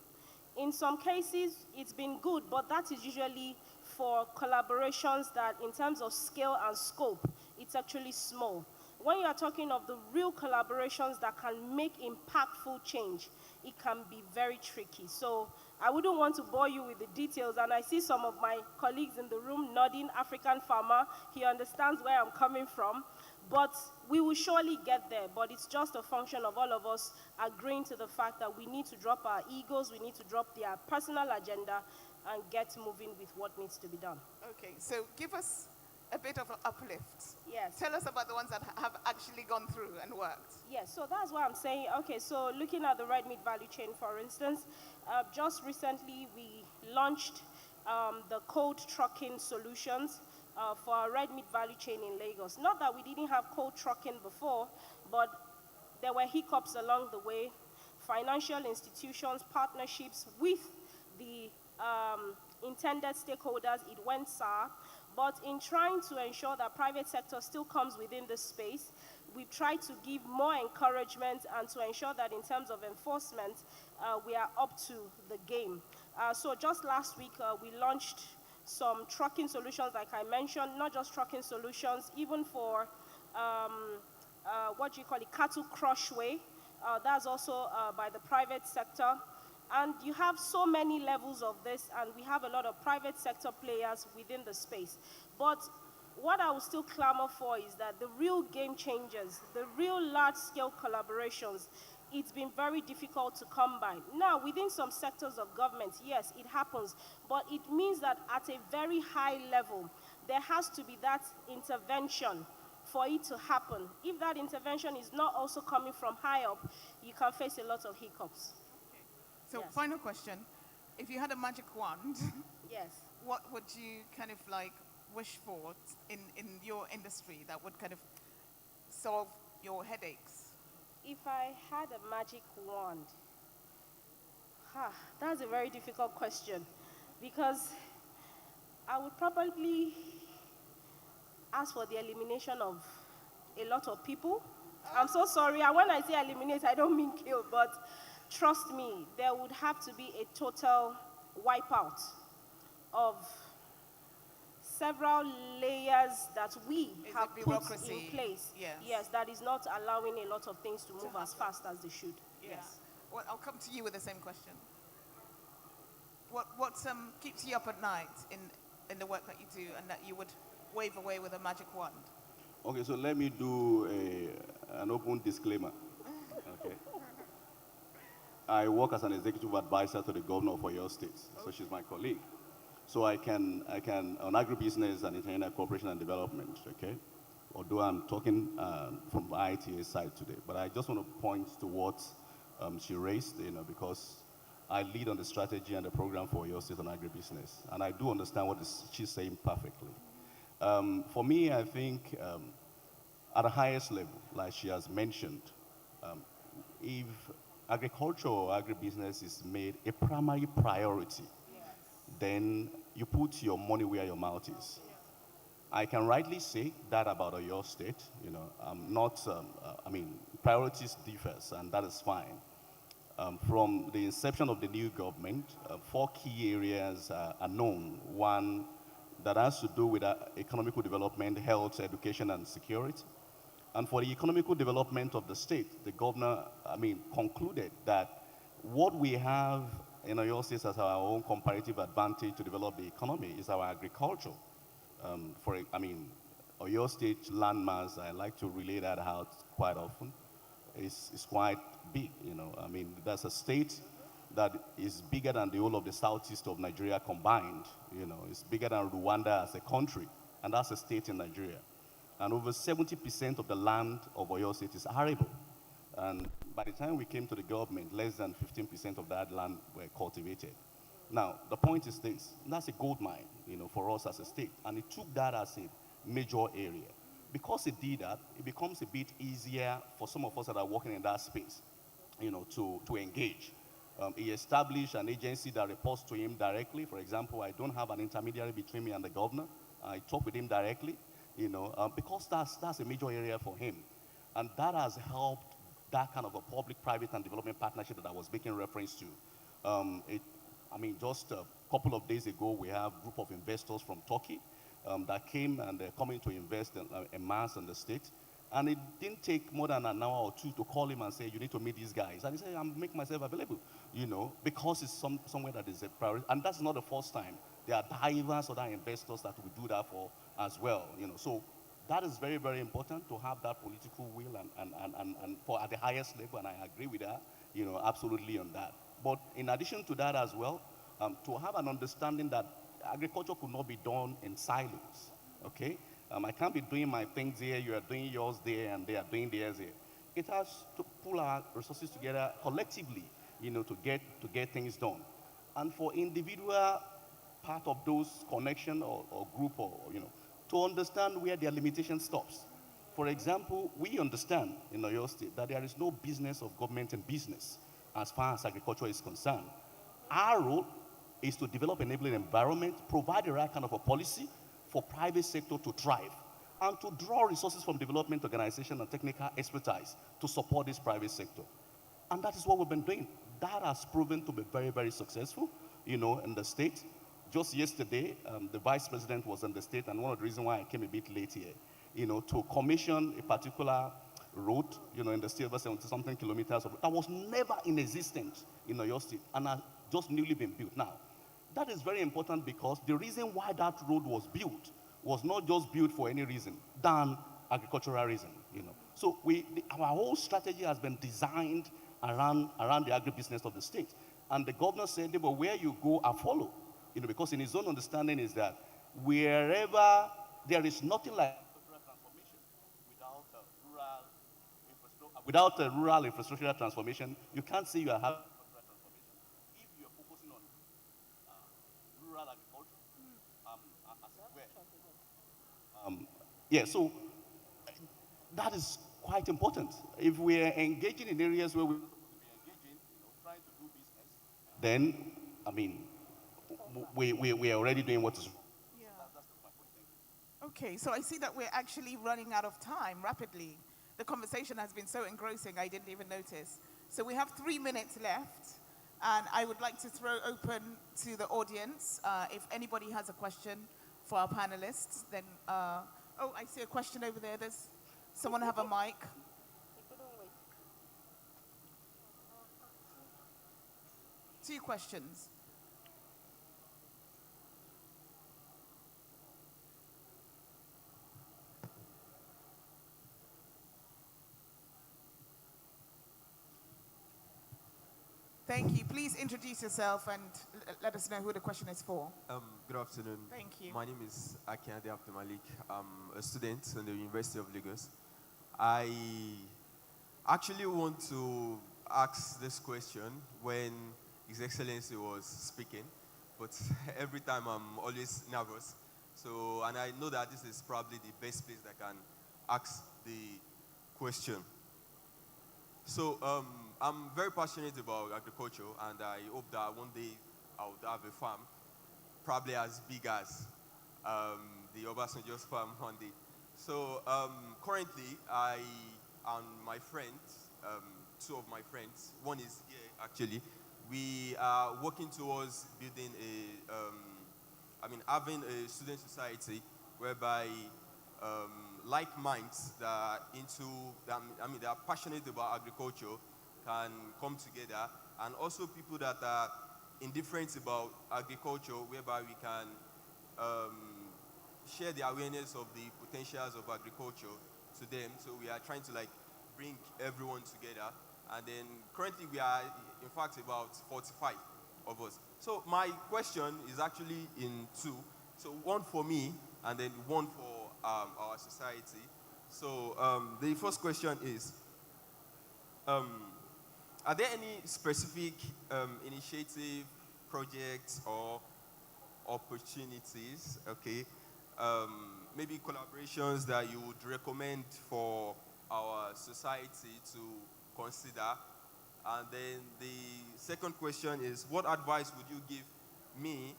In some cases, it's been good, but that is usually for collaborations that, in terms of scale and scope, it's actually small. When you are talking of the real collaborations that can make impactful change, it can be very tricky. So I wouldn't want to bore you with the details, and I see some of my colleagues in the room nodding. African farmer, he understands where I'm coming from. But we will surely get there, but it's just a function of all of us agreeing to the fact that we need to drop our egos, we need to drop their personal agenda, and get moving with what needs to be done. Okay, so give us a bit of an uplift. Yes. Tell us about the ones that have actually gone through and worked. Yes, so that's what I'm saying. Okay, so looking at the red meat value chain, for instance, just recently we launched the cold trucking solutions for our red meat value chain in Lagos. Not that we didn't have cold trucking before, but there were hiccups along the way. Financial institutions, partnerships with the intended stakeholders, it went sour. But in trying to ensure that private sector still comes within this space, we've tried to give more encouragement and to ensure that in terms of enforcement, we are up to the game. So just last week, we launched some trucking solutions, like I mentioned, not just trucking solutions, even for cattle crushway. That's also by the private sector. And you have so many levels of this, and we have a lot of private sector players within the space. But what I will still clamor for is that the real game changers, the real large-scale collaborations, it's been very difficult to come by. Now, within some sectors of government, yes, it happens, but it means that at a very high level, there has to be that intervention for it to happen. If that intervention is not also coming from high up, you can face a lot of hiccups. So Yes. final question, if you had a magic wand, yes, what would you kind of like wish for in your industry that would kind of solve your headaches? If I had a magic wand, that's a very difficult question, because I would probably ask for the elimination of a lot of people. I'm so sorry, and when I say eliminate, I don't mean kill, but trust me, there would have to be a total wipeout of several layers that we have put in place. Yes. Yes, that is not allowing a lot of things to move as fast as they should. Yeah. Yes. Well, I'll come to you with the same question. What keeps you up at night in the work that you do, and that you would wave away with a magic wand? Okay, so let me do an open disclaimer. Okay. I work as an executive advisor to the governor of Oyo State, so she's my colleague. So I can, on agribusiness and international cooperation and development, okay? Although I'm talking from the ITA side today, but I just want to point to what she raised, because I lead on the strategy and the program for Oyo State on agribusiness, and I do understand what she's saying perfectly. For me, I think at the highest level, like she has mentioned, if agriculture or agribusiness is made a primary priority, then you put your money where your mouth is. I can rightly say that about Oyo State. Priorities differs, and that is fine. From the inception of the new government, 4 key areas are known. One that has to do with economic development, health, education, and security. And for the economic development of the state, the governor, concluded that what we have in Oyo State as our own comparative advantage to develop the economy is our agriculture. Oyo State landmass, I like to relay that out quite often, is quite big, That's a state that is bigger than the whole of the southeast of Nigeria combined, It's bigger than Rwanda as a country, and that's a state in Nigeria. And over 70% of the land of Oyo State is arable. And by the time we came to the government, less than 15% of that land were cultivated. Now, the point is this, that's a gold mine, for us as a state. And it took that as a major area. Because it did that, it becomes a bit easier for some of us that are working in that space, to engage. He established an agency that reports to him directly. For example, I don't have an intermediary between me and the governor. I talk with him directly, because that's a major area for him. And that has helped that kind of a public-private and development partnership that I was making reference to. Just a couple of days ago, we have a group of investors from Turkey that came, and they're coming to invest in mass in the state. And it didn't take more than an hour or two to call him and say, you need to meet these guys. And he said, I'm making myself available, because it's somewhere that is a priority. And that's not the first time. There are diverse other investors that we do that for as well, So that is very, very important to have that political will and for at the highest level, and I agree with that, absolutely on that. But in addition to that as well, to have an understanding that agriculture could not be done in silos, okay? I can't be doing my things here, you are doing yours there, and they are doing theirs here. It has to pull our resources together collectively, to get things done. And for individual part of those connection or group to understand where their limitation stops. For example, we understand in Oyo State that there is no business of government in business as far as agriculture is concerned. Our role is to develop enabling environment, provide the right kind of a policy for private sector to thrive, and to draw resources from development organization and technical expertise to support this private sector. And that is what we've been doing. That has proven to be very, very successful, in the state. Just yesterday, the vice president was in the state, and one of the reasons why I came a bit late here, to commission a particular road, in the state, over 70-something kilometers of that was never in existence in Oyo State, and has just newly been built. Now, that is very important because the reason why that road was built was not just built for any reason than agricultural reason, So our whole strategy has been designed around the agribusiness of the state. And the governor said, but where you go, I follow. Because in his own understanding is that wherever there is nothing like transformation without a rural infrastructural transformation, you can't say you are having transformation if you are focusing on rural agriculture. So that is quite important. If we are engaging in areas where we're supposed to be engaging, trying to do business, then we are already doing what is. Yeah. Okay, so I see that we're actually running out of time rapidly. The conversation has been so engrossing, I didn't even notice. So we have 3 minutes left, and I would like to throw open to the audience. If anybody has a question for our panelists, then, I see a question over there. Does someone have a mic? Two questions. Thank you. Please introduce yourself and let us know who the question is for. Good afternoon. Thank you. My name is Akiade Abdulmalik. I'm a student in the University of Lagos. I actually want to ask this question when His Excellency was speaking, but every time I'm always nervous. So, and I know that this is probably the best place that I can ask the question. So, I'm very passionate about agriculture, and I hope that one day I would have a farm, probably as big as the Obasanjo's farm one day. So, currently, I and my friends, two of my friends, one is here actually, we are working towards building having a student society whereby like minds that are they are passionate about agriculture can come together, and also people that are indifferent about agriculture, whereby we can share the awareness of the potentials of agriculture to them. So we are trying to bring everyone together, and then currently we are in fact about 45 of us. So my question is actually in two. So one for me, and then one for our society. So the first question is, are there any specific initiative, projects, or opportunities, okay, maybe collaborations that you would recommend for our society to consider? And then the second question is, what advice would you give me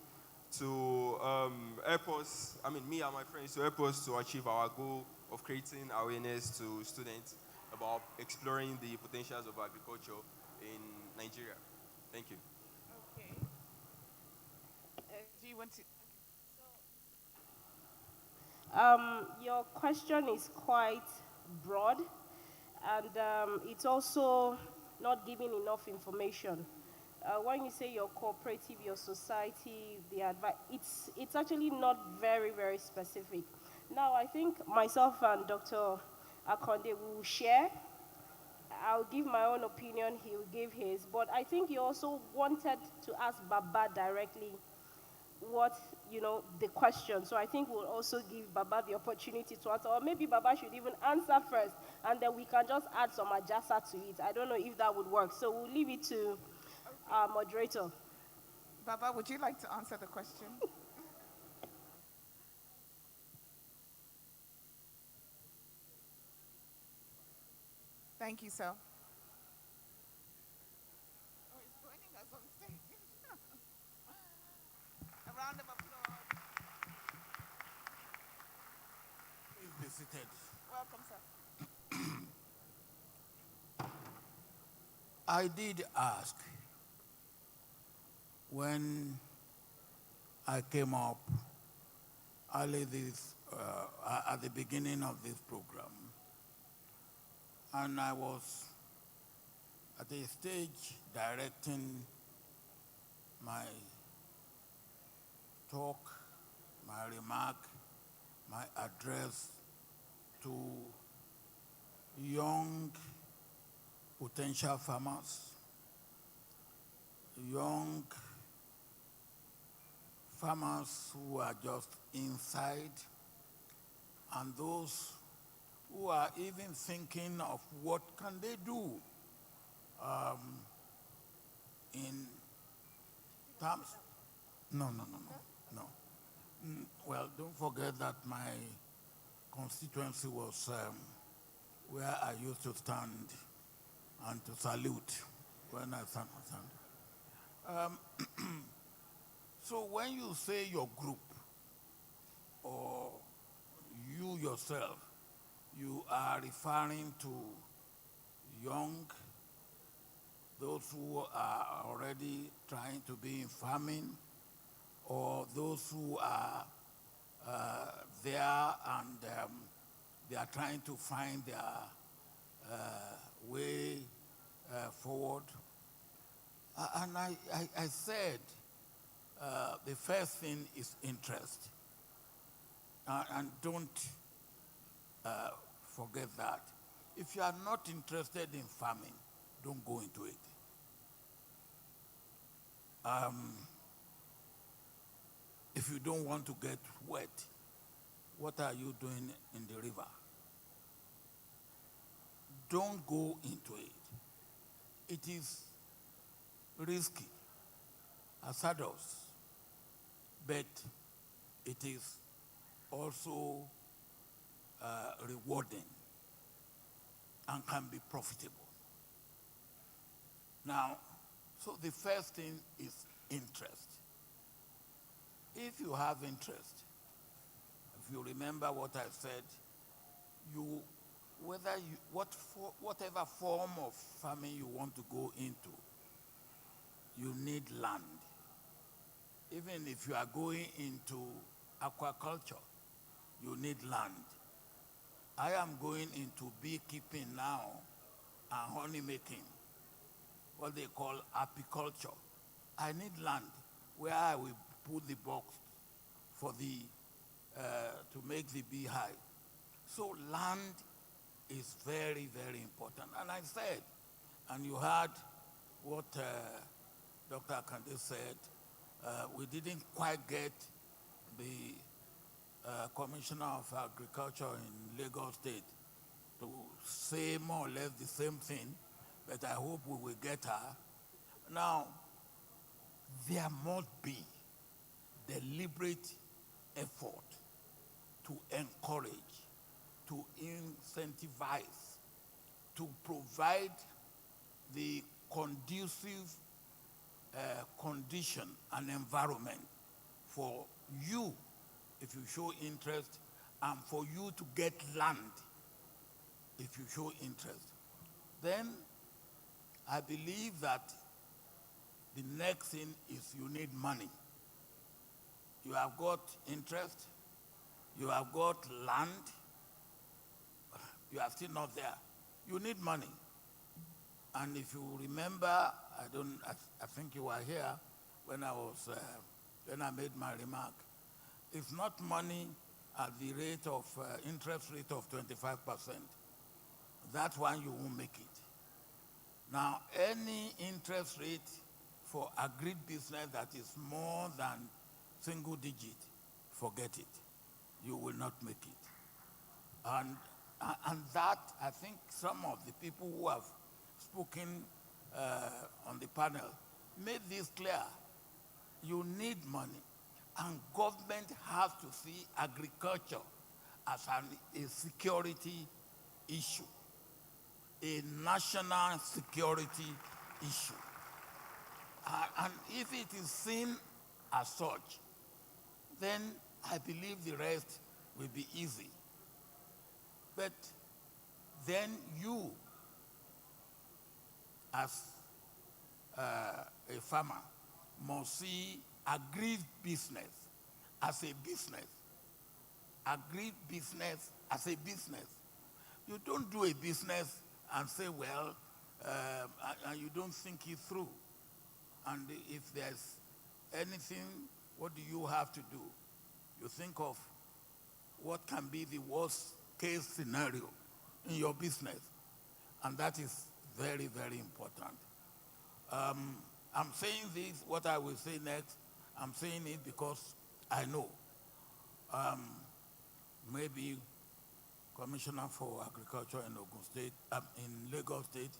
to help us, me and my friends, to help us to achieve our goal of creating awareness to students about exploring the potentials of agriculture in Nigeria? Thank you. Okay. Do you want to? Your question is quite broad, and it's also not giving enough information. When you say your cooperative, your society, the advice, it's actually not very, very specific. Now, I think myself and Dr. Akonde will share. I'll give my own opinion, he'll give his, but I think he also wanted to ask Baba directly what, the question. So I think we'll also give Baba the opportunity to answer, or maybe Baba should even answer first, and then we can just add some adjustment to it. I don't know if that would work. So we'll leave it to our moderator. Baba, would you like to answer the question? Thank you, sir. Oh, he's joining us on stage. A round of applause. Please be seated. Welcome, sir. I did ask when I came up early at the beginning of this program, and I was at a stage directing my talk, my remark, my address to young potential farmers, young farmers who are just inside, and those who are even thinking of what can they do in terms. No. Well, don't forget that my constituency was where I used to stand and to salute when I stand. So when you say your group or you yourself, you are referring to young, those who are already trying to be in farming, or those who are there and they are trying to find their way forward. And I said the first thing is interest. And don't forget that. If you are not interested in farming, don't go into it. Um, if you don't want to get wet, what are you doing in the river? Don't go into it. It is risky, hazardous, but it is also rewarding and can be profitable. Now, so the first thing is interest. If you have interest, if you remember what I said, whatever form of farming you want to go into, you need land. Even if you are going into aquaculture, you need land. I am going into beekeeping now and honey making, what they call apiculture. I need land where I will put the box for the to make the beehive. So land is very, very important. And I said, and you heard what Dr. Akande said, we didn't quite get the Commissioner of Agriculture in Lagos State to say more or less the same thing, but I hope we will get her. Now, there must be deliberate effort to encourage, to incentivize, to provide the conducive condition and environment for you, if you show interest, and for you to get land, if you show interest. Then I believe that the next thing is you need money. You have got interest, you have got land, you are still not there. You need money. And if you remember, I think you were here when I made my remark. It's not money at the rate of interest rate of 25%. That one you won't make it. Now, any interest rate for agribusiness that is more than single digit, forget it. You will not make it. And that, I think some of the people who have spoken on the panel made this clear. You need money. And government has to see agriculture as a security issue, a national security issue. And if it is seen as such, then I believe the rest will be easy. But then you, as a farmer, must see agribusiness as a business. Agribusiness as a business. You don't do a business and say, well, and you don't think it through. And if there's anything, what do you have to do? You think of what can be the worst case scenario in your business. And that is very, very important. I'm saying this, what I will say next, I'm saying it because I know. Maybe Commissioner for Agriculture in Ogun State, in Lagos State,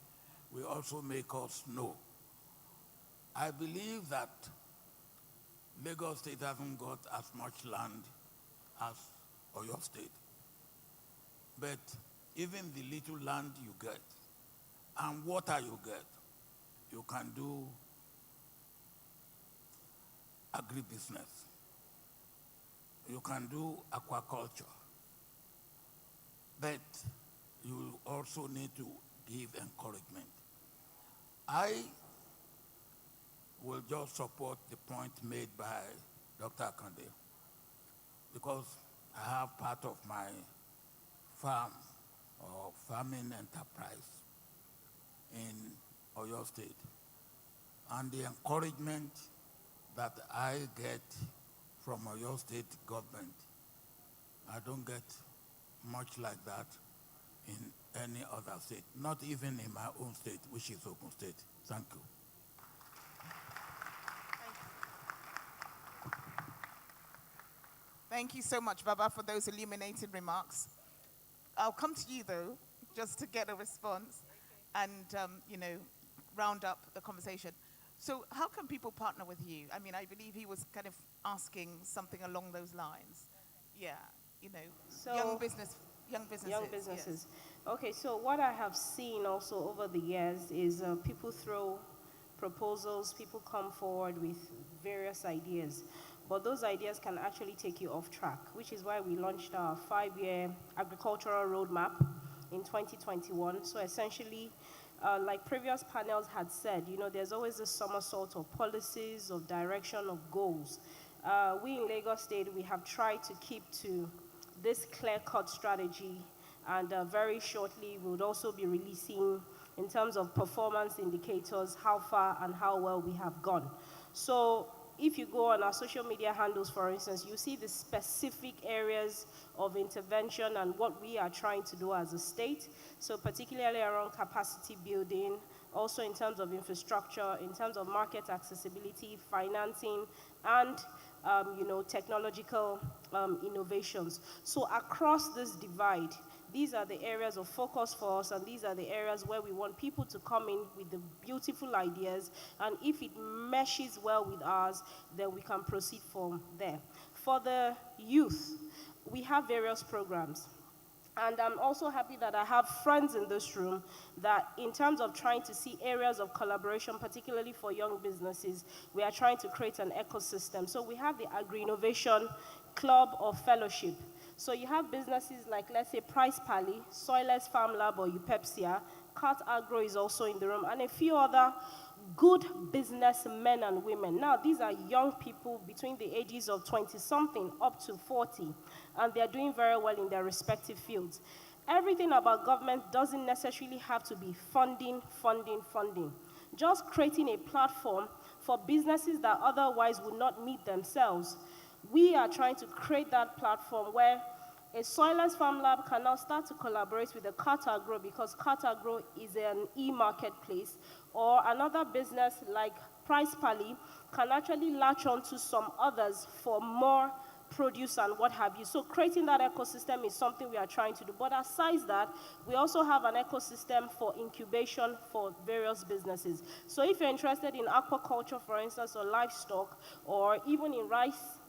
will also make us know. I believe that Lagos State hasn't got as much land as Oyo State. But even the little land you get and water you get, you can do agribusiness. You can do aquaculture. But you also need to give encouragement. I will just support the point made by Dr. Akande, because I have part of my farm or farming enterprise in Oyo State. And the encouragement that I get from Oyo State government, I don't get much like that in any other state, not even in my own state, which is Ogun State. Thank you. Thank you so much, Baba, for those illuminating remarks. I'll come to you, though, just to get a response and, round up the conversation. So how can people partner with you? I mean, I believe he was kind of asking something along those lines. Yeah, So young businesses. Young businesses. Okay, so what I have seen also over the years is people throw proposals, people come forward with various ideas, but those ideas can actually take you off track, which is why we launched our 5-year agricultural roadmap in 2021. So essentially, like previous panels had said, there's always this somersault of policies, of direction, of goals. We in Lagos State, we have tried to keep to this clear-cut strategy, and very shortly we would also be releasing, in terms of performance indicators, how far and how well we have gone. So if you go on our social media handles, for instance, you see the specific areas of intervention and what we are trying to do as a state. So particularly around capacity building, also in terms of infrastructure, in terms of market accessibility, financing, and technological innovations. So across this divide, these are the areas of focus for us, and these are the areas where we want people to come in with the beautiful ideas, and if it meshes well with ours, then we can proceed from there. For the youth, we have various programs. And I'm also happy that I have friends in this room that in terms of trying to see areas of collaboration, particularly for young businesses, we are trying to create an ecosystem. So we have the Agri-Innovation Club of Fellowship. So you have businesses like, let's say, Price Pally, Soilless Farm Lab, or Upepsia, Cat Agro is also in the room, and a few other good businessmen and women. Now, these are young people between the ages of 20-something up to 40, and they're doing very well in their respective fields. Everything about government doesn't necessarily have to be funding. Just creating a platform for businesses that otherwise would not meet themselves. We are trying to create that platform where a Soilless Farm Lab can now start to collaborate with the Cat Agro, because Cat Agro is an e-marketplace, or another business like Price Pally can actually latch on to some others for more produce and what have you. So creating that ecosystem is something we are trying to do. But aside that, we also have an ecosystem for incubation for various businesses. So if you're interested in aquaculture, for instance, or livestock, or even in rice,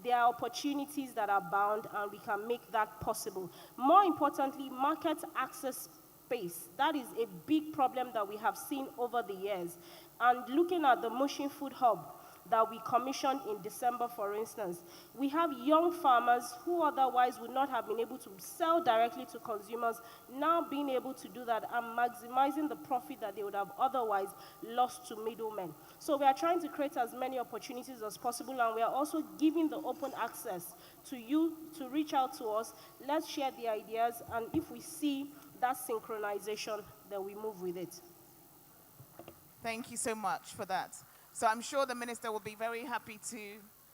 there are opportunities that are bound, and we can make that possible. More importantly, market access space. That is a big problem that we have seen over the years. And looking at the Mushin Food Hub that we commissioned in December, for instance, we have young farmers who otherwise would not have been able to sell directly to consumers, now being able to do that and maximizing the profit that they would have otherwise lost to middlemen. So we are trying to create as many opportunities as possible, and we are also giving the open access to you to reach out to us. Let's share the ideas, and if we see that synchronization, then we move with it. Thank you so much for that. So I'm sure the minister will be very happy to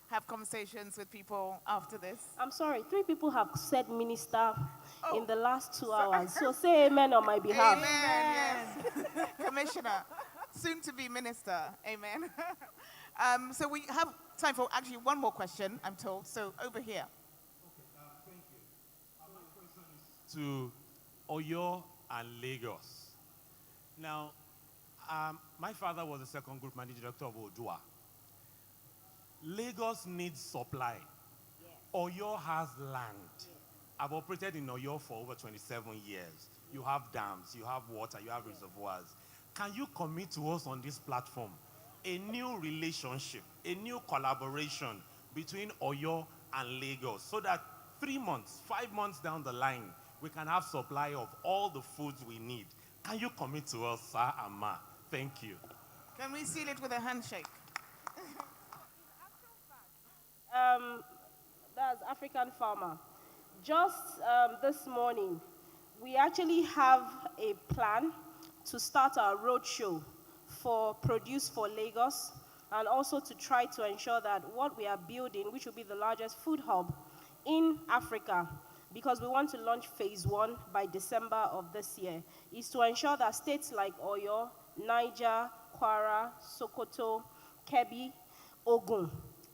have conversations with people after this. I'm sorry, 3 people have said minister in the last 2 hours. So say amen on my behalf. Amen, yes. Commissioner, soon to be minister. Amen. So we have time for actually one more question, I'm told. So over here. Thank you. My question is to Oyo and Lagos. Now, my father was the second group managing director of Odua. Lagos needs supply. Yes. Oyo has land. Yes. I've operated in Oyo for over 27 years. You have dams, you have water, you have reservoirs. Can you commit to us on this platform a new relationship, a new collaboration between Oyo and Lagos, so that 3 months, 5 months down the line, we can have supply of all the foods we need? Can you commit to us, sir and ma? Thank you. Can we seal it with a handshake? That's African farmer. Just this morning, we actually have a plan to start our roadshow for Produce for Lagos, and also to try to ensure that what we are building, which will be the largest food hub in Africa, because we want to launch phase 1 by December of this year, is to ensure that states like Oyo, Niger, Kwara, Sokoto, Kebbi, Ogun,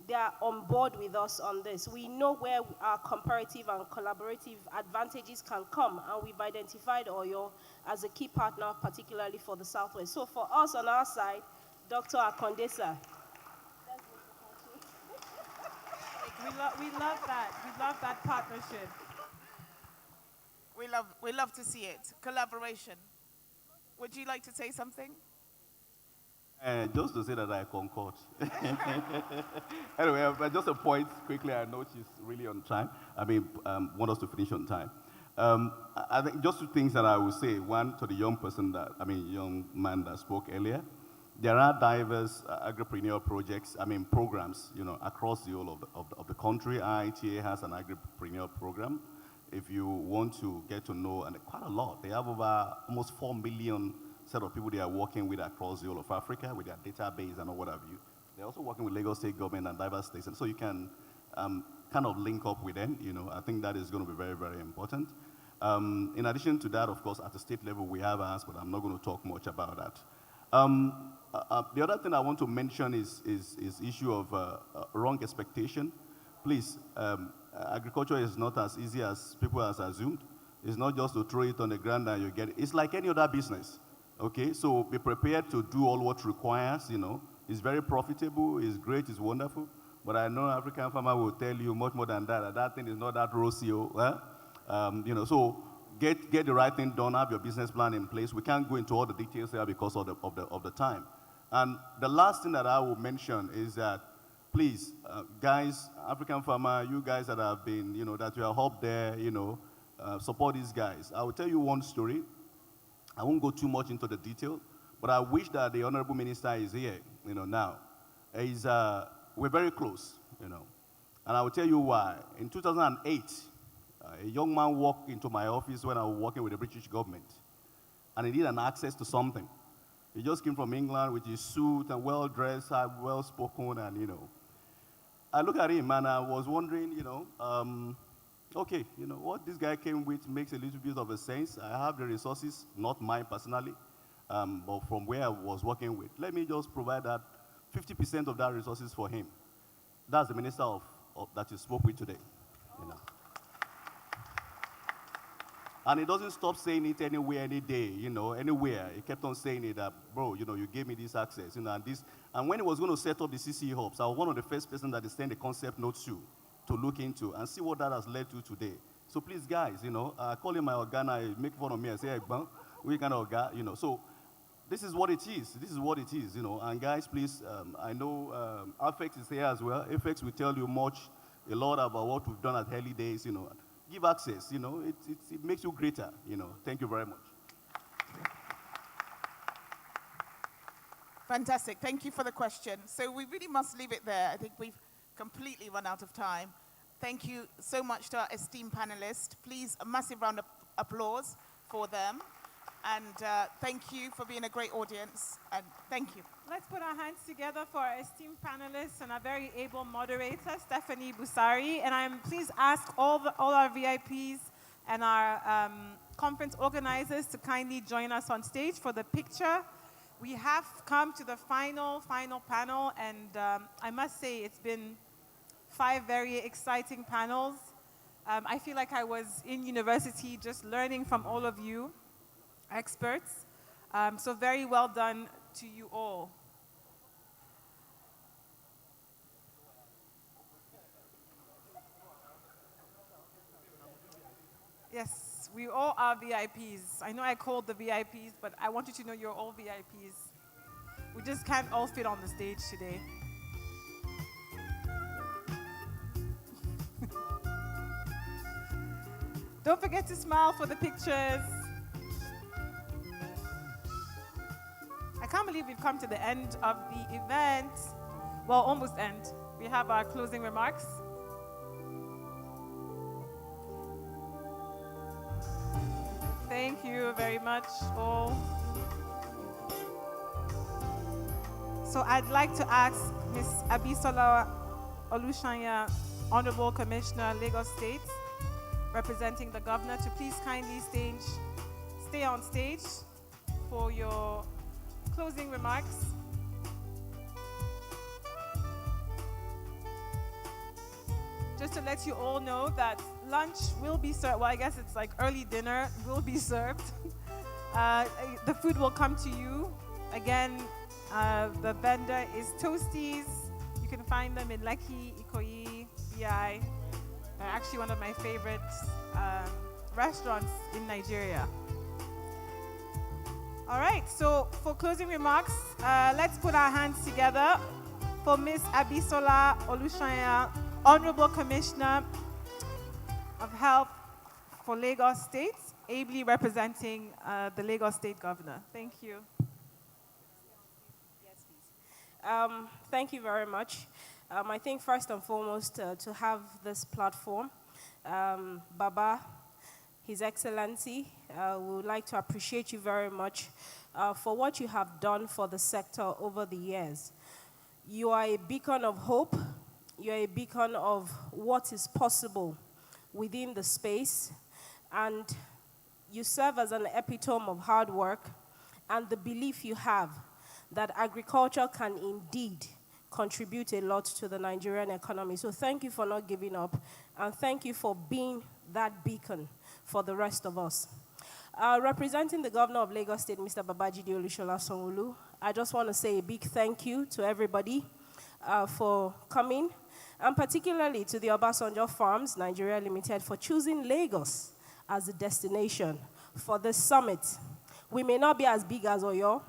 they are on board with us on this. We know where our comparative and collaborative advantages can come, and we've identified Oyo as a key partner, particularly for the Southwest. So for us on our side, Dr. Akondesa. We love that. We love that partnership. We love to see it. Collaboration. Would you like to say something? Just to say that I concord. Anyway, but just a point quickly. I know she's really on time. Want us to finish on time. I think just two things that I will say. One, to the young young man that spoke earlier. There are diverse agripreneur projects, programs, across the whole of the country. IITA has an agripreneur program. If you want to get to know, and quite a lot, they have over almost 4 million set of people they are working with across the whole of Africa with their database and what have you. They're also working with Lagos State government and diverse states, and so you can kind of link up with them. I think that is going to be very, very important. In addition to that, of course, at the state level, we have ours, but I'm not going to talk much about that. The other thing I want to mention is issue of wrong expectation. Please, agriculture is not as easy as people have assumed. It's not just to throw it on the ground and you get it. It's like any other business, okay? So be prepared to do all what requires, It's very profitable, it's great, it's wonderful. But I know African farmer will tell you much more than that. That thing is not that rosy, so get the right thing done, have your business plan in place. We can't go into all the details here because of the time. And the last thing that I will mention is that, please, guys, African farmer, you guys that have been, that you are up there, support these guys. I will tell you one story. I won't go too much into the detail, but I wish that the Honorable Minister is here, now. We're very close, And I will tell you why. In 2008, a young man walked into my office when I was working with the British government, and he needed an access to something. He just came from England with his suit and well-dressed, well-spoken, and, I look at him and I was wondering, okay, what this guy came with makes a little bit of a sense. I have the resources, not mine personally, but from where I was working with. Let me just provide that 50% of that resources for him. That's the minister that you spoke with today, And he doesn't stop saying it anywhere, any day, anywhere. He kept on saying it that, bro, you gave me this access, and this. And when he was going to set up the CCE hubs, I was one of the first person that he sent the concept notes to look into and see what that has led to today. So please, guys, I call him my organa, he make fun of me and say, hey, we kind of guy, So this is what it is. This is what it is, And guys, please, I know Afex is here as well. Afex will tell you a lot about what we've done at early days, Give access, it makes you greater, Thank you very much. Fantastic. Thank you for the question. So we really must leave it there. I think we've completely run out of time. Thank you so much to our esteemed panelists. Please, a massive round of applause for them. And thank you for being a great audience. And thank you. Let's put our hands together for our esteemed panelists and our very able moderator, Stephanie Busari. And I'm please ask all our VIPs and our conference organizers to kindly join us on stage for the picture. We have come to the final panel, and I must say it's been 5 very exciting panels. I feel like I was in university just learning from all of you experts. So very well done to you all. Yes, we all are VIPs. I know I called the VIPs, but I want you to know you're all VIPs. We just can't all fit on the stage today. Don't forget to smile for the pictures. I can't believe we've come to the end of the event. Well, almost end. We have our closing remarks. Thank you very much, all. So I'd like to ask Ms. Abisola Olushanya, Honorable Commissioner, Lagos State, representing the governor, to please kindly stay on stage for your closing remarks. just to let you all know that lunch will be served. Well, I guess it's like early dinner will be served. The food will come to you. Again, the vendor is Toasties. You can find them in Lekki, Ikoyi, BI. They're actually one of my favorite restaurants in Nigeria. All right, so for closing remarks, let's put our hands together for Miss Abisola Olushanya, Honorable Commissioner of Health for Lagos State, ably representing the Lagos State Governor. Thank you. Thank you very much. I think first and foremost to have this platform, Baba, His Excellency, we would like to appreciate you very much for what you have done for the sector over the years. You are a beacon of hope. You are a beacon of what is possible within the space, and you serve as an epitome of hard work and the belief you have that agriculture can indeed contribute a lot to the Nigerian economy. So thank you for not giving up, and thank you for being that beacon for the rest of us. Representing the Governor of Lagos State, Mr. Babajide Olushola Sanwo-Olu, I just want to say a big thank you to everybody for coming, and particularly to the Obasanjo Farms Nigeria Limited for choosing Lagos as a destination for this summit. We may not be as big as Oyo,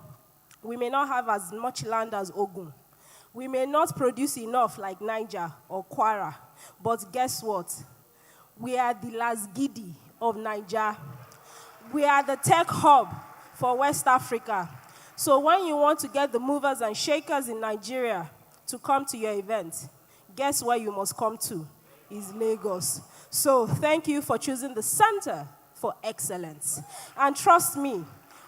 we may not have as much land as Ogun, we may not produce enough like Niger or Kwara, but guess what? We are the Lasgidi of Niger. We are the tech hub for West Africa. So when you want to get the movers and shakers in Nigeria to come to your event, guess where you must come to? Is Lagos. So thank you for choosing the center for excellence. And trust me,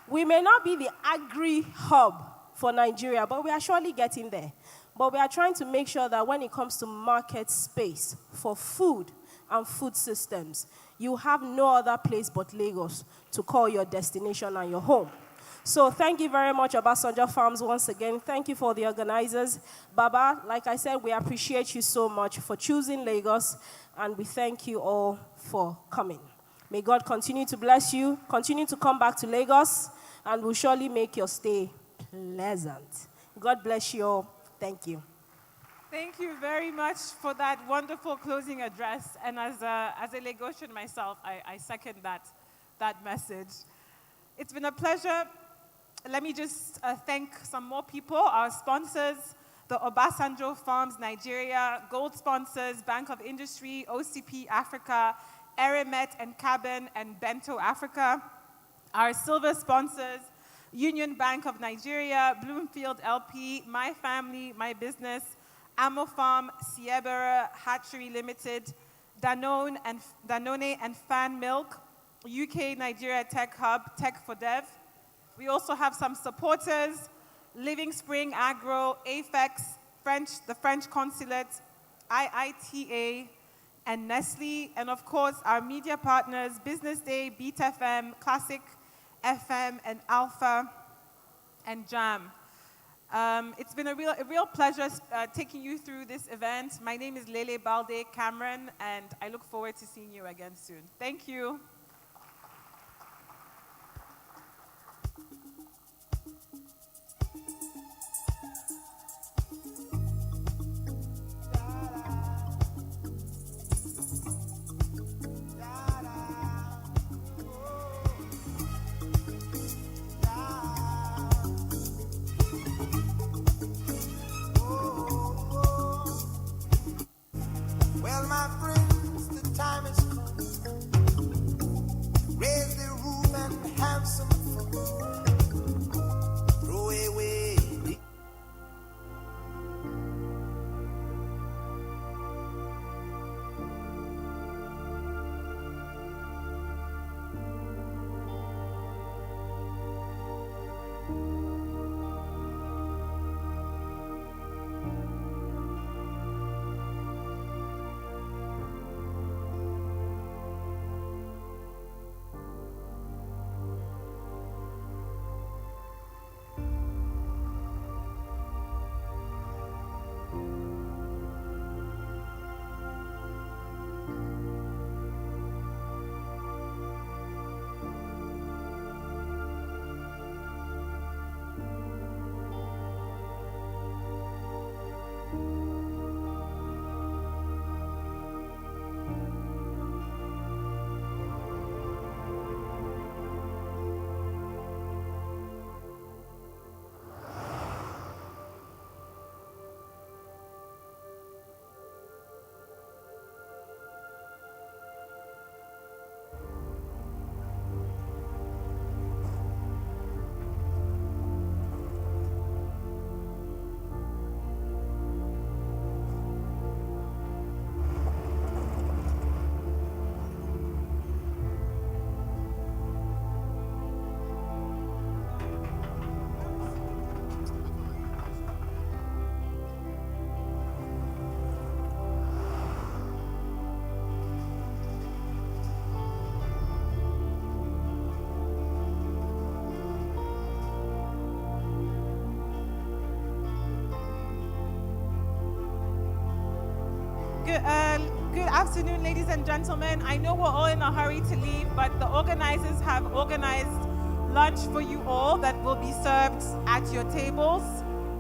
we may not be the agri-hub for Nigeria, but we are surely getting there. But we are trying to make sure that when it comes to market space for food and food systems, you have no other place but Lagos to call your destination and your home. So thank you very much, Obasanjo Farms, once again. Thank you for the organizers. Baba, like I said, we appreciate you so much for choosing Lagos, and we thank you all for coming. May God continue to bless you, continue to come back to Lagos, and will surely make your stay pleasant. God bless you all. Thank you. Thank you very much for that wonderful closing address. And as a Lagosian myself, I second that message. It's been a pleasure. Let me just thank some more people, our sponsors, the Obasanjo Farms Nigeria, gold sponsors, Bank of Industry, OCP Africa, Erimet and Cabin, and Bento Africa. Our silver sponsors, Union Bank of Nigeria, Bloomfield LP, My Family, My Business, Amofarm, Siebera, Hatchery Limited, Danone and Fan Milk, UK Nigeria Tech Hub, Tech for Dev. We also have some supporters, Living Spring Agro, AFEX, the French Consulate, IITA, and Nestle, and of course our media partners, Business Day, Beat FM, Classic FM, and Alpha, and Jam. It's been a real pleasure taking you through this event. My name is Lele Balde Cameron, and I look forward to seeing you again soon. Thank you. Well, my friends, the time has come. Raise the roof and have some fun. Throw away the good afternoon, ladies and gentlemen. I know we're all in a hurry to leave, but the organizers have organized lunch for you all that will be served at your tables.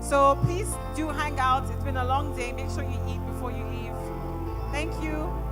So please do hang out. It's been a long day. Make sure you eat before you leave. Thank you.